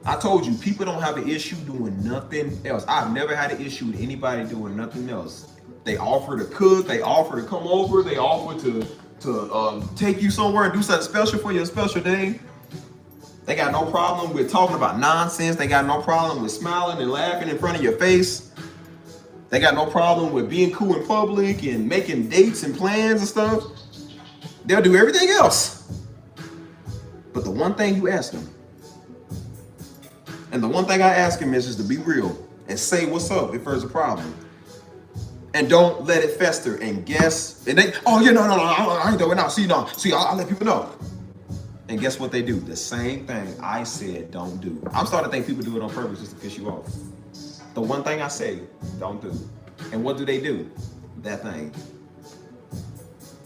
I told you, people don't have an issue doing nothing else. I've never had an issue with anybody doing nothing else. They offer to cook, they offer to come over, they offer to take you somewhere and do something special for your special day. They got no problem with talking about nonsense. They got no problem with smiling and laughing in front of your face. They got no problem with being cool in public and making dates and plans and stuff. They'll do everything else. But the one thing you ask them, and the one thing I ask him is just to be real and say what's up if there's a problem. And don't let it fester and guess. And they, oh yeah, no, I ain't doing it. See, I'll let people know. And guess what they do? The same thing I said don't do. I'm starting to think people do it on purpose just to piss you off. The one thing I say, don't do. And what do? That thing.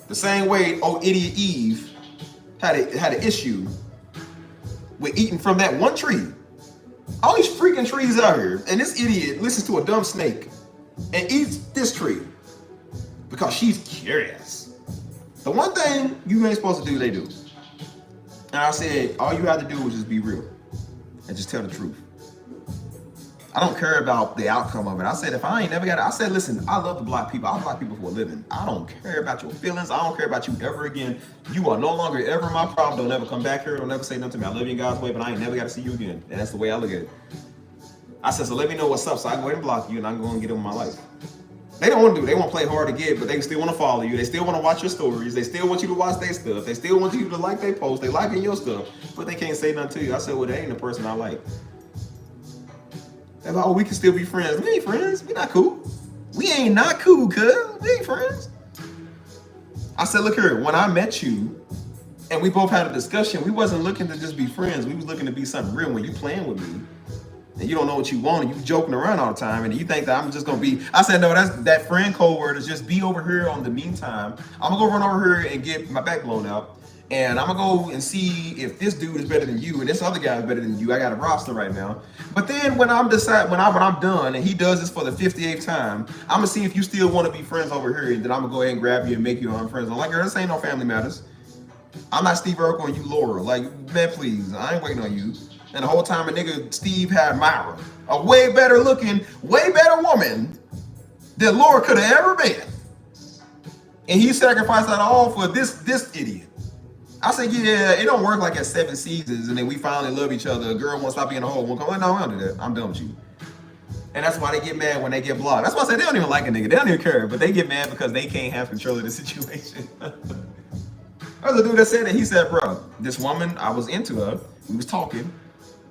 The same way old idiot Eve had an issue with eating from that one tree. All these freaking trees out here, and this idiot listens to a dumb snake and eats this tree because she's curious. The one thing you ain't supposed to do, they do. And I said, all you have to do is just be real and just tell the truth. I don't care about the outcome of it. I said, if I ain't never got it, I said, listen, I love to block people. I block people for a living. I don't care about your feelings. I don't care about you ever again. You are no longer ever my problem. Don't ever come back here. Don't ever say nothing to me. I love you in God's way, but I ain't never got to see you again. And that's the way I look at it. I said, so let me know what's up so I can go ahead and block you and I can go and get on with my life. They don't want to do it. They want to play hard to get, but they still want to follow you. They still want to watch your stories. They still want you to watch their stuff. They still want you to like their posts. They liking your stuff, but they can't say nothing to you. I said, well, they ain't the person I like. They're like, oh, we can still be friends. We ain't friends. We not cool. We ain't not cool, cuz. We ain't friends. I said, look here, when I met you and we both had a discussion, we wasn't looking to just be friends. We was looking to be something real. When you playing with me and you don't know what you want and you joking around all the time and you think that I'm just gonna be, I said, no, that's that friend code word is just be over here on the meantime. I'm gonna go run over here and get my back blown out. And I'm gonna go and see if this dude is better than you and this other guy is better than you. I got a roster right now. But then when I'm done and he does this for the 58th time, I'm gonna see if you still want to be friends over here. And then I'm gonna go ahead and grab you and make you unfriends. I'm like, girl, this ain't no Family Matters. I'm not Steve Urkel and you Laura. Like, man, please, I ain't waiting on you. And the whole time a nigga Steve had Myra, a way better looking, way better woman than Laura could have ever been. And he sacrificed that all for this idiot. I said, yeah, it don't work like at 7 seasons and then we finally love each other. A girl won't stop being a hoe. Won't come. No, I don't do that. I'm done with you. And that's why they get mad when they get blocked. That's why I said they don't even like a nigga. They don't even care, but they get mad because they can't have control of the situation. There's a dude that said that. He said, bro, this woman, I was into her. We was talking.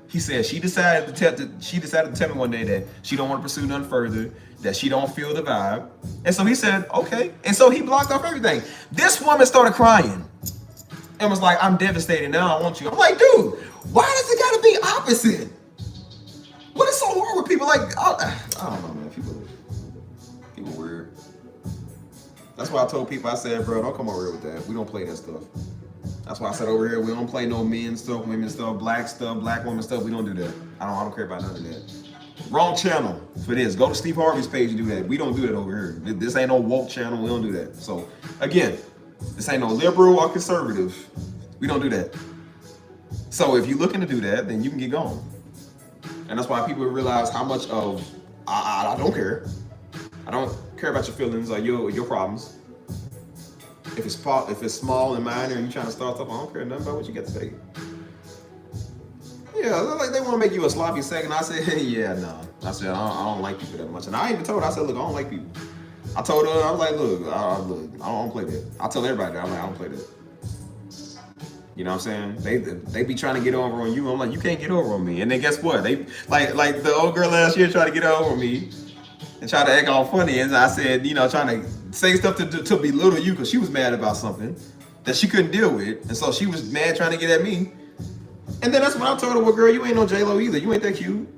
He said she decided to tell me one day that she don't want to pursue nothing further, that she don't feel the vibe. And so he said, okay. And so he blocked off everything. This woman started crying and was like, I'm devastated now, I want you. I'm like, dude, why does it gotta be opposite? What is so wrong with people? Like, I don't know, man. People weird. That's why I told people, I said, bro, don't come over here with that. We don't play that stuff. That's why I said over here, we don't play no men stuff, women stuff, black woman stuff. We don't do that. I don't care about none of that. Wrong channel for this. Go to Steve Harvey's page and do that. We don't do that over here. This ain't no woke channel. We don't do that. So again, this ain't no liberal or conservative. We don't do that. So if you're looking to do that, then you can get going. And that's why people realize how much of I don't care. I don't care about your feelings or your problems. If it's small and minor and you're trying to start stuff, I don't care nothing about what you got to say. Yeah, like they want to make you a sloppy second. I said, yeah, no. I said, I don't like people that much. And I even told her, I said, look, I don't like people. I told her, I was like, look, I don't play that. I tell everybody that. I'm like, I don't play that. You know what I'm saying? They be trying to get over on you. I'm like, you can't get over on me. And then guess what? They like the old girl last year tried to get over on me and try to act all funny. And I said, you know, trying to say stuff to belittle you because she was mad about something that she couldn't deal with. And so she was mad trying to get at me. And then that's when I told her, well, girl, you ain't no J-Lo either. You ain't that cute.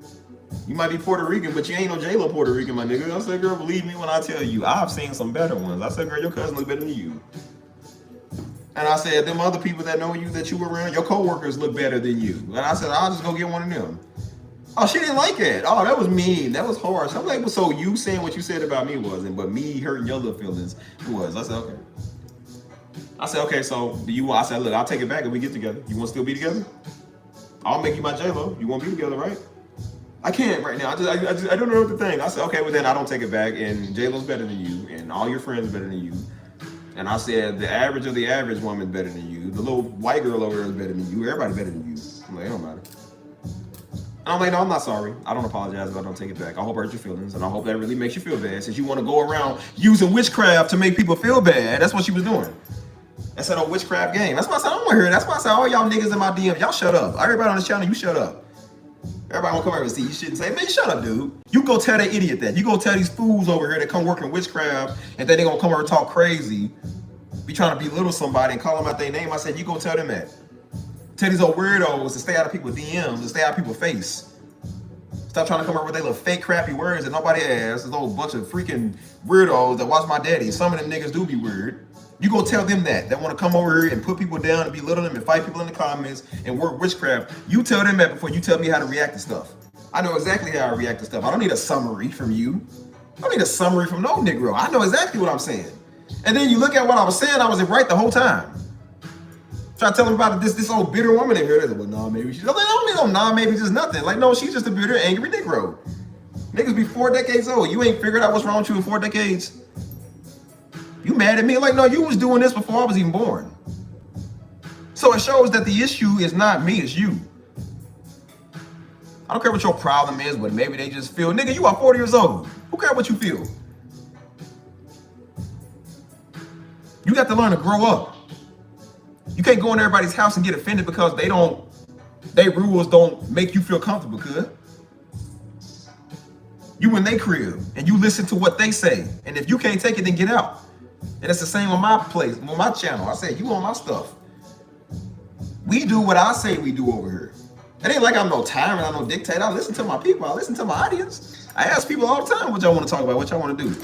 You might be Puerto Rican, but you ain't no J-Lo Puerto Rican, my nigga. I said, girl, believe me when I tell you, I've seen some better ones. I said, girl, your cousin look better than you. And I said, them other people that know you, that you were around, your coworkers look better than you. And I said, I'll just go get one of them. Oh, she didn't like it. Oh, that was mean. That was harsh. I'm like, well, so you saying what you said about me wasn't, but me hurting your little feelings was. I said, okay. I said, okay, so do you want, I said, look, I'll take it back and we get together. You want to still be together? I'll make you my J-Lo. You want to be together, right? I can't right now. I don't know what to think. I said, okay, well then I don't take it back. And J-Lo's better than you, and all your friends are better than you. And I said, the average of the average woman is better than you. The little white girl over there is better than you. Everybody better than you. I'm like, it don't matter. And I'm like, no, I'm not sorry. I don't apologize if I don't take it back. I hope I hurt your feelings, and I hope that really makes you feel bad. Since you want to go around using witchcraft to make people feel bad, that's what she was doing. That's that old witchcraft game. That's why I said I don't want to hear it. That's why I said all y'all niggas in my DMs, y'all shut up. Everybody on this channel, you shut up. Everybody want to come over and see you shouldn't say, man, shut up, dude. You go tell that idiot that. You go tell these fools over here that come work in witchcraft, and then they gonna come over and talk crazy, be trying to belittle somebody and call them out their name. I said, you go tell them that. Tell these old weirdos to stay out of people's DMs and stay out of people's face. Stop trying to come up with their little fake crappy words that nobody has. There's a whole bunch of freaking weirdos that watch my daddy. Some of them niggas do be weird. You go tell them that want to come over here and put people down and belittle them and fight people in the comments and work witchcraft. You tell them that before you tell me how to react to stuff. I know exactly how I react to stuff. I don't need a summary from you. I don't need a summary from no Negro. I know exactly what I'm saying. And then you look at what I was saying, I was right the whole time. Try to tell them about this old bitter woman in here. They said, well, nah, maybe she's. I don't need no nah, maybe just nothing. Like, no, she's just a bitter, angry Negro. Niggas be 4 decades old. You ain't figured out what's wrong with you in 4 decades. You mad at me? Like, no, you was doing this before I was even born. So it shows that the issue is not me, it's you. I don't care what your problem is, but maybe they just feel, nigga, you are 40 years old. Who cares what you feel? You got to learn to grow up. You can't go in everybody's house and get offended because their rules don't make you feel comfortable, cuz. You in they crib and you listen to what they say. And if you can't take it, then get out. And it's the same on my place, on my channel. I said, you on my stuff. We do what I say we do over here. It ain't like I'm no tyrant, I'm no dictator. I listen to my people, I listen to my audience. I ask people all the time what y'all want to talk about, what y'all want to do.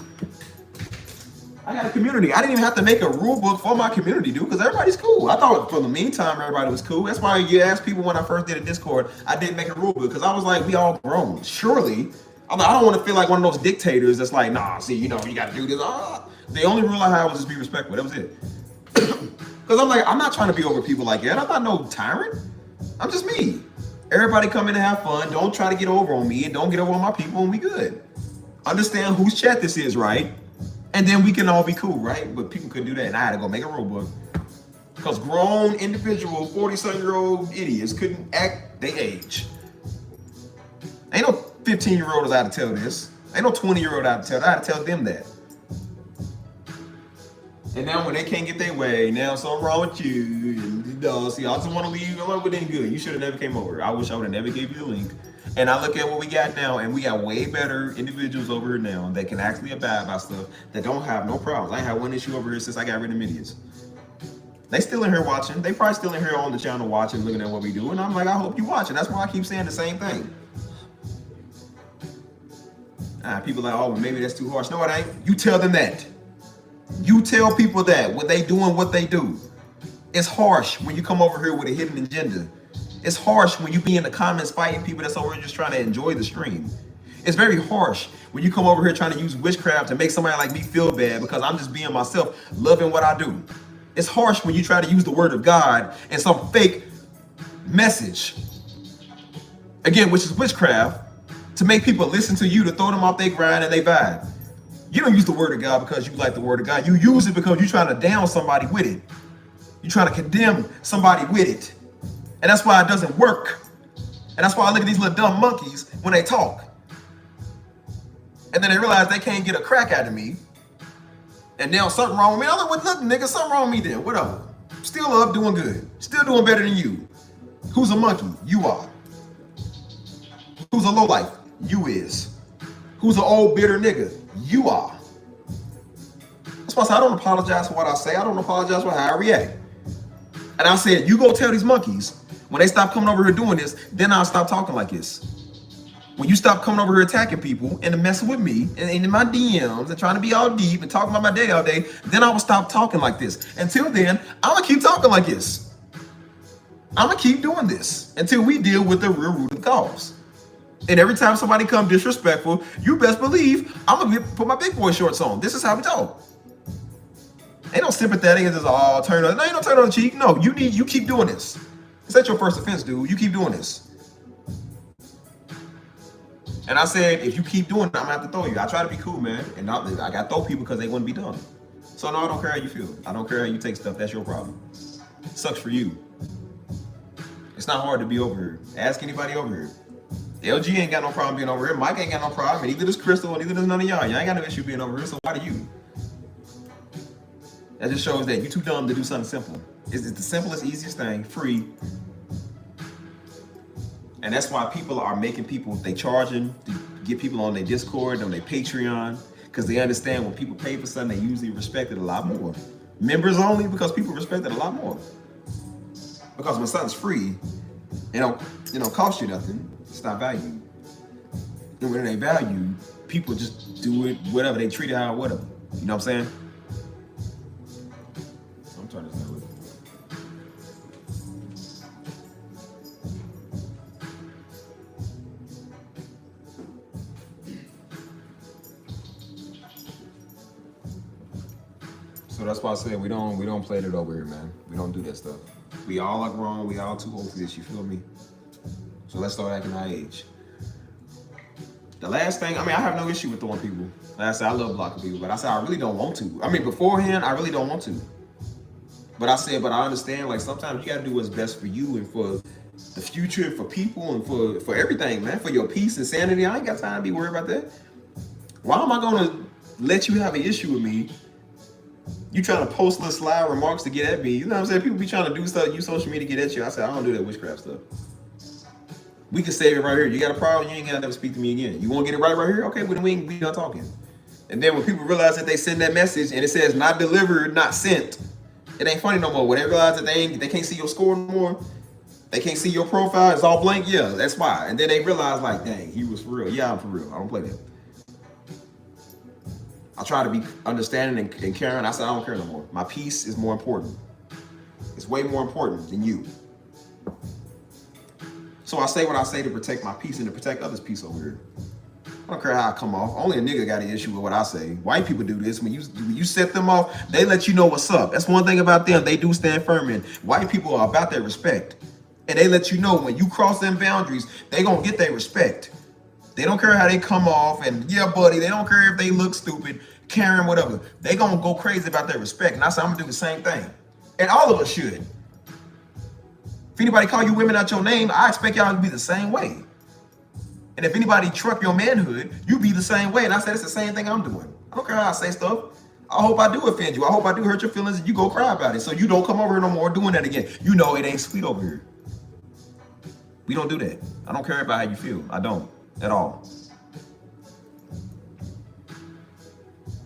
I got a community. I didn't even have to make a rule book for my community, dude, because everybody's cool. I thought for the meantime, everybody was cool. That's why you ask people when I first did a Discord, I didn't make a rule book because I was like, we all grown. Surely, I'm like, I don't want to feel like one of those dictators that's like, nah, see, you know, you got to do this. The only rule I had was just be respectful. That was it. Because I'm like, I'm not trying to be over people like that. I'm not no tyrant. I'm just me. Everybody come in and have fun. Don't try to get over on me and don't get over on my people and we good. Understand whose chat this is, right? And then we can all be cool, right? But people couldn't do that and I had to go make a rule book. Because grown individual, 40-something-year-old idiots couldn't act their age. Ain't no 15-year-old that I had to tell this. Ain't no 20-year-old I had to tell. I had to tell them that. And now when they can't get their way, now something wrong with you. See, I just want to leave you alone, but then good. You should have never came over. I wish I would have never gave you the link. And I look at what we got now, and we got way better individuals over here now that can actually abide by stuff, that don't have no problems. I ain't had one issue over here since I got rid of idiots. They still in here watching. They probably still in here on the channel watching, looking at what we do. And I'm like, I hope you watching. That's why I keep saying the same thing. People are like, oh, well, maybe that's too harsh. No, it ain't. You tell them that. You tell people that when they doing what they do. It's harsh when you come over here with a hidden agenda. It's harsh when you be in the comments fighting people that's over here just trying to enjoy the stream. It's very harsh when you come over here trying to use witchcraft to make somebody like me feel bad because I'm just being myself, loving what I do. It's harsh when you try to use the word of God and some fake message, again, which is witchcraft, to make people listen to you, to throw them off their grind and they vibe. You don't use the word of God because you like the word of God. You use it because you're trying to down somebody with it. You're trying to condemn somebody with it. And that's why it doesn't work. And that's why I look at these little dumb monkeys when they talk. And then they realize they can't get a crack out of me. And now something wrong with me. I'm like, what, look, nigga, something wrong with me then. Whatever. Still up, doing good. Still doing better than you. Who's a monkey? You are. Who's a lowlife? You is. Who's an old bitter nigga? You are. That's why I said I don't apologize for what I say. I don't apologize for how I react. And I said, you go tell these monkeys, when they stop coming over here doing this, then I'll stop talking like this. When you stop coming over here attacking people and messing with me and in my DMs and trying to be all deep and talking about my day all day, then I will stop talking like this. Until then, I'm gonna keep talking like this. I'm gonna keep doing this until we deal with the real root of the cause. And every time somebody come disrespectful, you best believe I'm gonna put my big boy shorts on. This is how we talk. Ain't no sympathetic and just all turn on. No, you don't turn on the cheek. No, you keep doing this. It's not your first offense, dude. You keep doing this. And I said, if you keep doing it, I'm gonna have to throw you. I try to be cool, man. And I got to throw people because they wouldn't be done. So no, I don't care how you feel. I don't care how you take stuff. That's your problem. Sucks for you. It's not hard to be over here. Ask anybody over here. LG ain't got no problem being over here. Mike ain't got no problem. And neither does Crystal, and neither does none of y'all. Y'all ain't got no issue being over here, so why do you? That just shows that you're too dumb to do something simple. It's the simplest, easiest thing, free. And that's why people are making people, they charging to get people on their Discord, on their Patreon, because they understand when people pay for something, they usually respect it a lot more. Members only, because people respect it a lot more. Because when something's free, it don't cost you nothing. It's not valued. And when it ain't valued, people just do it, whatever. They treat it how, whatever. You know what I'm saying? I'm turning this down a little. So that's why I said we don't play that over here, man. We don't do that stuff. We all are grown. We all too old for this. You feel me? So let's start acting our age. The last thing, I have no issue with throwing people. Like I said, I love blocking people, but I said I really don't want to. Beforehand, I really don't want to. But I understand, like, sometimes you gotta do what's best for you and for the future and for people and for everything, man. For your peace and sanity. I ain't got time to be worried about that. Why am I gonna let you have an issue with me? You trying to post little sly remarks to get at me. You know what I'm saying? People be trying to do stuff, use social media to get at you. I said, I don't do that witchcraft stuff. We can save it right here. You got a problem, you ain't gotta never speak to me again. You wanna get it right here? Okay, well then we ain't done talking. And then when people realize that they send that message and it says not delivered, not sent, it ain't funny no more. When they realize that they can't see your score no more, they can't see your profile, it's all blank, yeah, that's why. And then they realize, like, dang, he was for real. Yeah, I'm for real. I don't play that. I try to be understanding and caring. I said, I don't care no more. My peace is more important. It's way more important than you. So I say what I say to protect my peace and to protect others' peace over here. I don't care how I come off. Only a nigga got an issue with what I say. White people do this. When you set them off, they let you know what's up. That's one thing about them. They do stand firm in. White people are about their respect. And they let you know when you cross them boundaries, they gonna get their respect. They don't care how they come off, and yeah, buddy, they don't care if they look stupid, Karen, whatever. They gonna go crazy about their respect. And I said, I'm gonna do the same thing. And all of us should. If anybody call you women out your name, I expect y'all to be the same way. And if anybody truck your manhood, you be the same way. And I said, it's the same thing I'm doing. I don't care how I say stuff. I hope I do offend you. I hope I do hurt your feelings and you go cry about it. So you don't come over here no more doing that again. You know it ain't sweet over here. We don't do that. I don't care about how you feel. I don't at all.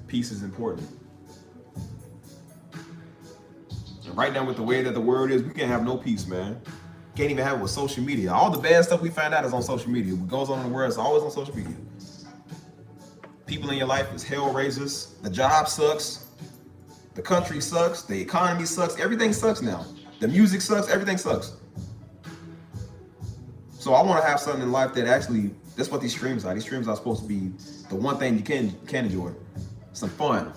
Peace is important. And right now with the way that the world is, we can't have no peace, man. Can't even have it with social media. All the bad stuff we find out is on social media. What goes on in the world is always on social media. People in your life is hell raisers. The job sucks. The country sucks. The economy sucks. Everything sucks now. The music sucks. Everything sucks. So I want to have something in life that actually, that's what these streams are. These streams are supposed to be the one thing you can enjoy. Some fun.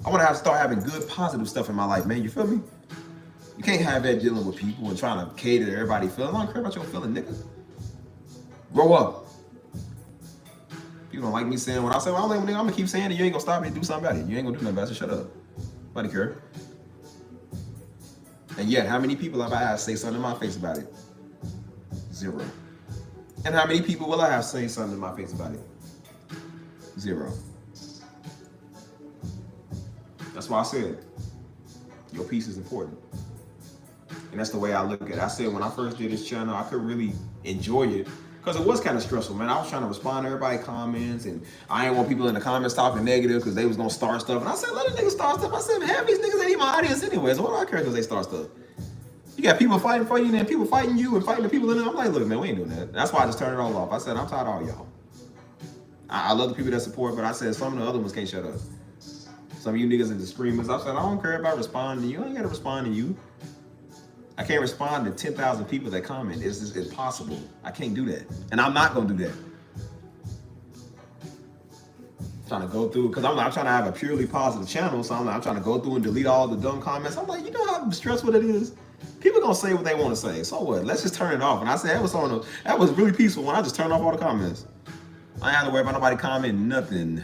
I want to start having good, positive stuff in my life, man. You feel me? You can't have that dealing with people and trying to cater to everybody's feelings. I don't care about your feelings, nigga. Grow up. People don't like me saying what I say. Well, I'm gonna keep saying it. You ain't gonna stop me and do something about it. You ain't gonna do nothing about it. So shut up. Nobody care. And yet, how many people have I had say something in my face about it? 0. And how many people will I have say something in my face about it? 0. That's why I said, your peace is important. And that's the way I look at it. I said when I first did this channel, I couldn't really enjoy it because it was kind of stressful, man. I was trying to respond to everybody's comments, and I didn't want people in the comments talking negative because they was gonna start stuff. And I said, let the niggas start stuff. I said, half these niggas ain't even my audience anyway, so what do I care because they start stuff? You got people fighting for you, and then people fighting you and fighting the people in there. I'm like, look, man, we ain't doing that. That's why I just turned it all off. I said, I'm tired of all y'all. I love the people that support, but I said some of the other ones can't shut up. Some of you niggas are the screamers. I said, I don't care about responding to you. I ain't gotta respond to you. I can't respond to 10,000 people that comment. It's just impossible. I can't do that. And I'm not gonna do that. I'm trying to go through, because I'm trying to have a purely positive channel, so I'm trying to go through and delete all the dumb comments. I'm like, you know how stressful it is? People gonna say what they wanna say. So what? Let's just turn it off. And I said, that was really peaceful when I just turned off all the comments. I ain't have to worry about nobody commenting nothing.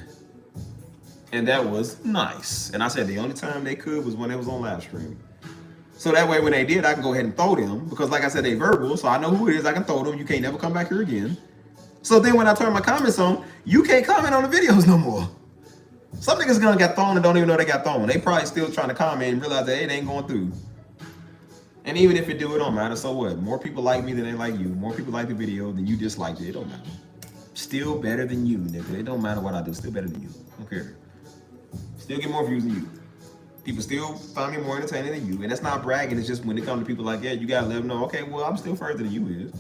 And that was nice. And I said the only time they could was when they was on live stream. So that way when they did, I can go ahead and throw them. Because like I said, they verbal, so I know who it is. I can throw them. You can't never come back here again. So then when I turn my comments on, you can't comment on the videos no more. Some niggas gonna get thrown and don't even know they got thrown. They probably still trying to comment and realize that it ain't going through. And even if it do, it don't matter. So what? More people like me than they like you. More people like the video than you disliked it. It don't matter. Still better than you, nigga. It don't matter what I do. Still better than you. I don't care. Still get more views than you. People still find me more entertaining than you. And that's not bragging. It's just when it comes to people like that, you gotta let them know, okay, well, I'm still further than you is.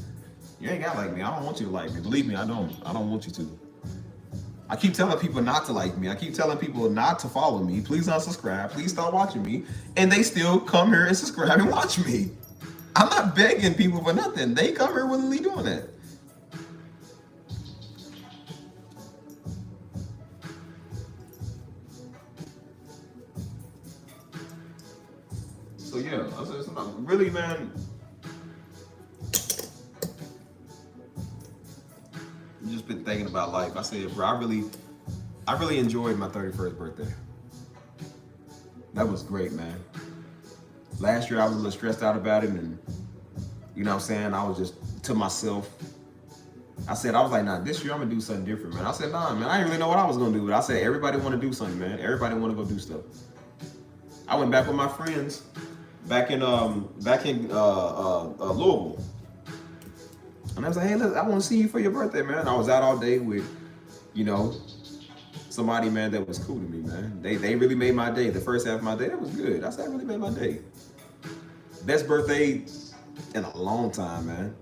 You ain't gotta like me. I don't want you to like me. Believe me, I don't. I don't want you to. I keep telling people not to like me. I keep telling people not to follow me. Please unsubscribe. Please stop watching me. And they still come here and subscribe and watch me. I'm not begging people for nothing. They come here willingly doing that. So yeah, really, man. Just been thinking about life. I said, bro, I really enjoyed my 31st birthday. That was great, man. Last year I was a little stressed out about it, and you know what I'm saying, I was just to myself. I was like, nah, this year I'm gonna do something different, man. I said, nah, man, I didn't really know what I was gonna do, but I said, everybody wanna do something, man. Everybody wanna go do stuff. I went back with my friends back in Louisville. And I was like, hey, look, I want to see you for your birthday, man. I was out all day with, you know, somebody, man, that was cool to me, man. They really made my day. The first half of my day, that was good. I said, I really made my day. Best birthday in a long time, man.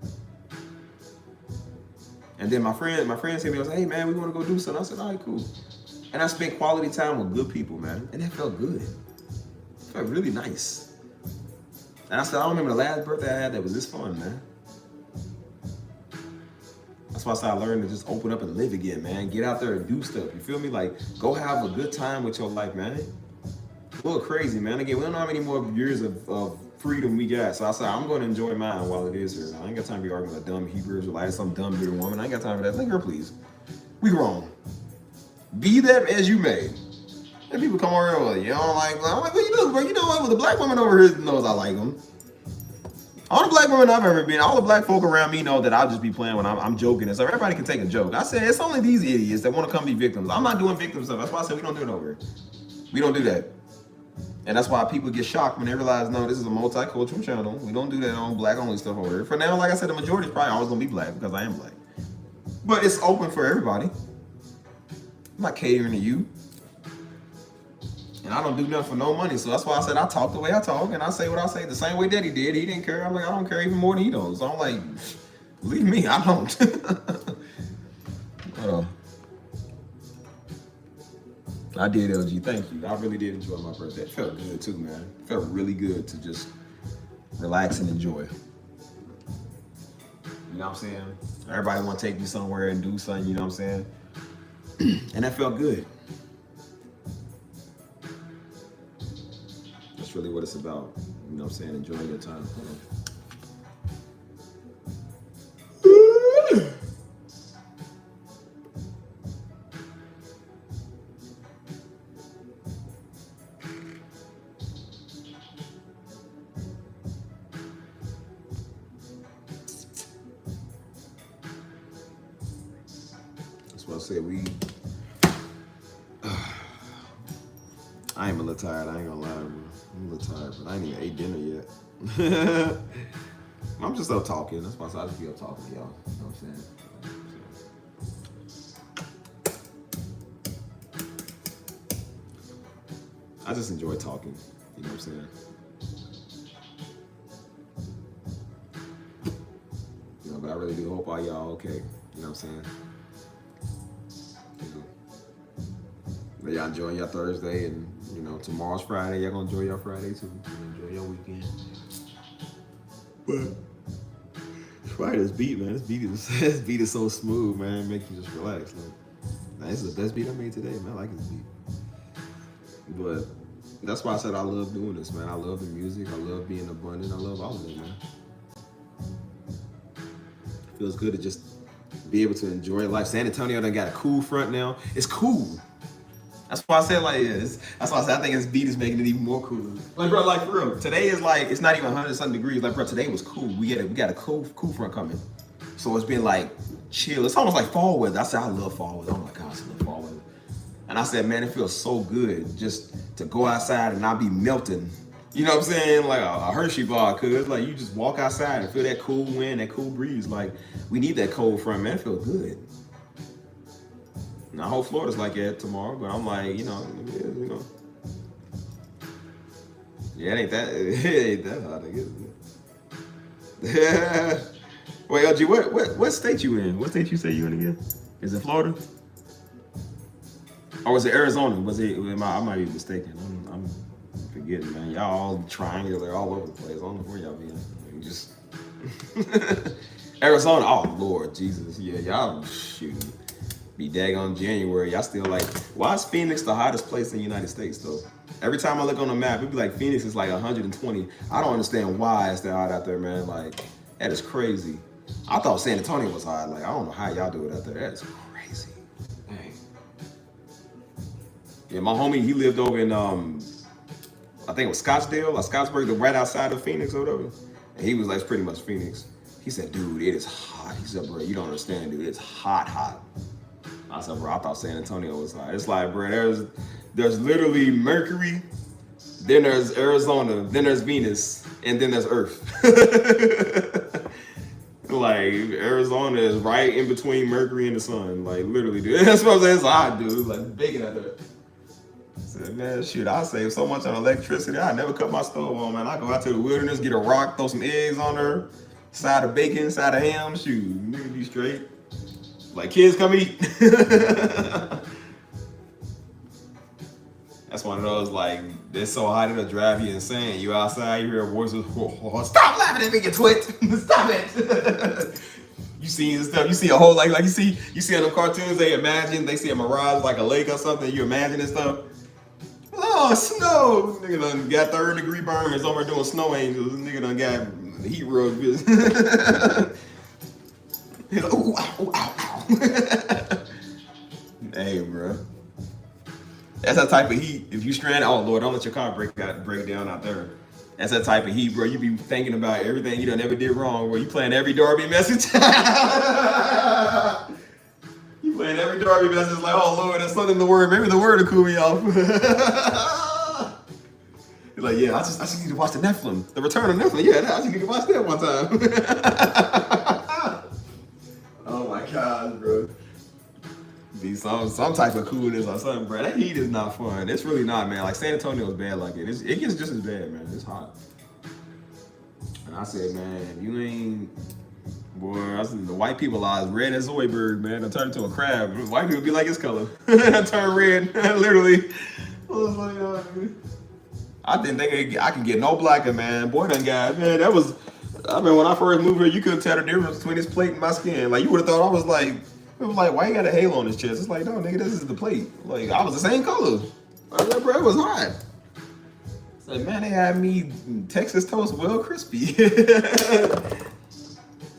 And then my friends hit me. I was like, hey, man, we want to go do something. I said, all right, cool. And I spent quality time with good people, man. And that felt good. It felt really nice. And I said, I don't remember the last birthday I had that was this fun, man. That's why I started learning to just open up and live again, man. Get out there and do stuff. You feel me? Like, go have a good time with your life, man. A little crazy, man. Again, we don't know how many more years of freedom we got. So I said, I'm going to enjoy mine while it is here. I ain't got time to be arguing with a dumb Hebrew Israelite, some dumb bitter woman. I ain't got time for that. Let her, please. We grown. Be that as you may. And people come over here, well, you don't like, I'm like, what you doing, bro? You know what? Well, the black woman over here knows I like them. All the black women I've ever been, all the black folk around me know that I'll just be playing when I'm joking and stuff. Everybody can take a joke. I said, it's only these idiots that want to come be victims. I'm not doing victim stuff. That's why I said we don't do it over here. We don't do that. And that's why people get shocked when they realize, no, this is a multicultural channel. We don't do that on black only stuff over here. For now, like I said, the majority is probably always going to be black because I am black. But it's open for everybody. I'm not catering to you. And I don't do nothing for no money. So that's why I said I talk the way I talk and I say what I say the same way Daddy did. He didn't care. I'm like, I don't care even more than he does. So I'm like, believe me, I don't. I did, LG. Thank you. I really did enjoy my birthday. It felt good too, man. It felt really good to just relax and enjoy. You know what I'm saying? Everybody want to take me somewhere and do something, you know what I'm saying? And that felt good. That's really what it's about. You know what I'm saying? Enjoying your time. That's what I said. I am a little tired. I ain't gonna lie, bro. I'm a little tired, but I ain't even ate dinner yet. I'm just up talking. That's why I just be up talking to y'all. You know what I'm saying? I just enjoy talking. You know what I'm saying? You know, but I really do hope all y'all okay. You know what I'm saying? You know. But y'all enjoying your Thursday, and you know, tomorrow's Friday. Y'all gonna enjoy your Friday too. Enjoy your weekend. But Friday's beat, man. This beat is so smooth, man. It makes you just relax. Like, man, this is the best beat I made today, man. I like this beat. But that's why I said I love doing this, man. I love the music. I love being abundant. I love all of it, man. It feels good to just be able to enjoy life. San Antonio done got a cool front now. It's cool. That's why I said like that's why I said I think this beat is making it even more cooler. Like bro, like for real, today is like it's not even 100-something degrees. Like bro, today was cool. We got a cool front coming, so it's been like chill. It's almost like fall weather. I said I love fall weather. Oh my gosh, I love fall weather. And I said, man, it feels so good just to go outside and not be melting. You know what I'm saying? Like a Hershey bar, cause like you just walk outside and feel that cool wind, that cool breeze. Like we need that cold front, man. It feels good. And I hope Florida's like that tomorrow, but I'm like, you know, yeah, it ain't that hot, I guess. Wait, LG, what state you in? What state you say you in again? Is it Florida? Or was it Arizona? I might be mistaken. I'm forgetting, man. Y'all all triangular all over the place. I don't know where y'all be at. Just Arizona. Oh Lord Jesus. Yeah, y'all shooting. Be daggone January. Y'all still like, why is Phoenix the hottest place in the United States though? Every time I look on the map, it'd be like Phoenix is like 120. I don't understand why it's that hot out there, man. Like, that is crazy. I thought San Antonio was hot. Like, I don't know how y'all do it out there. That is crazy. Dang. Yeah, my homie, he lived over in I think it was Scottsdale or Scottsburg, right outside of Phoenix or whatever. And he was like, it's pretty much Phoenix. He said, dude, it is hot. He said, bro, you don't understand, dude. It's hot, hot. I said, bro, I thought San Antonio was hot. It's like, bro, there's literally Mercury, then there's Arizona, then there's Venus, and then there's Earth. Like, Arizona is right in between Mercury and the sun. Like, literally, dude. That's what I'm saying. It's hot, dude. It's like bacon out there. I said, man, shoot, I save so much on electricity. I never cut my stove on, man. I go out to the wilderness, get a rock, throw some eggs on her, side of bacon, side of ham. Shoot, nigga be straight. Like, kids, come eat. That's one of those, like, it's so hot it'll drive you insane. You outside, you hear voices, stop laughing at me, you twit. Stop it. You see stuff, you see a whole, like you see in the cartoons, they see a mirage, like a lake or something, you imagine this stuff. Oh, snow. Nigga done got 3rd-degree burns over doing snow angels. Nigga done got heat rug. He's like, ooh, ow, ooh, ow, ow. Hey, bro. That's that type of heat. If you stranded, oh Lord, don't let your car break down out there. That's that type of heat, bro. You be thinking about everything you done ever did wrong, bro. You playing every Darby message. You playing every Darby message like, oh Lord, that's something in the word. Maybe the word will cool me off. You're like, yeah, I just need to watch the Nephilim. The Return of Nephilim. Yeah, I just need to watch that one time. Oh my God, bro. Be some type of coolness or something, bro. That heat is not fun. It's really not, man. Like San Antonio is bad like it. It gets just as bad, man. It's hot. And I said, man, you ain't, boy, I said, the white people are as red as Zoidberg, man. They turn into a crab. White people be like his color. Turn red, literally. I was like, I didn't think I could get no blacker, man. Boy, done got, man, that was, I mean, when I first moved here, you couldn't tell the difference between this plate and my skin. Like, you would have thought I was like, it was like, why you got a halo on his chest? It's like, no, nigga, this is the plate. Like, I was the same color. I was like, bro, it was hot. It's like, man, they had me Texas toast well crispy.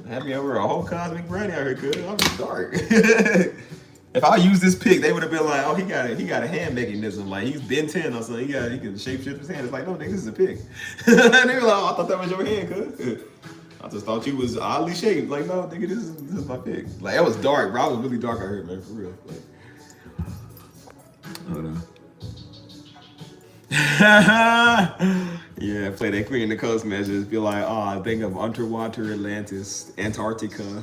Had me over a whole cosmic brownie out here, cuz. I was dark. If I used this pick, they would have been like, oh, he got a hand mechanism. Like, he's Ben 10 or something. He can shape shift his hand. It's like, no, nigga, this is a pick. They were like, oh, I thought that was your hand, cuz. I just thought you was oddly shaped. Like, no, nigga, this is my pick. Like, it was dark, bro. I was really dark out here, man, for real. Like, hold on. Yeah, play that Queen of the Coast measures. Be like, oh, I think of underwater Atlantis, Antarctica.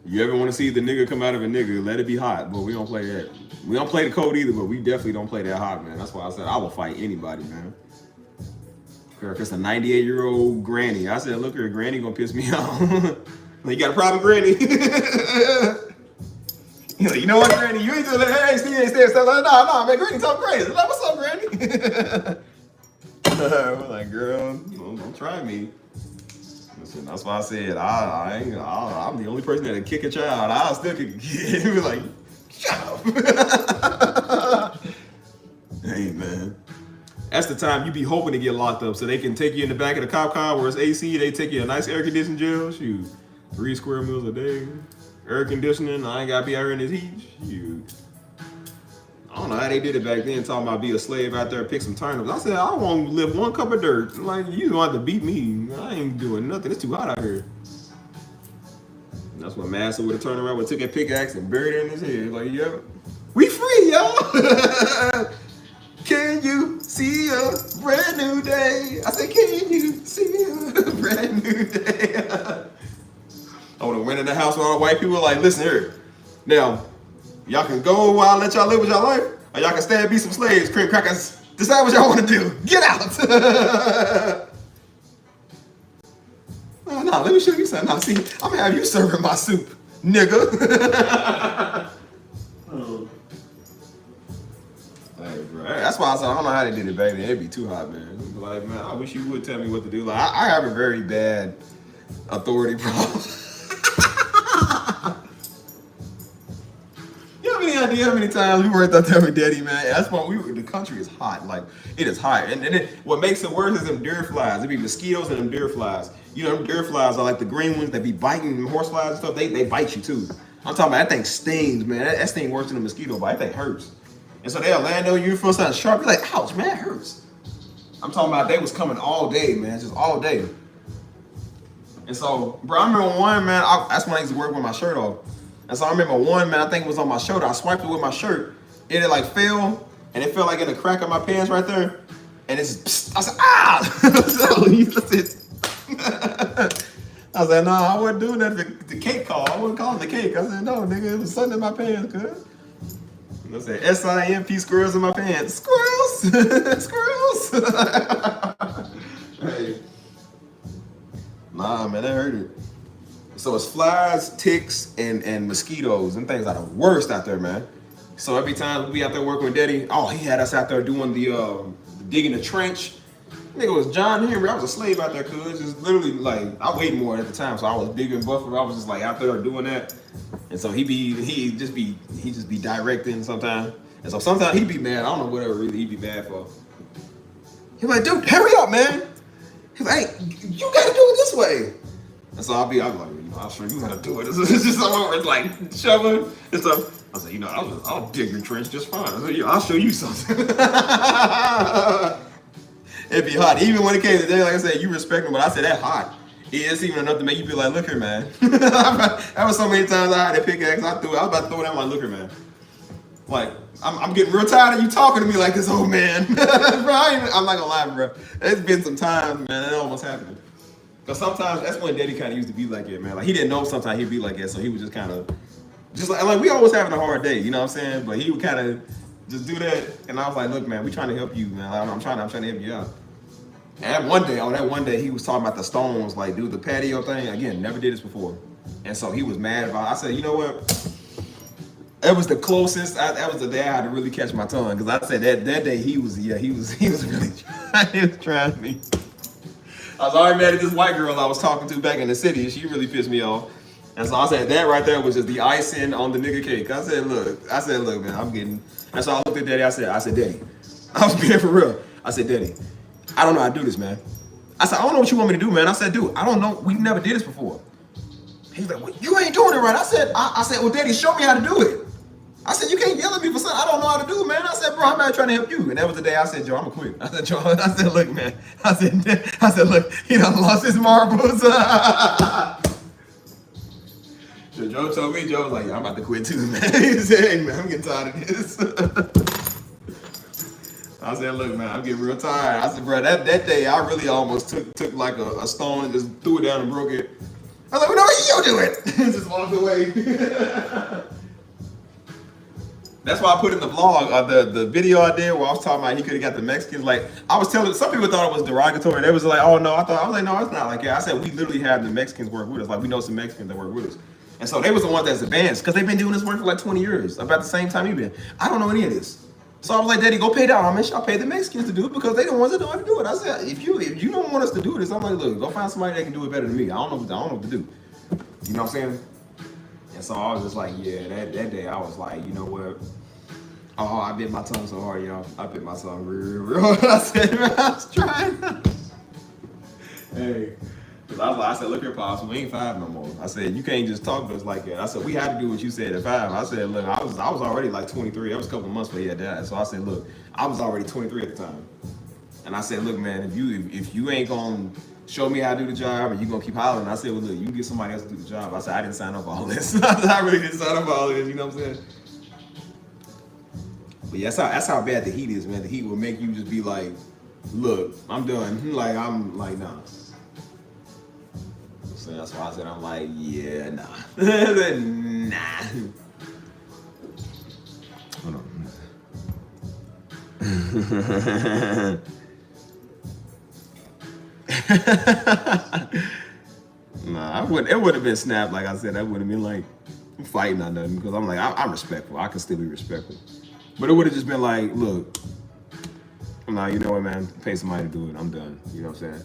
You ever want to see the nigga come out of a nigga? Let it be hot, but we don't play that. We don't play the code either, but we definitely don't play that hot, man. That's why I said I will fight anybody, man. If it's a 98-year-old granny, I said, look, her granny gonna piss me off. Like, you got a problem, granny? He's like, you know what, granny? You ain't doing that. Hey, Steve ain't staying stuff like that. Nah, man, granny talk crazy. Like, what's up, granny? I'm like, girl, don't try me. Listen, that's why I said I'm the only person that'll kick a child. I'll still kick a kid. He was like, shut up. Hey, man. That's the time you be hoping to get locked up so they can take you in the back of the cop car where it's AC. They take you a nice air conditioned jail. Shoot, 3 square meals a day. air conditioning. I ain't gotta be out here in this heat. Shoot. I don't know how they did it back then, talking about be a slave out there, pick some turnips. I said, I won't lift one cup of dirt. Like, you don't have to beat me. I ain't doing nothing. It's too hot out here. And that's what Master would have turned around, would took that pickaxe and buried it in his head. Like, yo, we free, y'all. Can you see a brand new day? I said, can you see a brand new day? I would have went in the house with all the white people like, listen here. Now, y'all can go while I let y'all live with y'all life, or y'all can stay and be some slaves, cream crackers. Decide what y'all want to do. Get out. Oh, no, let me show you something. Now, see, I'm going to have you serving my soup, nigga. Like, bro, that's why I said I don't know how they did it back then. It'd be too hot, man. Like, man, I wish you would tell me what to do. Like, I have a very bad authority problem. You have any idea how many times we worked out there with Daddy, man? That's why the country is hot. Like, it is hot. And then what makes it worse is them deer flies. There be mosquitoes and them deer flies. You know, them deer flies are like the green ones that be biting, them horse flies and stuff. They bite you too. I'm talking about that thing stings, man. That sting worse than a mosquito bite. That thing hurts. And so they'll land on you, feel something sharp. You're like, ouch, man, it hurts. I'm talking about they was coming all day, man, just all day. And so, bro, I remember one, man, that's when I used to work with my shirt off. And so I remember one, man, I think it was on my shoulder. I swiped it with my shirt. It like fell, and it felt like in the crack of my pants right there. And it's, psst, I said, ah! I said, no, I wasn't doing that for the cake call. I wasn't calling the cake. I said, no, nigga, it was something in my pants, cuz. I said, SIMP, squirrels in my pants. Squirrels! Squirrels! Hey. Nah, man, that hurt it. So it's flies, ticks, and mosquitoes and things are the worst out there, man. So every time we be out there working with Daddy, oh, he had us out there doing the digging the trench. Nigga was John Henry. I was a slave out there, cuz. Just literally, like, I weighed more at the time, so I was bigger and buffer. I was just like out there doing that. And so he just be directing sometimes. And so sometimes he'd be mad. I don't know whatever really he'd be mad for. He's like, dude, hurry up, man. He's like, hey, you gotta do it this way. And so I'm like, you know, I'll show you how to do it. It's just over like shoveling and stuff. I said, you know, I'll dig your trench just fine. I said, yeah, I'll show you something. It'd be hot. Even when it came to day, like I said, you respect him, but I said that hot. It's even enough to make you be like, look here, man. That was so many times I had a pickaxe. I was about to throw it out, like, look here, man. Like, I'm getting real tired of you talking to me like this old man. Bro, I'm not gonna lie, bro. It's been some times, man, it almost happened. Because sometimes, that's when Daddy kind of used to be like that, man. Like, he didn't know sometimes he'd be like that, so he was just kind of, just like we always having a hard day, you know what I'm saying? But he would kind of just do that, and I was like, look, man, we trying to help you, man. I'm trying to help you out. And that one day, he was talking about the stones, like, do the patio thing. Again, never did this before. And so he was mad about it. I said, you know what? That was the closest. That was the day I had to really catch my tongue. Because I said that day he was really trying me. I was already mad at this white girl I was talking to back in the city. And she really pissed me off. And so I said, that right there was just the icing on the nigga cake. I said, look, man, I'm getting. And so I looked at Daddy. I said, Daddy, I was being for real. I said, Daddy, I don't know how to do this, man. I said, I don't know what you want me to do, man. I said, dude, I don't know. We never did this before. He's like, well, you ain't doing it right. I said, well, Daddy, show me how to do it. I said, you can't yell at me for something I don't know how to do, man. I said, bro, I'm not trying to help you. And that was the day I said, Joe, I'm gonna quit. I said, Joe, look, man. I said, look, he done lost his marbles. So Joe told me, Joe was like, yeah, I'm about to quit too, man. He said, hey, man, I'm getting tired of this. I said, look, man, I'm getting real tired. I said, bro, that day I really almost took like a stone and just threw it down and broke it. I was like, well, no, you do it. Just walked away. That's why I put in the vlog, the video I did where I was talking about he could have got the Mexicans. Like, I was telling, some people thought it was derogatory. They was like, oh, no. I was like, no, it's not like that. I said, we literally have the Mexicans work with us. Like, we know some Mexicans that work with us. And so they was the ones that's advanced because they've been doing this work for like 20 years, about the same time you've been. I don't know any of this. So I was like, Daddy, go pay down. I mean, I'll pay the Mexicans to do it because they the ones that know how to do it. I said, if you don't want us to do this, I'm like, look, go find somebody that can do it better than me. I don't know what to do. You know what I'm saying? And so I was just like, yeah, that day I was like, you know what? Oh, I bit my tongue so hard, y'all. I bit my tongue real hard. I said, man, I was trying. Hey, Cause I said, look here, Pops, we ain't 5 no more. I said, you can't just talk to us like that. I said, we had to do what you said at 5. I said, look, I was already like 23. That was a couple months before he had died. So I said, look, I was already 23 at the time. And I said, look, man, if you ain't gonna show me how to do the job and you gonna keep hollering, I said, well, look, you can get somebody else to do the job. I said, I didn't sign up for all this. I really didn't sign up for all this, you know what I'm saying? But yeah, that's how bad the heat is, man. The heat will make you just be like, look, I'm done. Like, I'm like, nah. So that's why I said, I'm like, yeah, nah. Nah. Hold on. Nah, it would have been snapped, like I said. That would have been like fighting or nothing, because I'm like, I'm respectful. I can still be respectful. But it would have just been like, look, nah, you know what, man? Pay somebody to do it. I'm done. You know what I'm saying?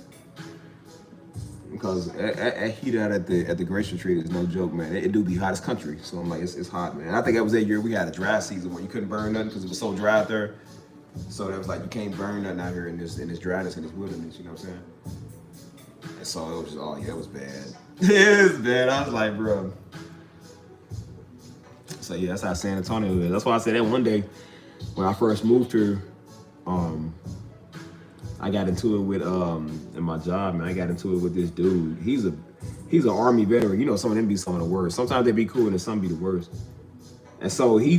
Because that heat out at the Glacier Retreat is no joke, man. It do be hot as country. So I'm like, it's hot, man. I think that was that year we had a dry season where you couldn't burn nothing because it was so dry out there. So that was like, you can't burn nothing out here in this dryness, in this wilderness, you know what I'm saying? And so it was just, oh yeah, it was bad. It was bad. I was like, bro. So yeah, that's how San Antonio is. That's why I said that one day when I first moved here, I got into it with in my job, man. I got into it with this dude. He's an Army veteran. You know, some of them be some of the worst. Sometimes they be cool and some be the worst. And so he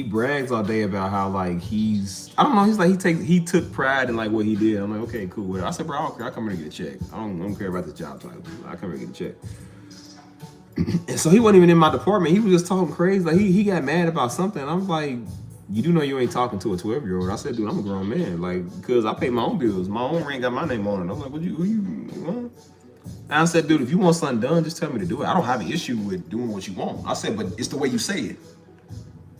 brags all day about how like I don't know, he's like he took pride in like what he did. I'm like, okay, cool, whatever. I said, bro, I don't care. I come here to get a check. I don't care about this job title. I come here to get a check. And so he wasn't even in my department. He was just talking crazy. Like he got mad about something. I'm like, you do know you ain't talking to a 12-year-old. I said, dude, I'm a grown man. Like, because I pay my own bills. My own rent got my name on it. I'm like, who you? And I said, dude, if you want something done, just tell me to do it. I don't have an issue with doing what you want. I said, but it's the way you say it.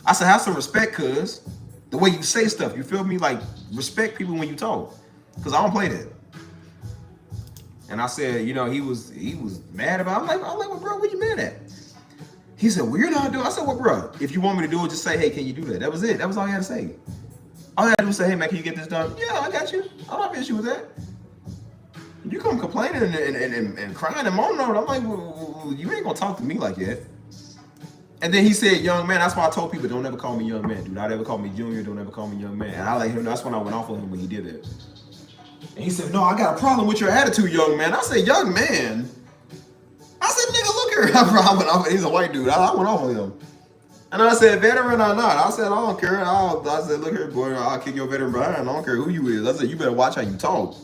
I said, have some respect, cuz. The way you say stuff, you feel me? Like, respect people when you talk. Because I don't play that. And I said, you know, he was mad about it. I'm like, well, bro, what you mad at? He said, well, you're not doing it. I said, well, bro, if you want me to do it, just say, hey, can you do that? That was it. That was all he had to say. All he had to do was say, hey, man, can you get this done? Yeah, I got you. I don't have an issue with that. You come complaining and crying and moaning on it. I'm like, well, you ain't going to talk to me like that. And then he said, young man. That's why I told people, don't ever call me young man. Do not ever call me junior. Don't ever call me young man. And I like him. That's when I went off on him when he did that. And he said, no, I got a problem with your attitude, young man. I said, young man? I said, nigga, look here. I went off. He's a white dude. I went off on him. And I said, veteran or not? I said, I don't care. I said, look here, boy. I'll kick your veteran behind. I don't care who you is. I said, you better watch how you talk.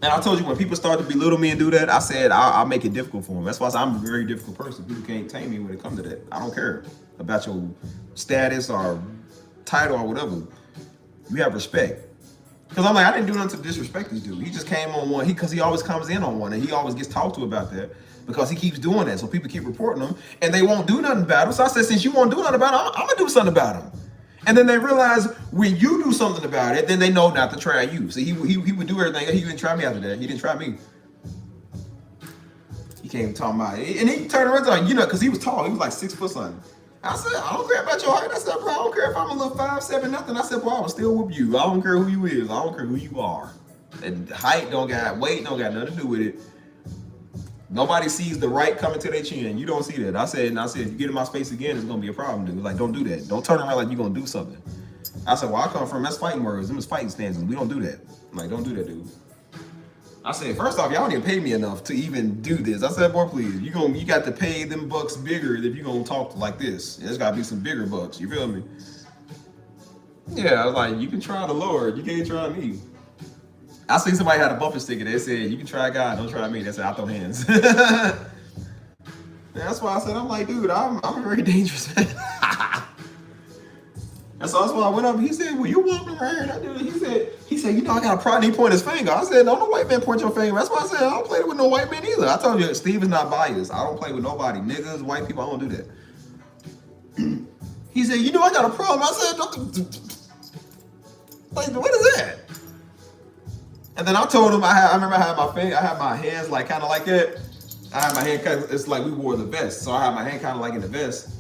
And I told you, when people start to belittle me and do that, I said, I'll make it difficult for them. That's why I said I'm a very difficult person. People can't tame me when it comes to that. I don't care about your status or title or whatever. You have respect. Because I'm like, I didn't do nothing to disrespect this dude. He just came on one, because he always comes in on one, and he always gets talked to about that because he keeps doing that. So people keep reporting him, and they won't do nothing about him. So I said, since you won't do nothing about him, I'm going to do something about him. And then they realize when you do something about it, then they know not to try you. See, he would do everything. He didn't try me after that. He didn't try me. He came talking about it. And he turned around and, you know, because he was tall. He was like 6 foot something. I said, I don't care about your height. I said, bro, I don't care if I'm a little 5'7", nothing. I said, bro, I will still whoop you. I don't care who you is. I don't care who you are. And height don't got, weight don't got nothing to do with it. Nobody sees the right coming to their chin. You don't see that. I said, if you get in my space again, it's gonna be a problem, dude. Like, don't do that. Don't turn around like you're gonna do something. I said, well, I come from, that's fighting words. Them is fighting stances. We don't do that. Like, don't do that, dude. I said, first off, y'all didn't pay me enough to even do this. I said, boy, please, you got to pay them bucks bigger if you're gonna talk like this. There's gotta be some bigger bucks. You feel me? Yeah, I was like, you can try the Lord. You can't try me. I seen somebody had a bumper sticker that said, you can try God, don't try me. That said, I throw hands. That's why I said, I'm like, dude, I'm a very dangerous man. And so that's why I went up. He said, well, you walking around. I did. He said, you know, I got a problem. He pointed his finger. I said, no white man point your finger. That's why I said, I don't play with no white man either. I told you, Steve is not biased. I don't play with nobody. Niggas, white people, I don't do that. He said, you know, I got a problem. I said, like, what is that? And then I told him, I remember I had my hands like kind of like that. I had my hand kind of, it's like we wore the vest. So I had my hand kind of like in the vest.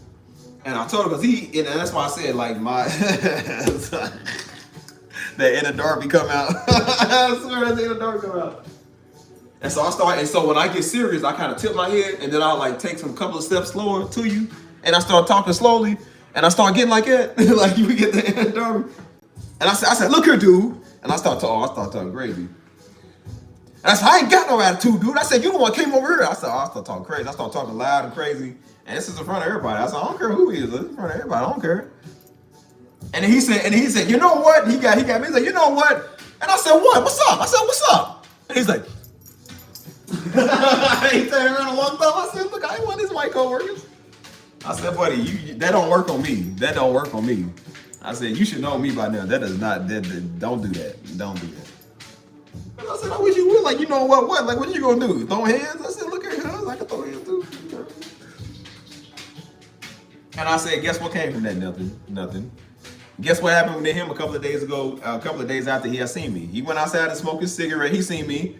And I told him, because and that's why I said, like, my, that inner Darby come out. I swear that inner Darby come out. And so I start, and so when I get serious, I kind of tilt my head, and then I'll like take some couple of steps slower to you, and I start talking slowly, and I start getting like that, like you get the end of me. And I said, look here, dude. And I start talking crazy. And I said, I ain't got no attitude, dude. I said, you the one came over here. I said, I start talking crazy. I start talking loud and crazy. And this is in front of everybody. I said, I don't care who he is. This is in front of everybody. I don't care. And then he said, you know what? He got me. He said, you know what? And I said, what? What's up? I said, what's up? And he's like, he turned around and walked off. I said, look, I ain't one of these white coworkers. I said, buddy, that don't work on me. That don't work on me. I said, you should know me by now. That does not, don't do that. Don't do that. And I said, I wish you would. Like, you know what? Like, what you gonna do? Throw hands? I said, look at her. I can throw hands too. And I said, guess what came from that? Nothing. Guess what happened to him a couple of days ago, a couple of days after he had seen me? He went outside to smoke his cigarette. He seen me.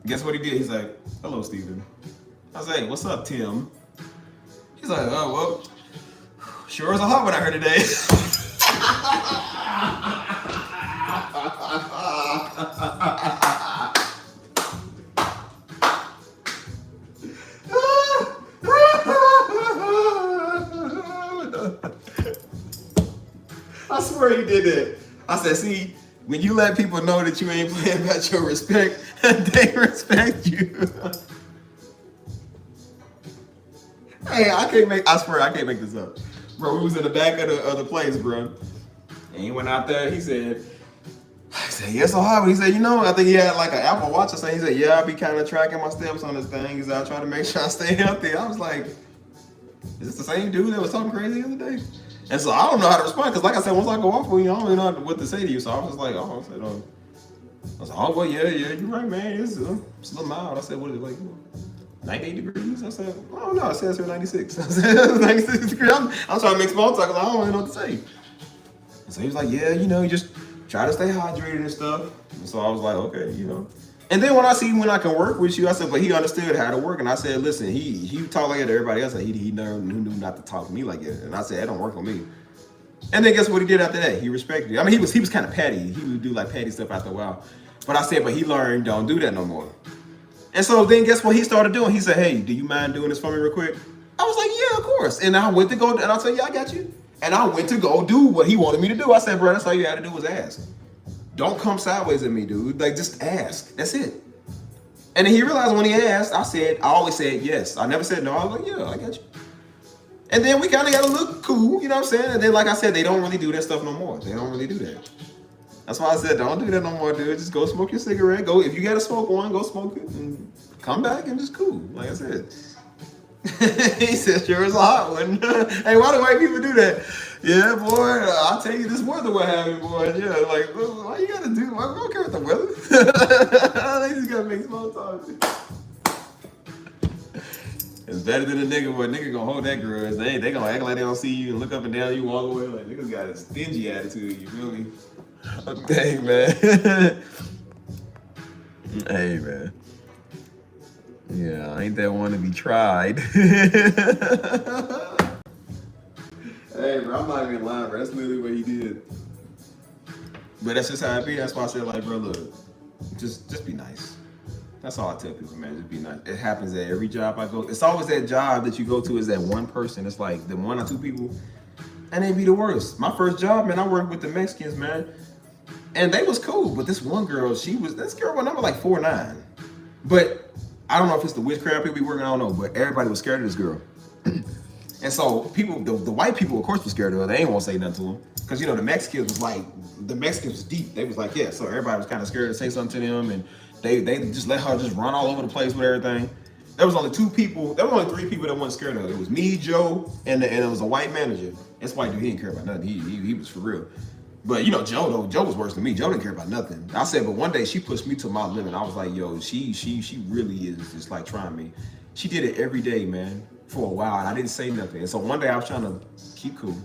Guess what he did? He's like, hello, Steven. I was like, what's up, Tim? He's like, oh, well, sure is a hot one out here today. I swear he did that. I said, see, when you let people know that you ain't playing about your respect, they respect you. Hey, I swear I can't make this up. Bro, we was in the back of the place, bro. And he went out there, he said, yes, so hard. He said, you know, I think he had like an Apple Watch or something. He said, yeah, I be kind of tracking my steps on this thing. He said, I try to make sure I stay healthy. I was like, is this the same dude that was talking crazy the other day? And so I don't know how to respond, because like I said, once I go off with you, I don't really know what to say to you. So I was just like, I said, oh, well, yeah, you're right, man. It's a little mild. I said, what is it, like 98 degrees? I said, I don't know. It says here 96. I said, 96 degrees. I'm trying to make small talk, because I don't really know what to say. And so he was like, yeah, you know, you just try to stay hydrated and stuff. And so I was like, okay, you know. And then when I can work with you, I said, but he understood how to work. And I said, listen, he talked like that to everybody else. Like he knew not to talk to me like that. And I said, that don't work on me. And then guess what he did after that? He respected it. I mean, he was kind of petty. He would do like petty stuff after a while. But I said, but he learned, don't do that no more. And so then guess what he started doing? He said, hey, do you mind doing this for me real quick? I was like, yeah, of course. And I went to go, and I said, yeah, I got you. And I went to go do what he wanted me to do. I said, bro, that's all you had to do was ask. Don't come sideways at me, dude. Like, just ask. That's it. And then he realized when he asked, I always said yes. I never said no. I was like, yeah, I got you. And then we kind of got a little cool, you know what I'm saying? And then, like I said, they don't really do that stuff no more. They don't really do that. That's why I said, don't do that no more, dude. Just go smoke your cigarette. Go, if you got to smoke one, go smoke it and come back and just cool. Like I said. He said, sure is a hot one. Hey, why do white people do that? Yeah, boy, I'll tell you this weather what happened, boy. Yeah, like, why you gotta do? I don't care about the weather. They just gotta make small talk. It's better than a nigga, boy. Nigga gonna hold that grudge. They gonna act like they don't see you and look up and down you walk away. Like, niggas got a stingy attitude, you feel me? Dang, man. Hey, man. Yeah, ain't that one to be tried. Hey, bro, I'm not even lying, bro. That's literally what he did. But that's just how it be. That's why I said, like, bro, look, just be nice. That's all I tell people, man. Just be nice. It happens at every job I go. It's always that job that you go to is that one person. It's like the one or two people, and they be the worst. My first job, man, I worked with the Mexicans, man, and they was cool. But this one girl, this girl went number like 4'9", but I don't know if it's the witchcraft people be working. I don't know, but everybody was scared of this girl. And so people, the white people, of course, were scared of her. They ain't want to say nothing to them. Because, you know, the Mexicans was deep. They was like, yeah. So everybody was kind of scared to say something to them. And they just let her just run all over the place with everything. There was only three people that weren't scared of her. It was me, Joe, and it was a white manager. This white dude, he didn't care about nothing. He was for real. But, you know, Joe was worse than me. Joe didn't care about nothing. I said, but one day she pushed me to my limit. I was like, yo, she really is just like trying me. She did it every day, man, for a while, and I didn't say nothing. And so one day I was trying to keep cool.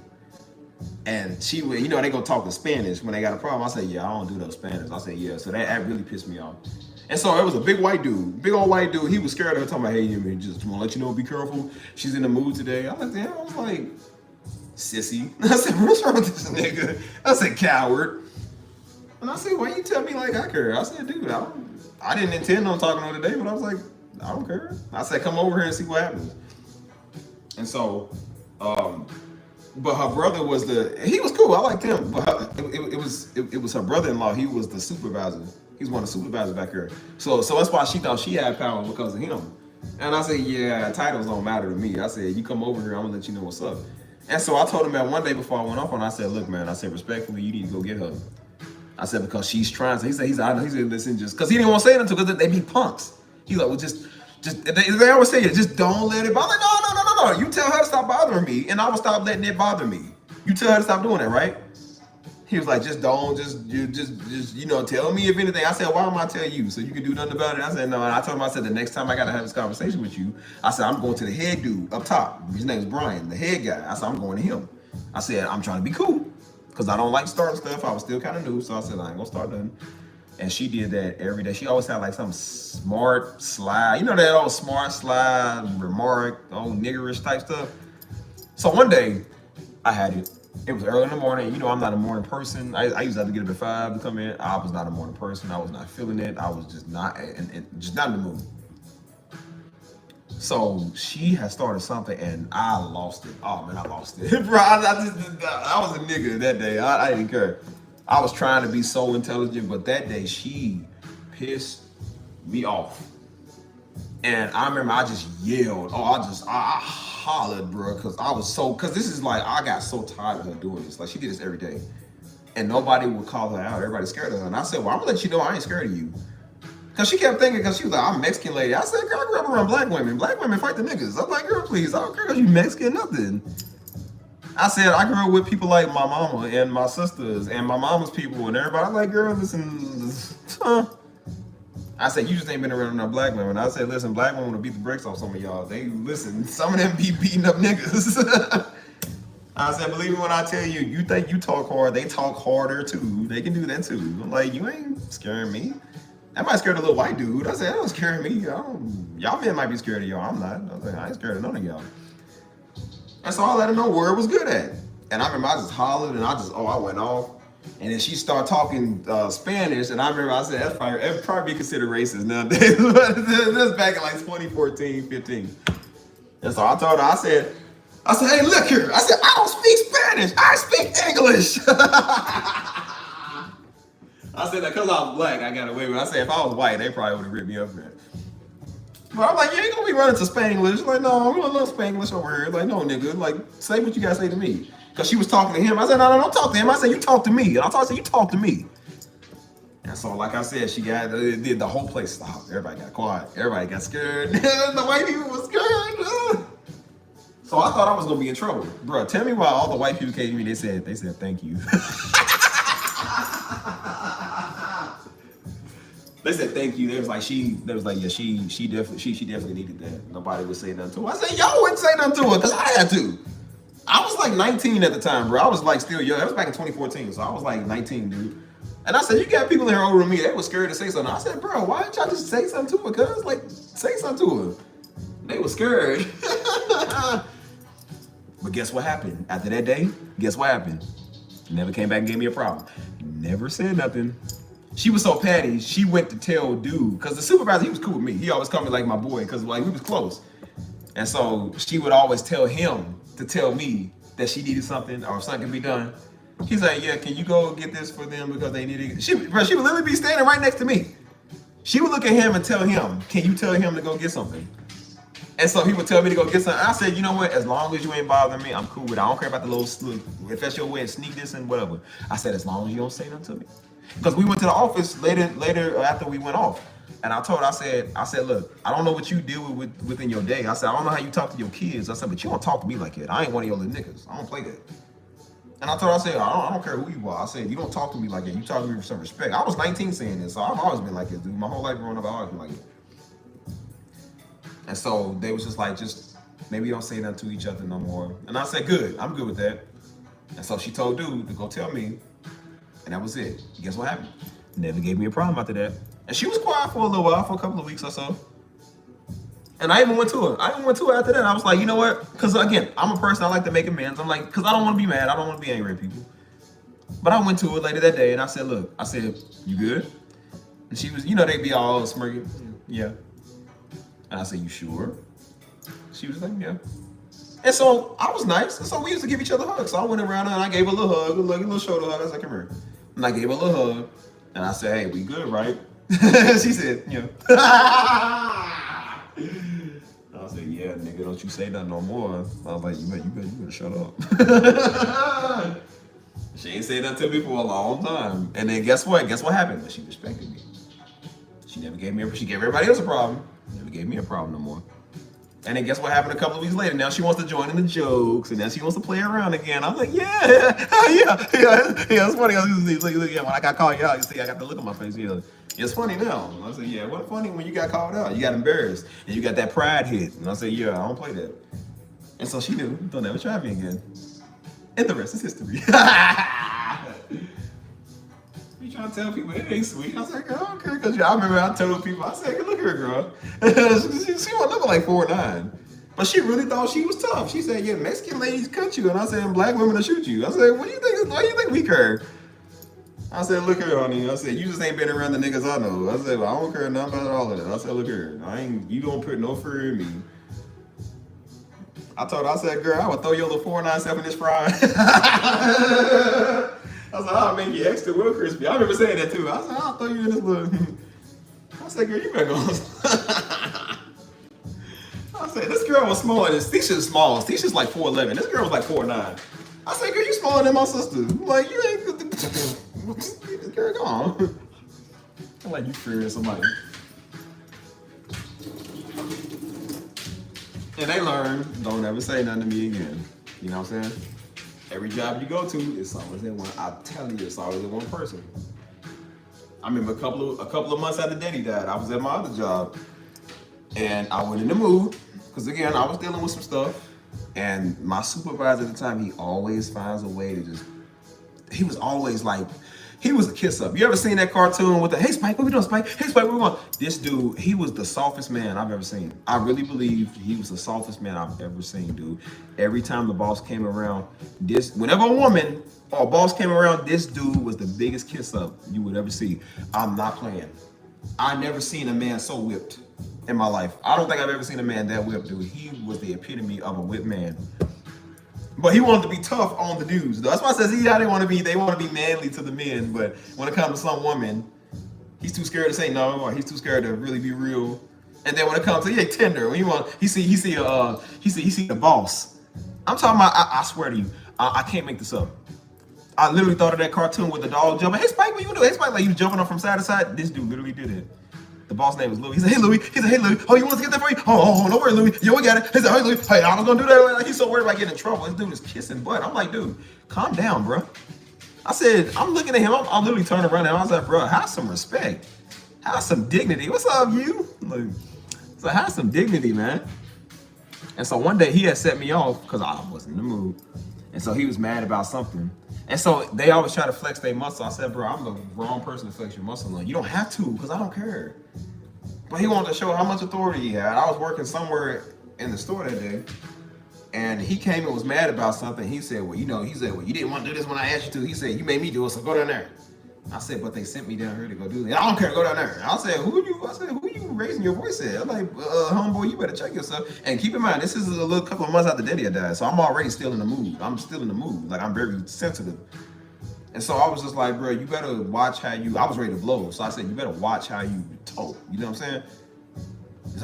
And she would, you know, they gonna talk in Spanish when they got a problem. I said, yeah, I don't do those Spanish. I said, yeah. So that really pissed me off. And so it was a big old white dude. He was scared of her, talking about, hey, you just want to let you know, be careful. She's in the mood today. I was like, sissy. I said, what's wrong with this nigga? I said, coward. And I said, why you tell me like I care? I said, dude, I didn't intend on talking to her today, but I was like, I don't care. I said, come over here and see what happens. And so, but her brother he was cool. I liked him, but it was her brother-in-law. He was the supervisor. He's one of the supervisors back here. So that's why she thought she had power because of him. And I said, yeah, titles don't matter to me. I said, you come over here, I'm gonna let you know what's up. And so I told him that one day before I went off on, I said, look, man, I said, respectfully, you need to go get her. I said, because she's trying to, he said, listen, just, because he didn't want to say nothing because they be punks. He's like, well, just, they always say it, just don't let it bother. No. You tell her to stop bothering me, and I will stop letting it bother me. You tell her to stop doing that, right? He was like, just don't, just tell me if anything. I said, why am I telling you? So you can do nothing about it? I said, no. And I told him, I said, the next time I got to have this conversation with you, I said, I'm going to the head dude up top. His name is Brian, the head guy. I said, I'm going to him. I said, I'm trying to be cool because I don't like starting stuff. I was still kind of new. So I said, I ain't going to start nothing. And she did that every day. She always had like some smart slide. You know that old smart slide, remark, old niggerish type stuff. So one day, I had it. It was early in the morning. You know, I'm not a morning person. I used to have to get up at 5 to come in. I was not a morning person. I was not feeling it. I was just not in the mood. So she had started something and I lost it. Oh man, I lost it. Bro, I was a nigga that day. I didn't care. I was trying to be so intelligent, but that day she pissed me off. And I remember I just yelled. I hollered, bro, because this is like, I got so tired of her doing this. Like, she did this every day. And nobody would call her out. Everybody's scared of her. And I said, well, I'm gonna let you know I ain't scared of you. Because she kept thinking, because she was like, I'm a Mexican lady. I said, girl, I grew up around black women. Black women fight the niggas. I'm like, girl, please, I don't care because you Mexican, nothing. I said, I grew up with people like my mama and my sisters and my mama's people and everybody. I'm like, girl, listen, I said, you just ain't been around enough black women. I said, listen, black women will beat the brakes off some of y'all. Some of them be beating up niggas. I said, believe me when I tell you, you think you talk hard, they talk harder too. They can do that too. I'm like, you ain't scaring me. That might scare the little white dude. I said, that don't scare me. Y'all men might be scared of y'all. I'm not. I was like, I ain't scared of none of y'all. And so I let her know where it was good at. And I remember I just hollered and I went off. And then she started talking Spanish. And I remember I said, that'd probably be considered racist nowadays. This is back in like 2014, 15. And so I told her, I said, hey, look here. I said, I don't speak Spanish. I speak English. I said that because I was black, I got away with it. I said, if I was white, they probably would have ripped me up for that. But I'm like, you ain't gonna be running to Spanglish. Like, no, we don't love Spanglish over here. Like, no, nigga. Like, say what you gotta say to me. Because she was talking to him. I said, no, don't talk to him. I said, you talk to me. And I told her, you talk to me. And so, like I said, she got, the whole place stopped. Everybody got quiet. Everybody got scared. The white people was scared. So I thought I was gonna be in trouble. Bro, tell me why all the white people came to me, they said thank you. They said thank you. They was like, yeah, she definitely needed that. Nobody would say nothing to her. I said, y'all wouldn't say nothing to her, because I had to. I was like 19 at the time, bro. I was like still young. That was back in 2014, so I was like 19, dude. And I said, you got people in here older than me, they were scared to say something. I said, bro, why didn't y'all just say something to her? Cuz, like, say something to her. They were scared. But guess what happened? After that day, guess what happened? Never came back and gave me a problem. Never said nothing. She was so petty, she went to tell dude, because the supervisor, he was cool with me. He always called me like my boy, because like we was close. And so she would always tell him to tell me that she needed something or something could be done. He's like, yeah, can you go get this for them because they need it? She would literally be standing right next to me. She would look at him and tell him, can you tell him to go get something? And so he would tell me to go get something. I said, you know what? As long as you ain't bothering me, I'm cool with it. I don't care about the little, if that's your way of sneak this and whatever. I said, as long as you don't say nothing to me. Because we went to the office later after we went off. And I told her, I said, look, I don't know what you deal with within your day. I said, I don't know how you talk to your kids. I said, but you don't talk to me like that. I ain't one of your little niggas. I don't play that. And I told her, I said, I don't care who you are. I said, you don't talk to me like that. You talk to me with some respect. I was 19 saying this, so I've always been like this, dude. My whole life growing up, I've always been like this. And so they was just like, maybe don't say nothing to each other no more. And I said, good, I'm good with that. And so she told dude to go tell me, and that was it. Guess what happened? Never gave me a problem after that. And she was quiet for a little while, for a couple of weeks or so. And I even went to her. After that. I was like, you know what? Because again, I'm a person, I like to make amends. I'm like, because I don't want to be mad. I don't want to be angry at people. But I went to her later that day and I said, look, I said, you good? And she was, you know, they be all smirking. Yeah. And I said, you sure? She was like, yeah. And so I was nice. And so we used to give each other hugs. So I went around her and I gave her a little hug, a little shoulder hug. I was like, come here. And I gave her a little hug. And I said, hey, we good, right? She said, yeah. I said, yeah, nigga, don't you say that no more. I was like, you better shut up. She ain't said that to me for a long time. And then guess what? Guess what happened? She respected me. She never gave me she gave everybody else a problem. Never gave me a problem no more. And then guess what happened a couple of weeks later? Now she wants to join in the jokes, and now she wants to play around again. I was like, yeah. It's funny. Yeah, when I got called out, you see, I got the look on my face. Yeah, it's funny now. I said, yeah, what funny when you got called out? You got embarrassed, and you got that pride hit. And I said, yeah, I don't play that. And so she knew, don't ever try me again. And the rest is history. You trying to tell people it ain't sweet? I was like, girl, I don't care, because I remember I told people, I said, look at her, girl. she wasn't looking like 4'9", but she really thought she was tough. She said, yeah, Mexican ladies cut you, and I said, black women will shoot you. I said, what do you think? Why do you think we care? I said, look here, honey. I said, you just ain't been around the niggas I know. I said, well, I don't care nothing about all of that. I said, look here, you don't put no fear in me. I told her, I said, girl, I would throw your little 4'9" self in this fry. I was like, I'll make you extra real crispy. I remember saying that too. I said, I'll throw you in this little. I said, girl, you better go. I said, this girl was smaller than Tisha's small. Tisha's like 4'11". This girl was like 4'9". I said, girl, you smaller than my sister. I'm like, you ain't. Girl, go on. I'm like, you fearing somebody. And they learn, don't ever say nothing to me again. You know what I'm saying? Every job you go to, it's always that one. I'm telling you, it's always that one person. I remember a couple of months after Daddy died, I was at my other job, and I went in the mood because again, I was dealing with some stuff. And my supervisor at the time, he always finds a way to just. He was always like, he was a kiss up. You ever seen that cartoon with the, hey Spike, what we doing, Spike? Hey Spike, what we going? This dude, he was the softest man I've ever seen. I really believe he was the softest man I've ever seen, dude. Every time the boss came around, whenever a woman or a boss came around, this dude was the biggest kiss up you would ever see. I'm not playing. I never seen a man so whipped in my life. I don't think I've ever seen a man that whipped, dude. He was the epitome of a whipped man. But he wanted to be tough on the dudes. That's why I said, see how they want to be manly to the men. But when it comes to some woman, he's too scared to say no, or he's too scared to really be real. And then when it comes to tender, when he see the boss. I'm talking about. I swear to you, I can't make this up. I literally thought of that cartoon with the dog jumping. Hey Spike, what you doing? Hey Spike, like you jumping up from side to side. This dude literally did it. The boss name was Louis. He said, hey Louis. He said, hey Louis. Oh, you want us to get that for you? Oh, don't worry, Louis. Yo, we got it. He said, hey Louis. Hey, I was gonna do that. Like, he's so worried about getting in trouble. This dude is kissing butt. I'm like, dude, calm down, bro. I said, I'm looking at him. I'm literally turning around and I was like, bro, have some respect. Have some dignity. What's up, you? Like, so have some dignity, man. And so one day he had set me off because I wasn't in the mood. And so he was mad about something. And so they always try to flex their muscle. I said, bro, I'm the wrong person to flex your muscle on. You don't have to, because I don't care. But he wanted to show how much authority he had. I was working somewhere in the store that day, and he came and was mad about something. He said, well, you didn't want to do this when I asked you to. He said, you made me do it, so go down there. I said, but they sent me down here to go do that. I don't care, go down there. I said, who you raising your voice at? I'm like, homeboy, you better check yourself. And keep in mind, this is a little couple of months after Daddy had died, so I'm already still in the mood. I'm still in the mood. Like, I'm very sensitive. And so I was just like, bro, you better watch how you, I was ready to blow. So I said, you better watch how you talk. You know what I'm saying?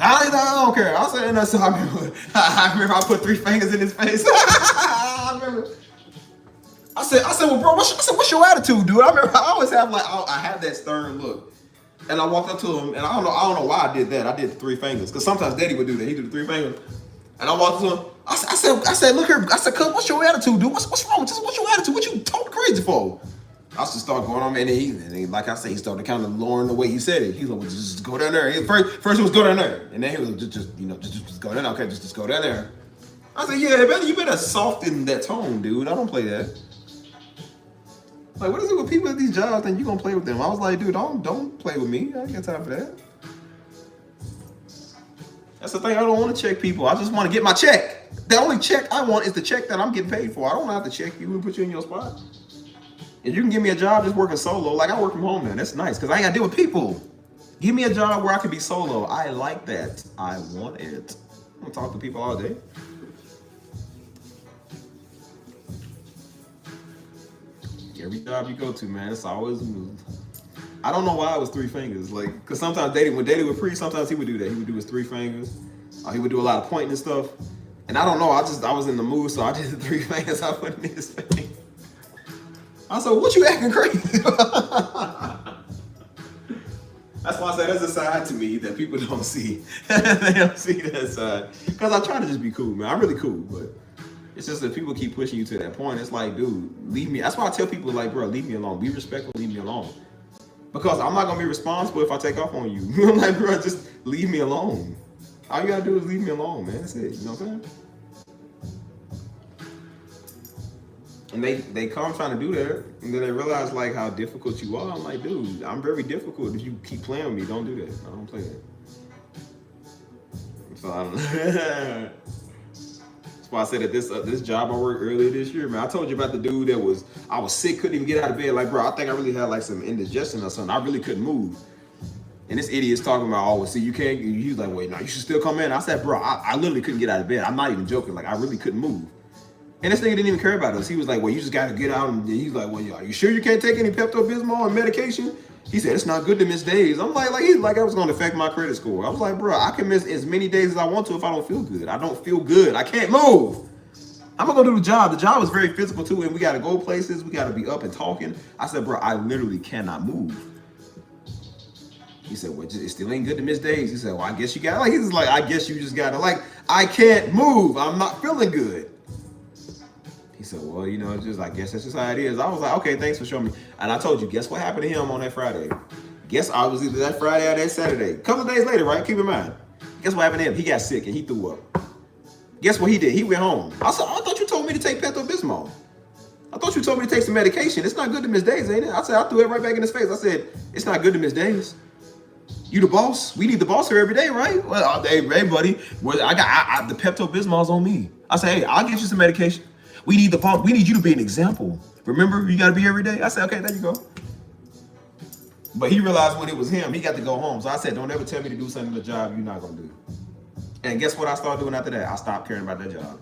I don't care. I said, and so I remember I put 3 fingers in his face. I remember. I said, well, bro, what's your attitude, dude? I remember I always have I have that stern look. And I walked up to him, and I don't know why I did that. I did the 3 fingers. Because sometimes Daddy would do that. He did the 3 fingers. And I walked up to him. I said, look here. I said, cuz, what's your attitude, dude? What's wrong with this? What's your attitude? What you talking crazy for? I just started going on, and he, like I said, he started kind of lowering the way he said it. He was like, well, just go down there. First it was go down there. And then he was just go down there. Okay, just go down there. I said, yeah, you better soften that tone, dude. I don't play that. Like, what is it with people at these jobs and you gonna play with them? I was like, dude, don't play with me. I ain't got time for that. That's the thing, I don't want to check people. I just want to get my check. The only check I want is the check that I'm getting paid for. I don't have to check you and put you in your spot. If you can give me a job just working solo, like I work from home now, that's nice, because I ain't got to deal with people. Give me a job where I can be solo. I like that. I want it. I'm gonna talk to people all day. Every job you go to, man, it's always a move. I don't know why it was 3 fingers. Like, cause sometimes when Daily would preach, sometimes he would do that. He would do his 3 fingers. He would do a lot of pointing and stuff. And I don't know, I was in the mood, so I did the 3 fingers. I put in his face. I said, what you acting crazy? That's why I say there's a side to me that people don't see. They don't see that side. Because I try to just be cool, man. I'm really cool, but it's just that people keep pushing you to that point. It's like, dude, leave me. That's why I tell people, like, bro, leave me alone. Be respectful, leave me alone. Because I'm not going to be responsible if I take off on you. I'm like, bro, just leave me alone. All you got to do is leave me alone, man. That's it. You know what I'm saying? And they come trying to do that, and then they realize like how difficult you are. I'm like, dude, I'm very difficult. If you keep playing with me, don't do that. I don't play that. So I don't know. That's why I said that this job I worked earlier this year, man. I told you about the dude that I was sick, couldn't even get out of bed. Like, bro, I think I really had like some indigestion or something. I really couldn't move. And this idiot's talking about, oh, well, see, you can't. He's like, wait, no, you should still come in. I said, bro, I literally couldn't get out of bed. I'm not even joking. Like, I really couldn't move. And this nigga didn't even care about us. He was like, well, you just got to get out. And he's like, well, are you sure you can't take any Pepto-Bismol and medication? He said, it's not good to miss days. I'm like he's like, I was going to affect my credit score. I was like, bro, I can miss as many days as I want to if I don't feel good. I don't feel good. I can't move. I'm going to go do the job. The job is very physical, too. And we got to go places. We got to be up and talking. I said, bro, I literally cannot move. He said, well, it still ain't good to miss days. He said, well, I guess you got, like, he's like, I guess you just got to, like, I can't move. I'm not feeling good. He said, well, you know, it's just, I guess that's just how it is. I was like, okay, thanks for showing me. And I told you, guess what happened to him on that Friday? Guess I was either that Friday or that Saturday. A couple of days later, right? Keep in mind. Guess what happened to him? He got sick and he threw up. Guess what he did? He went home. I said, I thought you told me to take Pepto-Bismol. I thought you told me to take some medication. It's not good to miss days, ain't it? I said, I threw it right back in his face. I said, it's not good to miss days. You the boss? We need the boss here every day, right? Well, hey buddy, well, I got the Pepto-Bismol's on me. I said, hey, I'll get you some medication. We need you to be an example. Remember, you got to be every day. I said, okay, there you go. But he realized when it was him, he got to go home. So I said, don't ever tell me to do something in the job you're not gonna do. And guess what I started doing after that? I stopped caring about that job.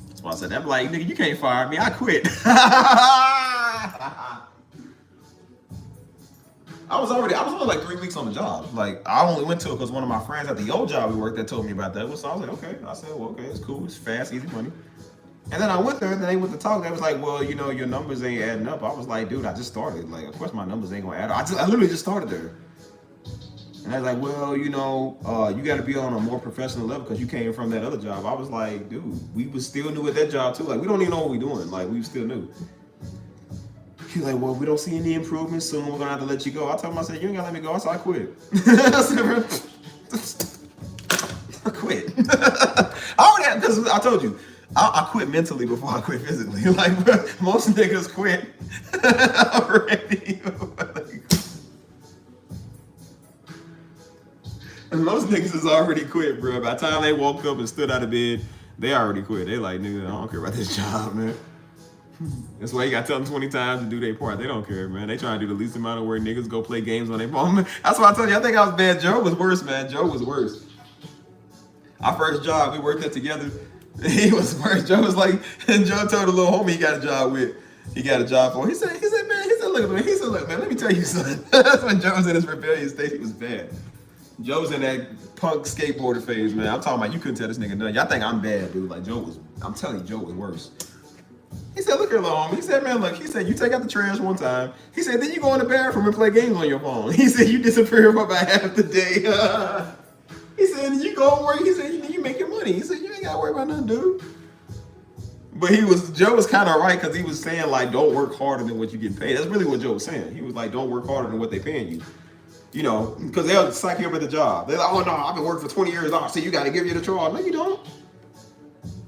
That's why I said, I'm like, nigga, you can't fire me. I quit. I was only like 3 weeks on the job. Like, I only went to it because one of my friends at the old job we worked at told me about that. So I was like, okay. I said, well, okay, it's cool. It's fast, easy money. And then I went there and then they went to talk. They was like, well, you know, your numbers ain't adding up. I was like, dude, I just started. Like, of course my numbers ain't gonna add up. I literally just started there. And I was like, well, you know, you got to be on a more professional level because you came from that other job. I was like, dude, we was still new at that job too. Like, we don't even know what we're doing. Like, we still new. He's like, well, we don't see any improvements soon. We're gonna have to let you go. I told him, I said, you ain't gotta let me go. I said, I quit. I said, I quit. I already had, because I told you, I quit mentally before I quit physically. Like, most niggas quit already. And most niggas is already quit, bro. By the time they woke up and stood out of bed, they already quit. They like, nigga, I don't care about this job, man. That's why you gotta tell them 20 times to do their part. They don't care, man. They trying to do the least amount of work. Niggas go play games on their phone. That's why I told you, I think I was bad. Joe was worse, man. Joe was worse. Our first job, we worked that together. He was worse. Joe was like, and Joe told a little homie he got a job with. He got a job for. He said, man, look at me. He said, look, man, let me tell you something. That's when Joe was in his rebellious state. He was bad. Joe was in that punk skateboarder phase, man. I'm talking about you couldn't tell this nigga nothing. Y'all think I'm bad, dude. Like Joe was, I'm telling you, Joe was worse. He said, look here, little homie. He said, man, look, he said, you take out the trash one time. He said, then you go in the bathroom and play games on your phone. He said, you disappear for about half the day. He said, you go to work. He said, you make your money. He said, you ain't got to worry about nothing, dude. But Joe was kind of right because he was saying, like, don't work harder than what you get paid. That's really what Joe was saying. He was like, don't work harder than what they paying you. You know, because they'll psych you up at the job. They're like, oh, no, I've been working for 20 years. Oh, so you got to give you the trial. No, you don't.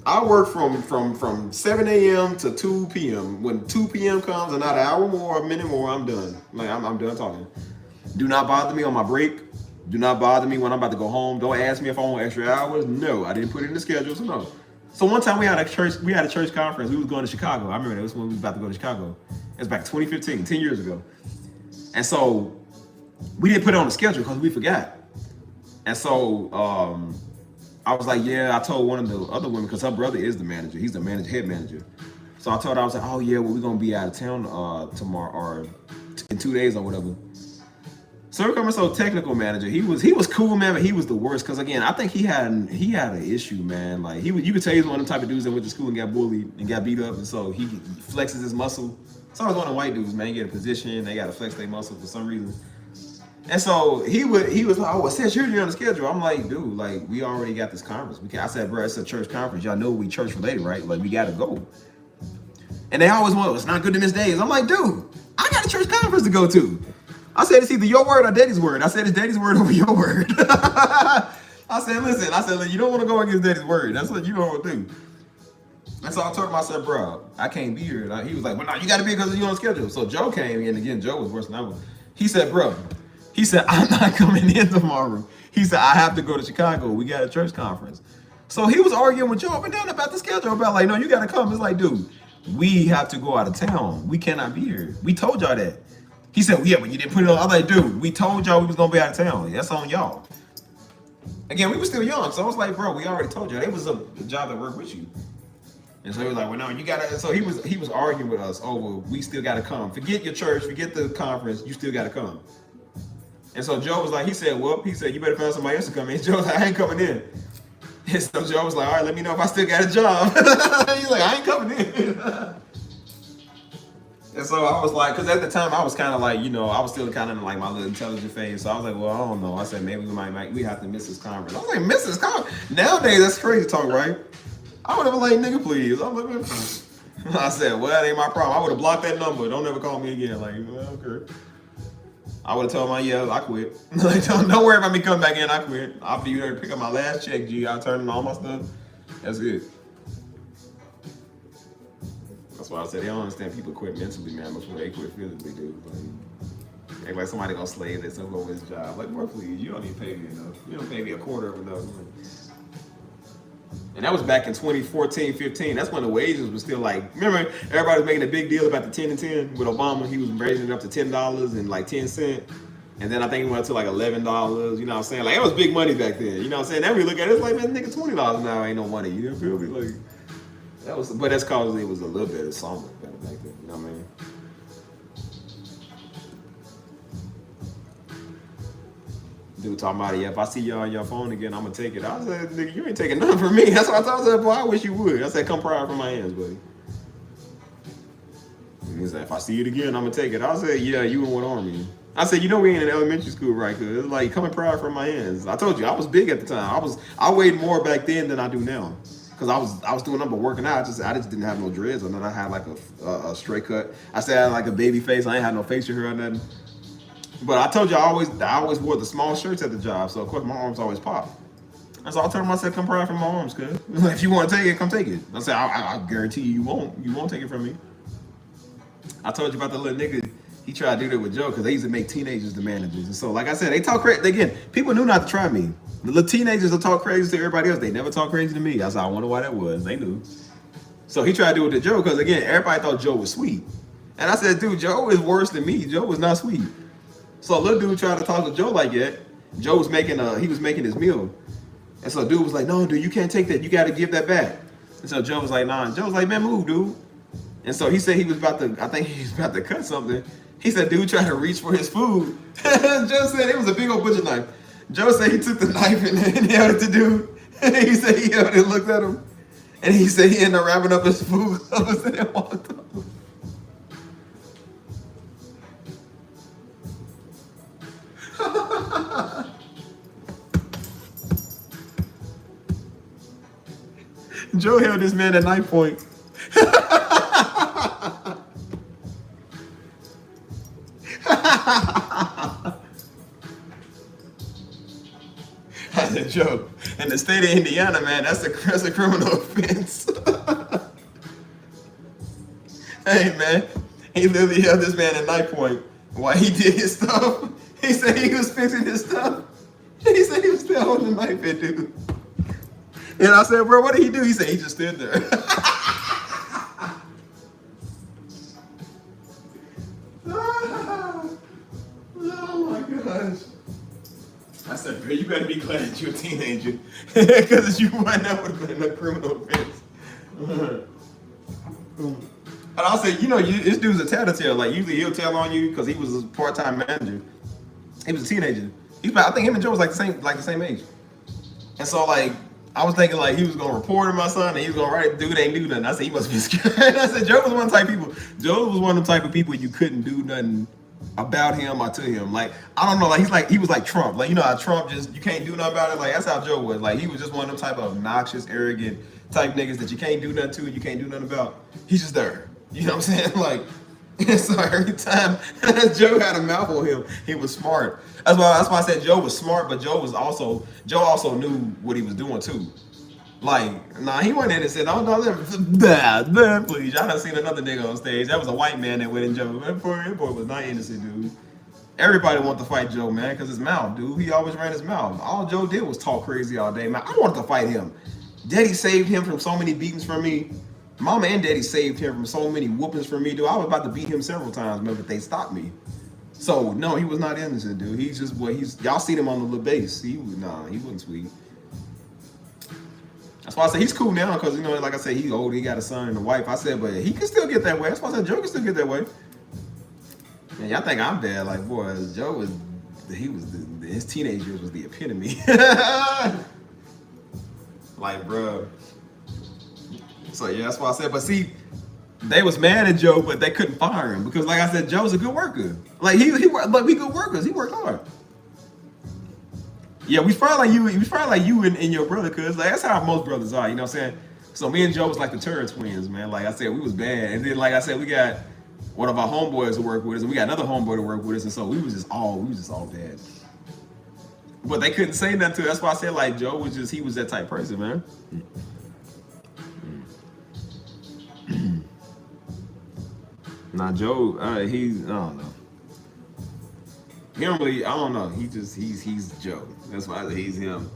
I work from 7 a.m. to 2 p.m. When 2 p.m. comes, and not an hour more, a minute more, I'm done. Like, I'm done talking. Do not bother me on my break. Do not bother me when I'm about to go home. Don't ask me if I want extra hours. No, I didn't put it in the schedule, so no. So one time we had a church conference. We was going to Chicago. I remember that was when we was about to go to Chicago. It was back 2015, 10 years ago. And so we didn't put it on the schedule because we forgot. And so I was like, yeah, I told one of the other women, because her brother is the manager. He's the head manager. So I told her, I was like, oh yeah, well, we're gonna be out of town tomorrow or in 2 days or whatever. So we're coming, so technical manager, he was cool, man, but he was the worst. Cause again, I think he had an issue, man. Like you could tell he's one of the type of dudes that went to school and got bullied and got beat up, and so he flexes his muscle. So I was one of the white dudes, man. You get a position, they gotta flex their muscle for some reason. And so he was like, oh, well, since you're on the schedule, I'm like, dude, like we already got this conference. I said, bro, it's a church conference. Y'all know we church related, right? Like we gotta go. And they always want, it's not good to miss days. I'm like, dude, I got a church conference to go to. I said, it's either your word or Daddy's word. I said, it's Daddy's word over your word. I said, listen, you don't want to go against Daddy's word. That's what you don't want to do. And so I told him, I said, bro, I can't be here. And he was like, well, no, you got to be because you're on schedule. So Joe came in, again, Joe was worse than I was. He said, bro, I'm not coming in tomorrow. He said, I have to go to Chicago. We got a church conference. So he was arguing with Joe up and down about the schedule, about like, no, you got to come. It's like, dude, we have to go out of town. We cannot be here. We told y'all that. He said, well, yeah, but you didn't put it on. I was like, dude, we told y'all we was going to be out of town. That's on y'all. Again, we were still young. So I was like, bro, we already told you. It was a job that worked with you. And so he was like, well, no, you got to. So he was arguing with us over, we still got to come. Forget your church. Forget the conference. You still got to come. And so Joe was like, he said, you better find somebody else to come in. Joe was like, I ain't coming in. And so Joe was like, all right, let me know if I still got a job. He's like, I ain't coming in. And so I was like, because at the time I was kind of like, I was still kind of like my little intelligent phase. So I was like, well, I don't know. I said, maybe we have to miss this conference. I was like, miss this conference? Nowadays, that's crazy talk, right? I would have been like, nigga, please. I'm like, I said, well, that ain't my problem. I would have blocked that number. Don't ever call me again. Like, well, okay. I would have told my, yeah, I quit. Like, don't worry about me coming back in. I quit. I'll be there to pick up my last check, G. I'll turn in all my stuff. That's it. That's why I said they don't understand people quit mentally, man, before they quit physically, dude. Like somebody gonna slave this over his job. Like, more please, you don't even pay me enough. You don't pay me a quarter of enough. And that was back in 2014, 15. That's when the wages was still like, remember, everybody was making a big deal about the 10 and 10 with Obama. He was raising it up to $10 and like 10 cents. And then I think it went to like $11, you know what I'm saying? Like, it was big money back then, you know what I'm saying? Now we look at it, it's like, man, nigga, $20 now ain't no money, you feel me? Like, but that's cause it was a little bit of something back then, you know what I mean? Dude talking about it, yeah, if I see y'all on your phone again, I'm gonna take it. I said, nigga, you ain't taking nothing from me. That's what I told him, boy, I wish you would. I said, come pry it from my hands, buddy. And he said, if I see it again, I'm gonna take it. I said, yeah, you in what army? I said, we ain't in elementary school, right? Cause it's like, come and pry it from my hands. I told you, I was big at the time. I weighed more back then than I do now. Cause I was doing nothing but working out. I just didn't have no dreads or nothing. I had like a straight cut. I said I had like a baby face. I ain't had no facial hair or nothing. But I told you I always wore the small shirts at the job. So of course my arms always pop. And so I told him, I said, come pry from my arms, cuz. If you want to take it, come take it. I said, I guarantee you won't take it from me. I told you about the little nigga. He tried to do that with Joe because they used to make teenagers the managers. And so, like I said, they talk crazy. Again, people knew not to try me. The little teenagers will talk crazy to everybody else. They never talk crazy to me. I said, I wonder why that was. They knew. So he tried to do it to Joe because, again, everybody thought Joe was sweet. And I said, dude, Joe is worse than me. Joe was not sweet. So a little dude tried to talk to Joe like that. Joe was making his meal. And so dude was like, no, dude, you can't take that. You got to give that back. And so Joe was like, nah. Joe was like, man, move, dude. And so he said he was about to cut something. He said, dude tried to reach for his food. Joe said it was a big old butcher knife. Joe said he took the knife and held it to dude. He said he held it and looked at him. And he said he ended up wrapping up his food and walked off. Joe held this man at knife point. I said, Joe, in the state of Indiana, man, that's a criminal offense. Hey, man, he literally held this man at knife point while he did his stuff. He said he was fixing his stuff. He said he was still holding the knife in, dude. And I said, bro, what did he do? He said he just stood there. said, bro, you better be glad that you're a teenager. Because if you weren't, that would have been a criminal offense. And I'll say, you know, this dude's a tattletale. Like, usually he'll tell on you because he was a part-time manager. He was a teenager. I think him and Joe was like the same age. And so, like, I was thinking, like, he was going to report my son and he was going to write, dude ain't do nothing. I said, he must be scared. I said, Joe was one of the type of people. Joe was one of the type of people you couldn't do nothing about him or to him. Like, I don't know, like, he was like Trump. Like, you know how Trump just, you can't do nothing about it? Like, that's how Joe was. Like, he was just one of them type of obnoxious, arrogant type niggas that you can't do nothing to and you can't do nothing about. He's just there. You know what I'm saying? Like, and so every time Joe had a mouth on him, he was smart. That's why I said Joe was smart, but Joe also knew what he was doing too. Like, nah, he went in and said, "Oh no, please." I done seen another nigga on stage. That was a white man that went in Joe. That boy was not innocent, dude. Everybody wanted to fight Joe, man, because his mouth, dude. He always ran his mouth. All Joe did was talk crazy all day, man. I wanted to fight him. Daddy saved him from so many beatings from me. Mama and Daddy saved him from so many whoopings from me, dude. I was about to beat him several times, man, but they stopped me. So no, he was not innocent, dude. He's just y'all seen him on the little bass. He wasn't sweet. That's why I say he's cool now, because you know, like I said, he's old, he got a son and a wife. I said, but he can still get that way. That's why I said Joe can still get that way. Man, y'all think I'm bad, like boy, Joe was his teenage years was the epitome. Like, bro. So yeah, that's why I said, but see, they was mad at Joe, but they couldn't fire him because, like I said, Joe's a good worker. Like we good workers. He worked hard. Yeah, we fry like you. We fry like you and your brother, cause like that's how most brothers are. You know what I'm saying? So me and Joe was like the Turner twins, man. Like I said, we was bad, and then like I said, we got one of our homeboys to work with us, and we got another homeboy to work with us, and so we was just all bad. But they couldn't say nothing to us. That's why I said like Joe was he was that type of person, man. Nah, Joe, I don't know. He don't really, I don't know. He's Joe. That's why I say he's him.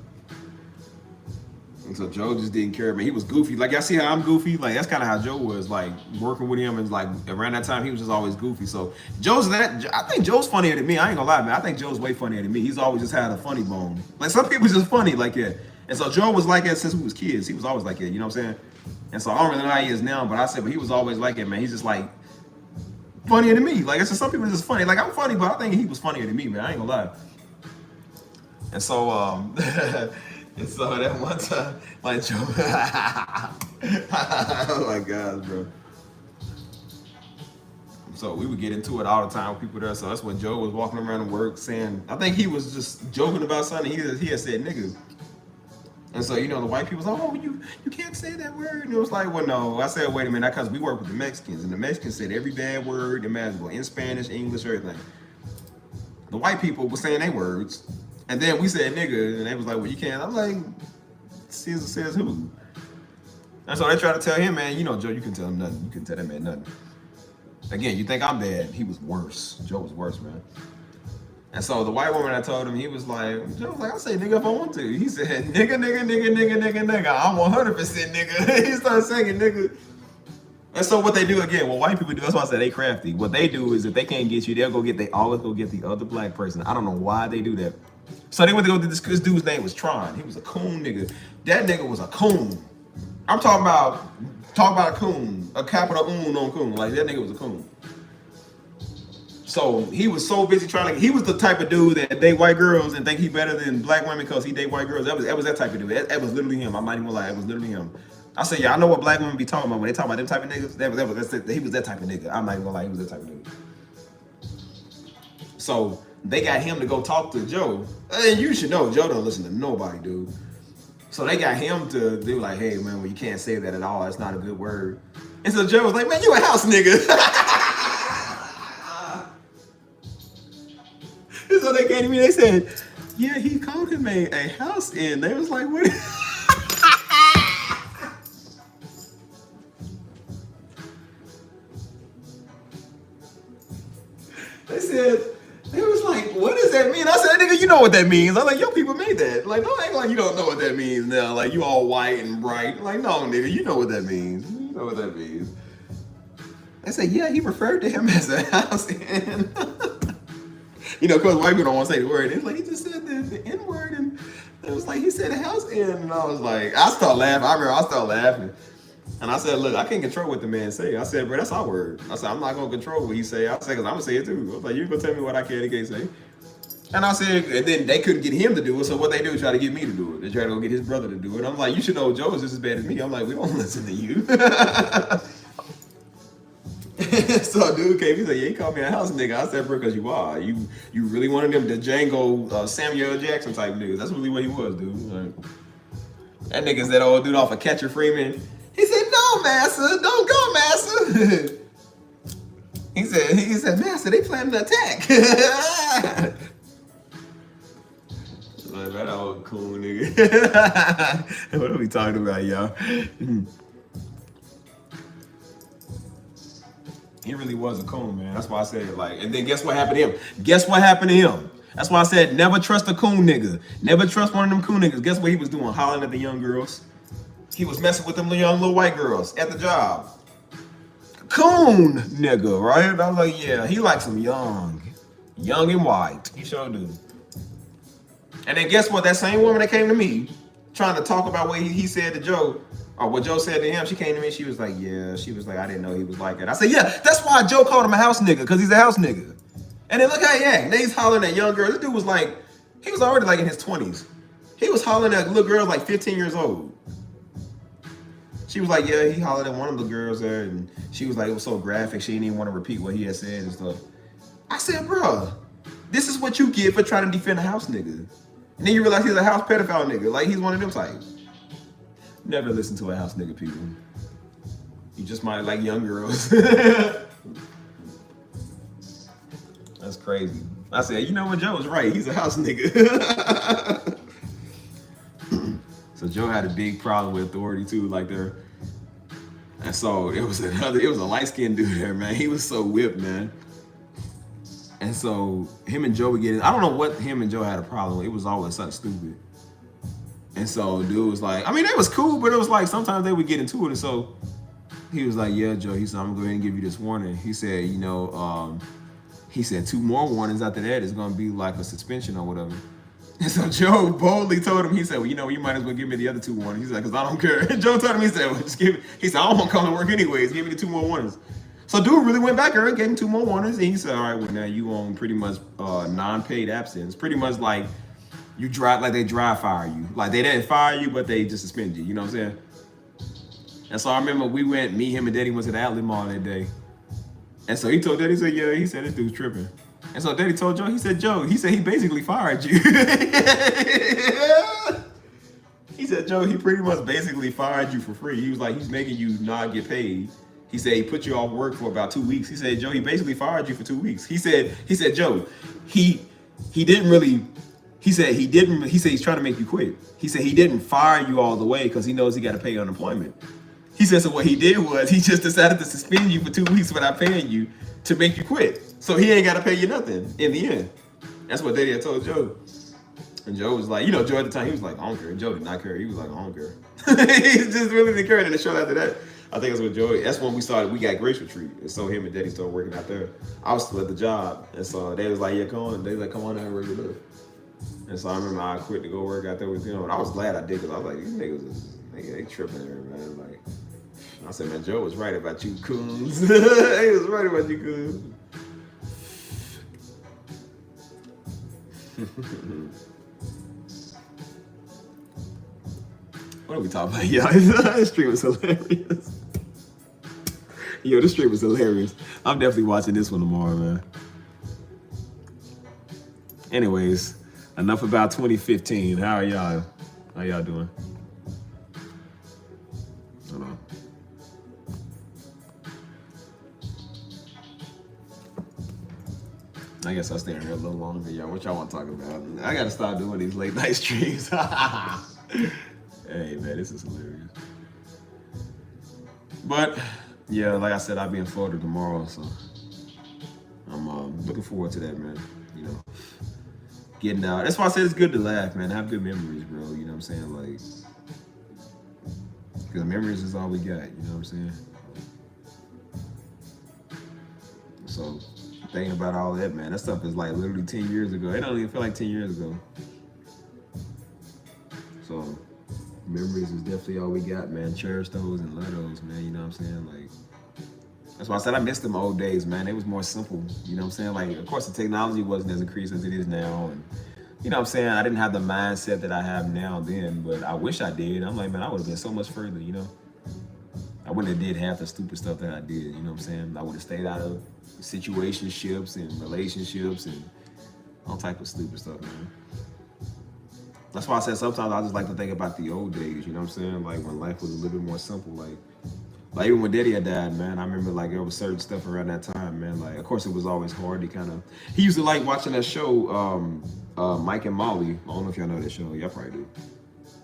And so Joe just didn't care, man. He was goofy. Like, y'all see how I'm goofy? Like, that's kind of how Joe was, like, working with him. And, like, around that time, he was just always goofy. So, I think Joe's funnier than me. I ain't gonna lie, man. I think Joe's way funnier than me. He's always just had a funny bone. Like, some people just funny like that. And so Joe was like that since we was kids. He was always like that, you know what I'm saying? And so I don't really know how he is now, but he was always like that, man. He's just, like, funnier than me. Like, it's just some people just funny. Like, I'm funny, but I think he was funnier than me, man. I ain't gonna lie. And so, and so that one time, like, Joe, oh my gosh, bro. So we would get into it all the time with people there. So that's when Joe was walking around to work saying, I think he was just joking about something. He had said nigga. And so, you know, the white people was like, oh, you can't say that word. And it was like, well, no. I said, wait a minute, because we work with the Mexicans. And the Mexicans said every bad word imaginable in Spanish, English, everything. The white people were saying their words. And then we said nigga. And they was like, well, you can't. I'm like, Caesar says who? And so they tried to tell him, man, you know, Joe, you can tell him nothing. You can tell that man nothing. Again, you think I'm bad. He was worse. Joe was worse, man. And so the white woman I told him, he was like, Joe was like, I'll say nigga if I want to. He said, nigga. I'm 100% nigga. He started singing nigga. And so what they do again, what white people do, that's why I said they crafty. What they do is if they can't get you, they always go get the other black person. I don't know why they do that. So they went to go to this dude's name was Tron. He was a coon nigga. That nigga was a coon. I'm talking about a coon, a capital un on coon. Like that nigga was a coon. So he was so busy he was the type of dude that date white girls and think he better than black women because he date white girls. That was that type of dude. That was literally him. I'm not even gonna lie, it was literally him. I said, yeah, I know what black women be talking about when they talk about them type of niggas. He was that type of nigga. I'm not even gonna lie, he was that type of nigga. So they got him to go talk to Joe. And you should know, Joe don't listen to nobody, dude. So they got him to do like, hey man, well you can't say that at all. It's not a good word. And so Joe was like, man, you a house nigga. So they came to me, they said, yeah, he called him a house in. They was like, what? They said, they was like, what does that mean? I said, nigga, you know what that means. I'm like, yo, people made that. Like, don't act like you don't know what that means now. Like, you all white and bright. Like, no, nigga, you know what that means. You know what that means. They said, yeah, he referred to him as a house in. You know, because white people don't want to say the word. It's like he just said the N word, and it was like he said the house N, and I was like, I started laughing. I remember I started laughing, and I said, look, I can't control what the man say. I said, bro, that's our word. I said, I'm not gonna control what he say. I said, because I'm gonna say it too. I was like, you gonna tell me what I can and can't say. And I said, and then they couldn't get him to do it, so what they do is try to get me to do it. They try to go get his brother to do it. I'm like, you should know Joe is just as bad as me. I'm like, we don't listen to you. So dude came, he said, yeah, he called me a house nigga. I said, bro, because you are. You really one of them, the Django Samuel Jackson type niggas. That's really what he was, dude. Like, that nigga's that old dude off of Catcher Freeman. He said, no, massa, don't go, massa. He said, Master, they planning to attack. Like, that old cool nigga. What are we talking about, y'all? He really was a coon, man. That's why I said, like, and then guess what happened to him? Guess what happened to him? That's why I said, never trust a coon nigga. Never trust one of them coon niggas. Guess what he was doing? Hollering at the young girls. He was messing with them young little white girls at the job. Coon nigga, right? I was like, yeah, he likes them young and white. He sure do. And then guess what? That same woman that came to me trying to talk about what he said to Joe, or what Joe said to him, she came to me, she was like, yeah, she was like, I didn't know he was like that. I said, yeah, that's why Joe called him a house nigga, because he's a house nigga. And then look how he act. Now he's hollering at young girls. This dude was like, he was already like in his 20s. He was hollering at little girls like 15 years old. She was like, yeah, he hollered at one of the girls there, and she was like, it was so graphic, she didn't even want to repeat what he had said and stuff. I said, bro, this is what you get for trying to defend a house nigga. And then you realize he's a house pedophile nigga. Like, he's one of them types. Never listen to a house nigga, people. You just might like young girls. That's crazy. I said, you know what, Joe was right. He's a house nigga. So Joe had a big problem with authority too, like there. And so it was a light-skinned dude there, man. He was so whipped, man. And so him and Joe would get in. I don't know what him and Joe had a problem with. It was always something stupid. And so dude was like, I mean, they was cool, but it was like sometimes they would get into it. And so he was like, yeah, Joe, he said, I'm gonna go ahead and give you this warning. He said, you know, he said 2 more warnings after that is gonna be like a suspension or whatever. And so Joe boldly told him, he said, well, you know, you might as well give me the other 2 warnings. He's like, because I don't care. And Joe told him, he said, well, just give me, he said, I don't want to come to work anyways. Give me the 2 more warnings. So dude really went back there and gave him 2 more warnings. And he said, all right, well, now you on pretty much non-paid absence. Pretty much like you drive, like they dry fire you. Like they didn't fire you, but they just suspended you. You know what I'm saying? And so I remember me, him, and Daddy went to the outlet mall that day. And so he told Daddy, he said, yeah, he said, this dude's tripping. And so Daddy told Joe, he said, he basically fired you. He said, Joe, he pretty much basically fired you for free. He was like, he's making you not get paid. He said he put you off work for about 2 weeks. He said, Joe, he basically fired you for 2 weeks. He said, Joe, he said he's trying to make you quit. He said he didn't fire you all the way because he knows he got to pay unemployment. He said, so what he did was he just decided to suspend you for 2 weeks without paying you to make you quit. So he ain't got to pay you nothing in the end. That's what Daddy had told Joe. And Joe was like, you know, Joe at the time, he was like, I don't care. Joe did not care. He was like, I don't care. He just really didn't care. And then shortly after that, I think that's what Joe, that's when we got Grace Retreat. And so him and Daddy started working out there. I was still at the job. And so they was like, yeah, come on. They was like, come on out and work with us. And so I remember I quit to go work out there with him. And I was glad I did because I was like, these niggas, they tripping there, man. Like, I said, man, Joe was right about you coons. He was right about you coons. What are we talking about? Yeah, this stream was hilarious. Yo, this stream was hilarious. I'm definitely watching this one tomorrow, man. Anyways, enough about 2015. How are y'all? How y'all doing? Hold on. I guess I'll stay in here a little longer, y'all. What y'all want to talk about? I gotta start doing these late night streams. Hey, man, this is hilarious. But, yeah, like I said, I'll be in Florida tomorrow, so I'm looking forward to that, man. You know, getting out. That's why I said it's good to laugh, man. Have good memories, bro. You know what I'm saying? Like, because memories is all we got, you know what I'm saying? So, thinking about all that, man. That stuff is like literally 10 years ago. It don't even feel like 10 years ago. So memories is definitely all we got, man. Cherish those and love those, man. You know what I'm saying? Like, that's why I said I miss them old days, man. It was more simple. You know what I'm saying? Like, of course, the technology wasn't as increased as it is now. And, you know what I'm saying? I didn't have the mindset that I have now then, but I wish I did. I'm like, man, I would have been so much further, you know? I wouldn't have did half the stupid stuff that I did, you know what I'm saying? I would have stayed out of situationships and relationships and all type of stupid stuff, man. That's why I said sometimes I just like to think about the old days, you know what I'm saying? Like when life was a little bit more simple, like even when Daddy had died, man, I remember like there was certain stuff around that time, man. Like, of course, it was always hard. He used to like watching that show, Mike and Molly. I don't know if y'all know that show. Y'all probably do.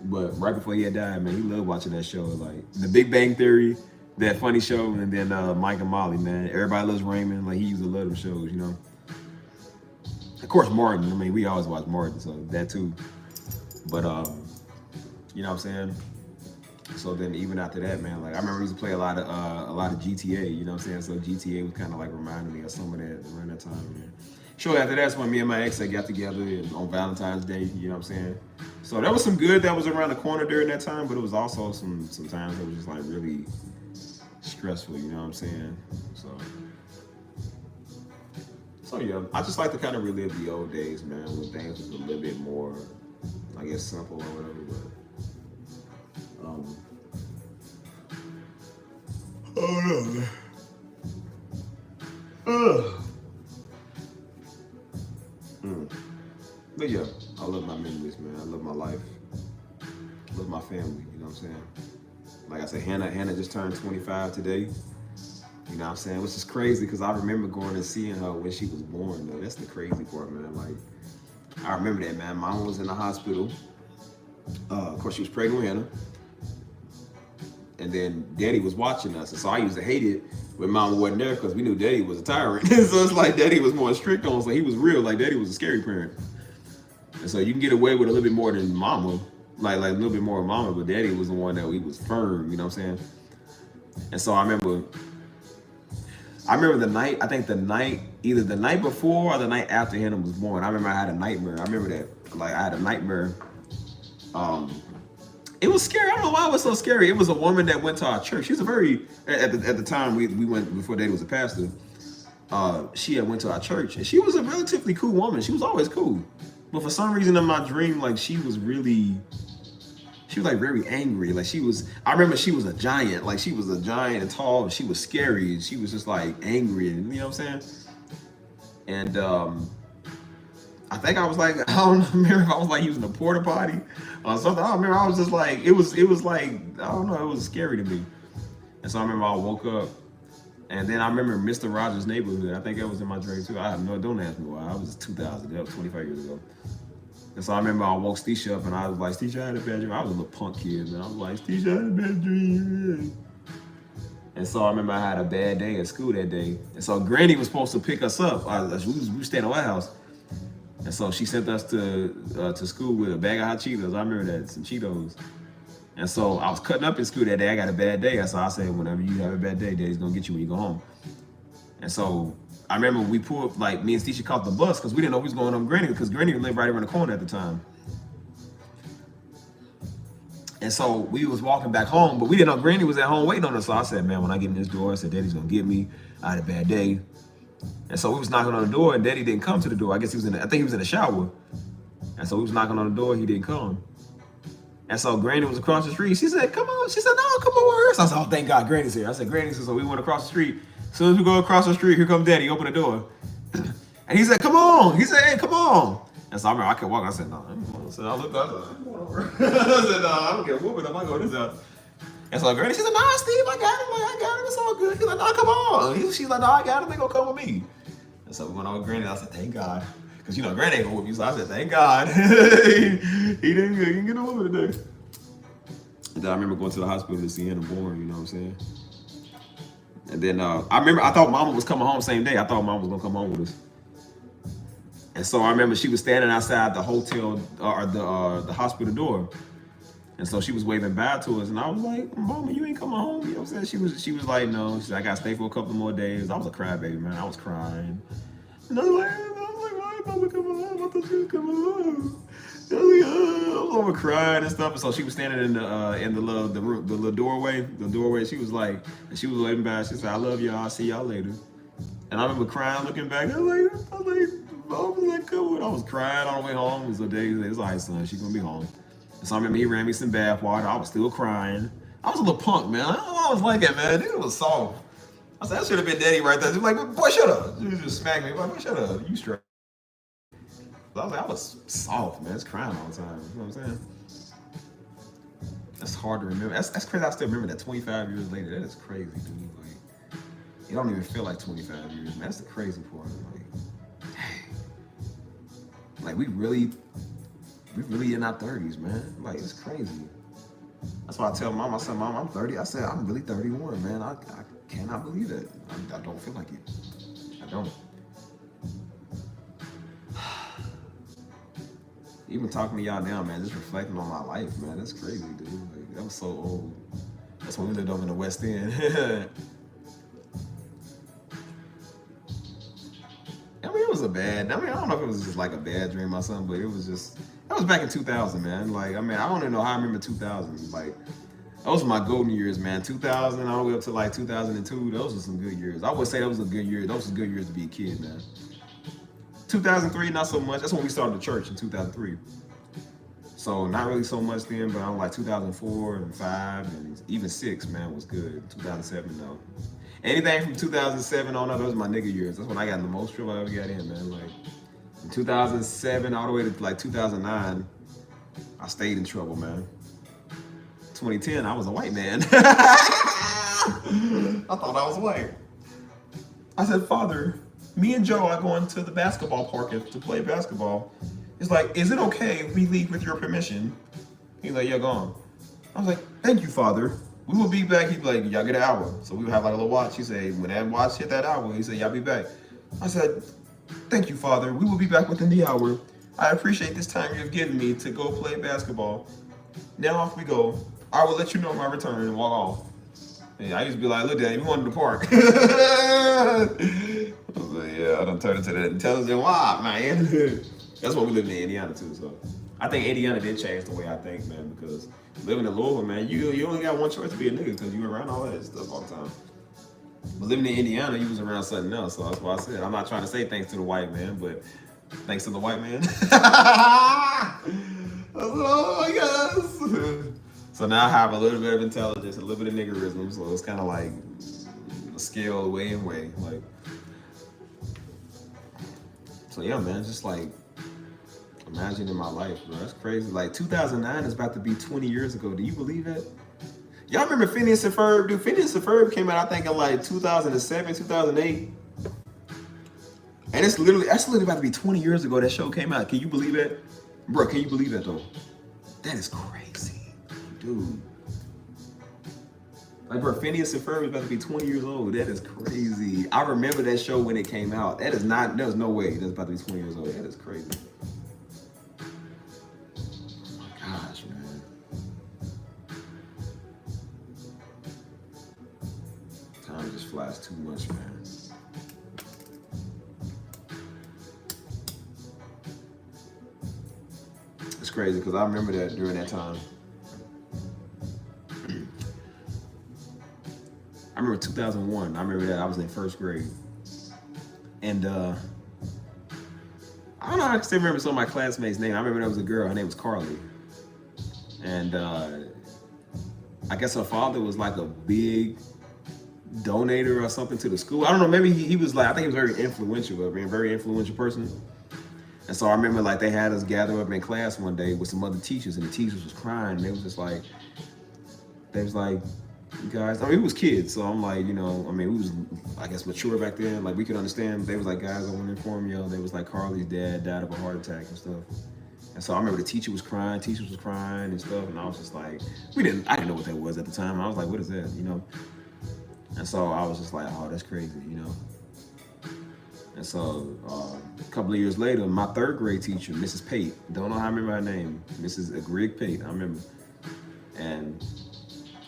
But right before he had died, man, he loved watching that show. Like The Big Bang Theory, that funny show, and then Mike and Molly, man. Everybody Loves Raymond. Like, he used to love them shows, you know. Of course, Martin. I mean, we always watch Martin, so that too. But you know what I'm saying? So then even after that, man, like I remember we used to play a lot of GTA, you know what I'm saying? So GTA was kind of like reminding me of some of that around that time, man. Shortly after that's when me and my ex got together on Valentine's Day, you know what I'm saying? So there was some good that was around the corner during that time, but it was also some times that was just like really stressful, you know what I'm saying? So yeah, I just like to kind of relive the old days, man, when things was a little bit more, I guess, simple or whatever, but oh no, man. But yeah, I love my memories, man. I love my life. I love my family, you know what I'm saying? Like I said, Hannah just turned 25 today. You know what I'm saying? Which is crazy because I remember going and seeing her when she was born, though. That's the crazy part, man. Like, I remember that, man. Mom was in the hospital. Of course, she was pregnant with Hannah. And then Daddy was watching us. And so I used to hate it when Mama wasn't there because we knew Daddy was a tyrant. So it's like Daddy was more strict on us. So he was real. Like, Daddy was a scary parent. And so you can get away with a little bit more than Mama. Like a little bit more of Mama. But Daddy was the one that he was firm. You know what I'm saying? And so I remember the night, either the night before or the night after Hannah was born. I remember I had a nightmare. I remember that. Like, I had a nightmare. It was scary. I don't know why it was so scary. It was a woman that went to our church. She was at the time we went before Daddy was a pastor. She had went to our church, and she was a relatively cool woman. She was always cool, but for some reason in my dream, like she was like very angry. Like I remember she was a giant. Like she was a giant and tall. And she was scary. And she was just like angry, and you know what I'm saying? And I think I was like, I don't remember if I was like using a porta potty or something. I don't remember. I was just like, it was like, I don't know, it was scary to me. And so I remember I woke up, and then I remember Mr. Rogers' Neighborhood. I think that was in my dream too. I have no, don't ask me why. I was 2000, that was 25 years ago. And so I remember I woke Stisha up and I was like, Stisha, I had a bad dream. I was a little punk kid, and I was like, Stisha, I had a bad dream. And so I remember I had a bad day at school that day. And so Granny was supposed to pick us up. We were staying at our house. And so she sent us to school with a bag of hot Cheetos. I remember that, some Cheetos. And so I was cutting up in school that day. I got a bad day. So I said, whenever you have a bad day, Daddy's gonna get you when you go home. And so I remember we pulled, like me and Stisha caught the bus because we didn't know what was going on with Granny because Granny lived right around the corner at the time. And so we was walking back home, but we didn't know Granny was at home waiting on us. So I said, man, when I get in this door, I said, Daddy's gonna get me. I had a bad day. And so we was knocking on the door, and Daddy didn't come to the door. I guess I think he was in the shower. And so we was knocking on the door, he didn't come. And so Granny was across the street. She said, come on. She said, no, come over. So I said, oh, thank God Granny's here. I said, Granny's here. So we went across the street. As soon as we go across the street, here comes Daddy, open the door. And he said, come on. He said, hey, come on. And so I remember I kept walking. I said, no, I'm going. So I looked up. I'm going over. I said, no, I don't care whooping him. I go this out. And so Granny, she said, nah, Steve, I got him. I got him. It's all good. He's like, no, come on. She's like, no, I got him. They gonna come with me. And so we went over with Granny. I said, thank God. Because, you know, Granny ain't gonna whoop you. So I said, thank God. he didn't get over today. And then I remember going to the hospital to see Hannah born, you know what I'm saying? And then I thought Mama was coming home same day. I thought Mama was gonna come home with us. And so I remember she was standing outside the hotel or the hospital door. And so she was waving bye to us, and I was like, Mama, you ain't coming home? You know what I'm saying? She was like, no. She said, I gotta stay for a couple more days. I was a crybaby, man. I was crying. And I was like, why am I looking alive? I thought she was coming alive. I was over crying and stuff. And so she was standing in the little doorway. She was like, and she was waving back. She said, "I love y'all. I'll see y'all later." And I remember crying, looking back. I was like, cool. I was crying all the way home. It was a day. It was like, son, she's gonna be home. And so I remember he ran me some bath water. I was still crying. I was a little punk, man. I don't know why I was like that, man. It was soft. I said, that should have been daddy right there. She was like, boy, shut up. She just smacked me. Like, boy, shut up. You straight. I was like, I was soft, man. It's crying all the time. You know what I'm saying? That's hard to remember. That's crazy. I still remember that 25 years later. That is crazy, dude. Like, it don't even feel like 25 years, man. That's the crazy part. Like, dang. Like, we really in our 30s, man. Like, it's crazy. That's why I tell mom, I said, Mom, I'm 30. I said, I'm really 31, man. I cannot believe it. I don't feel like it. I don't. Even talking to y'all now, man, just reflecting on my life, man, that's crazy, dude. Like, that was so old. That's when we lived over in the West End. I mean, it was I don't know if it was just like a bad dream or something, but it was just, that was back in 2000, man. Like, I mean, I don't even know how I remember 2000. Like, those were my golden years, man. 2000 all the way up to like 2002, those were some good years. I would say those were good years. Those were good years to be a kid, man. 2003, not so much. That's when we started the church in 2003. So not really so much then, but I'm like 2004 and 5 and even 6, man, was good. 2007, though. Anything from 2007 on up, those are my nigga years. That's when I got in the most trouble I ever got in, man. Like, from 2007 all the way to like 2009, I stayed in trouble, man. 2010, I was a white man. I thought I was white. I said, Father, me and Joe are going to the basketball park to play basketball. He's like, is it okay if we leave with your permission? He's like, yeah, go on. I was like, thank you, Father. We will be back. He'd be like, y'all get an hour. So we would have like a little watch. He said, when that watch hit that hour, he said, y'all be back. I said, thank you, Father. We will be back within the hour. I appreciate this time you've given me to go play basketball. Now off we go. I will let you know my return and walk off. And I used to be like, look, Daddy, we wanted to park. I was like, yeah, I done turned into that intelligent wild, man. That's what we lived in Indiana too, so. I think Indiana did change the way I think, man, because living in Louisville, man, you only got one choice to be a nigga because you around all that stuff all the time. But living in Indiana, you was around something else, so that's why I said, I'm not trying to say thanks to the white man, but thanks to the white man. Oh my gosh. So now I have a little bit of intelligence, a little bit of niggerism, so it's kind of like a scale way and way, like. So yeah, man, just like, imagining my life, bro. That's crazy. Like 2009 is about to be 20 years ago. Do you believe that? Y'all remember Phineas and Ferb? Dude, Phineas and Ferb came out, I think, in like 2007, 2008. And that's literally about to be 20 years ago that show came out. Can you believe that? Bro, can you believe that though? That is crazy, dude. Like, bro, Phineas and Ferb is about to be 20 years old. That is crazy. I remember that show when it came out. There's no way that's about to be 20 years old. That is crazy. Gosh, man. Time just flies too much, man. It's crazy because I remember that during that time. I remember 2001. I remember that I was in first grade. And I don't know, I can still remember some of my classmates' names. I remember there was a girl, her name was Carly. And I guess her father was like a big donator or something to the school. I don't know, maybe he was like, I think he was very influential, a very influential person. And so I remember like they had us gather up in class one day with some other teachers, and the teachers was crying. And they was like, you guys, I mean, we was kids, so I'm like, you know, I mean, we was, I guess, mature back then. Like, we could understand. They was like, guys, I want to inform you. They was like, Carly's dad died of a heart attack and stuff. And so I remember the teacher was crying, teachers was crying and stuff. And I was just like, I didn't know what that was at the time. I was like, what is that, you know? And so I was just like, oh, that's crazy, you know? And so a couple of years later, my third grade teacher, Mrs. Pate, don't know how I remember her name, Mrs. Greg Pate, I remember. And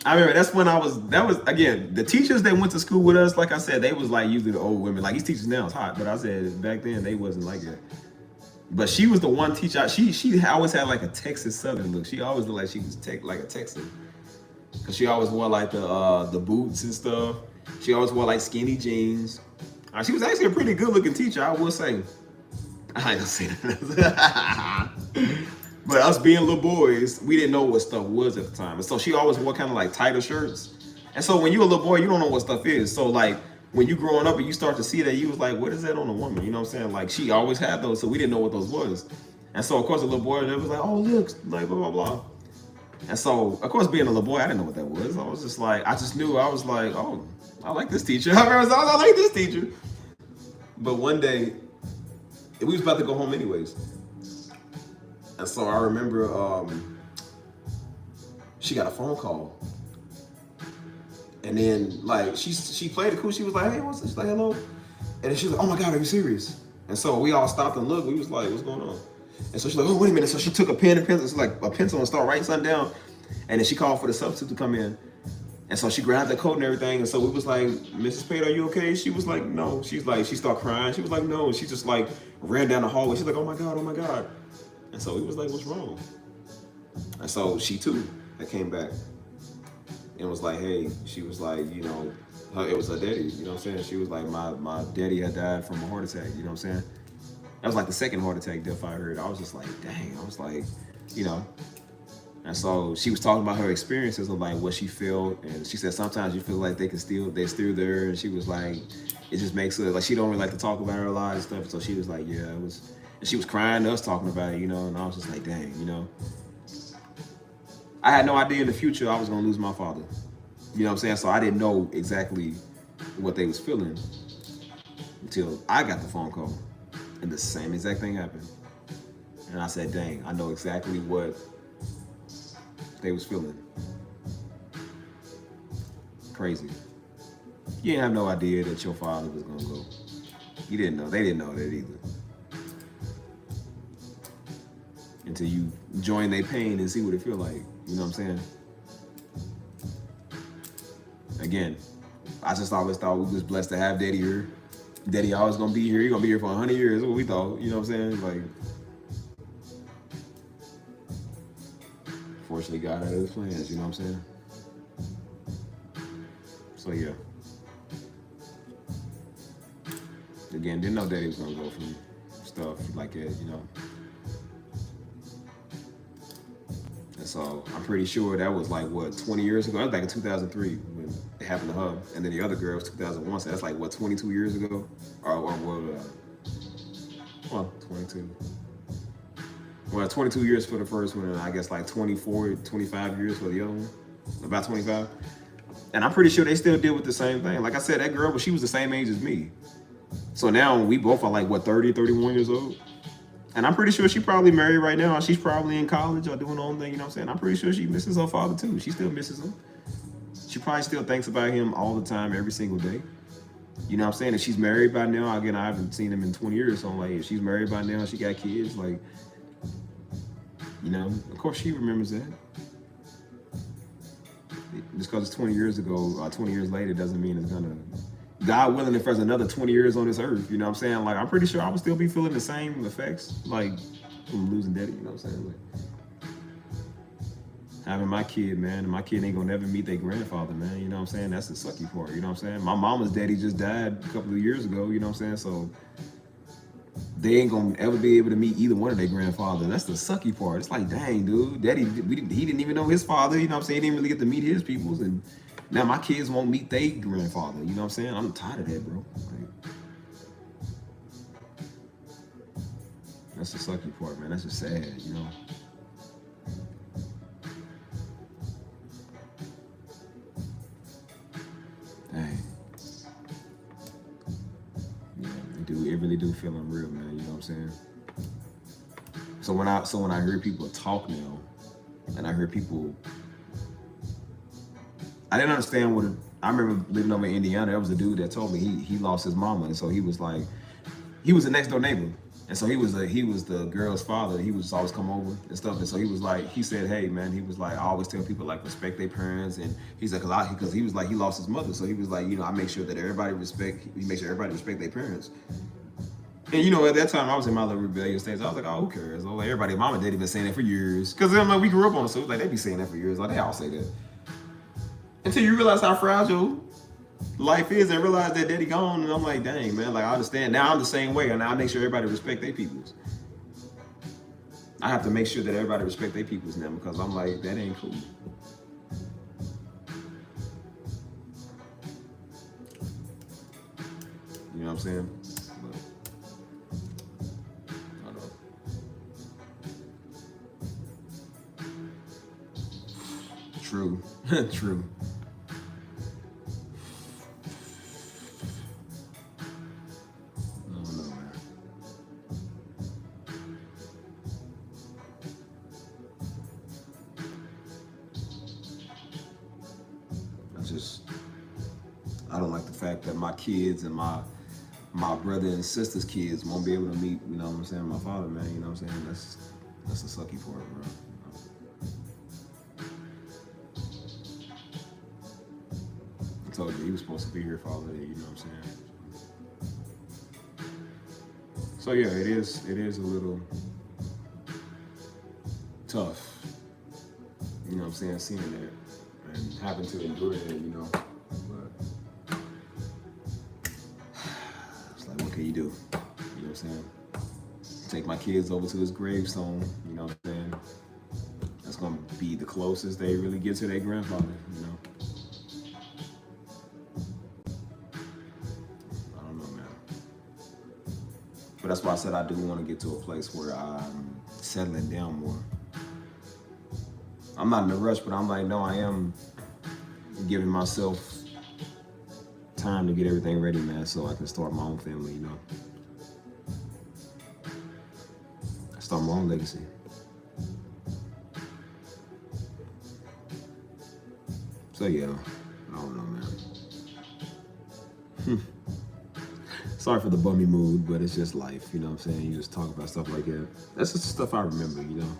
I remember that was again, the teachers that went to school with us, like I said, they was like usually the old women. Like these teachers now is hot, but I said back then they wasn't like that. But she was the one teacher, she always had like a Texas Southern look. She always looked like she was like a Texan. Cause she always wore like the boots and stuff. She always wore like skinny jeans. She was actually a pretty good looking teacher, I will say. I ain't gonna say that. But us being little boys, we didn't know what stuff was at the time. And so she always wore kind of like tighter shirts. And so when you're a little boy, you don't know what stuff is. So like when you growing up and you start to see that, you was like, what is that on a woman? You know what I'm saying? Like she always had those, so we didn't know what those was. And so of course a little boy, it was like, oh look, like blah, blah, blah. And so of course being a little boy, I didn't know what that was. I was just like, I just knew, I was like, oh, I like this teacher. I like this teacher. But one day, we was about to go home anyways. And so I remember she got a phone call. And then like she played it cool. She was like, hey, what's this? She's like, hello. And then she was like, oh my God, are you serious? And so we all stopped and looked. We was like, what's going on? And so she's like, oh, wait a minute. So she took a pen and pencil, like a pencil, and started writing something down. And then she called for the substitute to come in. And so she grabbed the coat and everything. And so we was like, Mrs. Pate, are you okay? She was like, no. She's like, she started crying. She was like, no. And she just like ran down the hallway. She's like, oh my God, oh my God. And so we was like, what's wrong? And so she too, that came back and was like, hey, she was like, you know, it was her daddy, you know what I'm saying? She was like, my daddy had died from a heart attack, you know what I'm saying? That was like the second heart attack death I heard. I was just like, dang, I was like, you know. And so she was talking about her experiences of like what she felt. And she said, sometimes you feel like they're still there. And she was like, it just makes her, like she don't really like to talk about her a lot and stuff. So she was like, yeah, it was, and she was crying to us talking about it, you know, and I was just like, dang, you know. I had no idea in the future I was gonna lose my father. You know what I'm saying? So I didn't know exactly what they was feeling until I got the phone call and the same exact thing happened. And I said, dang, I know exactly what they was feeling. Crazy. You didn't have no idea that your father was gonna go. You didn't know, they didn't know that either. Until you join their pain and see what it feel like. You know what I'm saying? Again, I just always thought we was blessed to have Daddy here. Daddy always gonna be here. He gonna be here for 100 years. That's what we thought. You know what I'm saying? Like, fortunately, God had his plans. You know what I'm saying? So yeah. Again, didn't know Daddy was gonna go from stuff like that. You know. So I'm pretty sure that was like, what, 20 years ago? That was back in 2003 when it happened to her. And then the other girl was 2001, so that's like, what, 22 years ago? Well, 22. Well, 22 years for the first one, and I guess like 24, 25 years for the other one. About 25. And I'm pretty sure they still deal with the same thing. Like I said, that girl, but she was the same age as me. So now we both are like, what, 30, 31 years old? And I'm pretty sure she probably married right now. She's probably in college or doing her own thing, you know what I'm saying? I'm pretty sure she misses her father too. She still misses him. She probably still thinks about him all the time, every single day. You know what I'm saying? If she's married by now, again, I haven't seen him in 20 years, so I'm like, if she's married by now, she got kids, like, you know, of course she remembers that. Just because it's 20 years ago or 20 years later doesn't mean it's gonna, God willing, if there's another 20 years on this earth, you know what I'm saying? Like, I'm pretty sure I would still be feeling the same effects, like, from losing Daddy, you know what I'm saying? Like, having my kid, man, and my kid ain't gonna never meet their grandfather, man, you know what I'm saying? That's the sucky part, you know what I'm saying? My mama's daddy just died a couple of years ago, you know what I'm saying? So, they ain't gonna ever be able to meet either one of their grandfathers. That's the sucky part. It's like, dang, dude, Daddy, he didn't even know his father, you know what I'm saying? He didn't really get to meet his peoples, and now my kids won't meet their grandfather, you know what I'm saying? I'm tired of that, bro. Like, that's the sucky part, man. That's just sad, you know? Dang. Yeah, it really do feel unreal, man, you know what I'm saying? So when I hear people talk now, and I hear people, I didn't understand what I remember living over in Indiana. There was a dude that told me he lost his mama, and so he was like, he was a next door neighbor, And so he was the girl's father. He was always come over and stuff. And so he was like, he said, hey man, he was like, I always tell people like respect their parents. And he's like, because he was like, he lost his mother. So he was like, I make sure that he makes sure everybody respect their parents. And at that time I was in my little rebellious stage. I was like, oh, who cares? Like, everybody, mom and daddy been saying that for years. Cause I'm like, we grew up on it. So like, they be saying that for years. Like they all say that. Until you realize how fragile life is and realize that daddy gone, and I'm like, dang man, like I understand. Now I'm the same way, and I make sure everybody respect their peoples. I have to make sure that everybody respect their peoples now because I'm like, that ain't cool. You know what I'm saying? But, I don't know. True. True. I don't like the fact that my kids and my brother and sister's kids won't be able to meet, you know what I'm saying, my father, man, you know what I'm saying? That's the sucky part, bro. I told you he was supposed to be here for all of that, you know what I'm saying? So yeah, it is a little tough, you know what I'm saying, seeing that and having to endure that, you know. What can you do? You know what I'm saying? Take my kids over to his gravestone, you know what I'm saying? That's gonna be the closest they really get to their grandfather, you know? I don't know, man. But that's why I said I do want to get to a place where I'm settling down more. I'm not in a rush, but I'm like, no, I am giving myself time to get everything ready, man, so I can start my own family, you know. Start my own legacy. So yeah, I don't know, man. Sorry for the bummy mood, but it's just life, you know what I'm saying? You just talk about stuff like that. That's just the stuff I remember, you know.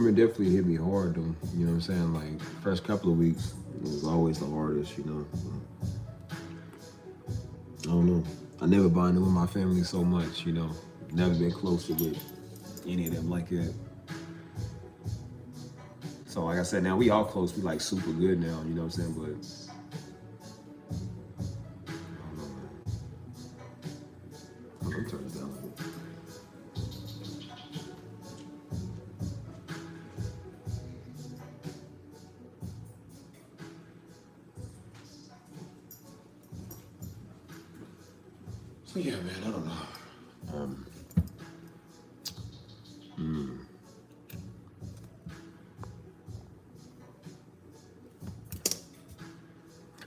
It definitely hit me hard though, you know what I'm saying? Like, first couple of weeks, it was always the hardest, you know? I don't know. I never bonded with my family so much, you know? Never been closer with any of them like that. So like I said, now we all close, we like super good now, you know what I'm saying? But I don't know, man. I'm gonna turn this down a little bit. So yeah, man, I don't know.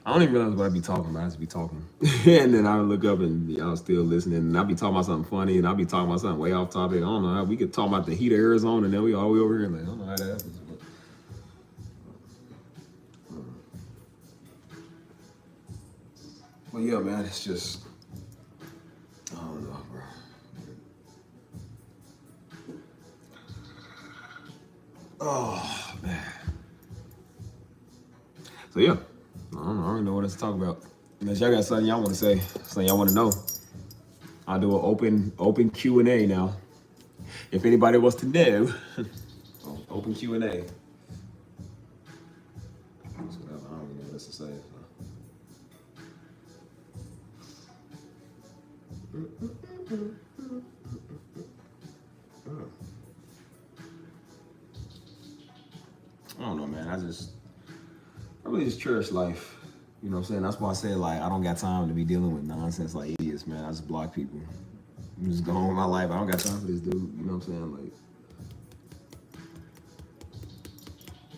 I don't even realize what I be talking about. I just be talking. And then I look up and y'all still listening. And I be talking about something funny and I be talking about something way off topic. I don't know how we could talk about the heat of Arizona and then we all the way over here. Like, I don't know how that happens. But yeah, man, it's just, I don't know, bro. Oh, man. So yeah. I don't know what else to talk about. Unless y'all got something y'all want to say, something y'all want to know. I'll do an open Q&A now. If anybody wants to know, open Q&A. I don't know what else to say. I don't know, man. I really just cherish life. You know what I'm saying? That's why I say, like, I don't got time to be dealing with nonsense like idiots, man. I just block people. I'm just going with my life. I don't got time for this dude. You know what I'm saying? Like,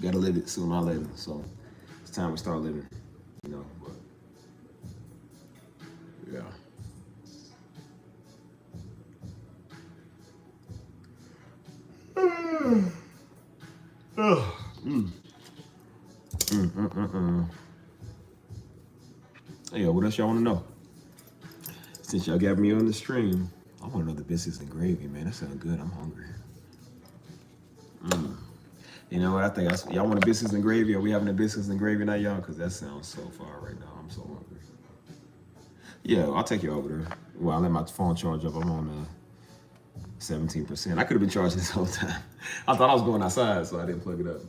Gotta live it sooner or later. So it's time we start living, you know. But yeah. Hey, what else y'all want to know? Since y'all got me on the stream, I want to know the biscuits and gravy, man. That sounds good. I'm hungry. You know what? I think y'all want a biscuits and gravy? Are we having a biscuits and gravy now, y'all? Because that sounds so far right now. I'm so hungry. Yeah, I'll take you over there. Well, I let my phone charge up. I'm on 17%. I could have been charging this whole time. I thought I was going outside, so I didn't plug it up.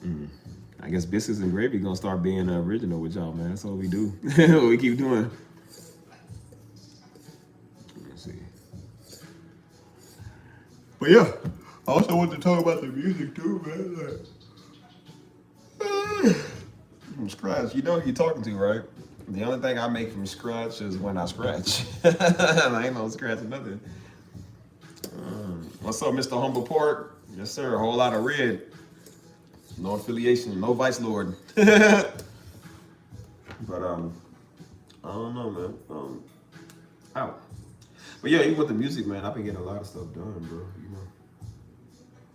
But, I guess biscuits and gravy gonna start being original with y'all, man. That's all we do. What we keep doing. Let's see. But yeah, I also want to talk about the music too, man. Like, from scratch, you know who you're talking to, right? The only thing I make from scratch is when I scratch. I ain't no scratch or nothing. What's up, Mr. Humble Park? Yes, sir. A whole lot of red. No affiliation, no vice lord. But I don't know, man. Ow. But yeah, even with the music, man, I've been getting a lot of stuff done, bro. You know.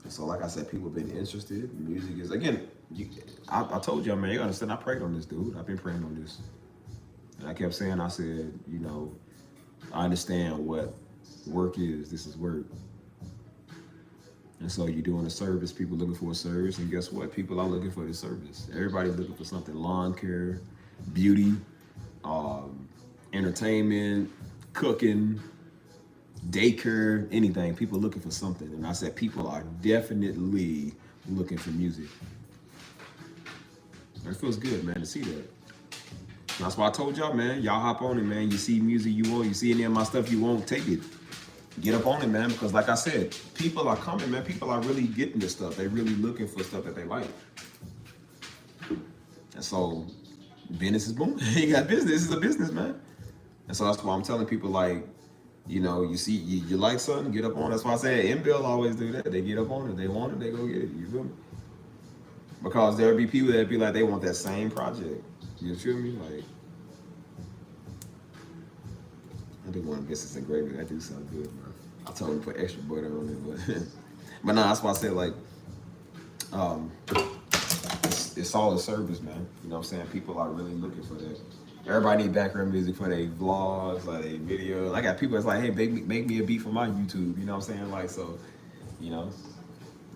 And so, like I said, people have been interested. Music is again. I told y'all, man. You understand? I prayed on this, dude. I've been praying on this, and I kept saying, I said, you know, I understand what work is. This is work. And so you're doing a service, people looking for a service, and guess what? People are looking for the service. Everybody's looking for something: lawn care, beauty, entertainment, cooking, daycare, anything. People looking for something. And I said people are definitely looking for music. It feels good, man, to see that. That's why I told y'all, man, y'all hop on it, man. You see music you want, you see any of my stuff you won't, take it. Get up on it, man, because like I said, people are coming, man. People are really getting this stuff. They're really looking for stuff that they like. And so business is booming. You got business. This is a business, man. And so that's why I'm telling people, like, you know, you see, you like something, get up on it. That's why I say MBL always do that. They get up on it. They want it, they go get it. You feel me? Because there'll be people that be like, they want that same project. You feel me? Like, I do want biscuits and gravy. That do sound good, man. I told him to put extra butter on it, but nah, that's why I said, like, it's all a service, man. You know what I'm saying? People are really looking for that. Everybody need background music for their vlogs, like their videos. I got people that's like, hey, make me a beat for my YouTube. You know what I'm saying? Like, so, you know.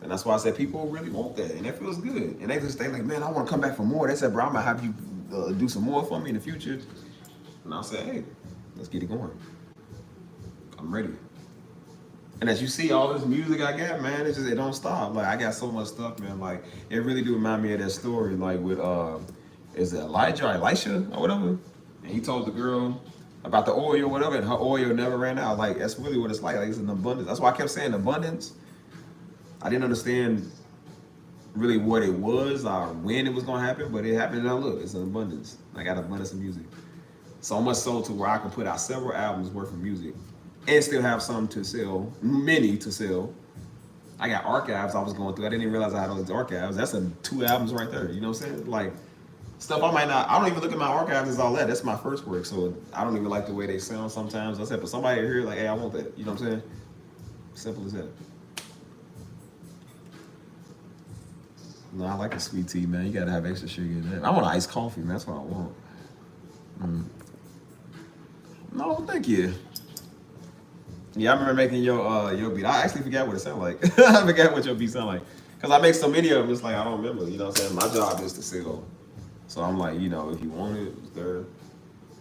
And that's why I said people really want that, and that feels good. And they just think like, man, I want to come back for more. They said, bro, I'm gonna have you do some more for me in the future. And I said, hey, let's get it going. I'm ready. And as you see, all this music I got, man, it don't stop. Like, I got so much stuff, man. Like, it really do remind me of that story, like with is it Elisha or whatever? And he told the girl about the oil or whatever, and her oil never ran out. Like, that's really what it's like. Like, it's an abundance. That's why I kept saying abundance. I didn't understand really what it was or when it was gonna happen, but it happened. Now look, it's an abundance. I got abundance of music. So much so to where I can put out several albums worth of music and still have some to sell, many to sell. I got archives I was going through. I didn't even realize I had all these archives. That's 2 albums right there. You know what I'm saying? Like, stuff I don't even look at my archives as all that. That's my first work. So I don't even like the way they sound sometimes. I said, but somebody here like, hey, I want that. You know what I'm saying? Simple as that. No, I like a sweet tea, man. You gotta have extra sugar in that. I want iced coffee, man. That's what I want. No, thank you. Yeah, I remember making your beat. I actually forgot what it sounded like. I forgot what your beat sounded like. Because I make so many of them, it's like, I don't remember. You know what I'm saying? My job is to sell. So I'm like, you know, if you want it, it's there.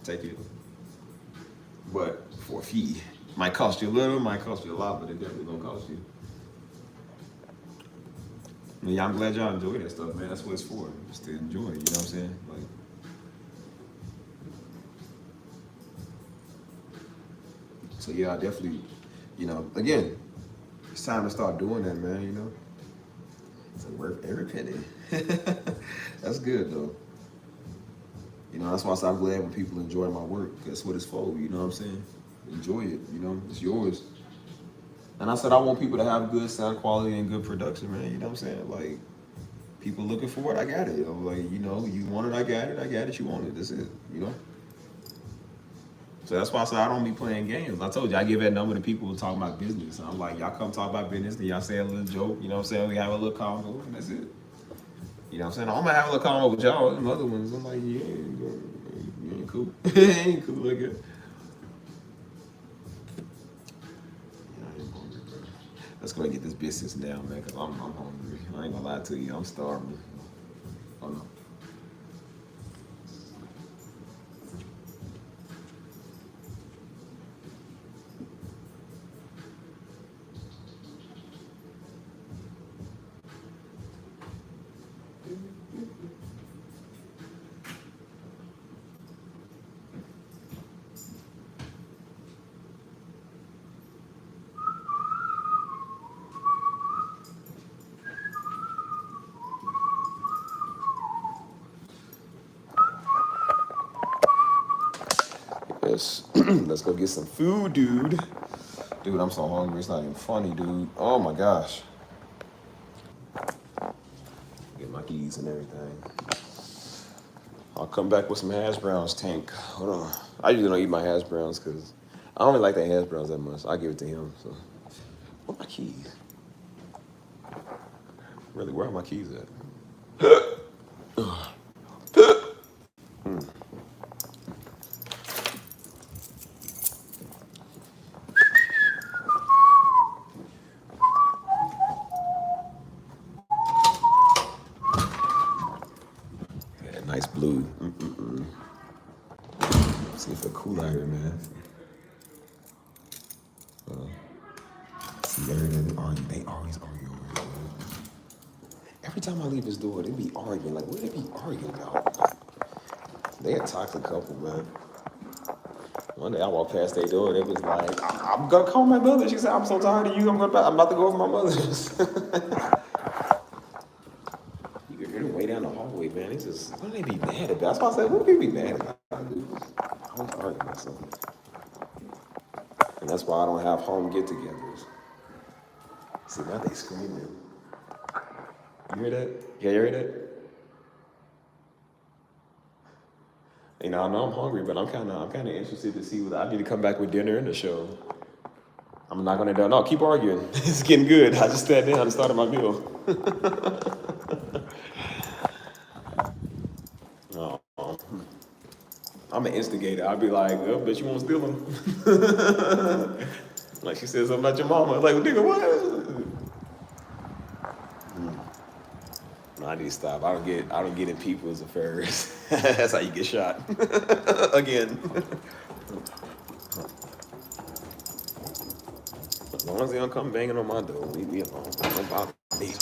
Take it. But for a fee. Might cost you a little, might cost you a lot, but it definitely gonna cost you. Yeah, I'm glad y'all enjoy that stuff, man. That's what it's for. Just to enjoy it, you know what I'm saying? Like, so yeah, I definitely, you know, again, it's time to start doing that, man, you know? It's worth every penny. That's good, though. You know, that's why I'm glad when people enjoy my work. That's what it's for, you know what I'm saying? Enjoy it, you know? It's yours. And I said I want people to have good sound quality and good production, man. You know what I'm saying? Like, people looking for it, I got it. I'm like, you know, you want it, I got it. I got it, you want it. That's it. You know. So that's why I said I don't be playing games. I told you I give that number to people who talk about business. And I'm like, y'all come talk about business, then y'all say a little joke. You know what I'm saying? We have a little convo, and that's it. You know what I'm saying? I'm gonna have a little convo with y'all. Them other ones, I'm like, yeah, you ain't cool. Ain't cool like that. Let's go and get this business down, man, because I'm hungry. I ain't gonna lie to you, I'm starving. Oh no. Yes. Let's go get some food, dude. Dude, I'm so hungry. It's not even funny, dude. Oh my gosh. Get my keys and everything. I'll come back with some hash browns, Tank. Hold on. I usually don't eat my hash browns because I don't really like the hash browns that much. I'll give it to him. So, where are my keys? Really, where are my keys at? Yeah, nice blue. See if it's cool out here, man. See, they always argue over here, man. Every time I leave this door, they be arguing. Like, what they be arguing about? They a toxic couple, man. One day I walked past their door, they was like, I'm gonna call my mother. She said, I'm so tired of you, I'm about to go over my mother's. You can hear them way down the hallway, man. It's just, what do they be mad about? That's why I said, what do they be mad about, dude? I always argue about something. And that's why I don't have home get-togethers. See, now they screaming. You hear that? Yeah, you hear that? You know, I know I'm hungry, but I'm kind of interested to see what I need to come back with dinner and the show. I'm not gonna do. No, keep arguing. It's getting good. I just sat down and started my meal. Oh, I'm an instigator. I'll be like, oh, bet you won't steal them. Like she said something about your mama. Like, nigga, what? No, I need to stop. I don't get in people's affairs. That's how you get shot. Again. As long as they don't come banging on my door, leave me alone. Don't bother me.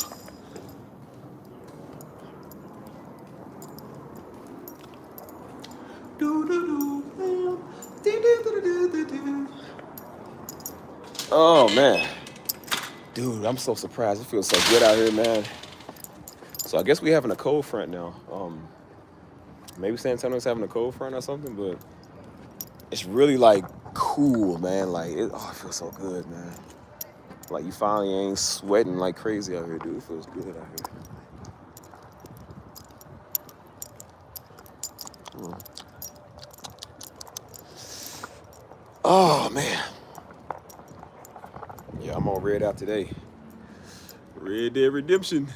Oh man. Dude, I'm so surprised. It feels so good out here, man. So I guess we having a cold front now. Maybe San Antonio's having a cold front or something, but it's really like cool, man. Like it feels so good, man. Like you finally ain't sweating like crazy out here, dude. It feels good out here. Oh man. Yeah, I'm on Red out today. Red Dead Redemption.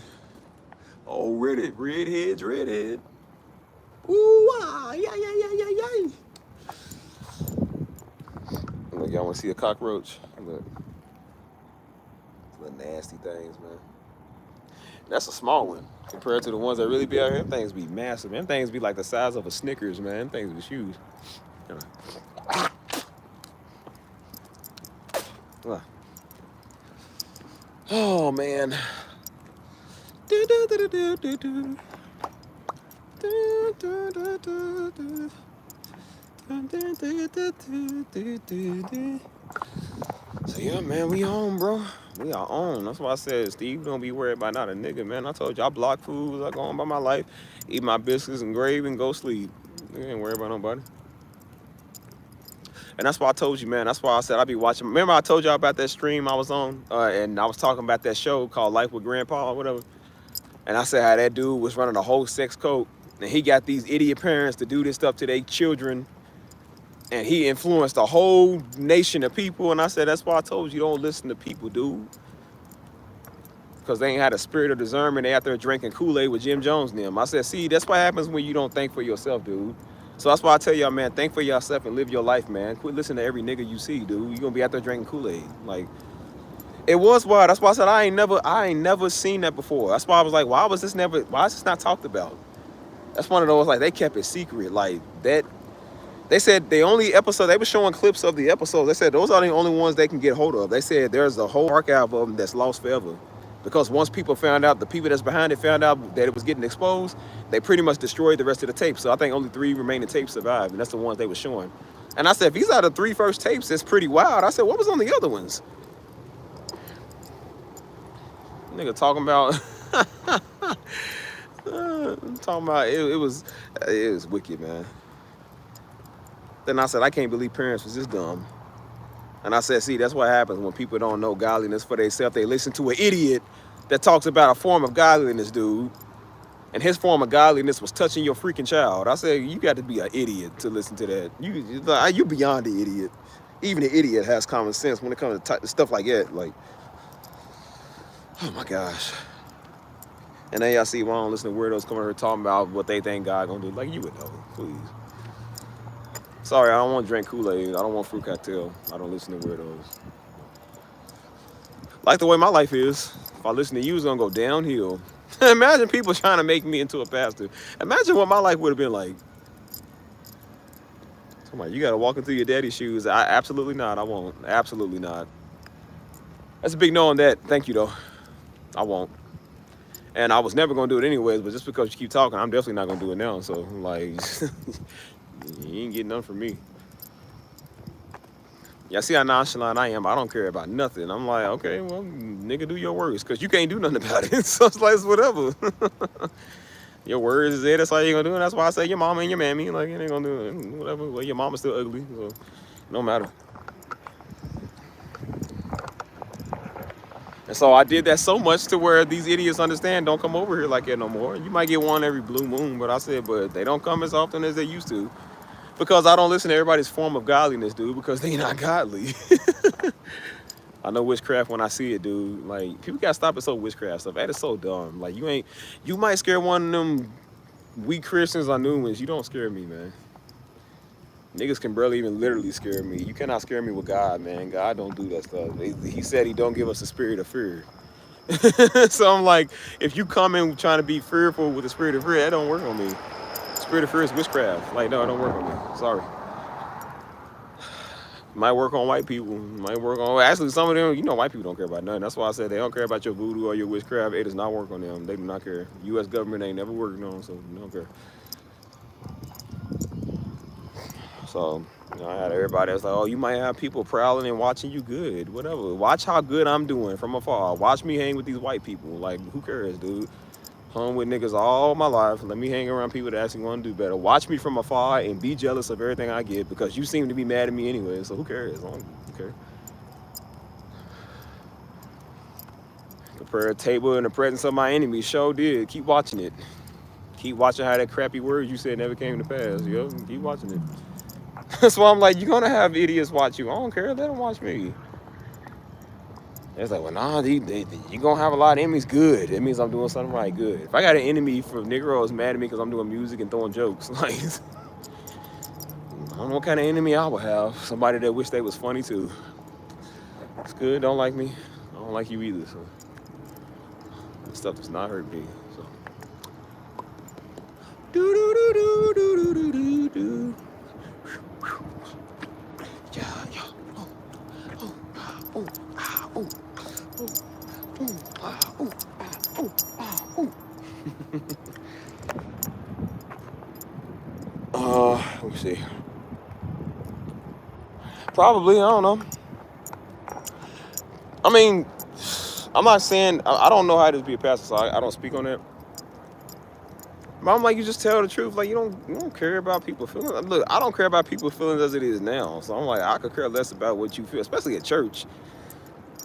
Oh, redheads, redhead. Ooh, ah, yeah. Look, y'all want to see a cockroach? Look. Little nasty things, man. That's a small one compared to the ones that really be out here. Them things be massive, man. Them things be like the size of a Snickers, man. Them things be huge. Oh, man. So yeah, man, we on, bro. We are on. That's why I said, Steve, don't be worried about not a nigga, man. I told you, I block foods. I go on by my life, eat my biscuits and gravy and go sleep. You ain't worried about nobody. And that's why I told you, man. That's why I said I be watching. Remember I told y'all about that stream I was on, and I was talking about that show called Life with Grandpa or whatever. And I said how that dude was running a whole sex cult, and he got these idiot parents to do this stuff to their children, and he influenced a whole nation of people. And I said that's why I told you don't listen to people, dude, because they ain't had a spirit of discernment. They out there drinking Kool-Aid with Jim Jones and them. I said, see, that's what happens when you don't think for yourself, dude. So that's why I tell y'all, man, think for yourself and live your life, man. Quit listening to every nigga you see, dude. You gonna be out there drinking Kool-Aid. Like, it was wild. That's why I said I ain't never seen that before. That's why I was like, why is this not talked about? That's one of those, like, they kept it secret. Like, that, they said the only episode, they were showing clips of the episodes. They said those are the only ones they can get hold of. They said there's a whole archive of them that's lost forever. Because once people found out, the people that's behind it found out that it was getting exposed, they pretty much destroyed the rest of the tapes. So I think only 3 remaining tapes survived, and that's the ones they were showing. And I said, if these are the 3 first tapes, it's pretty wild. I said, what was on the other ones? Nigga talking about, it was wicked, man. Then I said, I can't believe parents was this dumb. And I said, see, that's what happens when people don't know godliness for themselves. They listen to an idiot that talks about a form of godliness, dude. And his form of godliness was touching your freaking child. I said, you got to be an idiot to listen to that. You beyond the idiot. Even the idiot has common sense when it comes to stuff like that. Like, oh my gosh. And then y'all see why I don't listen to weirdos coming here talking about what they think God gonna do. Like, you would know, please. Sorry, I don't want to drink Kool-Aid. I don't want fruit cocktail. I don't listen to weirdos. Like the way my life is. If I listen to you, it's gonna go downhill. Imagine people trying to make me into a pastor. Imagine what my life would have been like. Somebody, you gotta walk into your daddy's shoes. Absolutely not. I won't. Absolutely not. That's a big no on that. Thank you though. I won't. And I was never gonna do it anyways. But just because you keep talking, I'm definitely not gonna do it now. So like. You ain't getting none from me. Y'all see how nonchalant I am. I don't care about nothing. I'm like, okay, well, nigga, do your words, because you can't do nothing about it. So it's like, it's whatever. Your words is it. That's all you're going to do. And that's why I say your mama and your mammy. Like, you ain't going to do it. Whatever. Well, your mama's still ugly, so no matter. And so I did that so much to where these idiots understand, don't come over here like that no more. You might get one every blue moon, but I said, but they don't come as often as they used to. Because I don't listen to everybody's form of godliness, dude, because they not godly. I know witchcraft when I see it, dude. Like, people gotta stop it so witchcraft stuff. That is so dumb. Like, you might scare one of them weak Christians or new ones. You don't scare me, man. Niggas can barely even literally scare me. You cannot scare me with God, man. God don't do that stuff. He said he don't give us a spirit of fear. So I'm like, if you come in trying to be fearful with the spirit of fear, that don't work on me. Spirit of fear is witchcraft. Like, no, it don't work on me. Sorry. Might work on white people. Might work on, actually, some of them, you know, white people don't care about nothing. That's why I said they don't care about your voodoo or your witchcraft. It does not work on them. They do not care. U.S. government ain't never working on them, so they don't care. So, you know, I had everybody that's like, oh, you might have people prowling and watching you good. Whatever. Watch how good I'm doing from afar. Watch me hang with these white people. Like, who cares, dude? Hung with niggas all my life. Let me hang around people that actually want to do better. Watch me from afar and be jealous of everything I get because you seem to be mad at me anyway, so who cares? I don't care. Prepare a table in the presence of my enemies. Sure did. Keep watching it. Keep watching how that crappy word you said never came to pass. Yo, keep watching it. That's why I'm like, you're going to have idiots watch you. I don't care. Let them watch me. It's like, well, nah, you're going to have a lot of enemies. Good. It means I'm doing something right. Good. If I got an enemy for Negroes mad at me because I'm doing music and throwing jokes, like, I don't know what kind of enemy I would have. Somebody that wish they was funny, too. It's good. Don't like me. I don't like you either. So this stuff does not hurt me. So. Do-do-do-do-do-do-do-do. Yeah, yeah. Let me see. Probably, I don't know. I mean, I'm not saying, I don't know how to be a pastor, so I don't speak on that. But I'm like, you just tell the truth. Like, you don't care about people feeling. Look, I don't care about people feeling as it is now. So I'm like, I could care less about what you feel, especially at church.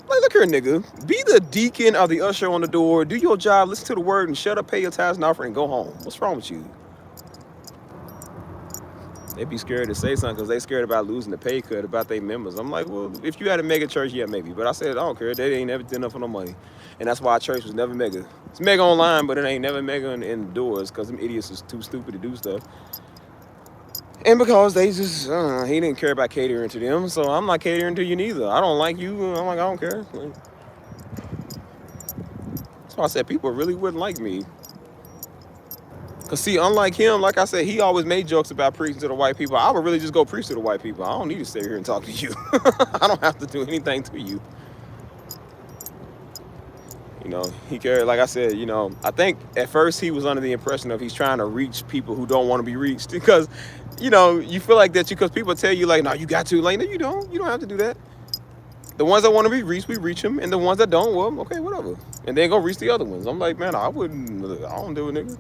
Like, look here, nigga. Be the deacon or the usher on the door. Do your job, listen to the word, and shut up, pay your tithes and offering, and go home. What's wrong with you? They be scared to say something because they scared about losing the pay cut about their members. I'm like, well, if you had a mega church, yeah, maybe. But I said, I don't care. They ain't never did enough for no money. And that's why our church was never mega. It's mega online, but it ain't never mega in the doors because them idiots is too stupid to do stuff. And because they just, he didn't care about catering to them, so I'm not catering to you neither. I don't like you. I'm like, I don't care. Like, that's why I said people really wouldn't like me. Because, see, unlike him, like I said, he always made jokes about preaching to the white people. I would really just go preach to the white people. I don't need to stay here and talk to you. I don't have to do anything to you. You know, he cared, like I said, you know, I think at first he was under the impression of he's trying to reach people who don't want to be reached. Because, you know, you feel like that because people tell you, like, no, you got to. Like, no, you don't. You don't have to do that. The ones that want to be reached, we reach them. And the ones that don't, well, okay, whatever. And then go reach the other ones. I'm like, man, I don't do it, nigga.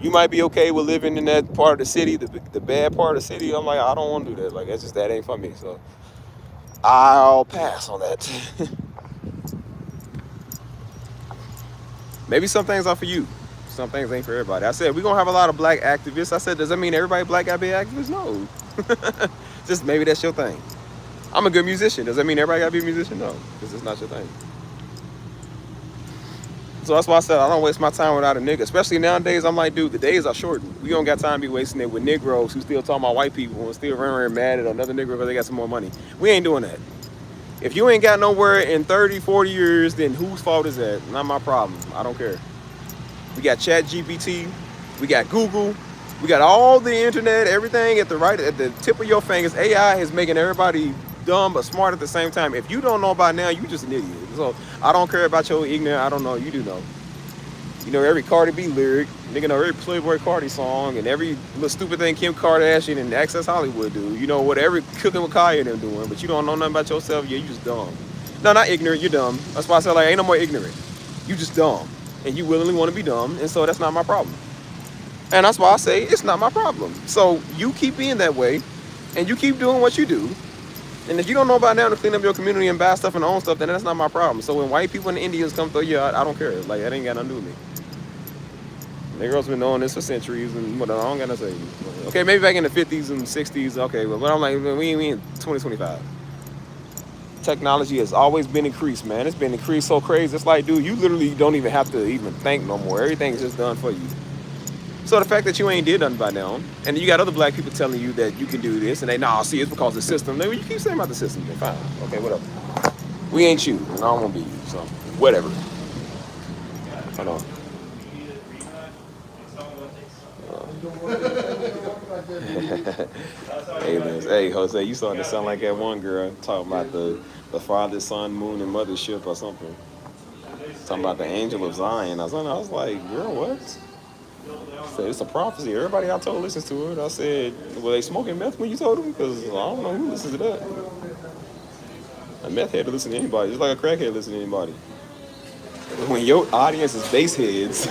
You might be okay with living in that part of the city, the bad part of the city. I'm like, I don't want to do that. Like, that ain't for me. So I'll pass on that. Maybe some things are for you. Some things ain't for everybody. I said, we're going to have a lot of black activists. I said, does that mean everybody black got to be activists? No. Just maybe that's your thing. I'm a good musician. Does that mean everybody got to be a musician? No, because it's not your thing. So that's why I said I don't waste my time without a nigga. Especially nowadays, I'm like, dude, the days are shortened. We don't got time to be wasting it with Negroes who still talking about white people and still running around mad at another Negro because they got some more money. We ain't doing that. If you ain't got nowhere in 30, 40 years, then whose fault is that? Not my problem. I don't care. We got ChatGPT. We got Google. We got all the internet, everything at the tip of your fingers. AI is making everybody dumb but smart at the same time. If you don't know by now, you just an idiot. So I don't care about your ignorance. I don't know. You do know. You know every Cardi B lyric. Nigga know every Playboy Cardi song and every little stupid thing Kim Kardashian and Access Hollywood do. You know what every Cooking with Kaya and them doing, but you don't know nothing about yourself. Yeah, you just dumb. No, not ignorant. You're dumb. That's why I said, like, ain't no more ignorant. You just dumb. And you willingly want to be dumb, and so that's not my problem. And that's why I say it's not my problem. So you keep being that way, and you keep doing what you do. And if you don't know about now to clean up your community and buy stuff and own stuff, then that's not my problem. So when white people and Indians come through, yeah, I don't care. Like, that ain't got nothing to do with me. Niggas been doing this for centuries, and what I don't got to say. Okay, maybe back in the 50s and 60s, okay, but I'm like, we in 2025. Technology has always been increased, man. It's been increased so crazy. It's like, dude, you literally don't even have to even think no more. Everything's just done for you. So the fact that you ain't did nothing by now, and you got other black people telling you that you can do this, and they, nah, see, it's because of the system. Then you keep saying about the system, then fine. Okay, whatever. We ain't you, and I don't want to be you, so whatever. Hold on. Hey, Jose, you starting to sound like that one girl talking about the Father, Son, Moon, and Mothership or something. Talking about the angel of Zion. I was like, girl, what? I said, it's a prophecy. Everybody I told listens to it. I said, were they smoking meth when you told them? Because I don't know who listens to that. A meth head to listen to anybody. Just like a crackhead listen to anybody. When your audience is bass heads,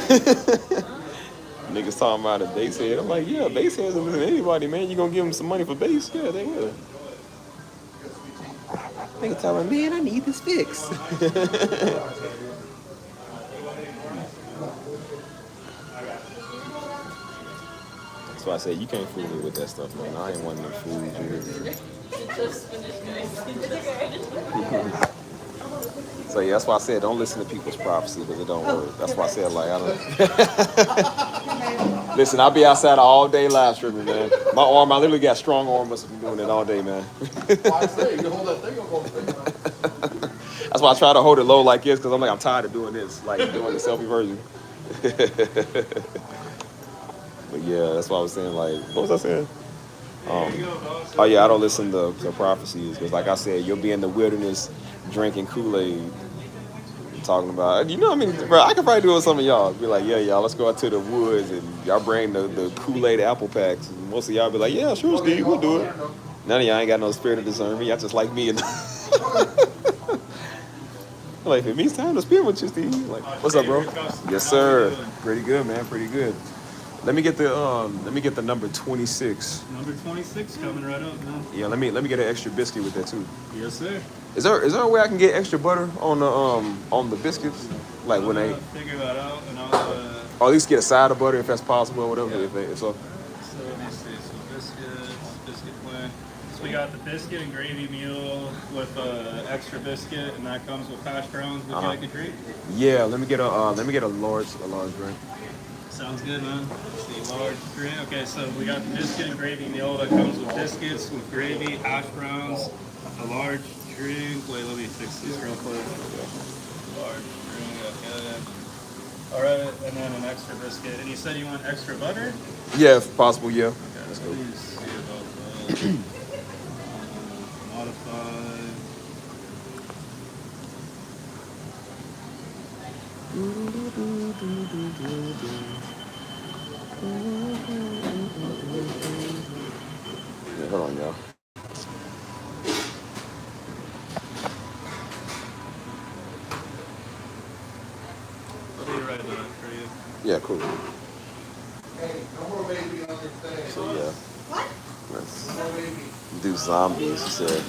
niggas talking about a bass head. I'm like, yeah, bass heads will listen to anybody, man. You gonna give them some money for bass? Yeah, they will. Niggas telling me, man, I need this fix. That's why I said you can't fool me with that stuff, man. I ain't one of them fools. So yeah, that's why I said don't listen to people's prophecy because it don't work. That's why I said like I don't. Listen, I'll be outside all day live streaming, man. My arm, I literally got strong arm muscle from doing it all day, man. I say, you hold that thing up. That's why I try to hold it low like this because I'm tired of doing this, like doing the selfie version. But yeah, that's why I was saying, like, what was I saying? Oh yeah, I don't listen to prophecies because, like I said, you'll be in the wilderness drinking Kool-Aid, talking about, you know what I mean, bro, I could probably do it with some of y'all. Be like, yeah, y'all, let's go out to the woods and y'all bring the Kool-Aid apple packs. And most of y'all be like, yeah, sure, Steve, we'll do it. None of y'all ain't got no spirit of discernment. Y'all just like me. And Like, it means time to spend with you, Steve. Like, what's up, bro? Yes, sir. Pretty good, man. Pretty good. Let me get the number 26. Number 26 coming right up, man. Yeah, let me get an extra biscuit with that too. Yes, sir. Is there a way I can get extra butter on the biscuits? Like when they, Figure that out, and I'll, or at least get a side of butter if that's possible or whatever. Yeah. So so let me see, so biscuit plan. So we got the biscuit and gravy meal with extra biscuit, and that comes with hash browns. Would you like a drink? yeah, let me get a large drink. Sounds good, man. Let's see, large drink. Okay, so we got the biscuit and gravy meal that comes with biscuits, with gravy, hash browns, a large drink. Wait, let me fix these real quick. Large drink, okay. All right, and then an extra biscuit. And you said you want extra butter? Yeah, if possible. Yeah. Okay, let's see about that. Modified. Yeah, hold on, y'all. I'll be right back for you. Yeah, cool. Hey, no more baby on this thing. So yeah, What? let's No more baby. do zombies. She said,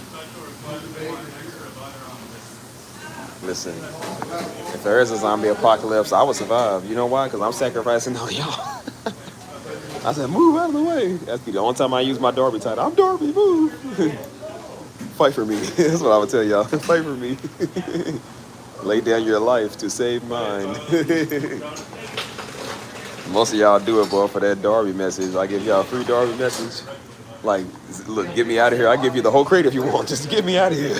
listen, if there is a zombie apocalypse, I would survive. You know why? Because I'm sacrificing all y'all. I said, move out of the way. That's the only time I use my Darby title. I'm Darby, move. Fight for me. That's what I would tell y'all. Fight for me. Lay down your life to save mine. Most of y'all do it, boy, for that Darby message. I give y'all a free Darby message. Like, look, get me out of here. I give you the whole crate if you want. Just get me out of here.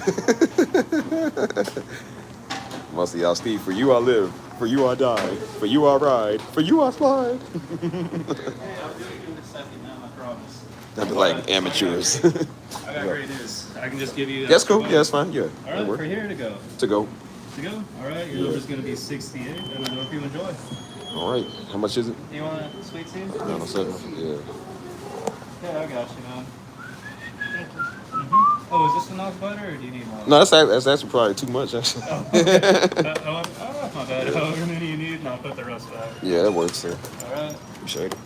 Most of y'all, Steve, for you I live. For you I die. For you I ride. For you I slide. Hey, I'll do it in a second, man, I promise. That'd be like amateurs. I got great news. I can just give you. That's cool. extra Yeah, that's fine. Yeah. All That'll right, work. for here to go. To go. To go. All right, your number's gonna be 68, and I hope you enjoy. All right. How much is it? You want a sweet tea? No, no, second. Yeah. Yeah, I got you, man. Thank you. Oh, is this enough butter, or do you need more? No, that's actually probably too much, actually. Oh, okay. My bad. However many you need, and I'll put the rest back. Yeah, that works, sir. All right. Appreciate it.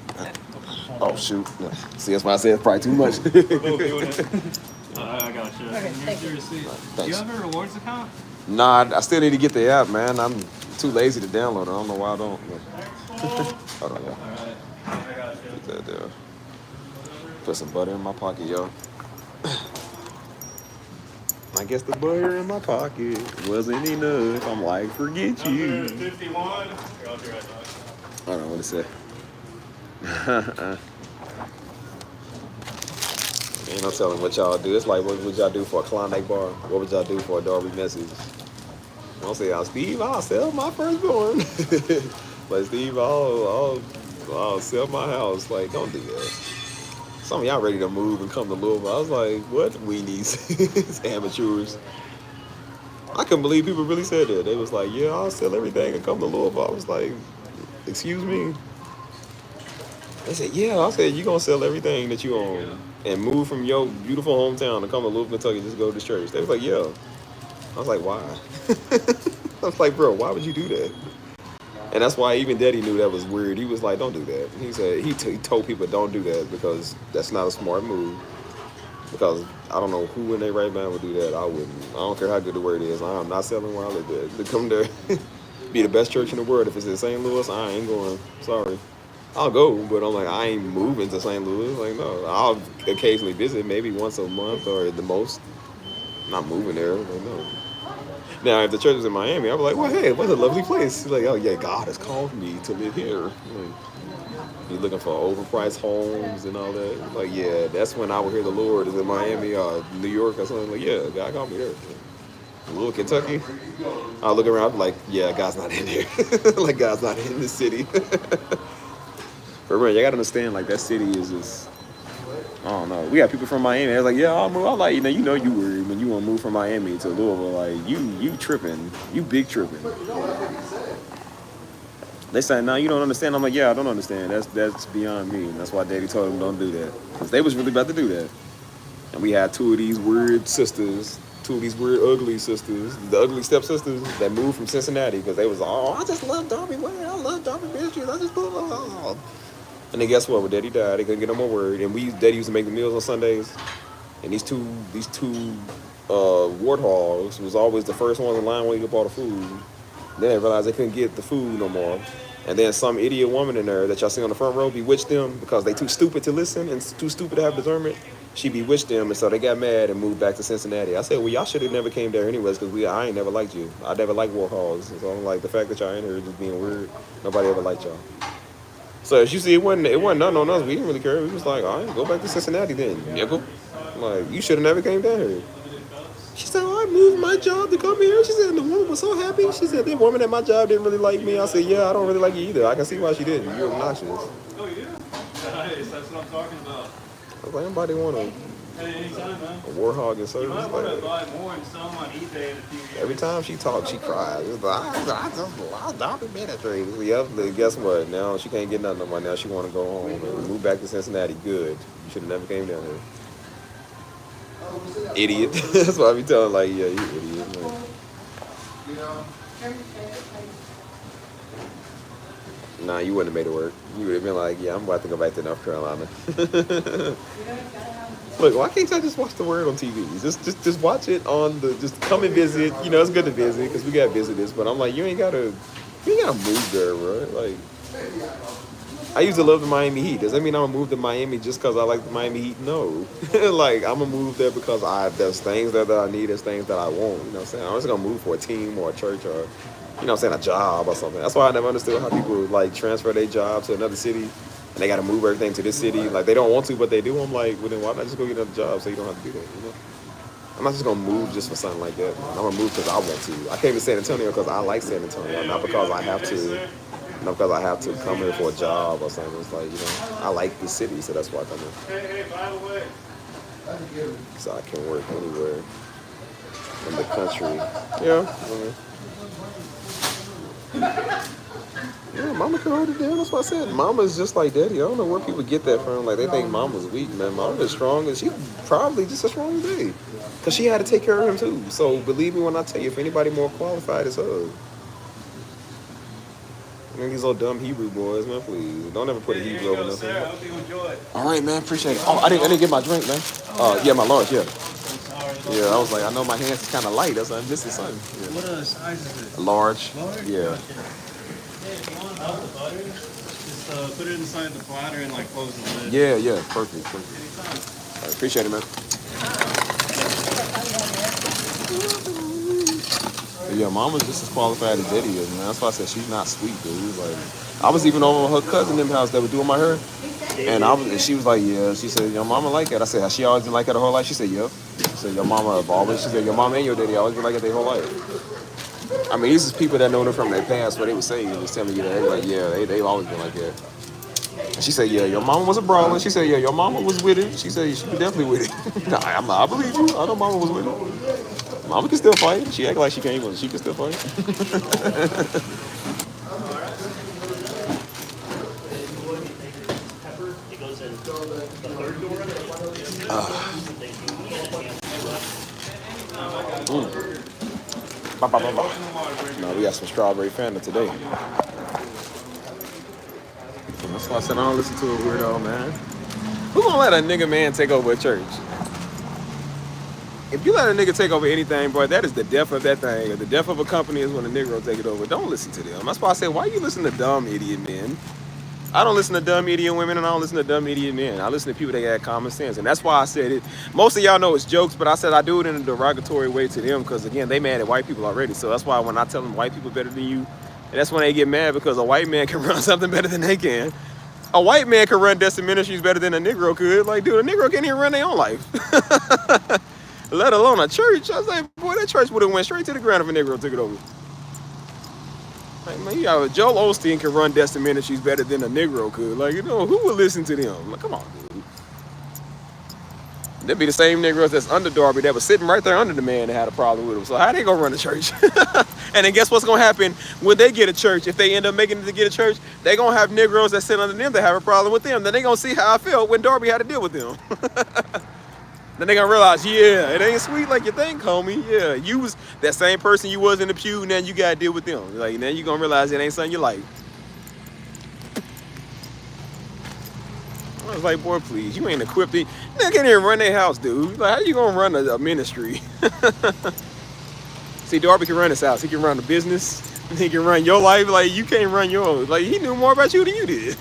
Oh, shoot. No. See, that's why I said it's probably too much. We're both doing it. I got you. Okay, thank you. Here's your receipt. Do you Thanks. have a rewards account? Nah, I still need to get the app, man. I'm too lazy to download it. I don't know why I don't. Hold on, y'all. All right. I got you. Put that there. Put some butter in my pocket, y'all. I guess the butter in my pocket wasn't enough. I'm like, forget Number you. 51. Here, I'll be right back. Hold on, what it say? Ain't no telling what y'all do. It's like, what would y'all do for a Klondike bar? What would y'all do for a Darby message? I'll say, Steve, I'll sell my firstborn. Like, Steve, I'll sell my house. Like, don't do that. Some of y'all ready to move and come to Louisville. I was like, what? Weenies. It's amateurs. I couldn't believe people really said that. They was like, yeah, I'll sell everything and come to Louisville. I was like, excuse me? They said, yeah. I said, you going to sell everything that you own and move from your beautiful hometown to come to Louisville, Kentucky, just go to church. They was like, yeah. I was like, why? I was like, bro, why would you do that? And that's why even Daddy knew that was weird. He was like, don't do that. He said, he told people don't do that because that's not a smart move. Because I don't know who in their right mind would do that. I wouldn't. I don't care how good the word is. I am not selling where I live at. To come there, be the best church in the world. If it's in St. Louis, I ain't going. Sorry. I'll go, but I'm like, I ain't moving to St. Louis. Like, no. I'll occasionally visit, maybe once a month or at the most. I'm not moving there. Like, no. Now, if the church was in Miami, I'd be like, well, hey, what a lovely place. Like, oh, yeah, God has called me to live here. Like, you looking for overpriced homes and all that. Like, yeah, that's when I would hear the Lord is in Miami or New York or something. Like, yeah, God called me there. Little Kentucky, I'll look around, I'm like, yeah, God's not in there. Like, God's not in this city. But remember, you gotta understand, like, that city is just, I don't know. We got people from Miami. They're like, yeah, I'll move. I'm like, you know you worried when you want to move from Miami to Louisville. Like, you tripping. You big tripping. They say, no, you don't understand. I'm like, yeah, I don't understand. That's beyond me. And that's why Daddy told them don't do that. Because they was really about to do that. And we had two of these weird sisters two of these weird ugly sisters, the ugly stepsisters that moved from Cincinnati because they was all, I just love Darby Wayne, I love Darby Ministries, I just love. And then guess what? When Daddy died, they couldn't get no more word. And Daddy used to make the meals on Sundays. And these two warthogs was always the first ones in line when you get all the food. Then they realized they couldn't get the food no more. And then some idiot woman in there that y'all see on the front row bewitched them because they too stupid to listen and too stupid to have discernment. She bewitched them, and so they got mad and moved back to Cincinnati. I said, well, y'all should have never came there anyways because I ain't never liked you. I never liked warthogs. So I'm like, the fact that y'all in here just being weird, nobody ever liked y'all. So as you see, it wasn't nothing on us. We didn't really care. We was like, all right, go back to Cincinnati then, nickel. Like, you should have never came down here. She said, oh, I moved my job to come here. She said, and the woman was so happy. She said, the woman at my job didn't really like me. I said, yeah, I don't really like you either. I can see why she didn't. You're obnoxious. Oh, yeah? Nice, that's what I'm talking about. I was like, anybody want Hey, anytime, man. a warhog in service? You might want to Like, buy more and sell them on eBay in a few years. every time she talks, she cries. It's like, I just ministry. Yep, guess what? Now she can't get nothing no more. Now she want to go home and move back to Cincinnati. Good. You should have never came down here. Idiot. That's why I be telling like, yeah, you idiot, man. You know? Nah, you wouldn't have made it work. You would have been like, yeah, I'm about to go back to North Carolina. Look, why can't y'all just watch the word on TV? Just watch it on just come and visit. You know, it's good to visit because we got visitors. But I'm like, you ain't gotta move there, bro. Like, I used to love the Miami Heat. Does that mean I'm gonna move to Miami just because I like the Miami Heat? No. Like, I'm gonna move there because there's things that I need, there's things that I want. You know what I'm saying? I'm just gonna move for a team or a church or, you know what I'm saying, a job or something. That's why I never understood how people like transfer their job to another city and they gotta move everything to this city. Like, they don't want to, but they do. I'm like, well, then why not just go get another job so you don't have to do that, you know? I'm not just gonna move just for something like that. I'm gonna move because I want to. I came to San Antonio because I like San Antonio, not because I have to. Not because I have to come here for a job or something. It's like, you know, I like the city, so that's why I come here. Hey, by the way. So I can work anywhere in the country. Yeah. Yeah, mama can hold it down. That's what I said. Mama's just like daddy. I don't know where people get that from. Like, they think mama's weak, man. Mama is strong, and she's probably just as strong as daddy. Because she had to take care of him, too. So believe me when I tell you, if anybody more qualified, it's her. These little dumb Hebrew boys, man, please. Don't ever put a Hebrew over nothing. I hope you enjoy it. All right, man, appreciate it. Oh, I didn't get my drink, man. Yeah, my lunch, yeah. Yeah, I was like, I know my hands is kind of light. That's why I'm missing something. Yeah. What size is it? Large. Large? Yeah. Hey, if you want out the butter, just put it inside the platter and like close the lid. Yeah, perfect. All right, appreciate it, man. Yeah, mama's just as qualified as Daddy is, man. That's why I said she's not sweet, dude. Like, I was even over at her cousin in them house that was doing my hair, and she was like, yeah. She said, your mama like that. I said, has she always been like that her whole life? She said, yeah. She said, your mama have always. She said, your mama and your daddy always been like that their whole life. I mean, these is people that know them from their past, what they would say. They was telling me that they were like, yeah, they've always been like that. And she said, yeah, your mama was a brawler. She said, yeah, your mama was with it. She said, she was definitely with it. I believe you. I know mama was with it. Mama can still fight. She act like she can't, but she can still fight. No, we got some strawberry Fanta today. That's why I said I don't listen to a weirdo, man. Who gonna let a nigga man take over a church? If you let a nigga take over anything, bro, that is the death of that thing. The death of a company is when a Negro take it over. Don't listen to them. That's why I said, why you listen to dumb idiot men? I don't listen to dumb idiot women, and I don't listen to dumb idiot men. I listen to people that got common sense, and that's why I said it. Most of y'all know it's jokes, but I said I do it in a derogatory way to them because, again, they mad at white people already. So that's why when I tell them white people better than you, and that's when they get mad because a white man can run something better than they can. A white man can run Destiny Ministries better than a Negro could. Like, dude, a Negro can't even run their own life. Let alone a church. I was like, boy, that church would have went straight to the ground if a Negro took it over. Like, man, Joel Osteen can run Destiny Ministries better than a Negro could. Like, you know, who would listen to them? Like, come on, dude. That'd be the same Negroes that's under Darby that was sitting right there under the man that had a problem with him. So how they gonna run the church? And then guess what's gonna happen when they get a church? If they end up making it to get a church, they gonna have Negroes that sit under them that have a problem with them. Then they gonna see how I felt when Darby had to deal with them. Then they gonna realize, yeah, it ain't sweet like you think, homie. Yeah, you was that same person you was in the pew, now you gotta deal with them. Like, now you gonna realize it ain't something you like. I was like, boy, please, you ain't equipped. They can't even run their house, dude. Like, how you gonna run a ministry? See, Darby can run his house. He can run a business. He can run your life. Like, you can't run your own. Like, he knew more about you than you did.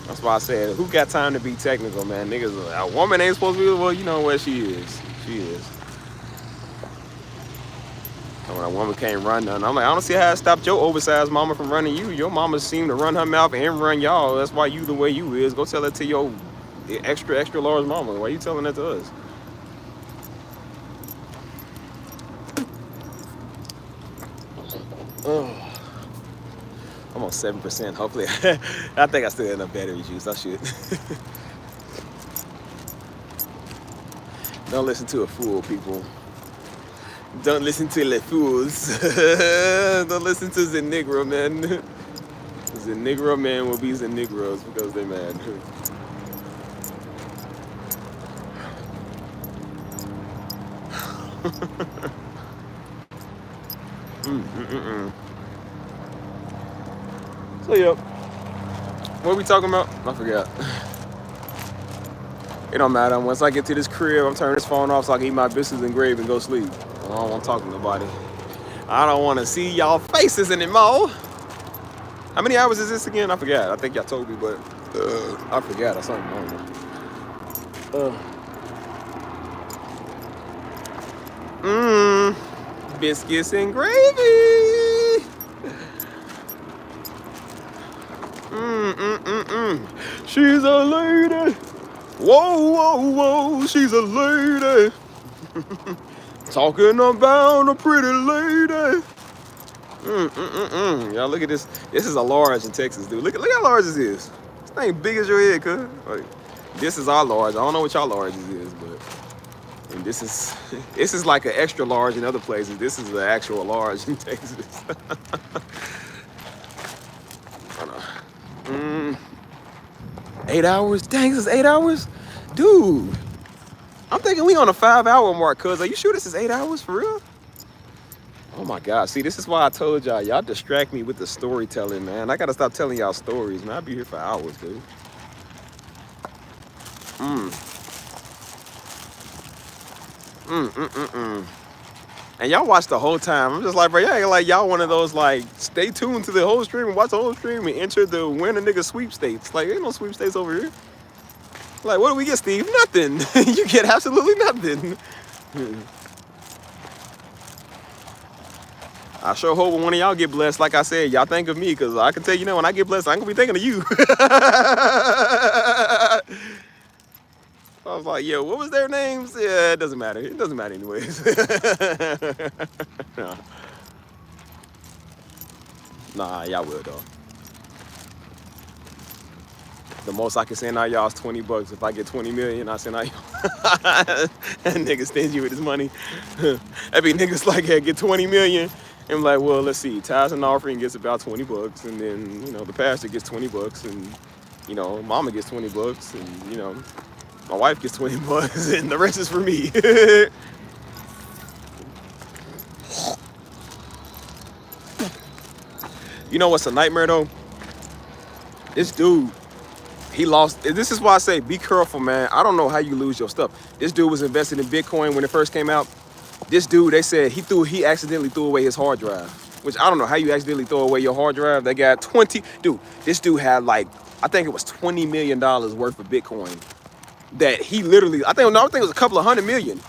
That's why I said, who got time to be technical, man? Niggas, a woman ain't supposed to be, well, you know what she is. She is. And when a woman can't run nothing, I'm like, I don't see how it stopped your oversized mama from running you. Your mama seemed to run her mouth and run y'all. That's why you the way you is. Go tell that to your extra large mama. Why you telling that to us? Oh. I'm on 7%. Hopefully, I think I still have enough battery juice. I should. Don't listen to a fool, people. Don't listen to the fools. Don't listen to the Negro man. The Negro man will be the Negroes because they're mad. So, yep. What are we talking about? I forgot. It don't matter. Once I get to this crib, I'm turning this phone off so I can eat my biscuits and gravy and go sleep. I don't want to talk to nobody. I don't want to see y'all faces anymore. How many hours is this again? I forgot. I think y'all told me, but I forgot or something. I don't know. Biscuits and gravy. She's a lady. Whoa, whoa, whoa. She's a lady. Talking about a pretty lady. Y'all look at this. This is a large in Texas, dude. Look how large this is. This thing big as your head, cuz. Like, this is our large. I don't know what y'all large is, but and this is like an extra large in other places. This is the actual large in Texas. 8 hours? Dang, this is 8 hours? Dude. I'm thinking we on a 5-hour mark, cuz. Are you sure this is 8 hours for real? Oh my God. See, this is why I told y'all. Y'all distract me with the storytelling, man. I gotta stop telling y'all stories, man. I'll be here for hours, dude. And y'all watch the whole time. I'm just like, bro, y'all ain't like y'all one of those, like, stay tuned to the whole stream and watch the whole stream and enter the winner nigga sweepstakes. Like, ain't no sweepstakes over here. Like, what do we get, Steve? Nothing. You get absolutely nothing. I sure hope when one of y'all get blessed, like I said, y'all think of me, because I can tell you now, when I get blessed, I ain't gonna be thinking of you. I was like, yo, what was their names? Yeah, it doesn't matter. It doesn't matter anyways. No. Nah, y'all will, though. The most I can send out y'all is $20. If I get 20 million, I send out y'all. That nigga stingy with his money. That be niggas like, hey, get 20 million. And I'm like, well, let's see. Tithes and offering gets about $20. And then, you know, the pastor gets $20. And, you know, mama gets $20. And, you know, my wife gets $20. And the rest is for me. You know what's a nightmare, though? This dude. He lost. This is why I say be careful, man. I don't know how you lose your stuff. This dude was invested in Bitcoin when it first came out. This dude, they said he accidentally threw away his hard drive. Which I don't know how you accidentally throw away your hard drive. They got 20. Dude, this dude had like, I think it was $20 million worth of Bitcoin. That he literally, I think it was a couple of $100 million.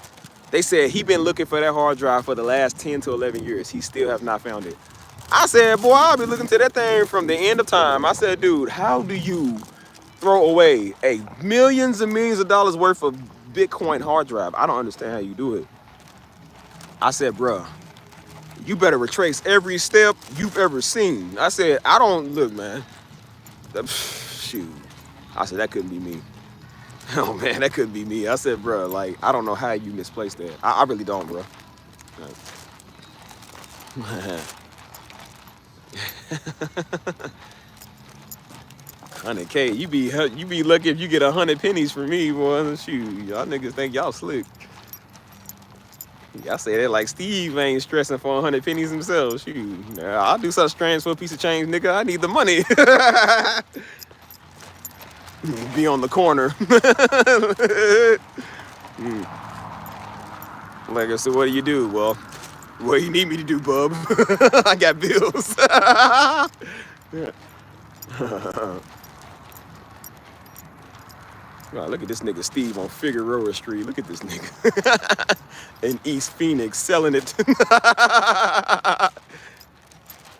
They said he been looking for that hard drive for the last 10 to 11 years. He still have not found it. I said, boy, I'll be looking to that thing from the end of time. I said, dude, how do you throw away millions and millions of dollars worth of Bitcoin hard drive? I don't understand how you do it. I said, bruh, you better retrace every step you've ever seen. I said, I don't, look, man. Shoot. I said, that couldn't be me. Oh, man, that couldn't be me. I said, bruh, like, I don't know how you misplaced that. I really don't, bruh. 100K. You be lucky if you get 100 pennies from me, boy. Shoot, y'all niggas think y'all slick. Y'all say that like Steve ain't stressing for 100 pennies himself. Shoot, I'll do such strange for a piece of change, nigga. I need the money. Be on the corner. Like I said, what do you do? Well, what do you need me to do, bub? I got bills. Wow, look at this nigga Steve on Figueroa Street. Look at this nigga in East Phoenix selling it.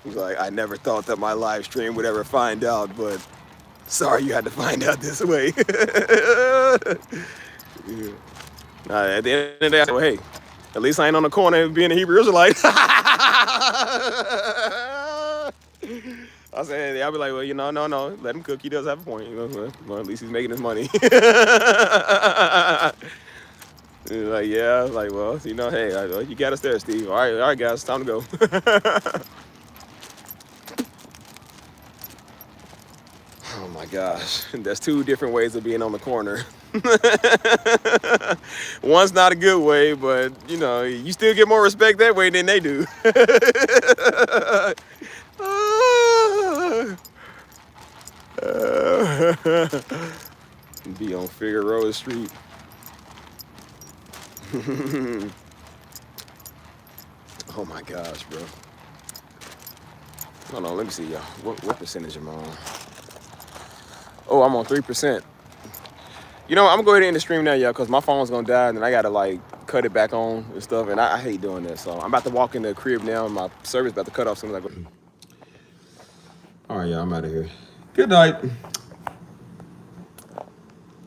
He's like, I never thought that my live stream would ever find out, but sorry you had to find out this way. Yeah. At the end of the day, I said, well, hey, at least I ain't on the corner being a Hebrew Israelite. I said, I'll be like, well, no, let him cook. He does have a point. Well, at least he's making his money. Like, yeah, like, well, hey, you got us there, Steve. All right, guys, time to go. Oh my gosh, that's two different ways of being on the corner. One's not a good way, but you still get more respect that way than they do. Be on Figueroa Street. Oh my gosh, bro. Hold on, let me see, y'all. What percentage am I on? Oh, I'm on 3%. I'm gonna go ahead and end the stream now, y'all, because my phone's gonna die and then I gotta like cut it back on and stuff, and I hate doing that. So I'm about to walk in the crib now and my service about to cut off soon as I go. All right, y'all, I'm out of here. Good night.